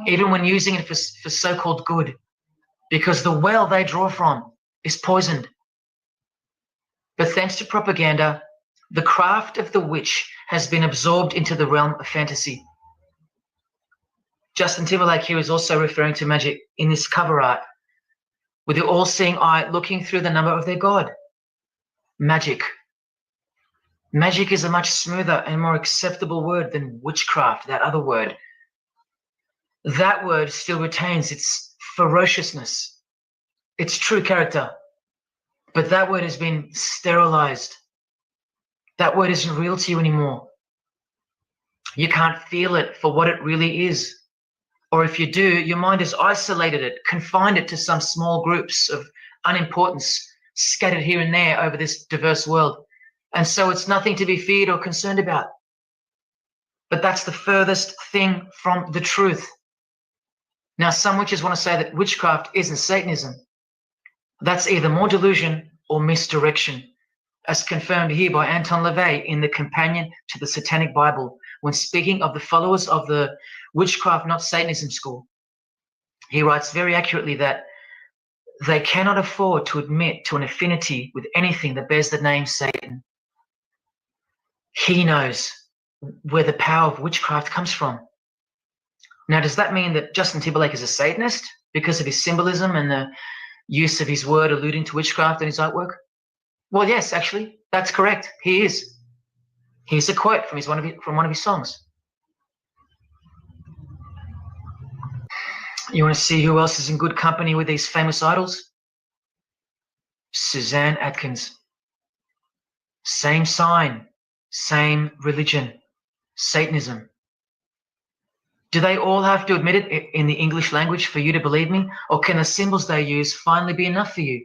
even when using it for so-called good, because the well they draw from is poisoned. But thanks to propaganda, the craft of the witch has been absorbed into the realm of fantasy. Justin Timberlake here is also referring to magic in this cover art, with the all-seeing eye looking through the number of their god. Magic. Magic is a much smoother and more acceptable word than witchcraft, that other word. That word still retains its ferociousness, its true character, but that word has been sterilized. That word isn't real to you anymore. You can't feel it for what it really is. Or if you do, your mind has isolated it, confined it to some small groups of unimportance scattered here and there over this diverse world. And so it's nothing to be feared or concerned about. But that's the furthest thing from the truth. Now, some witches want to say that witchcraft isn't Satanism. That's either more delusion or misdirection, as confirmed here by Anton LaVey in the Companion to the Satanic Bible, when speaking of the followers of the Witchcraft Not Satanism school. He writes very accurately that they cannot afford to admit to an affinity with anything that bears the name Satan. He knows where the power of witchcraft comes from. Now, does that mean that Justin Timberlake is a Satanist because of his symbolism and the use of his word alluding to witchcraft in his artwork? Well, yes, actually, that's correct. He is. Here's a quote from one of his songs. You want to see who else is in good company with these famous idols? Suzanne Atkins. Same sign, same religion, Satanism. Do they all have to admit it in the English language for you to believe me? Or can the symbols they use finally be enough for you?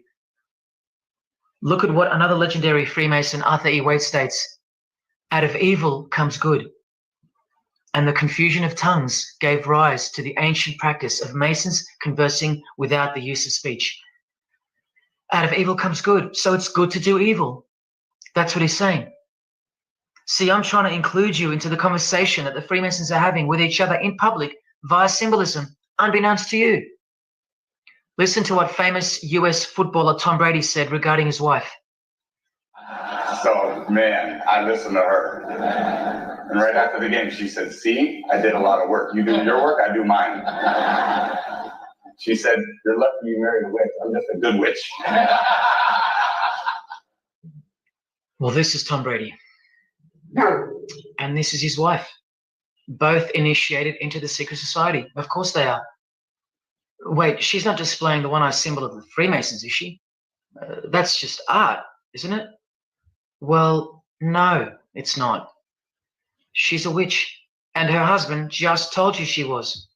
Look at what another legendary Freemason, Arthur E. Waite, states. Out of evil comes good. And the confusion of tongues gave rise to the ancient practice of Masons conversing without the use of speech. Out of evil comes good, so it's good to do evil. That's what he's saying. See, I'm trying to include you into the conversation that the Freemasons are having with each other in public via symbolism, unbeknownst to you. Listen to what famous US footballer Tom Brady said regarding his wife. So, man, I listened to her. And right after the game, she said, see, I did a lot of work. You do your work, I do mine. She said, you're lucky you married a witch. I'm just a good witch. Well, this is Tom Brady. And this is his wife. Both initiated into the secret society. Of course they are. Wait, she's not displaying the one-eye symbol of the Freemasons, is she? That's just art, isn't it? Well, no, it's not. She's a witch, and her husband just told you she was.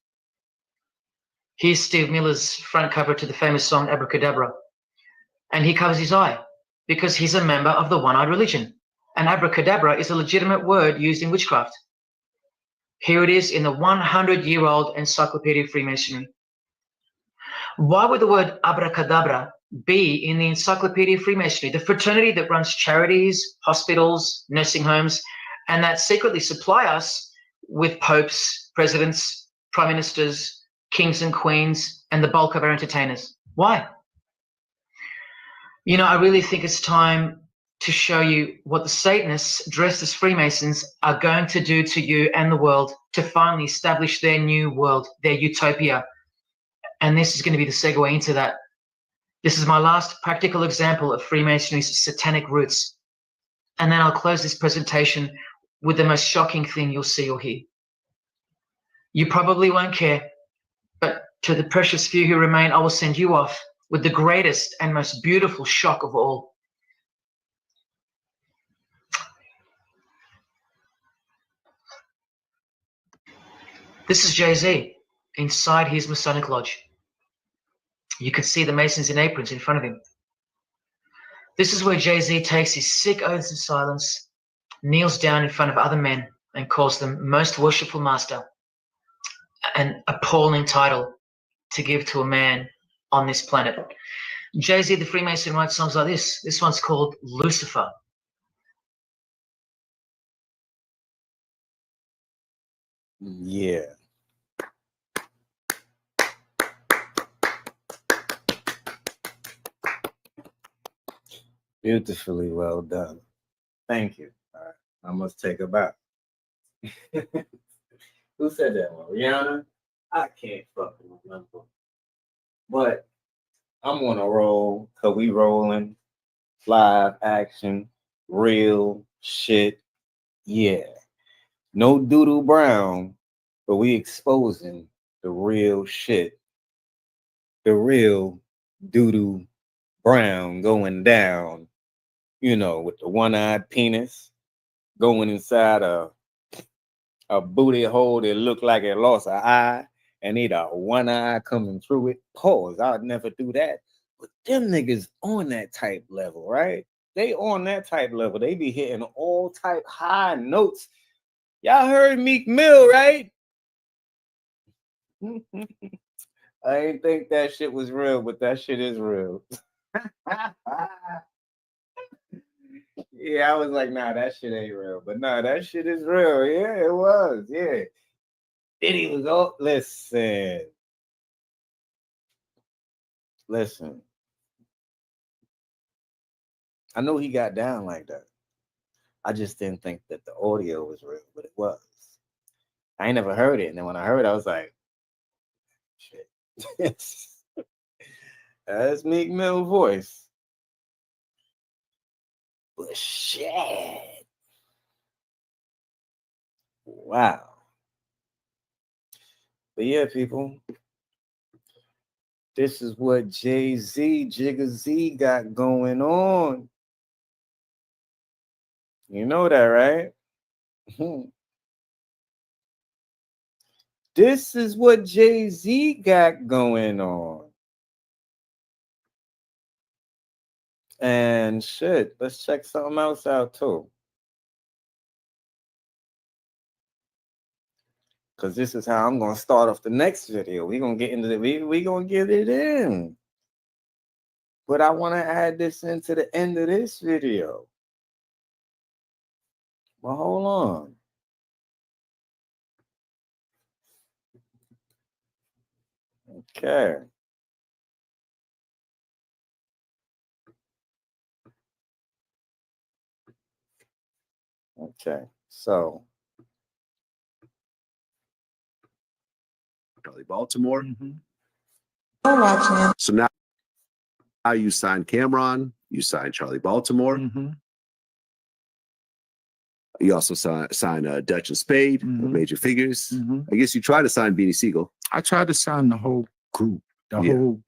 Here's Steve Miller's front cover to the famous song Abracadabra, and he covers his eye because he's a member of the one-eyed religion, and abracadabra is a legitimate word used in witchcraft. Here it is in the 100-year-old Encyclopedia of Freemasonry. Why would the word abracadabra be in the Encyclopedia of Freemasonry, the fraternity that runs charities, hospitals, nursing homes, and that secretly supply us with popes, presidents, prime ministers, kings and queens, and the bulk of our entertainers? Why? You know, I really think it's time to show you what the Satanists dressed as Freemasons are going to do to you and the world to finally establish their new world, their utopia. And this is going to be the segue into that. This is my last practical example of Freemasonry's satanic roots. And then I'll close this presentation with the most shocking thing you'll see or hear. You probably won't care, but to the precious few who remain, I will send you off with the greatest and most beautiful shock of all. This is Jay-Z inside his Masonic Lodge. You can see the Masons in aprons in front of him. This is where Jay-Z takes his sick oaths of silence, kneels down in front of other men, and calls them most worshipful master, an appalling title to give to a man on this planet. Jay-Z the Freemason writes songs like this. This one's called Lucifer. Yeah. Beautifully well done. Thank you. All right. I must take a bow. Who said that one? Rihanna? I can't fucking remember. But I'm on a roll because we rolling. Live action. Real shit. Yeah. No Doodle Brown, but we exposing the real shit. The real Doodle Brown going down, you know, with the one-eyed penis going inside a booty hole that looked like it lost an eye and need a one eye coming through it. Pause. I'd never do that. But them niggas on that type level, right? They on that type level. They be hitting all type high notes. Y'all heard Meek Mill, right? I ain't think that shit was real, but that shit is real. Yeah, I was like, nah, that shit ain't real. But nah, that shit is real. Yeah, it was. Yeah. Diddy was all listen. Listen. I know he got down like that. I just didn't think that the audio was real, but it was. I ain't never heard it. And then when I heard it, I was like, shit. That's Meek Mill voice. But shit. Wow. But yeah, people. This is what Jay-Z, Jigga Z got going on. You know that, right? This is what Jay-Z got going on. And shit, let's check something else out too. Because this is how I'm going to start off the next video. We're going to get into the, we going to get it in. But I want to add this into the end of this video. Well, hold on. Okay. Okay. So. Charlie Baltimore. I'm watching. So now you signed Cameron, you signed Charlie Baltimore. You also signed Dutch and Spade, Major Figures. I guess you tried to sign Beanie Siegel. I tried to sign the whole group, the whole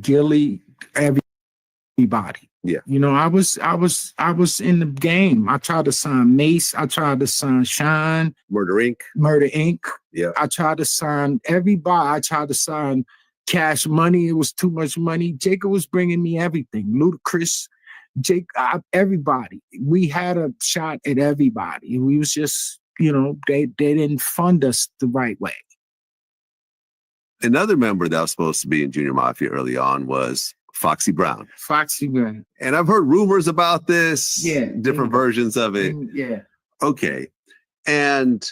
Gilly, everybody. Yeah. You know, I was in the game. I tried to sign Mace. I tried to sign Shine. Murder Inc. Murder Inc. Yeah. I tried to sign everybody. I tried to sign Cash Money. It was too much money. Jacob was bringing me everything. Ludacris, Jake, everybody. We had a shot at everybody. We was just, you know, they didn't fund us the right way. Another member that was supposed to be in Junior Mafia early on was Foxy Brown. Foxy Brown. And I've heard rumors about this. Yeah. Different versions of it. Yeah. Okay. And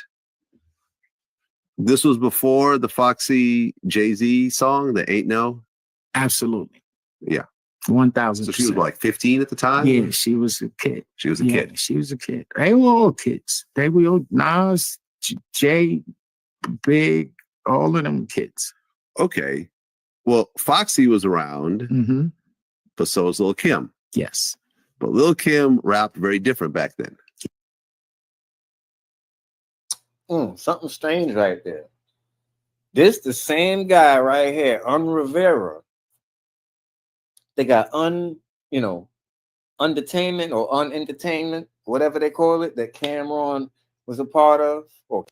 this was before the Foxy Jay-Z song, the Ain't No? Absolutely. Yeah. 1,000%. So she was like 15 at the time? Yeah, she was a kid. She was a kid. She was a kid. They were all kids. They were all Nas, Jay, Big, all of them kids. Okay. Well, Foxy was around, but so was Lil' Kim. Yes. But Lil' Kim rapped very different back then. Something strange right there. This the same guy right here, Rivera. They got Undetainment or Unentertainment, whatever they call it, that Cameron was a part of, or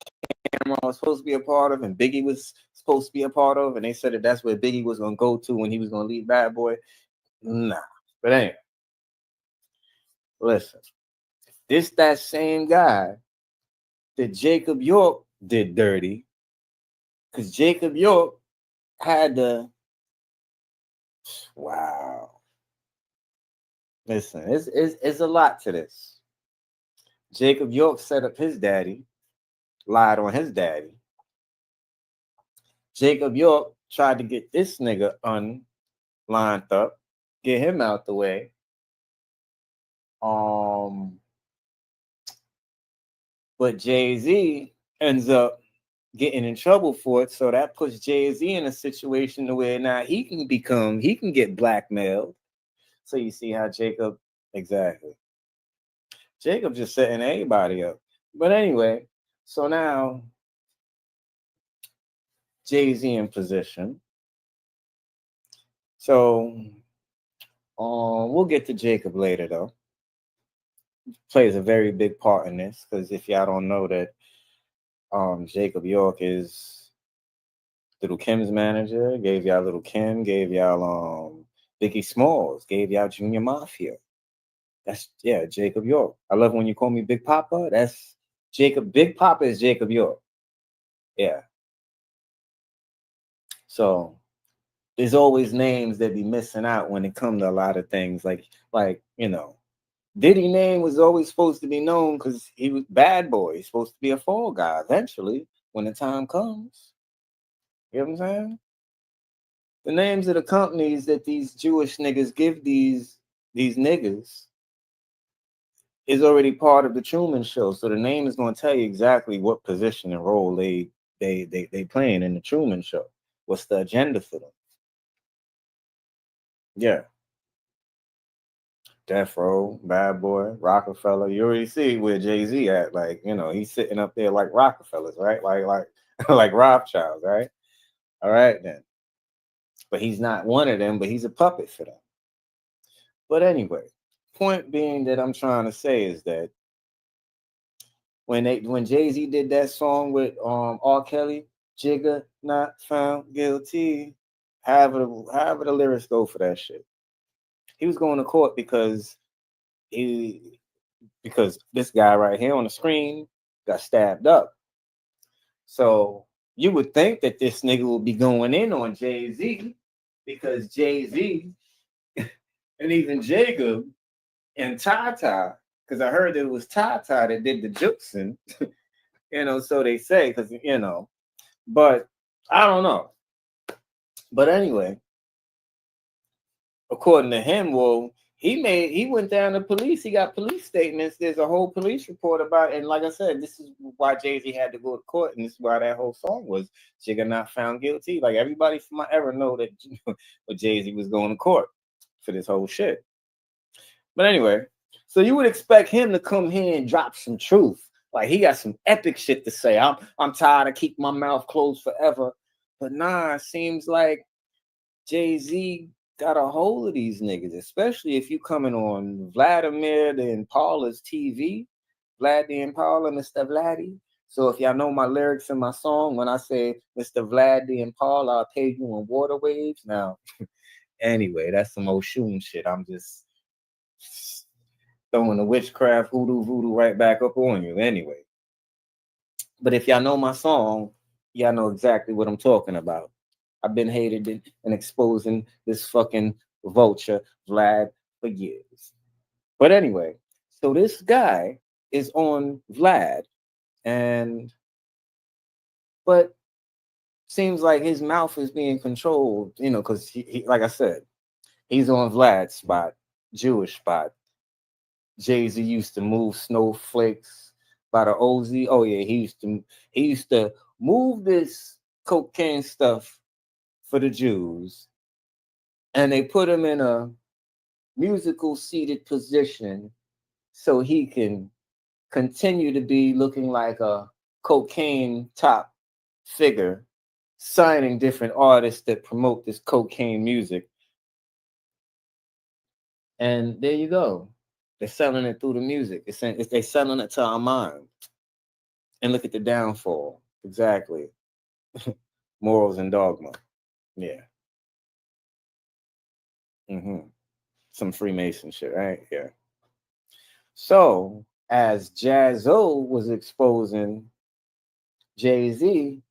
Cameron was supposed to be a part of, and Biggie was supposed to be a part of, and they said that that's where Biggie was going to go to when he was going to leave Bad Boy. Nah. But anyway, listen, this that same guy that Jacob York did dirty, because Jacob York had the wow. Listen, it's a lot to this. Jacob York set up his daddy, lied on his daddy. Jacob York tried to get this nigga lined up, get him out the way. But Jay-Z ends up getting in trouble for it, so that puts Jay-Z in a situation where now he can get blackmailed. So you see how Jacob, exactly. Jacob just setting everybody up. But anyway, so now Jay-Z in position. So we'll get to Jacob later though. Plays a very big part in this, because if y'all don't know that Jacob York is Little Kim's manager, gave y'all Little Kim, gave y'all Biggie Smalls, gave y'all Junior Mafia. That's Jacob York. I love when you call me Big Papa. That's Jacob. Big Papa is Jacob York. Yeah. So there's always names that be missing out when it come to a lot of things. Like you know, Diddy name was always supposed to be known because he was Bad Boy. He's supposed to be a fall guy eventually when the time comes. You know what I'm saying? The names of the companies that these Jewish niggas give these niggas is already part of the Truman Show. So the name is going to tell you exactly what position and role they playing in the Truman Show. What's the agenda for them? Yeah. Death Row, Bad Boy, Rockefeller. You already see where Jay-Z at. Like, you know, he's sitting up there like Rockefellers, right? Like like Rothschilds, right? All right then. But he's not one of them, but he's a puppet for them. But anyway, point being that I'm trying to say is that when Jay-Z did that song with R. Kelly, Jigga not found guilty. However the lyrics go for that shit. He was going to court because this guy right here on the screen got stabbed up. So you would think that this nigga will be going in on Jay-Z because Jay-Z and even Jacob and Tata, because I heard that it was Tata that did the juxing, you know, so they say, because, you know, but I don't know. But anyway, according to him, well, he went down to police. He got police statements. There's a whole police report about it. And like I said, this is why Jay-Z had to go to court, and this is why that whole song was Jigga Not Found Guilty. Like everybody from my era know that Jay-Z was going to court for this whole shit. But anyway, so you would expect him to come here and drop some truth. Like he got some epic shit to say. I'm tired of keeping my mouth closed forever. But nah, it seems like Jay-Z got a hold of these niggas, especially if you coming on Vladimir the Impala's TV, Vlad the Impala, Mr. Vladdy. So if y'all know my lyrics in my song, when I say Mr. Vlad the Impala, I'll pay you in water waves. Now, anyway, that's some Oshun shit. I'm just throwing the witchcraft voodoo right back up on you anyway. But if y'all know my song, y'all know exactly what I'm talking about. I've been hated and exposing this fucking vulture, Vlad, for years. But anyway, so this guy is on Vlad, but seems like his mouth is being controlled, you know, because he, like I said, he's on Vlad's spot, Jewish spot. Jay-Z used to move snowflakes by the OZ. Oh yeah, he used to move this cocaine stuff for the Jews, and they put him in a musical seated position so he can continue to be looking like a cocaine top figure, signing different artists that promote this cocaine music. And there you go. They're selling it through the music. They're selling it to our mind. And look at the downfall. Exactly. Morals and dogma. Yeah. Some Freemason shit, right? Yeah. So as Jaz-O was exposing Jay-Z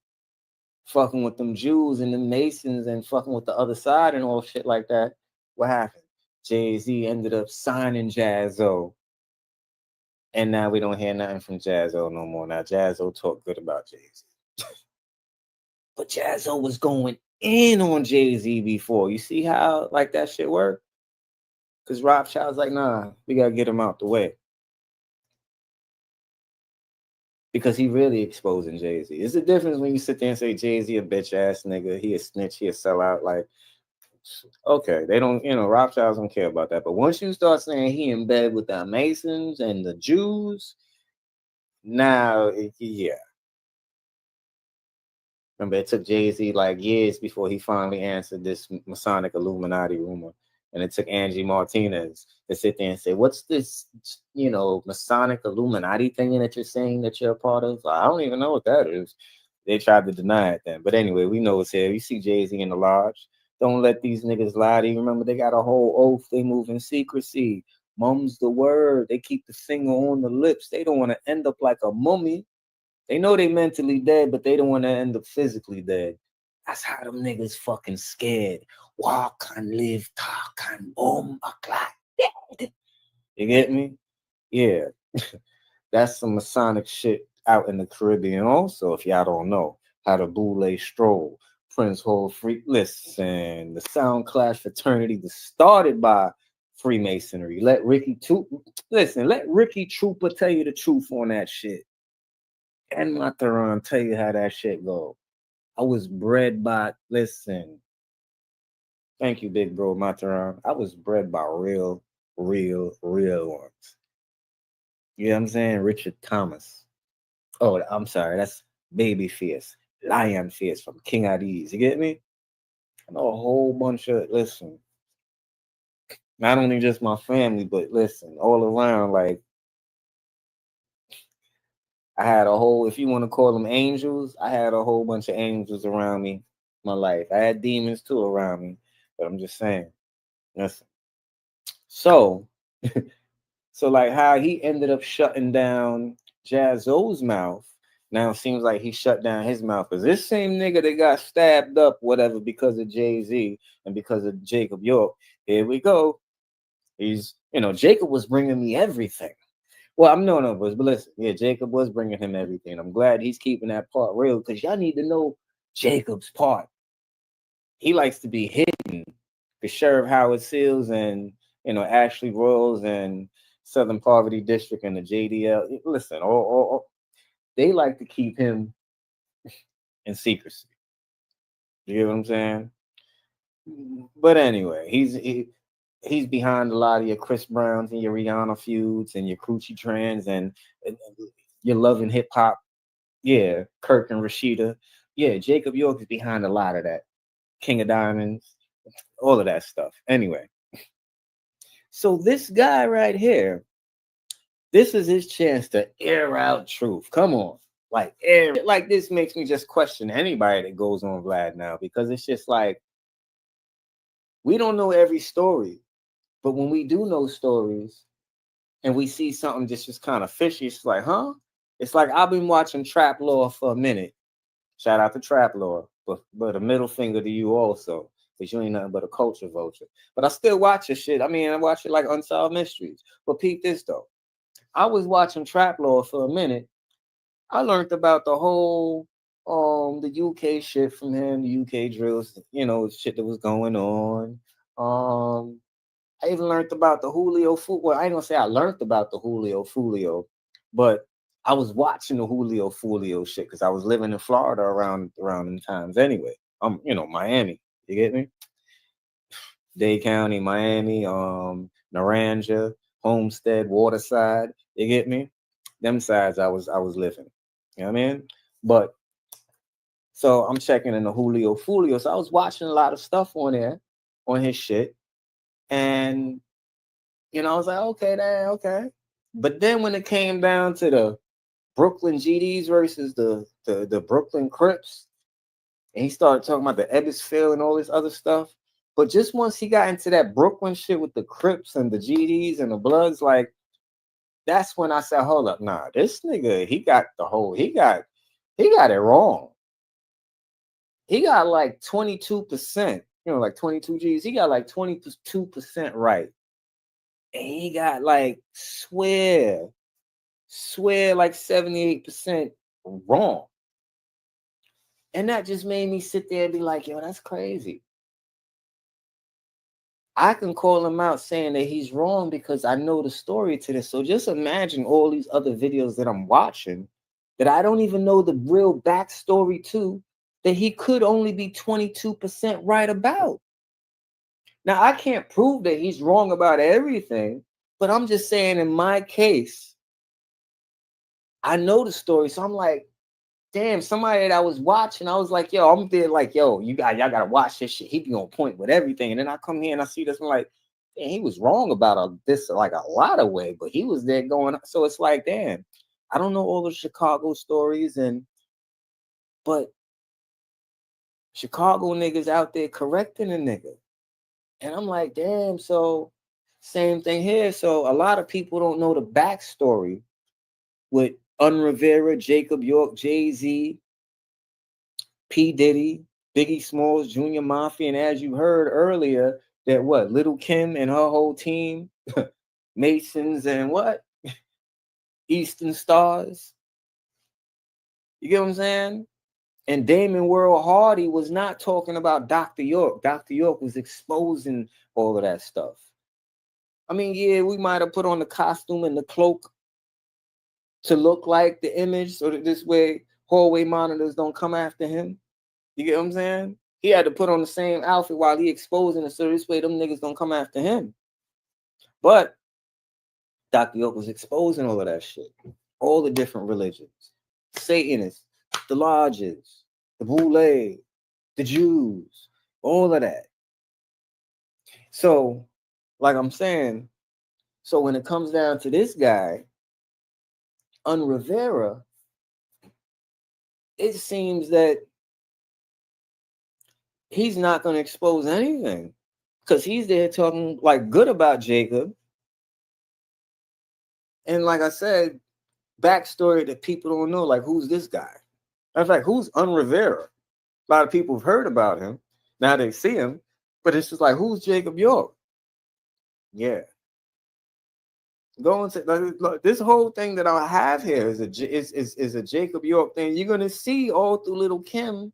fucking with them Jews and the Masons and fucking with the other side and all shit like that, what happened? Jay-Z ended up signing Jaz-O. And now we don't hear nothing from Jaz-O no more. Now Jaz-O talk good about Jay-Z. But Jaz-O was going in on Jay-Z before. You see how like that shit worked? Because Rothschild's like, nah, we gotta get him out the way. Because he really exposing Jay-Z. It's a difference when you sit there and say Jay-Z a bitch ass nigga, he a snitch, he a sellout. Like, okay, they don't, Rothschilds don't care about that. But once you start saying he in bed with the Masons and the Jews, now, yeah. Remember, it took Jay-Z like years before he finally answered this Masonic Illuminati rumor. And it took Angie Martinez to sit there and say, what's this, Masonic Illuminati thing that you're saying that you're a part of? I don't even know what that is. They tried to deny it then. But anyway, we know it's here. You see Jay-Z in the lodge. Don't let these niggas lie to you. Remember, they got a whole oath. They move in secrecy. Mum's the word. They keep the finger on the lips. They don't want to end up like a mummy. They know they mentally dead, but they don't want to end up physically dead. That's how them niggas fucking scared. Walk and live, talk and boom, a clock dead. You get me? Yeah. That's some Masonic shit out in the Caribbean also, if y'all don't know. How the Boule Stroll, Prince Hall Free. Listen, the Sound Clash fraternity was started by Freemasonry. Let Ricky Trooper tell you the truth on that shit. And Mataran tell you how that shit go. I was bred by, listen, thank you, big bro Mataran. I was bred by real ones. You know what I'm saying? Richard Thomas. Oh, I'm sorry. That's Baby Fierce. Lion Fierce from King Addies. You get me? I know a whole bunch of, listen, not only just my family, but listen, all around, like, I had a whole, if you want to call them angels, I had a whole bunch of angels around me my life. I had demons too around me, but I'm just saying. Listen. So, so like how he ended up shutting down Jazzo's mouth, now it seems like he shut down his mouth. Because this same nigga that got stabbed up, whatever, because of Jay-Z and because of Jacob York, here we go. He's, Jacob was bringing me everything. Well, but listen, yeah, Jacob was bringing him everything. I'm glad he's keeping that part real because y'all need to know Jacob's part. He likes to be hidden. The Sheriff Howard Seals and, Ashley Royals and Southern Poverty District and the JDL. Listen, they like to keep him in secrecy. You get what I'm saying? But anyway, he's behind a lot of your Chris Browns and your Rihanna feuds and your Coochie Trends and your Love and Hip Hop. Yeah, Kirk and Rashida. Yeah, Jacob York is behind a lot of that. King of Diamonds, all of that stuff. Anyway, so this guy right here, this is his chance to air out truth. Come on. Like this makes me just question anybody that goes on Vlad now because it's just like, we don't know every story. But when we do know stories and we see something just kind of fishy, it's like, huh? It's like I've been watching Trap Law for a minute. Shout out to Trap Law, but a middle finger to you also, because you ain't nothing but a culture vulture. But I still watch your shit. I mean, I watch it like Unsolved Mysteries. But peep this though. I was watching Trap Law for a minute. I learned about the whole the UK shit from him, the UK drills, shit that was going on. I even learned about the Julio Fulio. Well, I ain't gonna say I learned about the Julio Fulio, but I was watching the Julio Fulio shit because I was living in Florida around them times anyway. Miami. You get me? Dade County, Miami, Naranja, Homestead, Waterside. You get me? Them sides I was living. You know what I mean? But so I'm checking in the Julio Fulio. So I was watching a lot of stuff on there, on his shit. And I was like, okay. But then when it came down to the Brooklyn GDs versus the Brooklyn Crips, and he started talking about the Ebbsfield and all this other stuff. But just once he got into that Brooklyn shit with the Crips and the GDs and the Bloods, like, that's when I said, hold up, nah, this nigga, he got it wrong. He got like 22%, like 22 G's. He got like 22% right. And he got like swear like 78% wrong. And that just made me sit there and be like, yo, that's crazy. I can call him out saying that he's wrong because I know the story to this. So just imagine all these other videos that I'm watching that I don't even know the real backstory to, that he could only be 22% right about. Now, I can't prove that he's wrong about everything, but I'm just saying in my case, I know the story. So I'm like, damn, somebody that I was watching, I was like, yo, I'm there like, yo, y'all gotta watch this shit. He be on point with everything. And then I come here and I see this, I'm like, damn, he was wrong about this like a lot of way, but he was there going. So it's like, damn, I don't know all the Chicago stories, but Chicago niggas out there correcting a nigga. And I'm like, damn, so same thing here. So a lot of people don't know the backstory with Rivera, Jacob York, Jay-Z, P. Diddy, Biggie Smalls, Junior Mafia, and as you heard earlier, that what Little Kim and her whole team, Masons and what Eastern Stars. You get what I'm saying? And Damon World Hardy was not talking about Dr. York. Dr. York was exposing all of that stuff. I mean, yeah, we might have put on the costume and the cloak to look like the image so that this way hallway monitors don't come after him. You get what I'm saying? He had to put on the same outfit while he exposing it so this way them niggas don't come after him. But Dr. York was exposing all of that shit. All the different religions. Satanists, the lodges, the Boule, the Jews, all of that. So, like I'm saying, so when it comes down to this guy, Rivera, it seems that he's not going to expose anything because he's there talking like good about Jacob. And like I said, backstory that people don't know, like who's this guy? In fact, who's Rivera? A lot of people have heard about him. Now they see him, but it's just like, who's Jacob York? Yeah. Going to like, this whole thing that I have here is a Jacob York thing. You're gonna see all through Little Kim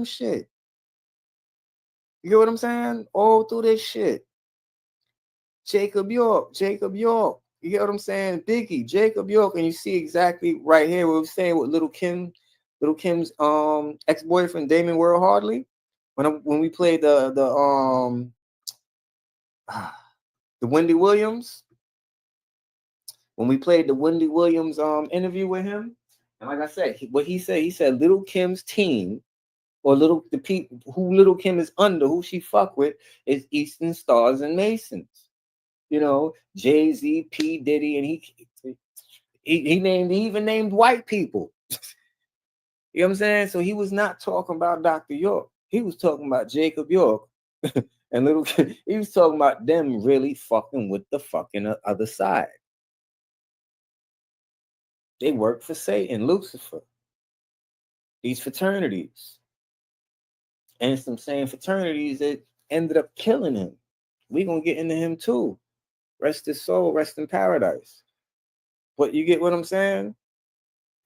shit. You get what I'm saying? All through this shit. Jacob York. You get what I'm saying? Biggie, Jacob York, and you see exactly right here what we're saying with Little Kim's ex-boyfriend Damon World Hardly. When we played the Wendy Williams. When we played the Wendy Williams interview with him, and like I said, what he said Little Kim's team, or the people who Little Kim is under, who she fuck with, is Eastern Stars and Masons. You know, Jay-Z, P. Diddy, and he even named white people. You know what I'm saying? So he was not talking about Dr. York. He was talking about Jacob York. And Little Kim, he was talking about them really fucking with the fucking other side. They work for Satan, Lucifer. These fraternities. And some same fraternities that ended up killing him. We're going to get into him too. Rest his soul, rest in paradise. But you get what I'm saying?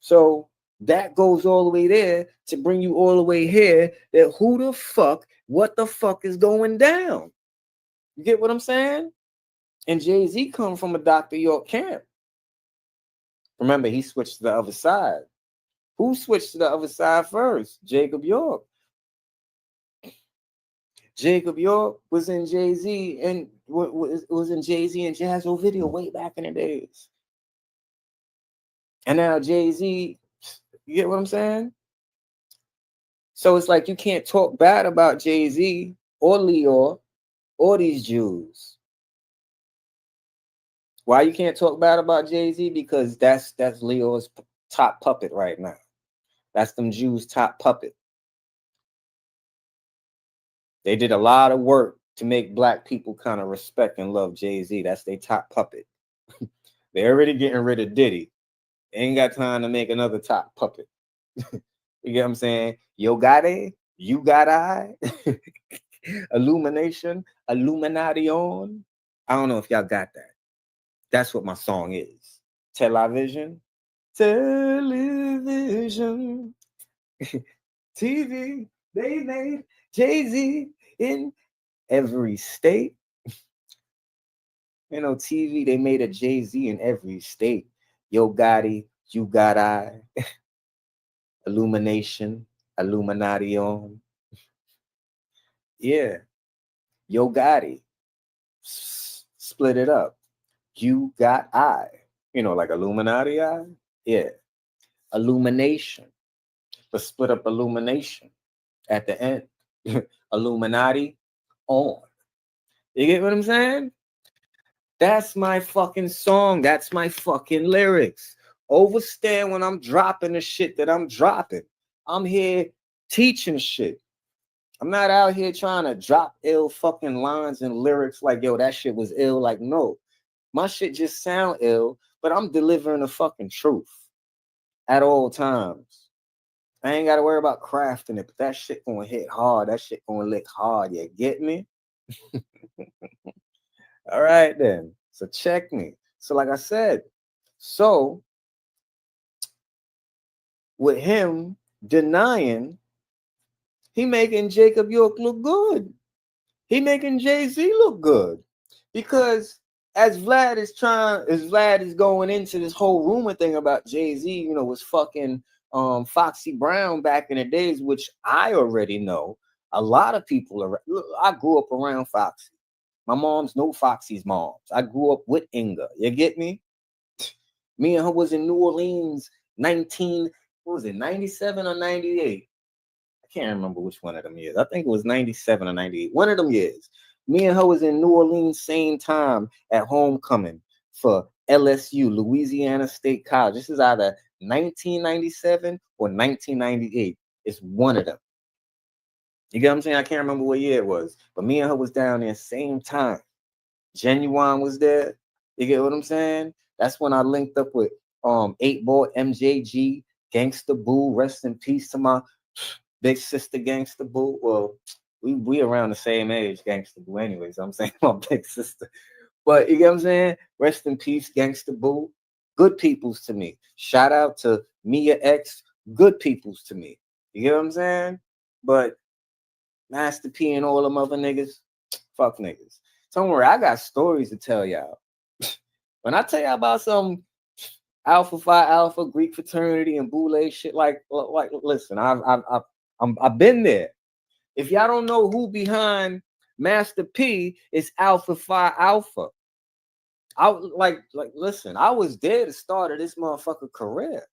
So that goes all the way there to bring you all the way here that what the fuck is going down? You get what I'm saying? And Jay-Z come from a Dr. York camp. Remember, he switched to the other side. Who switched to the other side first? Jacob York. Jacob York was in Jay-Z and was in Jay-Z and Jazzo video way back in the days. And now Jay-Z, you get what I'm saying? So it's like you can't talk bad about Jay-Z or Leo or these Jews. Why you can't talk bad about Jay-Z? Because that's Leo's top puppet right now. That's them Jews' top puppet. They did a lot of work to make black people kind of respect and love Jay-Z. That's their top puppet. They're already getting rid of Diddy. They ain't got time to make another top puppet. You get what I'm saying? Yo Gotti, you got I. Illumination, Illumination. I don't know if y'all got that. That's what my song is. Television. Television. TV. They made Jay-Z in every state. You know, TV, they made a Jay-Z in every state. Yo Gotti, you got I. Illumination, Illumination. Yeah. Yo Gotti. Split it up. You got I. You know, like Illuminati I? Yeah. Illumination. But split up illumination at the end. Illuminati on. You get what I'm saying? That's my fucking song. That's my fucking lyrics. Overstand when I'm dropping the shit that I'm dropping. I'm here teaching shit. I'm not out here trying to drop ill fucking lines and lyrics like, yo, that shit was ill. Like, no. My shit just sound ill, but I'm delivering the fucking truth at all times. I ain't got to worry about crafting it, but that shit gonna hit hard. That shit gonna lick hard. You get me? All right, then. So check me. So like I said, so with him denying, he making Jacob York look good. He making Jay-Z look good. Because as Vlad is going into this whole rumor thing about Jay-Z, you know, was fucking Foxy Brown back in the days, which I already know. A lot of people are. I grew up around Foxy. My mom's no Foxy's moms. I grew up with Inga. You get me? Me and her was in New Orleans 97 or 98? I can't remember which one of them years. I think it was 97 or 98. One of them years. Me and her was in New Orleans same time at homecoming for LSU, Louisiana State College. This is either 1997 or 1998. It's one of them. You get what I'm saying? I can't remember what year it was, but me and her was down there same time. Genuine was there. You get what I'm saying? That's when I linked up with 8-Ball, MJG, Gangsta Boo. Rest in peace to my big sister, Gangsta Boo. Well, we around the same age, Gangsta Boo. Anyways, I'm saying my big sister. But you get what I'm saying? Rest in peace, Gangsta Boo. Good peoples to me. Shout out to Mia X. Good peoples to me. You get what I'm saying? But Master P and all them other niggas, fuck niggas. Don't worry, I got stories to tell y'all. When I tell y'all about some Alpha Phi Alpha Greek fraternity and boule shit, like listen, I've been there. If y'all don't know who behind Master P, it's Alpha Phi Alpha. Listen, I was there to start this motherfucker career.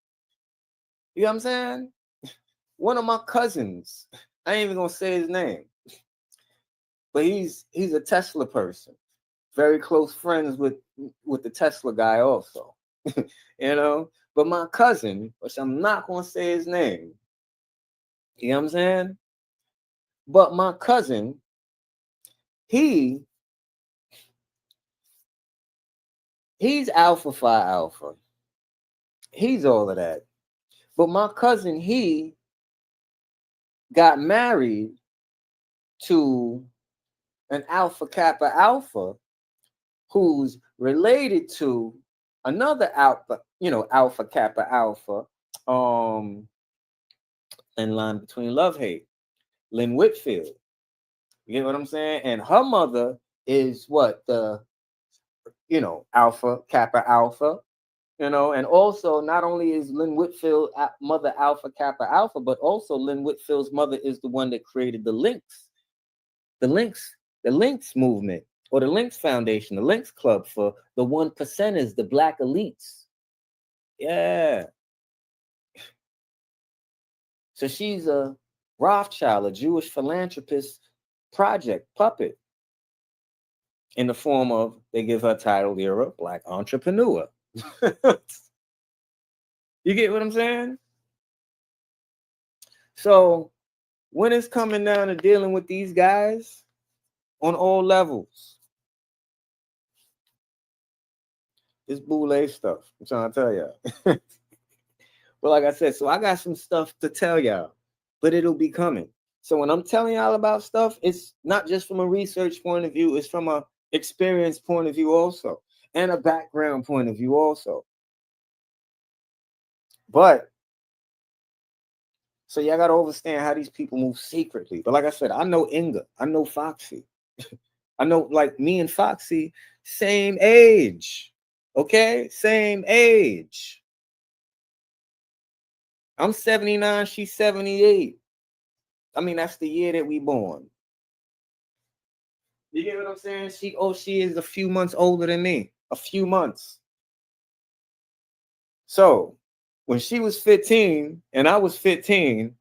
You know what I'm saying? One of my cousins, I ain't even gonna say his name, but he's a Tesla person, very close friends with the Tesla guy also. You know, but my cousin, which I'm not gonna say his name, you know what I'm saying? But my cousin, he's Alpha Phi Alpha. He's all of that. But my cousin, he got married to an Alpha Kappa Alpha who's related to another Alpha, Alpha Kappa Alpha, in line between love hate, Lynn Whitfield. You get what I'm saying? And her mother is what? Alpha Kappa Alpha. And also not only is Lynn Whitfield mother Alpha Kappa Alpha, but also Lynn Whitfield's mother is the one that created the Links movement, or the Links Foundation, the Links Club for the 1%ers, the black elites. Yeah. So she's a Rothschild, a Jewish philanthropist project puppet, in the form of, they give her title here, a black entrepreneur. You get what I'm saying? So when it's coming down to dealing with these guys on all levels, it's boule stuff. I'm trying to tell y'all. But like I said, so I got some stuff to tell y'all, but it'll be coming. So when I'm telling y'all about stuff, it's not just from a research point of view, it's from a experience point of view also, and a background point of view also. But so y'all got to understand how these people move secretly. But like I said, I know Inga, I know Foxy. I know, like, me and Foxy, same age. Okay? Same age. I'm 79, she's 78. I mean, that's the year that we born. You get what I'm saying? She is a few months older than me. A few months. So when she was 15 and I was 15,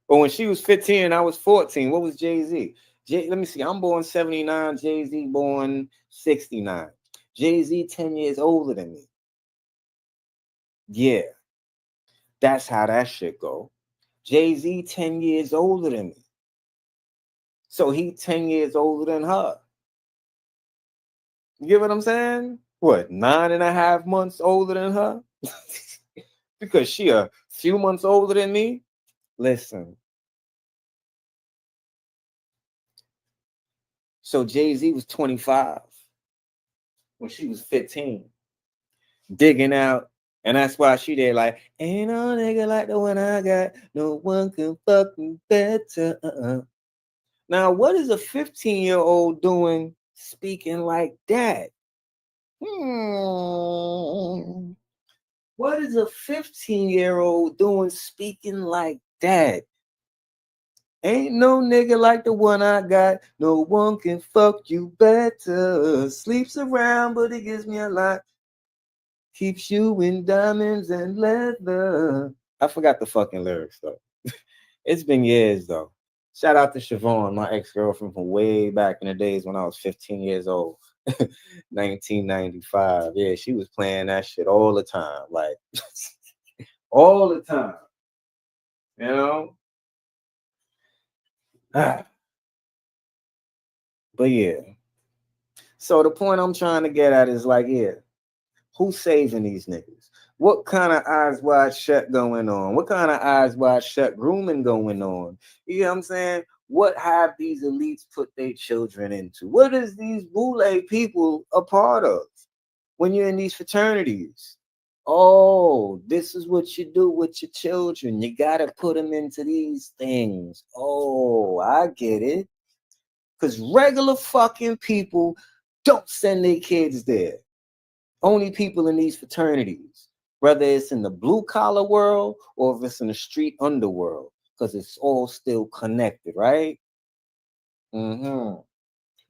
or when she was 15 and I was 14, what was Jay-Z? Let me see. I'm born 79. Jay-Z born 69. Jay-Z 10 years older than me. Yeah. That's how that shit go. Jay-Z 10 years older than me. So he 10 years older than her. You get what I'm saying? What, 9.5 months older than her? Because she a few months older than me. Listen. So Jay-Z was 25 when she was 15, digging out. And that's why she did like, ain't no nigga like the one I got. No one can fuck me better. Now, what is a 15-year-old doing speaking like that? What is a 15-year-old doing speaking like that? Ain't no nigga like the one I got. No one can fuck you better. Sleeps around, but it gives me a lot. Keeps you in diamonds and leather. I forgot the fucking lyrics, though. It's been years, though. Shout out to Siobhan, my ex-girlfriend from way back in the days when I was 15 years old. 1995. Yeah, she was playing that shit all the time. Like, all the time. You know? But yeah. So the point I'm trying to get at is like, yeah, who's saving these niggas? What kind of eyes wide shut going on? What kind of eyes wide shut grooming going on? You know what I'm saying? What have these elites put their children into? What is these boule people a part of when you're in these fraternities? Oh, this is what you do with your children. You got to put them into these things. Oh, I get it. Because regular fucking people don't send their kids there. Only people in these fraternities, whether it's in the blue collar world or if it's in the street underworld, because it's all still connected, right?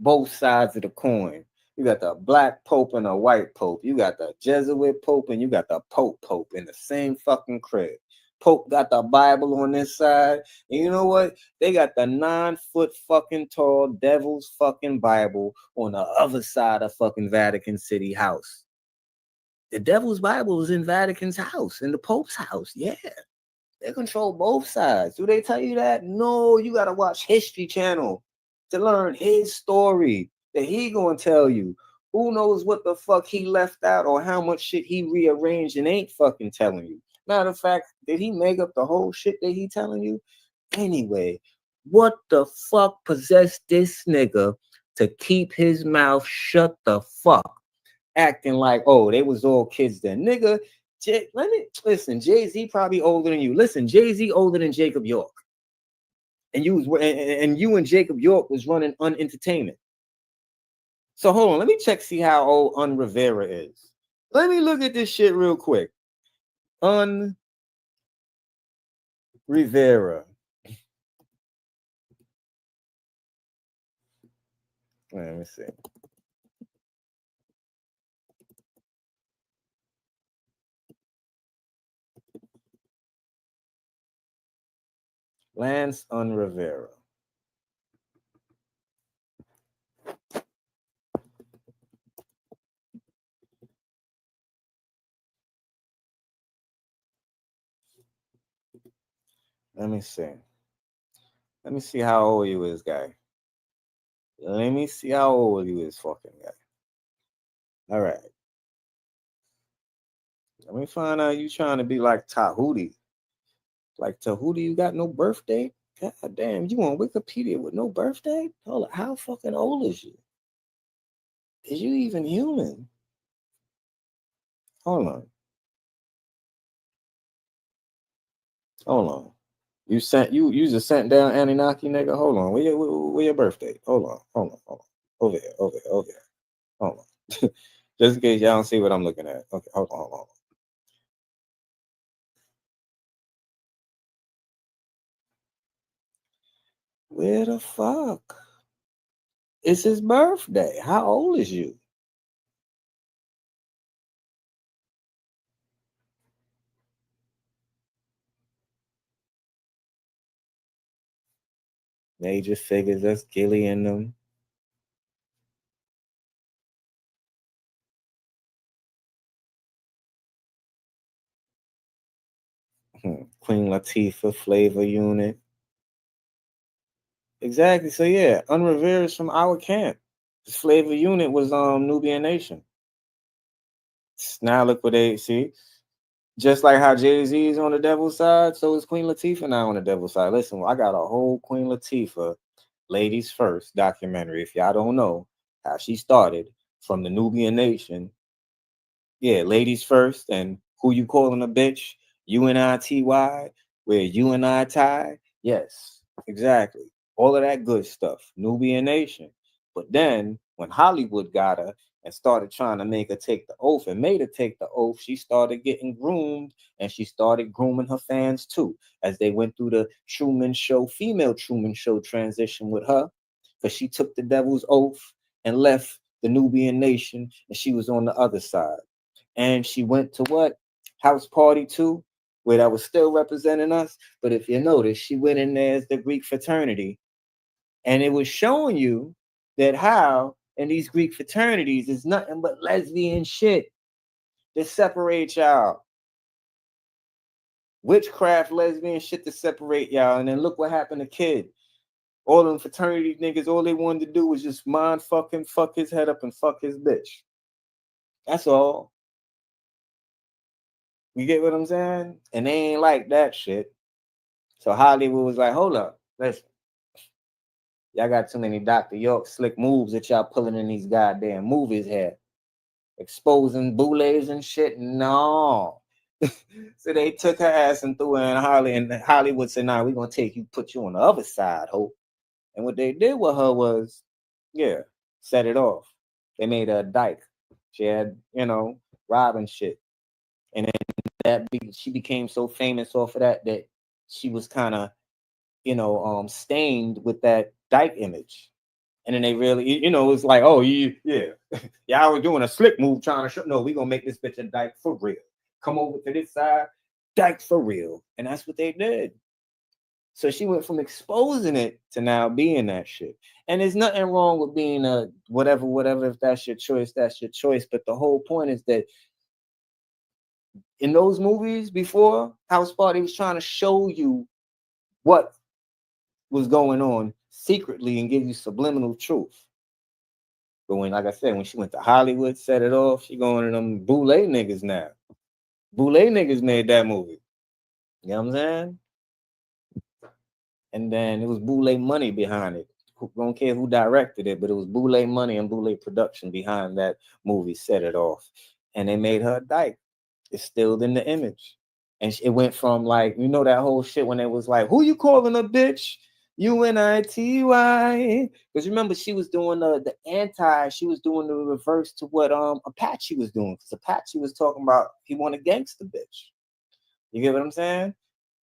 Both sides of the coin. You got the black pope and a white pope. You got the Jesuit pope and you got the pope in the same fucking crib. Pope got the Bible on this side. And you know what? They got the 9-foot fucking tall devil's fucking Bible on the other side of fucking Vatican City House. The devil's Bible is in Vatican's house, in the Pope's house. Yeah. They control both sides. Do they tell you that? No, you got to watch History Channel to learn his story that he gonna tell you. Who knows what the fuck he left out or how much shit he rearranged and ain't fucking telling you. Matter of fact, did he make up the whole shit that he telling you? Anyway, what the fuck possessed this nigga to keep his mouth shut the fuck? Acting like, oh, they was all kids then. Nigga, let me listen, Jay-Z probably older than you. Listen, Jay-Z older than Jacob York. And you and Jacob York was running Unentertainment. So hold on, let me check, see how old Un Rivera is. Let me look at this shit real quick. Un Rivera. Let me see. Lance Un Rivera. Let me see. Let me see how old you is, guy. Let me see how old you is, fucking guy. All right. Let me find out you trying to be like Tahuti. Like Tahuti, you got no birthday? God damn, you on Wikipedia with no birthday? Hold on, how fucking old is you? Is you even human? Hold on. Hold on. You just sent down Anunnaki, nigga. Hold on. Where your birthday? Hold on. Over here. Hold on. Just in case y'all don't see what I'm looking at. Okay, hold on. Where the fuck? It's his birthday. How old is you? Major figures, that's Gilly and them. Queen Latifah, Flavor Unit. Exactly. So yeah, Unrevere is from our camp. This Flavor Unit was Nubian Nation. It's now liquidate. See, Just like how Jay-Z is on the devil's side, so is Queen Latifah now on the devil's side. Listen, I got a whole Queen Latifah Ladies First documentary. If y'all don't know how she started from the Nubian Nation. Yeah, ladies first, and who you calling a bitch? UNITY, where you and I tie? Yes, exactly. All of that good stuff. Nubian Nation. But then when Hollywood got her and started trying to make her take the oath and made her take the oath, she started getting groomed and she started grooming her fans too. As they went through the Truman Show, female Truman Show transition with her, because she took the devil's oath and left the Nubian Nation and she was on the other side. And she went to what? House Party 2, where that was still representing us. But if you notice, she went in there as the Greek fraternity. And it was showing you that how in these Greek fraternities is nothing but lesbian shit that separate y'all. Witchcraft, lesbian shit to separate y'all. And then look what happened to Kid. All them fraternity niggas, all they wanted to do was just mind fucking fuck his head up and fuck his bitch. That's all. You get what I'm saying? And they ain't like that shit. So Hollywood was like, hold up, listen. Y'all got too many Dr. York slick moves that y'all pulling in these goddamn movies here. Exposing boulets and shit. No. So they took her ass and threw her in Hollywood said, nah, we're gonna take you, put you on the other side, ho. And what they did with her was, yeah, set it off. They made her a dyke. She had, robbing shit. And then she became so famous off of that she was kind of, stained with that dyke image. And then they really, it's like, oh, y'all were doing a slick move trying to show. No, we're gonna make this bitch a dyke for real. Come over to this side, dyke for real. And that's what they did. So she went from exposing it to now being that shit. And there's nothing wrong with being a whatever. If that's your choice, that's your choice. But the whole point is that in those movies before House Party was trying to show you what was going on secretly and give you subliminal truth. But when, like I said, when she went to Hollywood, set it off, she going to them boule niggas now. Boule niggas made that movie. You know what I'm saying? And then it was boule money behind it. Don't care who directed it, but it was boule money and boule production behind that movie, set it off. And they made her a dyke. It's still in the image. And it went from like, that whole shit when it was like, who you calling a bitch? UNITY. Because remember, she was doing she was doing the reverse to what Apache was doing. Because Apache was talking about he wanted gangster bitch. You get what I'm saying?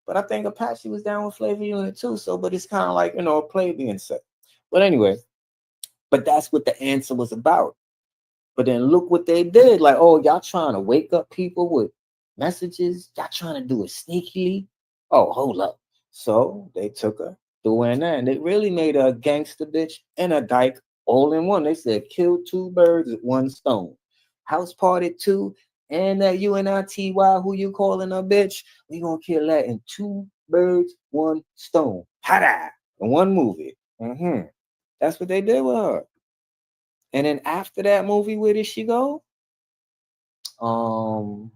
But I think Apache was down with Flavor Unit too. So, but it's kind of like, a play being set. But anyway, but that's what the answer was about. But then look what they did. Like, oh, y'all trying to wake up people with messages. Y'all trying to do it sneakily. Oh, hold up. So they took her, threw her in there, and they really made her a gangster bitch and a dyke all in one. They said, kill two birds with one stone. House Party 2 and that UNITY, who you calling a bitch? We gonna kill that in two birds, one stone. Ha-da! In one movie. That's what they did with her. And then after that movie, where did she go? I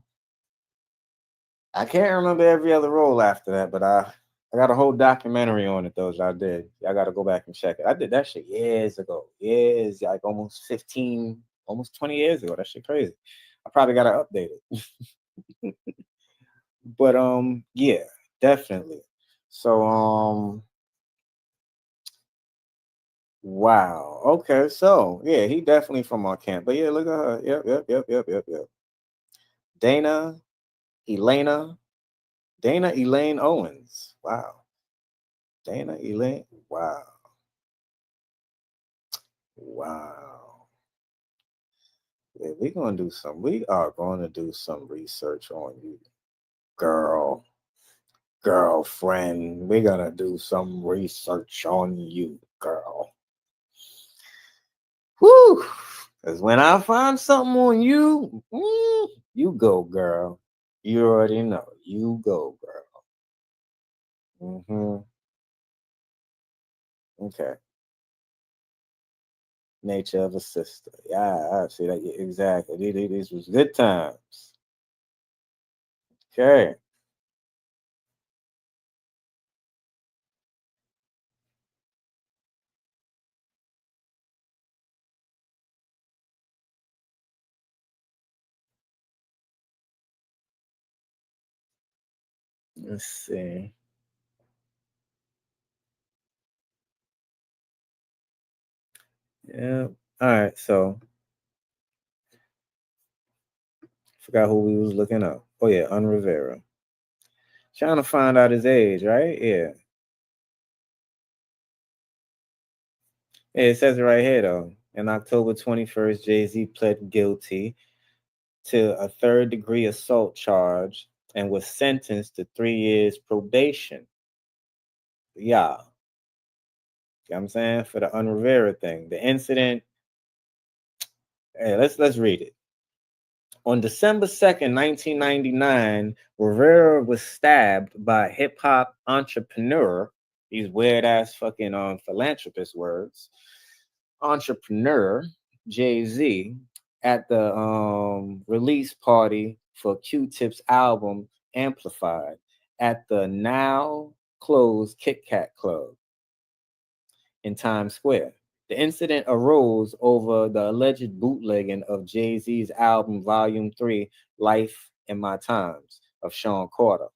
can't remember every other role after that, but I got a whole documentary on it, though. I did. I got to go back and check it. I did that shit years ago. Years, like almost 15, almost 20 years ago. That shit crazy. I probably got to update it. But yeah, definitely. So wow. Okay, so yeah, he definitely from our camp. But yeah, look at her. Yep. Dana Elaine Owens. Wow. Dana Elaine. Wow. Yeah, we are going to do some research on you, girlfriend. We're going to do some research on you, girl. Whew. Because when I find something on you, you go, girl. You already know. You go, girl. Okay. Nature of a sister. Yeah, I see that. Exactly. These was good times. Okay. Let's see. Yeah. All right. So forgot who we was looking up. Oh yeah, Rivera. Trying to find out his age, right? Yeah. Yeah, it says it right here though. On October 21st, Jay-Z pled guilty to a third-degree assault charge and was sentenced to 3 years probation. Yeah. You know what I'm saying? For the Rivera thing. The incident. Hey, let's read it. On December 2nd, 1999, Rivera was stabbed by hip hop entrepreneur, these weird ass fucking philanthropist words, entrepreneur Jay-Z at the release party for Q-Tip's album Amplified at the now closed Kit Kat Club in Times Square. The incident arose over the alleged bootlegging of Jay-Z's album Volume 3, Life in My Times, of Sean Carter,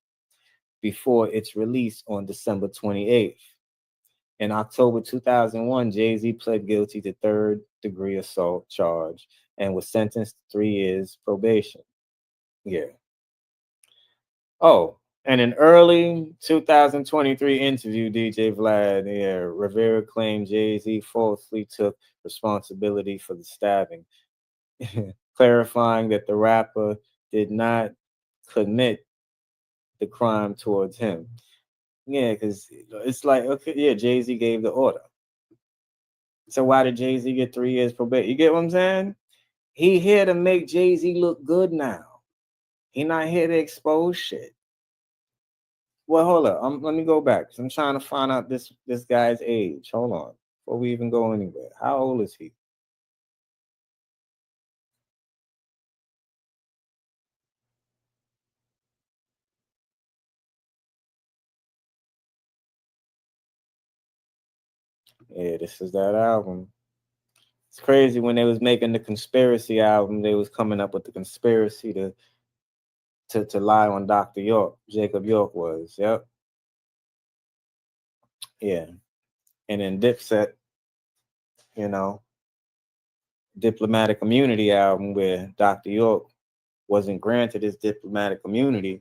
before its release on December 28th. In October 2001, Jay-Z pled guilty to third-degree assault charge and was sentenced to 3 years probation. Yeah. Oh, and in early 2023 interview, DJ Vlad, Rivera claimed Jay-Z falsely took responsibility for the stabbing, clarifying that the rapper did not commit the crime towards him. Yeah, because it's like, okay, yeah, Jay-Z gave the order. So why did Jay-Z get 3 years probation? You get what I'm saying? He here to make Jay-Z look good now. He not here to expose shit. Well, hold up. Let me go back. I'm trying to find out this guy's age. Hold on. Before we even go anywhere. How old is he? Yeah, this is that album. It's crazy when they was making the conspiracy album, they was coming up with the conspiracy to lie on Dr. York. Jacob York was. Yep. Yeah. And then Dipset, Diplomatic Immunity album where Dr. York wasn't granted his diplomatic immunity.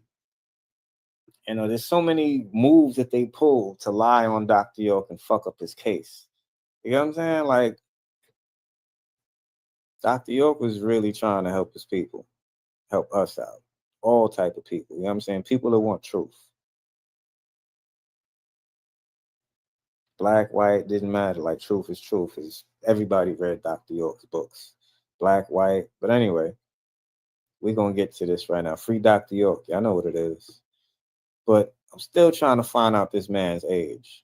There's so many moves that they pull to lie on Dr. York and fuck up his case. You know what I'm saying? Like, Dr. York was really trying to help his people, help us out. All type of people. You know what I'm saying? People that want truth. Black, white, didn't matter. Like, truth is truth. Everybody read Dr. York's books. Black, white. But anyway, we're going to get to this right now. Free Dr. York. Y'all know what it is. But I'm still trying to find out this man's age.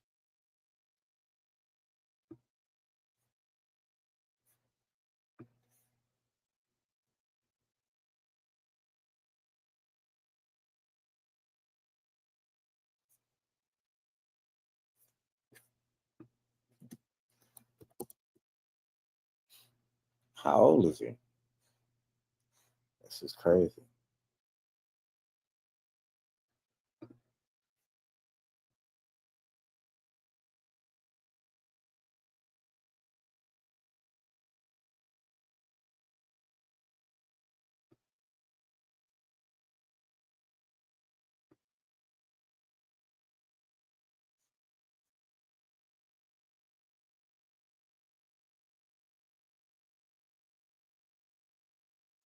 How old is he? This is crazy.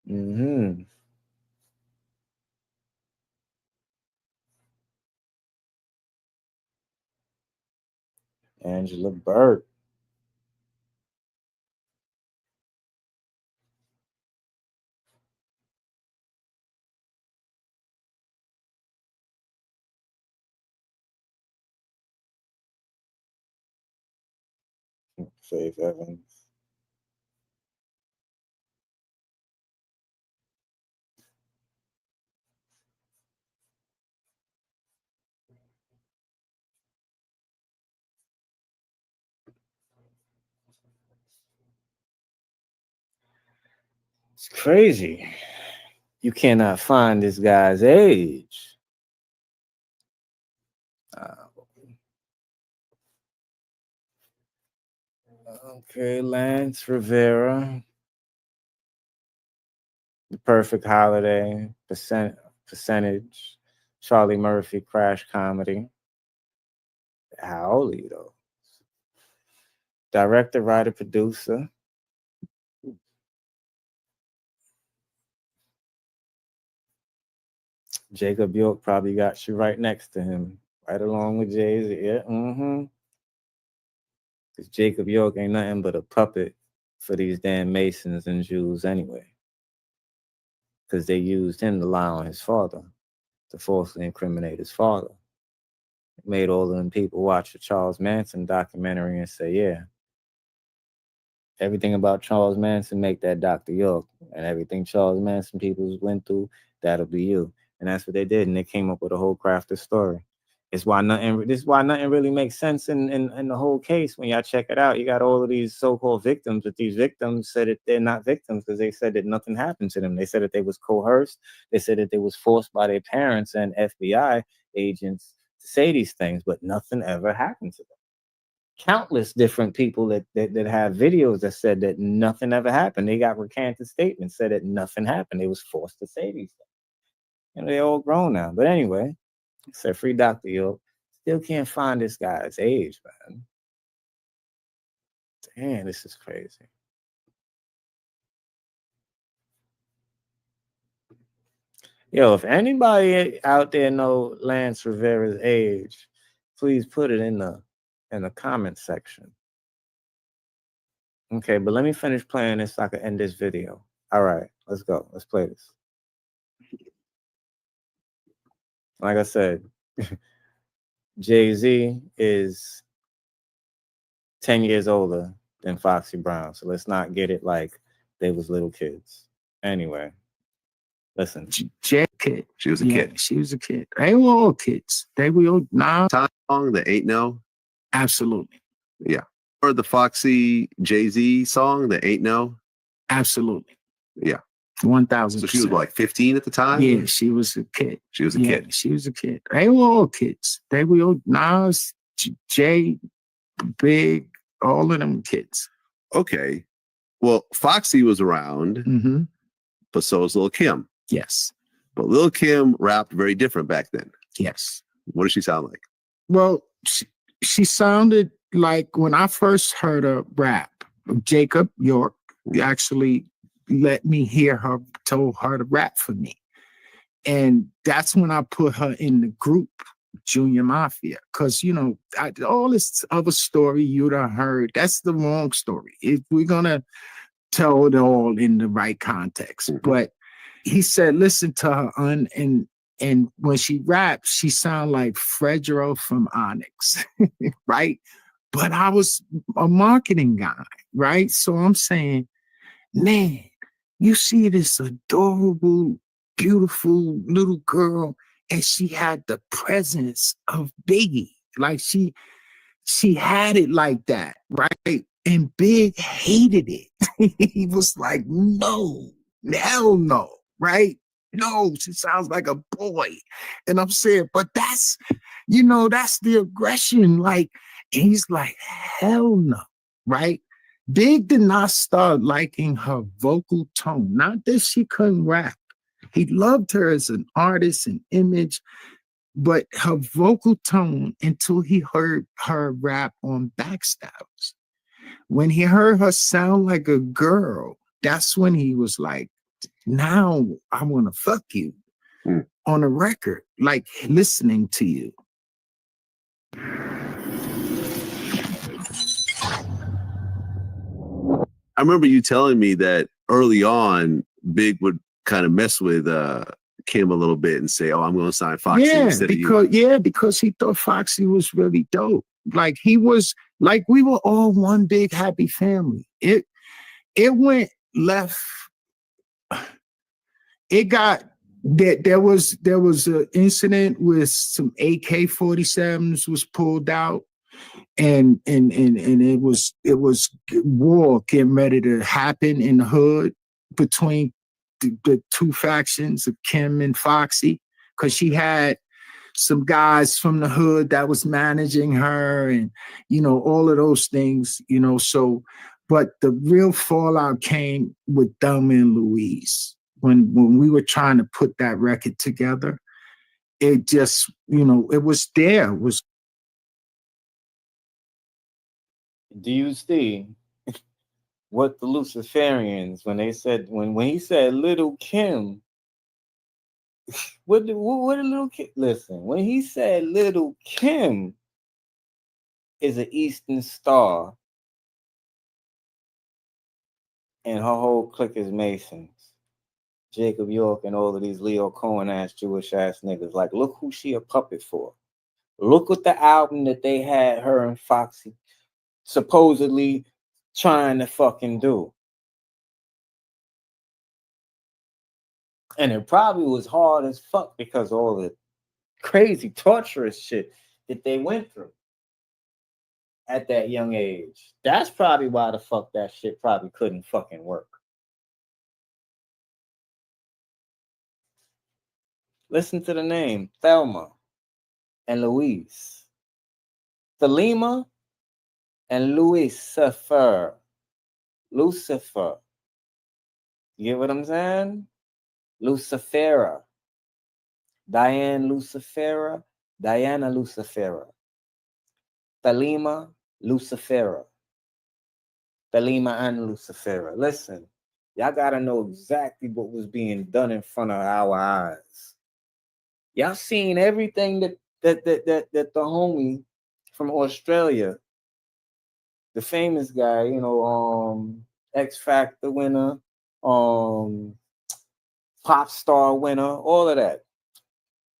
Mm-hmm. Angela Burt. Faith Evans. It's crazy. You cannot find this guy's age. Okay, Lance Rivera. The Perfect Holiday, Percentage, Charlie Murphy, Crash Comedy. How old are you though? Director, writer, producer. Jacob York probably got you right next to him, right along with Jay-Z. Yeah, Because Jacob York ain't nothing but a puppet for these damn Masons and Jews anyway. Because they used him to lie on his father, to falsely incriminate his father. It made all of them people watch the Charles Manson documentary and say, yeah, everything about Charles Manson make that Dr. York. And everything Charles Manson people went through, that'll be you. And that's what they did. And they came up with a whole crafted story. This is why nothing really makes sense in the whole case. When y'all check it out, you got all of these so-called victims, but these victims said that they're not victims because they said that nothing happened to them. They said that they was coerced. They said that they was forced by their parents and FBI agents to say these things, but nothing ever happened to them. Countless different people that have videos that said that nothing ever happened. They got recanted statements, said that nothing happened. They was forced to say these things. And they're all grown now. But anyway, I said free Dr. York. Still can't find this guy's age, man. Damn, this is crazy. Yo, if anybody out there know Lance Rivera's age, please put it in the comment section. Okay, but let me finish playing this so I can end this video. All right, let's go. Let's play this. Like I said, Jay-Z is 10 years older than Foxy Brown. So let's not get it like they was little kids. Anyway, listen. She was a kid. She was a kid. They were all kids. They were all song, the Ain't No. Absolutely. Yeah. Or the Foxy Jay-Z song, the Ain't No. Absolutely. Yeah. 1,000%. So she was like 15 at the time? Yeah, she was a kid. She was a kid. She was a kid. They were all kids. They were all Nas, Jay, Big, all of them kids. Okay. Well, Foxy was around, but so was Lil' Kim. Yes. But Lil' Kim rapped very different back then. Yes. What did she sound like? Well, she sounded like when I first heard her rap, Jacob York actually let me hear her, told her to rap for me. And that's when I put her in the group, Junior Mafia. Because, you know, all this other story you'd have heard, that's the wrong story. We're going to tell it all in the right context. But he said, listen to her, and when she raps, she sounds like Fredro from Onyx, right? But I was a marketing guy, right? So I'm saying, man, you see this adorable, beautiful little girl, and she had the presence of Biggie. Like she had it like that, right? And Big hated it. He was like, no, hell no, right? No, she sounds like a boy. And I'm saying, but that's, you know, that's the aggression. Like, and he's like, hell no, right? Big did not start liking her vocal tone. Not that she couldn't rap. He loved her as an artist and image, but her vocal tone until he heard her rap on Backstabs. When he heard her sound like a girl, that's when he was like, now I want to fuck you on a record, like listening to you. I remember you telling me that early on, Big would kind of mess with Kim a little bit and say, oh, I'm going to sign Foxy instead of you. Yeah, because he thought Foxy was really dope. Like we were all one big happy family. It went left. It got that there was an incident with some AK-47s was pulled out, and it was war getting ready to happen in the hood. between the two factions of Kim and Foxy, because she had some guys from the hood that was managing her and, all of those things, so, but the real fallout came with Thelma and Louise. When we were trying to put that record together, it just, it was there. It was. Do you see what the Luciferians, when he said Little Kim, what did Little Kim, listen, when he said Little Kim is an Eastern Star and her whole clique is Masons, Jacob York and all of these Leo Cohen ass Jewish ass niggas, like, look who she a puppet for. Look at the album that they had her and Foxy supposedly trying to fucking do. And it probably was hard as fuck because of all the crazy, torturous shit that they went through at that young age. That's probably why the fuck that shit probably couldn't fucking work. Listen to the name, Thelma and Louise. Thelema and Lucifer. Lucifer. You get what I'm saying? Lucifera. Diana Lucifera. Thelema, Lucifera. Thelema and Lucifera. Listen, y'all gotta know exactly what was being done in front of our eyes. Y'all seen everything that the homie from Australia, the famous guy, X Factor winner, pop star winner, all of that.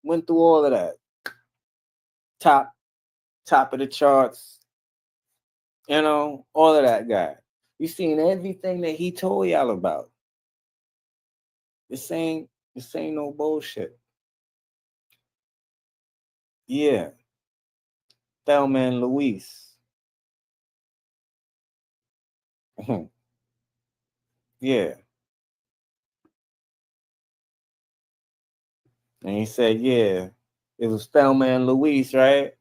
Went through all of that. Top of the charts, all of that guy. You seen everything that he told y'all about. This ain't no bullshit. Yeah. Thelma and Louise. Yeah. And he said, yeah, it was Thelma and Louise, right?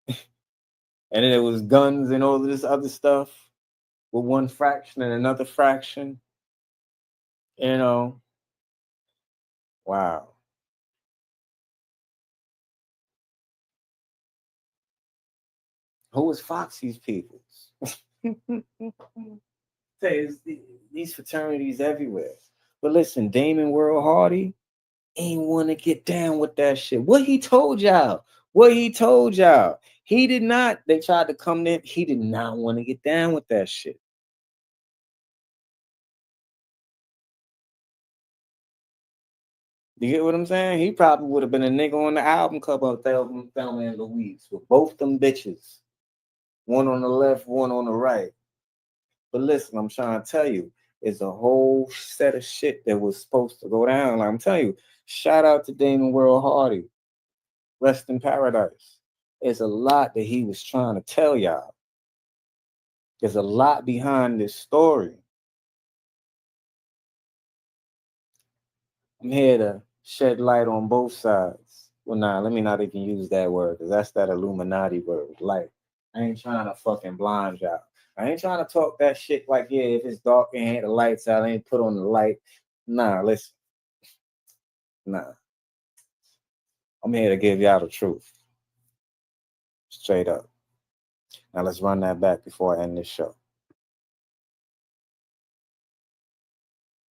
And then it was guns and all of this other stuff with one fraction and another fraction. Wow. Who was Foxy's peoples? There's these fraternities everywhere. But listen, Damon World Hardy ain't want to get down with that shit. What he told y'all. He did not. They tried to come in. He did not want to get down with that shit. You get what I'm saying? He probably would have been a nigga on the album cover of Thelma and Louise with both them bitches. One on the left, one on the right. But listen, I'm trying to tell you, it's a whole set of shit that was supposed to go down. Like I'm telling you, shout out to Damon World Hardy. Rest in paradise. There's a lot that he was trying to tell y'all. There's a lot behind this story. I'm here to shed light on both sides. Well, nah, let me not even use that word, because that's that Illuminati word. Light. I ain't trying to fucking blind y'all. I ain't trying to talk that shit like, yeah, if it's dark and ain't the lights out, I ain't put on the light. Nah, listen. Nah. I'm here to give y'all the truth. Straight up. Now let's run that back before I end this show.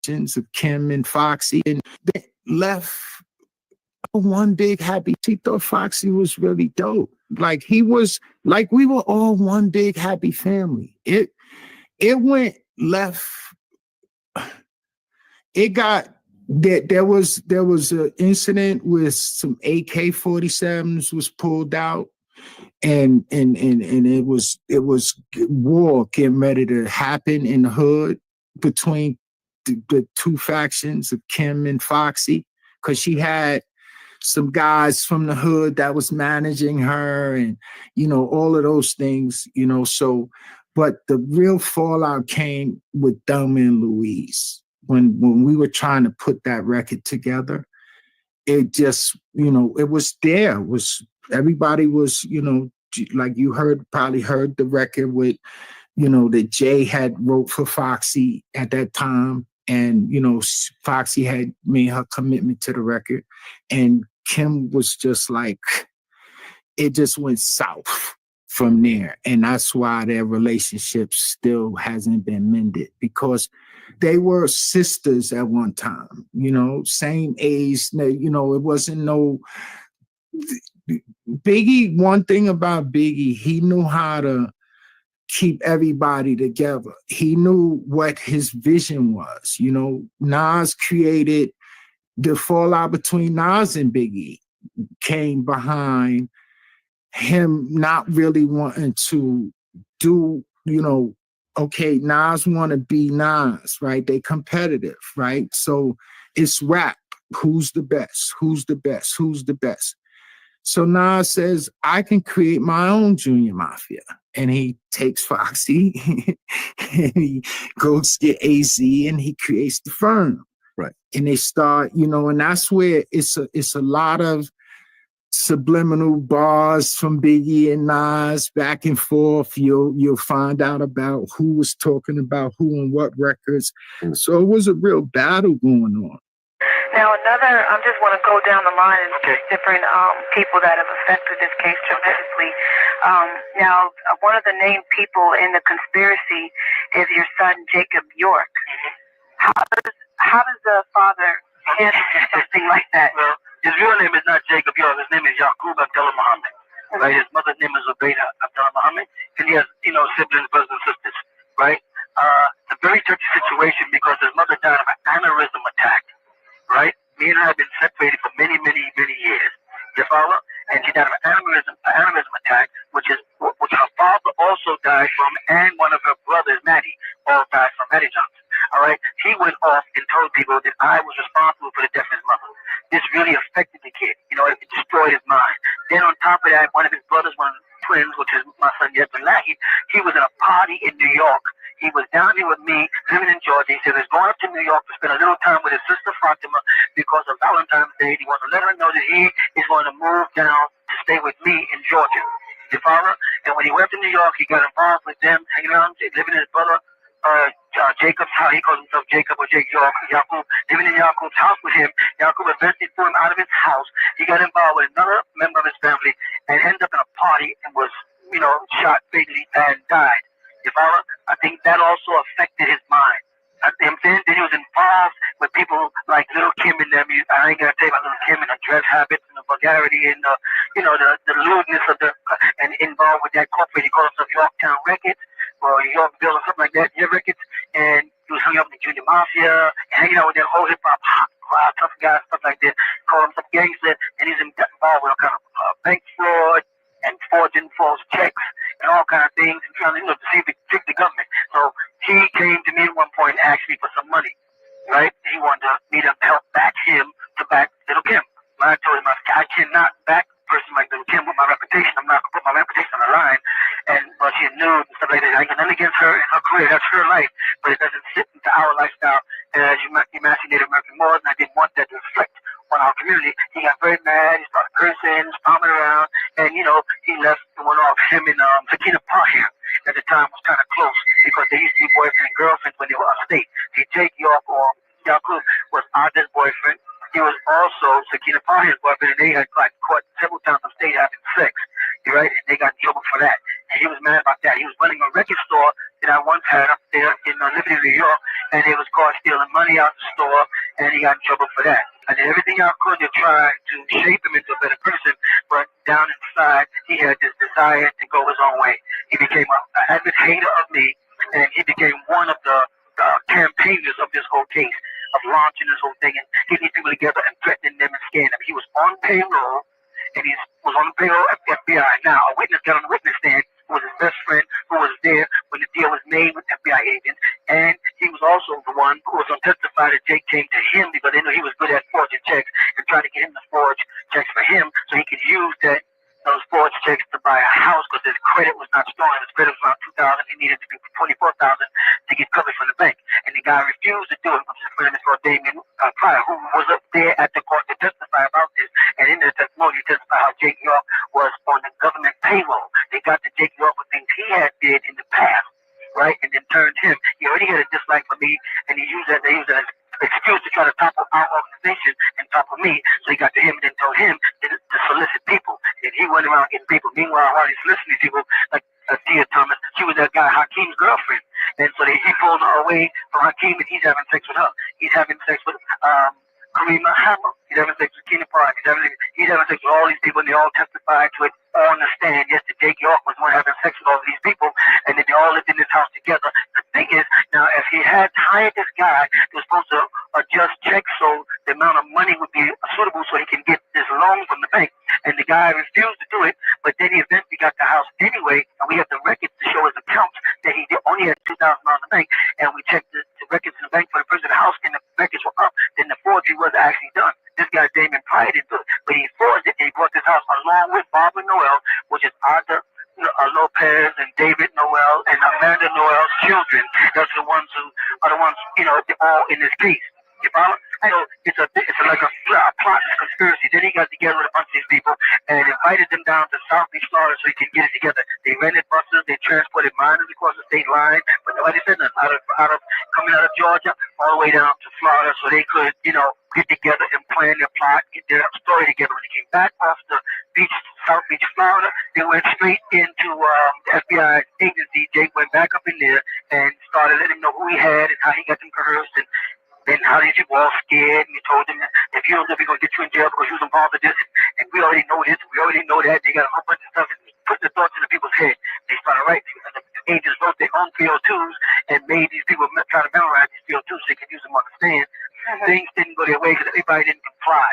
Of Kim and Foxy, and they left one big happy. She thought Foxy was really dope. Like we were all one big happy family. It went left. It got there was an incident with some AK-47s was pulled out, and it was war getting ready to happen in the hood between the two factions of Kim and Foxy, because she had some guys from the hood that was managing her and, all of those things, so, but the real fallout came with Thelma and Louise. when we were trying to put that record together, it just, it was there. It was everybody was, like you probably heard the record with, that Jay had wrote for Foxy at that time. And, Foxy had made her commitment to the record. And Kim was just like, it just went south from there. And that's why their relationship still hasn't been mended, because they were sisters at one time, same age, it wasn't no Biggie. One thing about Biggie, he knew how to keep everybody together. He knew what his vision was. Nas created the fallout between Nas and Biggie came behind him not really wanting to do, okay, Nas want to be Nas, right? They competitive, right? So it's rap. Who's the best? Who's the best? Who's the best? So Nas says, I can create my own Junior Mafia. And he takes Foxy and he goes get AZ and he creates the firm. Right. And they start, and that's where it's a lot of subliminal bars from Biggie and Nas back and forth. You'll find out about who was talking about who and what records. So it was a real battle going on. Now I just want to go down the line of different people that have affected this case tremendously. Now, one of the named people in the conspiracy is your son, Jacob York. How does the father handle something like that? Well, his real name is not Jacob York. His name is Yaqub Abdullah Muhammad. Right? His mother's name is Ubayda Abdullah Muhammad, and he has, siblings, brothers and sisters. Right? It's a very touchy situation because his mother died of an aneurysm attack. Right? Me and her have been separated for many, many, many years. You follow? And she died of an aneurysm attack, which her father also died from, and one of her brothers, Maddie, all died from Maddie Johnson. All right? He went off and told people that I was responsible for the death of his mother. This really affected the kid. It destroyed his mind. Then on top of that, one of his brothers, one of the twins, which is my son Yabdullahi, he was at a party in New York. He was down here with me, living in Georgia. He said he was going up to New York to spend a little time with his sister Fatima because of Valentine's Day. He wants to let her know that he is going to move down to stay with me in Georgia. You follow? And when he went to New York, he got involved with them, hanging around, living in his brother Jacob's house. He calls himself Jacob or Jake York. Yaqub, living in Yaqub's house with him. Yaqub eventually threw him out of his house. He got involved with another member of his family and ended up in a party and was, shot fatally and died. You follow? I think that also affected his mind. Then he was involved with people like Little Kim and them. I ain't gonna tell you about Little Kim and the dress habits and the vulgarity and the lewdness of and involved with that corporate. He called himself Yorktown Records or Yorkville or something like that. Your records, and he was hanging out with the Junior Mafia, and hanging out with that whole hip hop tough guys, stuff like that. Called himself gangster, and he's involved with all kind of bank fraud and forging false checks and all kind of things, and trying to deceive the government. So he came to me at one point and asked me for some money, right? He wanted me to help back him to back Little Kim. But I told him I cannot back a person like Little Kim with my reputation. I'm not gonna put my reputation on the line. But she knew and stuff like that. I got nothing against her and her career. That's her life, but it doesn't fit into our lifestyle as Native American Moors, and I didn't want that to reflect on our community. He got very mad. He started cursing, stomping around, and he left and went off. Him and Sakina Parham at the time was kind of close because they used to be boyfriend and girlfriend when they were upstate. See, Jake York or Yaqub was Ada's boyfriend. He was also Sakina Parham's boyfriend, and they had got caught several times upstate having sex. Right? And they got in trouble for that. And he was mad about that. He was running a record store that I once had up there in Liberty, New York, and they was caught stealing money out the store, and he got in trouble for that. I did everything I could to try to shape him into a better person, but down inside, he had this desire to go his own way. He became an avid hater of me, and he became one of the campaigners of this whole case, of launching this whole thing and getting people together and threatening them and scaring them. He was on payroll, and he was on the payroll at the FBI. Now, a witness got on the witness stand who was his best friend who was there when the deal was made with FBI agents, and he was also the one who was going to testify that Jake came to him because they knew he was good at forging checks and trying to get him to forge checks for him so he could use those forged checks to buy a house because his credit was not strong. His credit was around $2,000. He needed to be $24,000 to get covered from the bank. And the The guy refused to do it, which is a friend of his called Damien Pryor, who was up there at the court to testify about this. And in the testimony, he testified how Jake York was on the government payroll. They got to Jake York for things he had did in the past, right? And then turned him. He already had a dislike for me, and they used that as excuse to try to topple our organization and topple me. So he got to him and then told him to solicit people. And he went around getting people. Meanwhile, while he's soliciting people, like Tia Thomas, she was that guy Hakeem's girlfriend. And so he pulled her away from Hakeem, and he's having sex with her. He's having sex with Karima Hammer. He's having sex with Keenan Park. He's having sex with all these people, and they all testified to it on the stand. Yes, the Jake York was the one having sex with all of these people, and then they all lived in this house together. The thing is, now, if he had hired this guy who was supposed to adjust checks so the amount of money would be suitable so he can get this loan from the bank, and the guy refused to do it, but then he eventually got the house anyway, and we have the records to show his accounts that he only had $2,000 in the bank, and we checked the records in the bank for the person in the house, and the records were up, then the forgery was actually done. This guy, Damon Pryor, didn't do it, but he forged it, and he bought this house along with Barbara Noel, which is Arthur Lopez and David Noel and Amanda Noel's children. Those are the ones who are the ones, they're all in this case. You follow? So it's like a plot and a conspiracy. Then he got together with a bunch of these people and invited them down to South Beach, Florida, so he could get it together. They rented buses, they transported minors across the state line, but nobody said nothing. Coming out of Georgia all the way down to Florida, so they could, get together and plan their plot, get their story together. When they came back off the beach, South Beach, Florida, they went straight into the FBI agency. Jake went back up in there and started letting them know who he had and how he got them coerced and then how these people all scared, and he told them that if you don't do it, we're going to get you in jail because you was involved in this, and we already know this, we already know that. They got a whole bunch of stuff and put the thoughts into people's head. They started writing. The agents wrote their own PO2s and made these people try to memorize these PO2s so they could use them on the stand. Things didn't go their way because everybody didn't comply.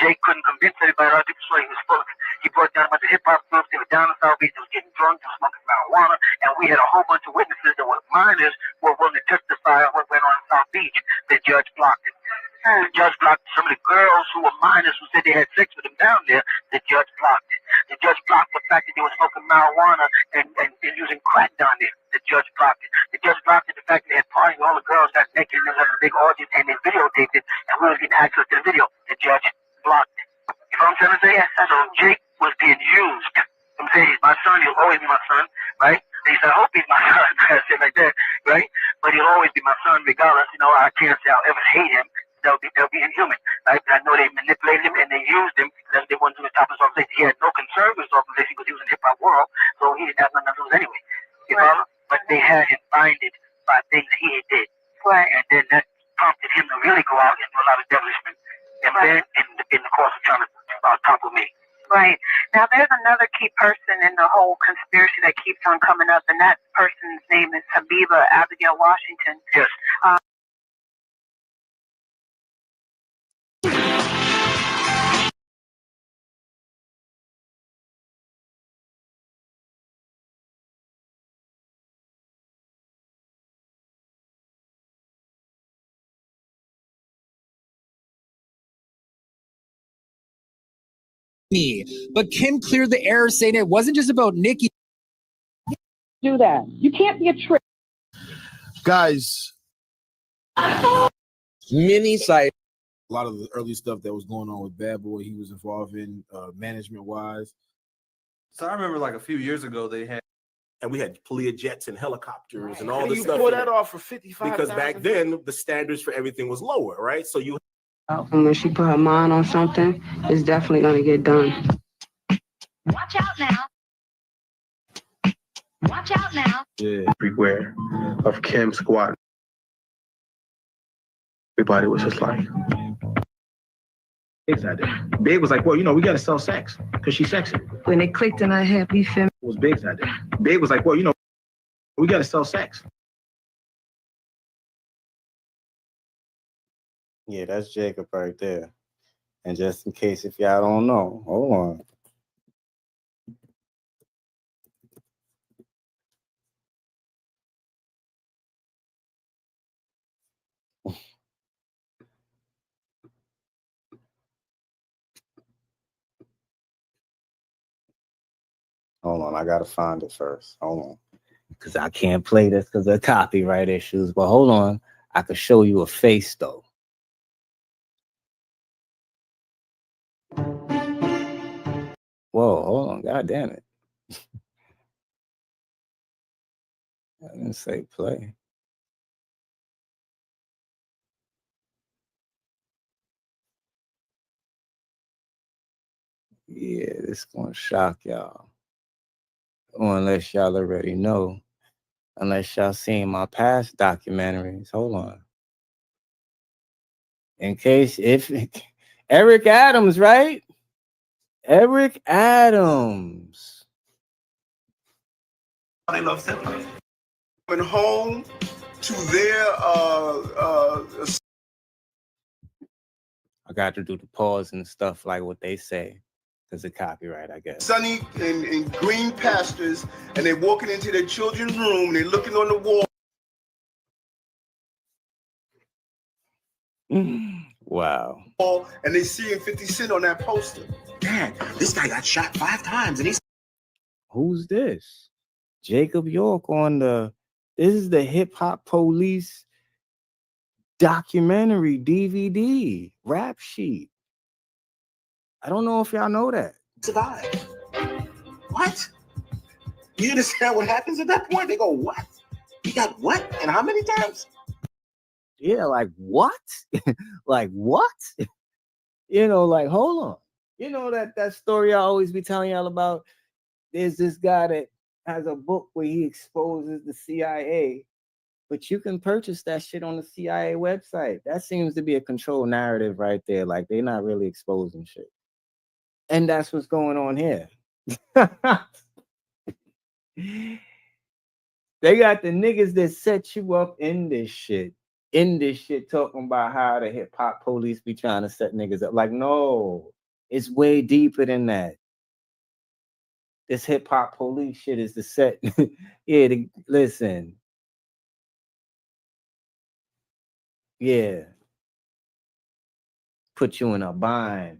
Jake couldn't convince anybody. Other people saw he was full. He brought down a bunch of hip-hop groups. They were down in South Beach. They were getting drunk. They were smoking marijuana. And we had a whole bunch of witnesses that were minors who were willing to testify on what went on in South Beach. The judge blocked it. The judge blocked some of the girls who were minors who said they had sex with him down there. The judge blocked it. The judge blocked the fact that they were smoking marijuana and using crack down there. The judge blocked it. The judge blocked it, the fact that they had parties, all the girls got naked and there was a big orgy and they videotaped it and we were getting access to the video. The judge blocked it. You know what I'm trying to say? So Jake was being used. I'm saying he's my son, he'll always be my son, right? And he said, I hope he's my son, I said like that, right? But he'll always be my son regardless. I can't say I'll ever hate him. They'll be inhuman, right? I know they manipulated him and they used him because they wanted to stop his organization. He had no concern with his organization because he was in the hip-hop world, so he didn't have nothing to lose anyway. You know? But they had him binded by things he did. Right. And then that prompted him to really go out and do a lot of devilishment. And then in the course of trying to topple me. Right. Now, there's another key person in the whole conspiracy that keeps on coming up, and that person's name is Habiba Abigail Washington. Yes. But Kim cleared the air saying it wasn't just about Nikki. Do that. You can't be a trick. Guys, mini site. A lot of the early stuff that was going on with Bad Boy, he was involved in management wise. So I remember like a few years ago they had, and we had Learjets and helicopters and all And this you stuff. pull that off for 55. Because back then the standards for everything was lower, right? So you. And when she put her mind on something, it's definitely gonna get done. Watch out now. Watch out now. Yeah, everywhere of Kim squatting. Everybody was just like, Big's idea. Big was like, well, we got to sell sex because she's sexy. When it clicked in her head, we feel. It was Big's idea. Big was like, well, we got to sell sex. Yeah, that's Jacob right there. And just in case if y'all don't know, hold on. Hold on, I gotta find it first. Hold on. Because I can't play this because of copyright issues. But hold on. I could show you a face though. Whoa, hold on, god damn it. I didn't say play. Yeah, this gonna shock y'all. Or unless y'all already know. Unless y'all seen my past documentaries. Hold on. In case if Eric Adams, right? Eric Adams. They love siblings. Coming home to their I got to do the pause and stuff like what they say. Because of copyright, I guess. sunny and green pastures, and they're walking into their children's room, and they're looking on the wall. Wow. And they seeing 50 Cent on that poster. Man, this guy got shot 5 times, and he's... Who's this? Jacob York on this is the Hip Hop Police documentary DVD rap sheet. I don't know if y'all know that. survived. What? You understand what happens at that point? They go, what? He got what? And how many times? Yeah, like what? Like what? You know, like hold on. You know that story I always be telling y'all about? There's this guy that has a book where he exposes the CIA, but you can purchase that shit on the CIA website. That seems to be a controlled narrative right there. Like they're not really exposing shit. And that's what's going on here. They got the niggas that set you up in this shit talking about how the hip hop police be trying to set niggas up. Like, no, it's way deeper than that. This hip hop police shit is the set. Yeah, listen. Yeah. Put you in a bind.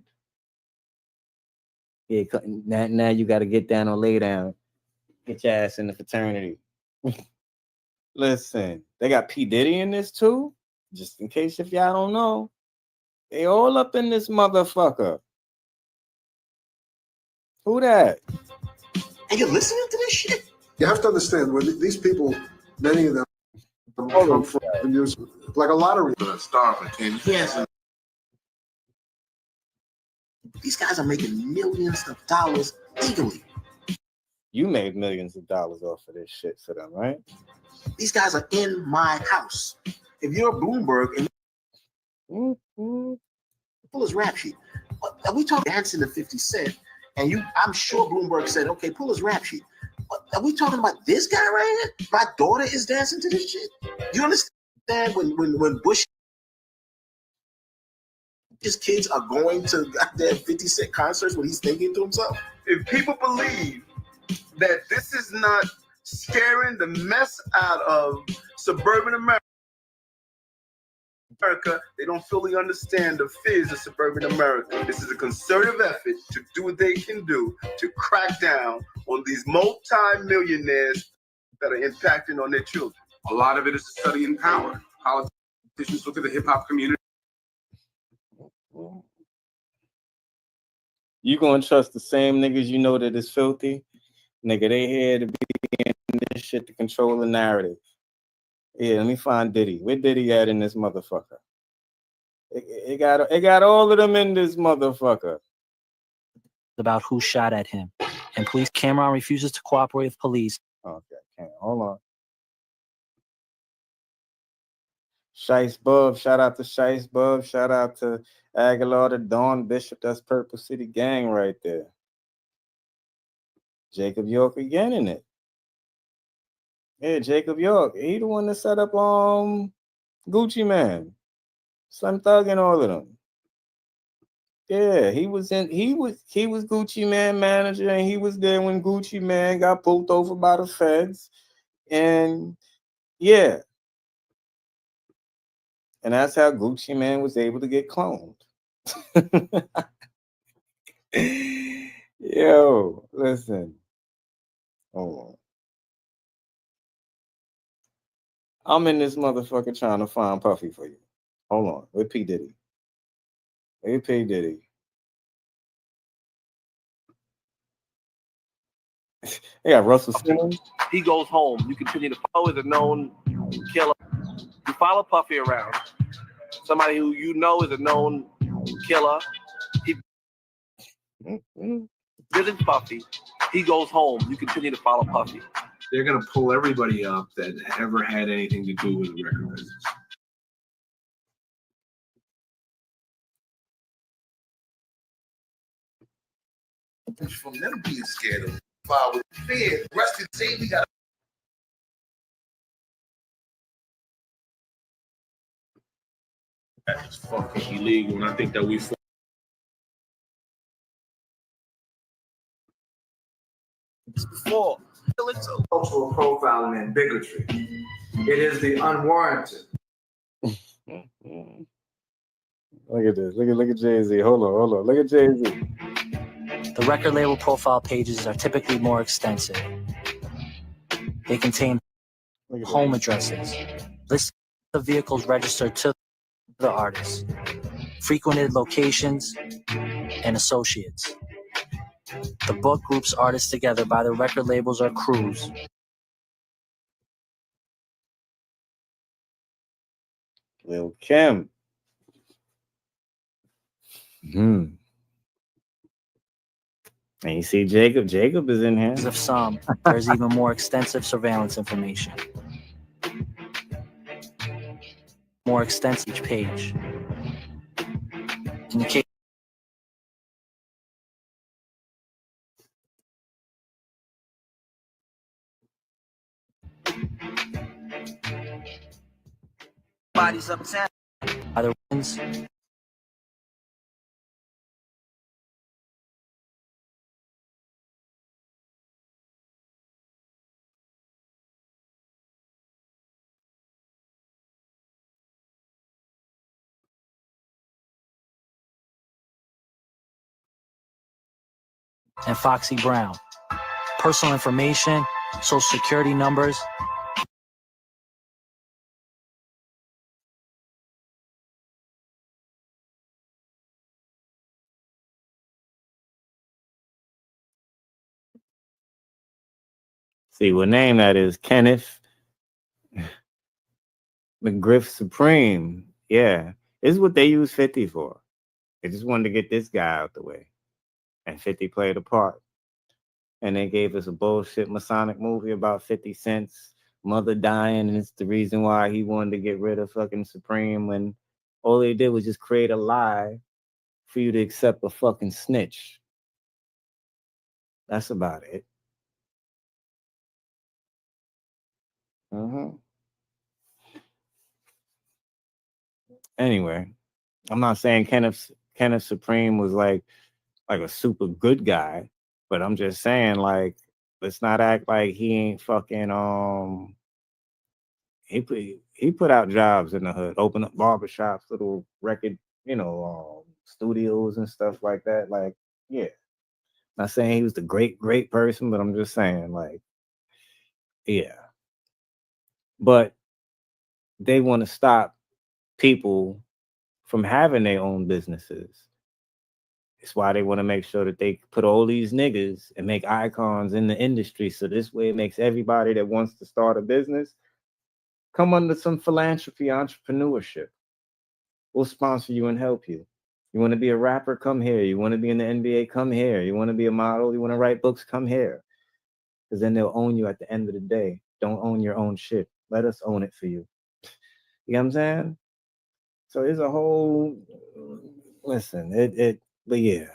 Yeah, now you got to get down or lay down. Get your ass in the fraternity. Listen, they got P. Diddy in this too. Just in case if y'all don't know. They all up in this motherfucker. Who that? And you're listening to this shit? You have to understand, where these people, many of them come from like a lottery. Star for 10 years. These guys are making millions of dollars legally. You made millions of dollars off of this shit for them, right? These guys are in my house. If you're Bloomberg and pull his rap sheet, are we talking dancing to 50 Cent? And I'm sure Bloomberg said, okay, pull his rap sheet. Are we talking about this guy right here? My daughter is dancing to this shit. You understand when Bush, his kids are going to goddamn 50 Cent concerts, what he's thinking to himself? If people believe that this is not scaring the mess out of suburban America, they don't fully understand the fears of suburban America. This is a concerted effort to do what they can do to crack down on these multi-millionaires that are impacting on their children. A lot of it is studying power. Politicians look at the hip hop community. You gonna trust the same niggas you know that is filthy? Nigga, they here to be in this shit to control the narrative. Yeah, let me find Diddy. Where Diddy at in this motherfucker? It got all of them in this motherfucker. About who shot at him. And police Cameron refuses to cooperate with police. Okay, hold on. Shice Bub, shout out to Shice Bub, shout out to Aguilar, the Dawn Bishop, that's Purple City Gang right there. Jacob York again in it. Yeah, Jacob York, he the one that set up Gucci Man, Slim Thug and all of them. Yeah, he was Gucci Man manager, and he was there when Gucci Man got pulled over by the feds. And yeah. And that's how Gucci Man was able to get cloned. Yo, listen. Hold on. I'm in this motherfucker trying to find Puffy for you. Hold on. With P. Diddy. With P. Diddy. They got Russell Simmons. He goes home. You continue to follow as a known killer. You follow Puffy around. Somebody who you know is a known killer. He visits Puffy. He goes home. You continue to follow Puffy. They're gonna pull everybody up that ever had anything to do with the record business. From them being scared of fire with fear, rested safety got. That's fucking illegal, and I think that we. Four. Cultural profiling and bigotry. It is the unwarranted. Look at this. Look at Jay-Z. Hold on. Look at Jay-Z. The record label profile pages are typically more extensive. They contain home addresses, lists of vehicles registered to the artist, frequented locations, and associates. The book groups artists together by their record labels or crews. Lil Kim. And you see Jacob. Jacob is in here. As of some, there's even more extensive surveillance information. More extensive each page. In the case Bodies uptown. other ones, and Foxy Brown. Personal information, social security numbers. See what name that is? Kenneth McGriff Supreme. Yeah. This is what they use 50 for. They just wanted to get this guy out the way. And 50 played a part. And they gave us a bullshit Masonic movie about 50 Cent's mother dying, and it's the reason why he wanted to get rid of fucking Supreme, when all they did was just create a lie for you to accept a fucking snitch. That's about it. Anyway, I'm not saying Kenneth Supreme was like a super good guy, but I'm just saying, like, let's not act like he ain't fucking he put out jobs in the hood, opened up barbershops, little record, studios and stuff like that. Like, yeah. Not saying he was the great person, but I'm just saying, like, yeah. But they want to stop people from having their own businesses. It's why they want to make sure that they put all these niggas and make icons in the industry. So this way it makes everybody that wants to start a business come under some philanthropy, entrepreneurship. We'll sponsor you and help you. You want to be a rapper? Come here. You want to be in the NBA? Come here. You want to be a model? You want to write books? Come here. Because then they'll own you at the end of the day. Don't own your own shit. Let us own it for you. You know what I'm saying? So there's a whole, listen, but yeah.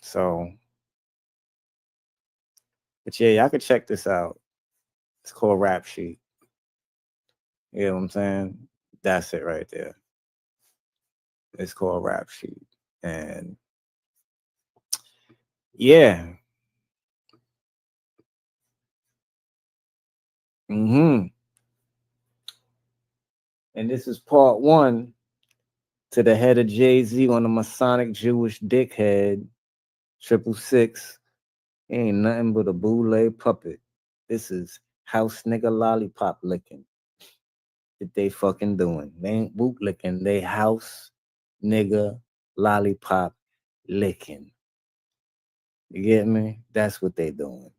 So, but yeah, y'all can check this out. It's called Rap Sheet. You know what I'm saying? That's it right there. It's called Rap Sheet. And yeah. And this is part 1 to the head of Jay-Z on the Masonic Jewish dickhead, 666. He ain't nothing but a boule puppet. This is house nigga lollipop licking. that they fucking doing. They ain't bootlicking. They house nigga lollipop licking. You get me? That's what they doing.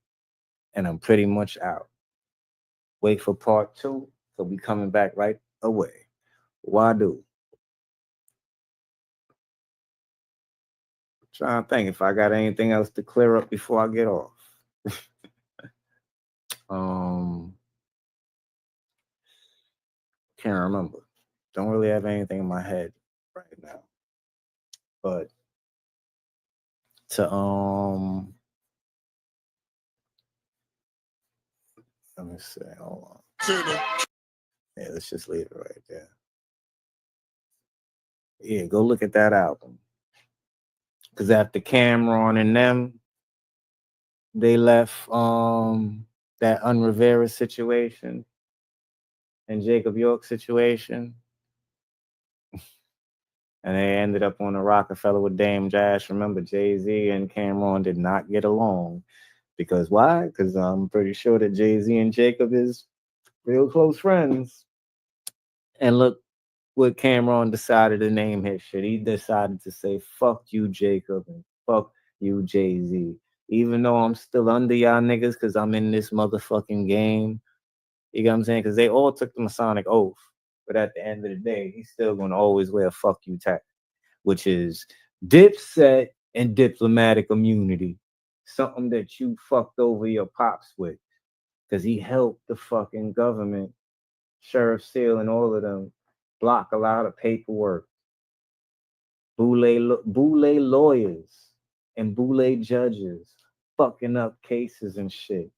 And I'm pretty much out. Wait for part 2. So we coming back right away. Wadu. Trying to think if I got anything else to clear up before I get off. Can't remember. Don't really have anything in my head right now. But to let me see. Hold on. Yeah, let's just leave it right there. Yeah, go look at that album. Cause after Cameron and them, they left that Unrivera situation and Jacob York situation. And they ended up on the Rockefeller with Dame Dash. Remember, Jay-Z and Cameron did not get along. Because why? Because I'm pretty sure that Jay-Z and Jacob is real close friends. And look what Cameron decided to name his shit. He decided to say, fuck you, Jacob, and fuck you, Jay-Z. Even though I'm still under y'all niggas because I'm in this motherfucking game. You know what I'm saying? Because they all took the Masonic oath. But at the end of the day, he's still going to always wear a fuck you tag, which is Dipset and diplomatic immunity. Something that you fucked over your pops with. Because he helped the fucking government, Sheriff Seal and all of them, block a lot of paperwork. Boule lawyers and Boule judges fucking up cases and shit.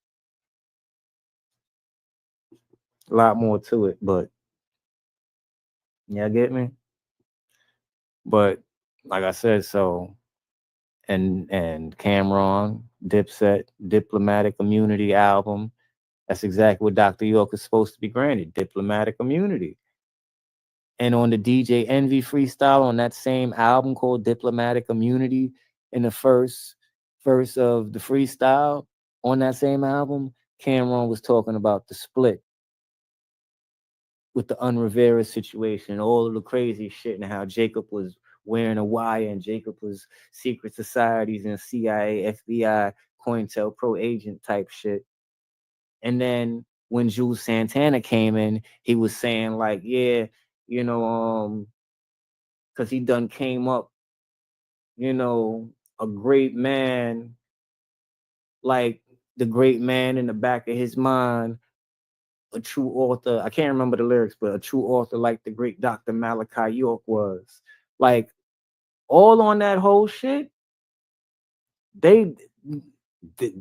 A lot more to it, but y'all get me? But like I said, so and Cameron, Dipset, Diplomatic Immunity album. That's exactly what Dr. York is supposed to be granted, diplomatic immunity. And on the DJ Envy freestyle on that same album called Diplomatic Immunity, in the first verse of the freestyle on that same album, Cameron was talking about the split with the Unrivera situation, all of the crazy shit, and how Jacob was wearing a wire and Jacob was secret societies and CIA, FBI, COINTELPRO agent type shit. And then when Jules Santana came in, he was saying like, yeah, you know, because he done came up, you know, a great man, like the great man in the back of his mind, a true author. I can't remember the lyrics, but a true author like the great Dr. Malachi York was. Like all on that whole shit, they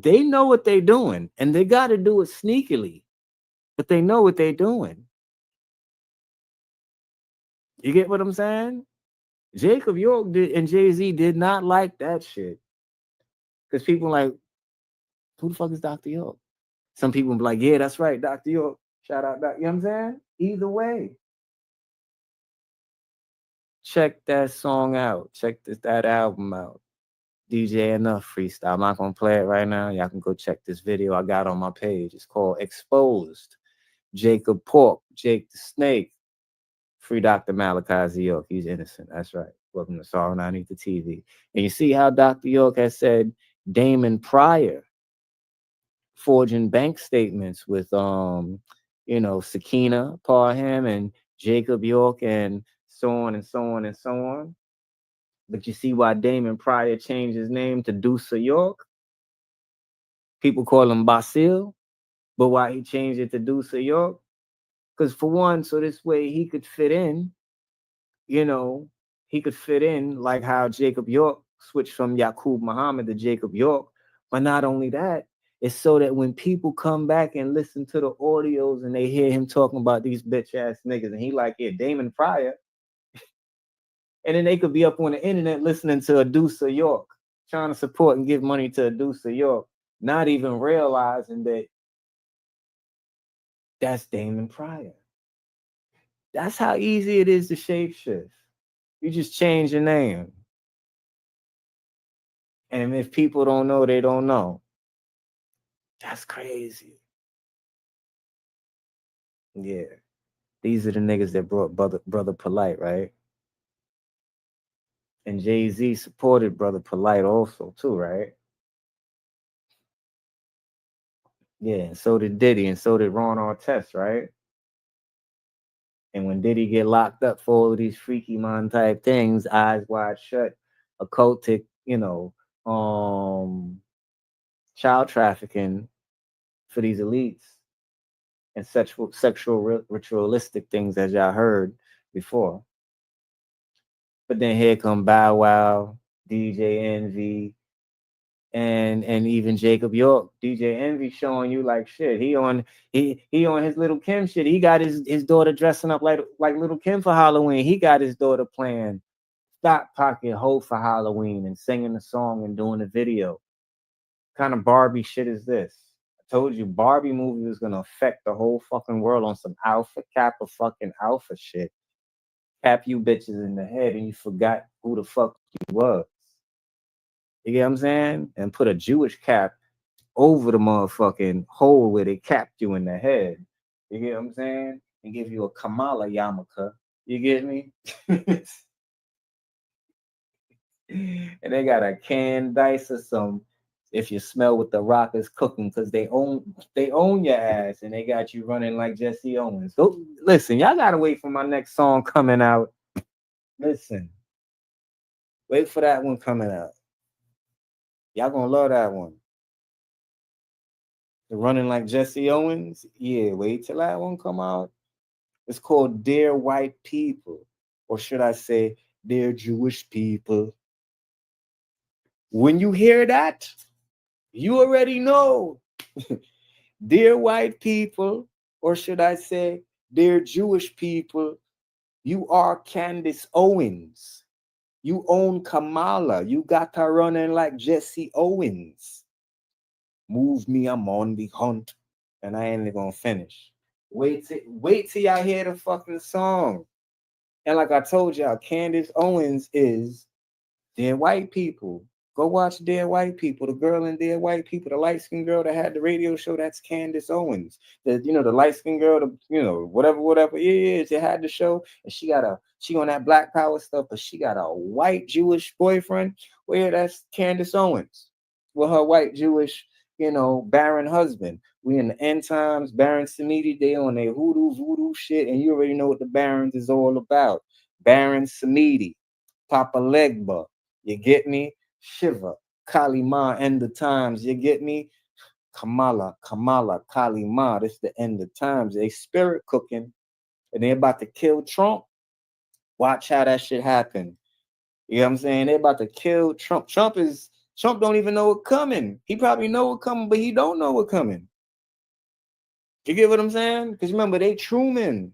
know what they're doing, and they got to do it sneakily, but they know what they're doing. You get what I'm saying? Jacob York did, and Jay-Z did not like that shit. Because people like, who the fuck is Dr. York? Some people be like, yeah, that's right, Dr. York. Shout out, you know what I'm saying? Either way. Check that song out. Check that album out. DJ Enough freestyle. I'm not going to play it right now. Y'all can go check this video I got on my page. It's called Exposed. Jacob Pork, Jake the Snake. Free Dr. Malachi Z. York. He's innocent. That's right. Welcome to Sorrow Underneath the TV. And you see how Dr. York has said Damon Pryor forging bank statements with you know, Sakina Parham and Jacob York and so on and so on and so on. But you see why Damon Pryor changed his name to Deuce York? People call him Basil, but why he changed it to Deuce York? Because for one, so this way he could fit in, you know, he could fit in like how Jacob York switched from Yaqub Muhammad to Jacob York. But not only that, it's so that when people come back and listen to the audios and they hear him talking about these bitch ass niggas, and he like, yeah, Damon Pryor. And then they could be up on the internet listening to a Deuce York, trying to support and give money to a Deuce York, not even realizing that that's Damon Pryor. That's how easy it is to shapeshift. You just change your name. And if people don't know, they don't know. That's crazy. Yeah. These are the niggas that brought Brother Polite, right? And Jay-Z supported Brother Polite also, too, right? Yeah, and so did Diddy, and so did Ron Artest, right? And when Diddy get locked up for all of these freaky man type things, eyes wide shut, occultic, child trafficking for these elites and sexual ritualistic things, as y'all heard before. But then here come Bow Wow, DJ Envy, and even Jacob York. DJ Envy showing you like shit. He on his Little Kim shit. He got his daughter dressing up like Little Kim for Halloween. He got his daughter playing Stock Pocket Ho for Halloween and singing the song and doing the video. What kind of Barbie shit is this? I told you Barbie movie was gonna affect the whole fucking world on some alpha kappa fucking alpha shit. Cap you bitches in the head and you forgot who the fuck you was. You get what I'm saying? And put a Jewish cap over the motherfucking hole where they capped you in the head. You get what I'm saying? And give you a Kamala yarmulke. You get me? And they got a canned dice or some. If you smell what the Rock is cooking, because they own your ass and they got you running like Jesse Owens. So listen, y'all gotta wait for my next song coming out. Listen, wait for that one coming out. Y'all gonna love that one. The running like Jesse Owens. Yeah, wait till that one come out. It's called Dear White People, or should I say, Dear Jewish People. When you hear that, you already know. Dear white people, or should I say, dear Jewish people, you are Candace Owens. You own Kamala. You got her running like Jesse Owens. Move me, I'm on the hunt. And I ain't gonna finish. Wait till y'all hear the fucking song. And like I told y'all, Candace Owens is Dear White People. Go watch Dear White People. The girl in Dear White People, the light-skinned girl that had the radio show, that's Candace Owens. The light-skinned girl, whatever. Yeah, she had the show, and she on that Black Power stuff, but she got a white Jewish boyfriend. Well, yeah, that's Candace Owens. With her white Jewish, barren husband. We in the end times, Baron Samedi, they on their voodoo shit, and you already know what the Barons is all about. Baron Samedi, Papa Legba, you get me? Shiva, Kali Ma, end of times, you get me? Kamala, Kali Ma, this the end of times. They spirit cooking, and they about to kill Trump. Watch how that shit happen. You know what I'm saying? They about to kill Trump. Trump don't even know it coming. He probably know it coming, but he don't know it coming. You get what I'm saying? Because remember, they Truman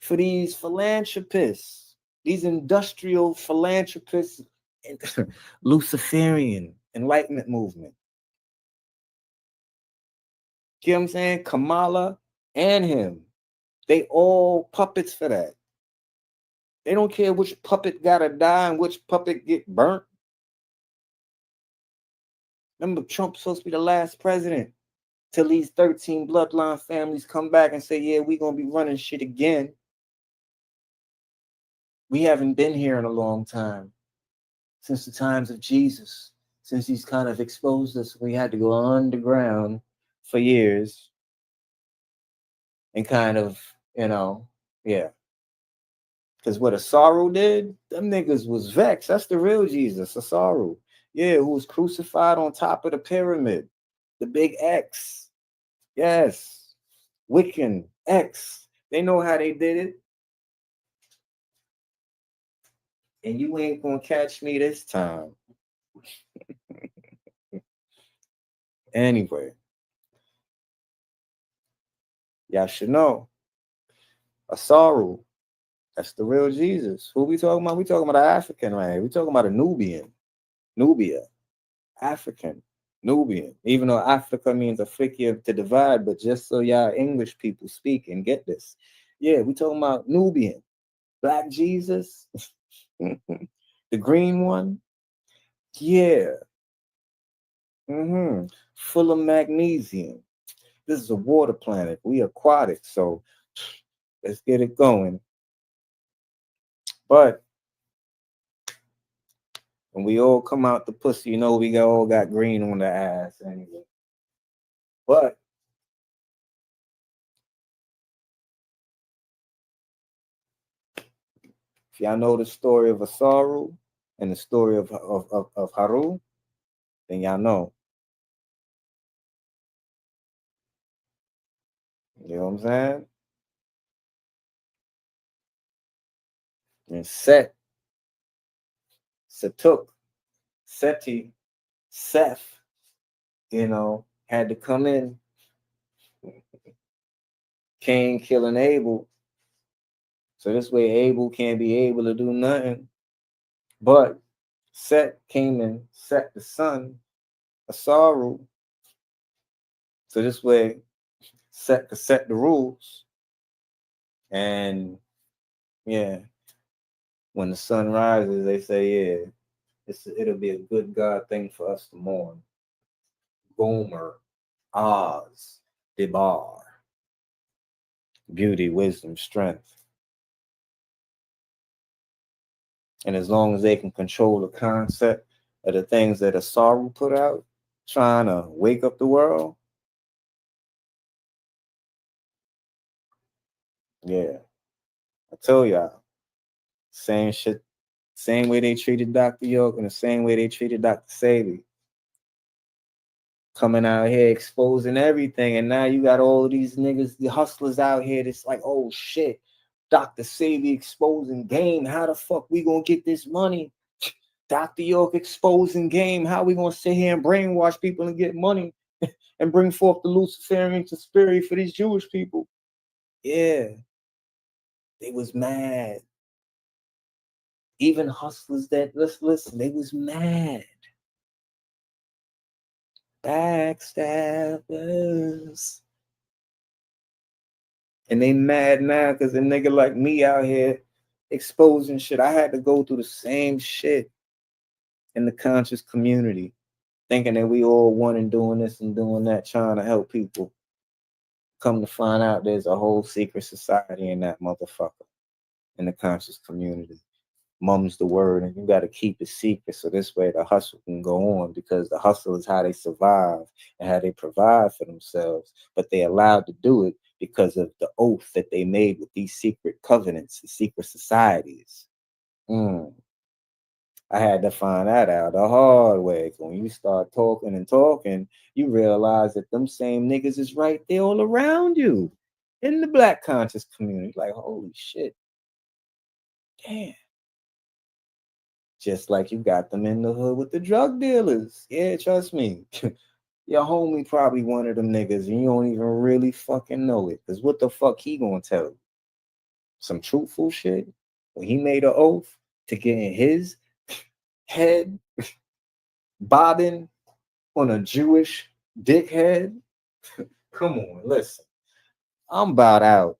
for these philanthropists, these industrial philanthropists, Luciferian Enlightenment movement. You know what I'm saying? Kamala and him. They all puppets for that. They don't care which puppet gotta die and which puppet get burnt. Remember, Trump's supposed to be the last president till these 13 bloodline families come back and say, yeah, we're gonna be running shit again. We haven't been here in a long time. Since the times of Jesus, since he's kind of exposed us, we had to go underground for years and kind of, yeah. Because what Asaru did, them niggas was vexed. That's the real Jesus, Asaru. Yeah, who was crucified on top of the pyramid, the big X. Yes, Wiccan X. They know how they did it. And you ain't gonna catch me this time. Anyway, y'all should know Asaru, that's the real Jesus. Who we talking about? We talking about an African, right? We talking about a Nubia, African, Nubian. Even though Africa means afflict to divide, but just so y'all English people speak and get this. Yeah, we talking about Nubian, Black Jesus, the green one. Yeah. Full of magnesium. This is a water planet. We aquatic, so Let's get it going. But when we all come out the pussy, you know we all got green on the ass anyway. But if y'all know the story of Asaru and the story of Haru, then y'all know. You know what I'm saying? And Setuk, Seti, Seth, you know, had to come in. Cain killing Abel. So this way Abel can't be able to do nothing. But Seth came and set the son, Asaru. So this way Seth could set the rules. And yeah, when the sun rises, they say, yeah, it'll be a good God thing for us to mourn. Gomer, Oz, Debar. Beauty, wisdom, strength. And as long as they can control the concept of the things that Asaru put out, trying to wake up the world, yeah, I tell y'all, same shit, same way they treated Dr. York and the same way they treated Dr. Sabi. Coming out here exposing everything, and now you got all of these niggas, the hustlers out here that's like, oh shit, Dr. Sabi exposing game. How the fuck we gonna get this money? Dr. York exposing game. How we gonna sit here and brainwash people and get money and bring forth the Luciferian conspiracy for these Jewish people? Yeah, they was mad. Even hustlers that listen, they was mad. Backstabbers. And they mad now because a nigga like me out here exposing shit. I had to go through the same shit in the conscious community, thinking that we all one and doing this and doing that, trying to help people. Come to find out there's a whole secret society in that motherfucker, in the conscious community. Mum's the word, and you got to keep it secret so this way the hustle can go on, because the hustle is how they survive and how they provide for themselves. But they allowed to do it because of the oath that they made with these secret covenants, the secret societies. I had to find that out the hard way. When you start talking and talking, you realize that them same niggas is right there all around you in the Black conscious community. Like, holy shit. Damn. Just like you got them in the hood with the drug dealers. Yeah, trust me. Your homie probably one of them niggas and you don't even really fucking know it. Because what the fuck he gonna tell you? Some truthful shit? When he made an oath to get in his head bobbing on a Jewish dickhead? Come on, listen. I'm about out.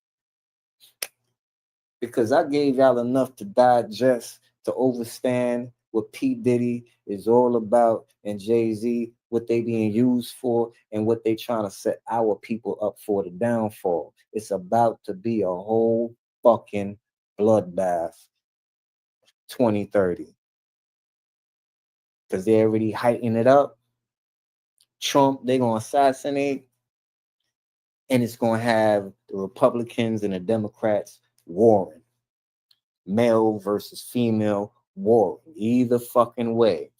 Because I gave y'all enough to digest, to overstand what P. Diddy is all about and Jay-Z, what they being used for and what they trying to set our people up for the downfall. It's about to be a whole fucking bloodbath 2030. Because they're already heightening it up. Trump, they're going to assassinate. And it's going to have the Republicans and the Democrats warring. Male versus female warring. Either fucking way.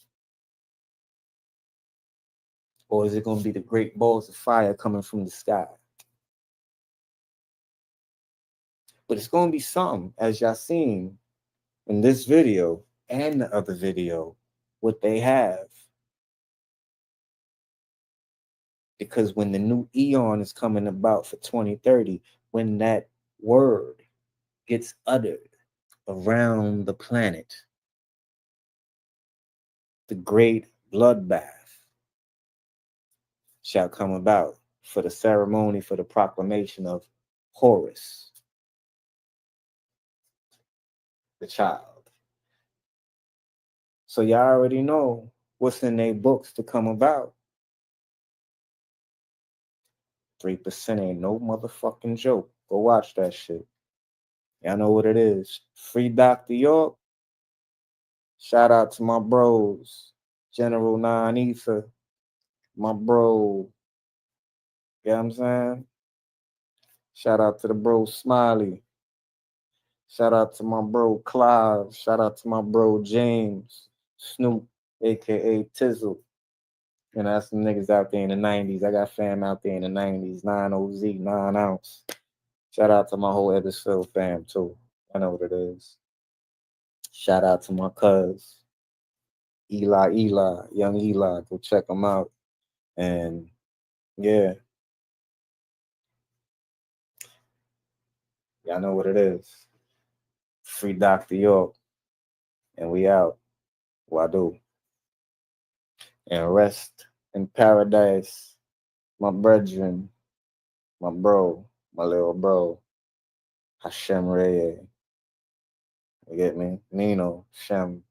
Or is it going to be the great balls of fire coming from the sky? But it's going to be something, as y'all seen in this video and the other video, what they have. Because when the new eon is coming about for 2030, when that word gets uttered around the planet, the great bloodbath shall come about for the ceremony, for the proclamation of Horus, the child. So y'all already know what's in their books to come about. 3% ain't no motherfucking joke. Go watch that shit. Y'all know what it is. Free Dr. York. Shout out to my bros. General Non Ether. My bro. You know what I'm saying? Shout out to the bro Smiley. Shout out to my bro Clive. Shout out to my bro James. Snoop, aka Tizzle. You know, that's some niggas out there in the 90s. I got fam out there in the 90s. 9OZ, 9 ounce. Shout out to my whole Edisfield fam, too. I know what it is. Shout out to my cuz, Eli, young Eli. Go check him out. And yeah, y'all know what it is. Free Dr. York. And we out. Wadu. And rest in paradise, my brethren, my bro, my little bro, Hashem Reye. You get me? Nino, Shem,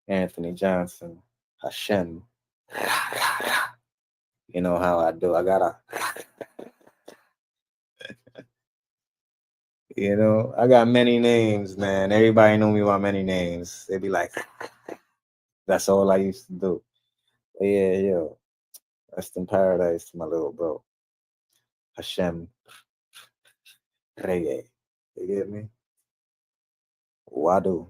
Anthony Johnson, Hashem. You know how I do. I gotta, I got many names, man. Everybody know me by many names. They be like, that's all I used to do. But yeah, yo. Rest in paradise to my little bro. Hashem Reye. You get me? Wadu.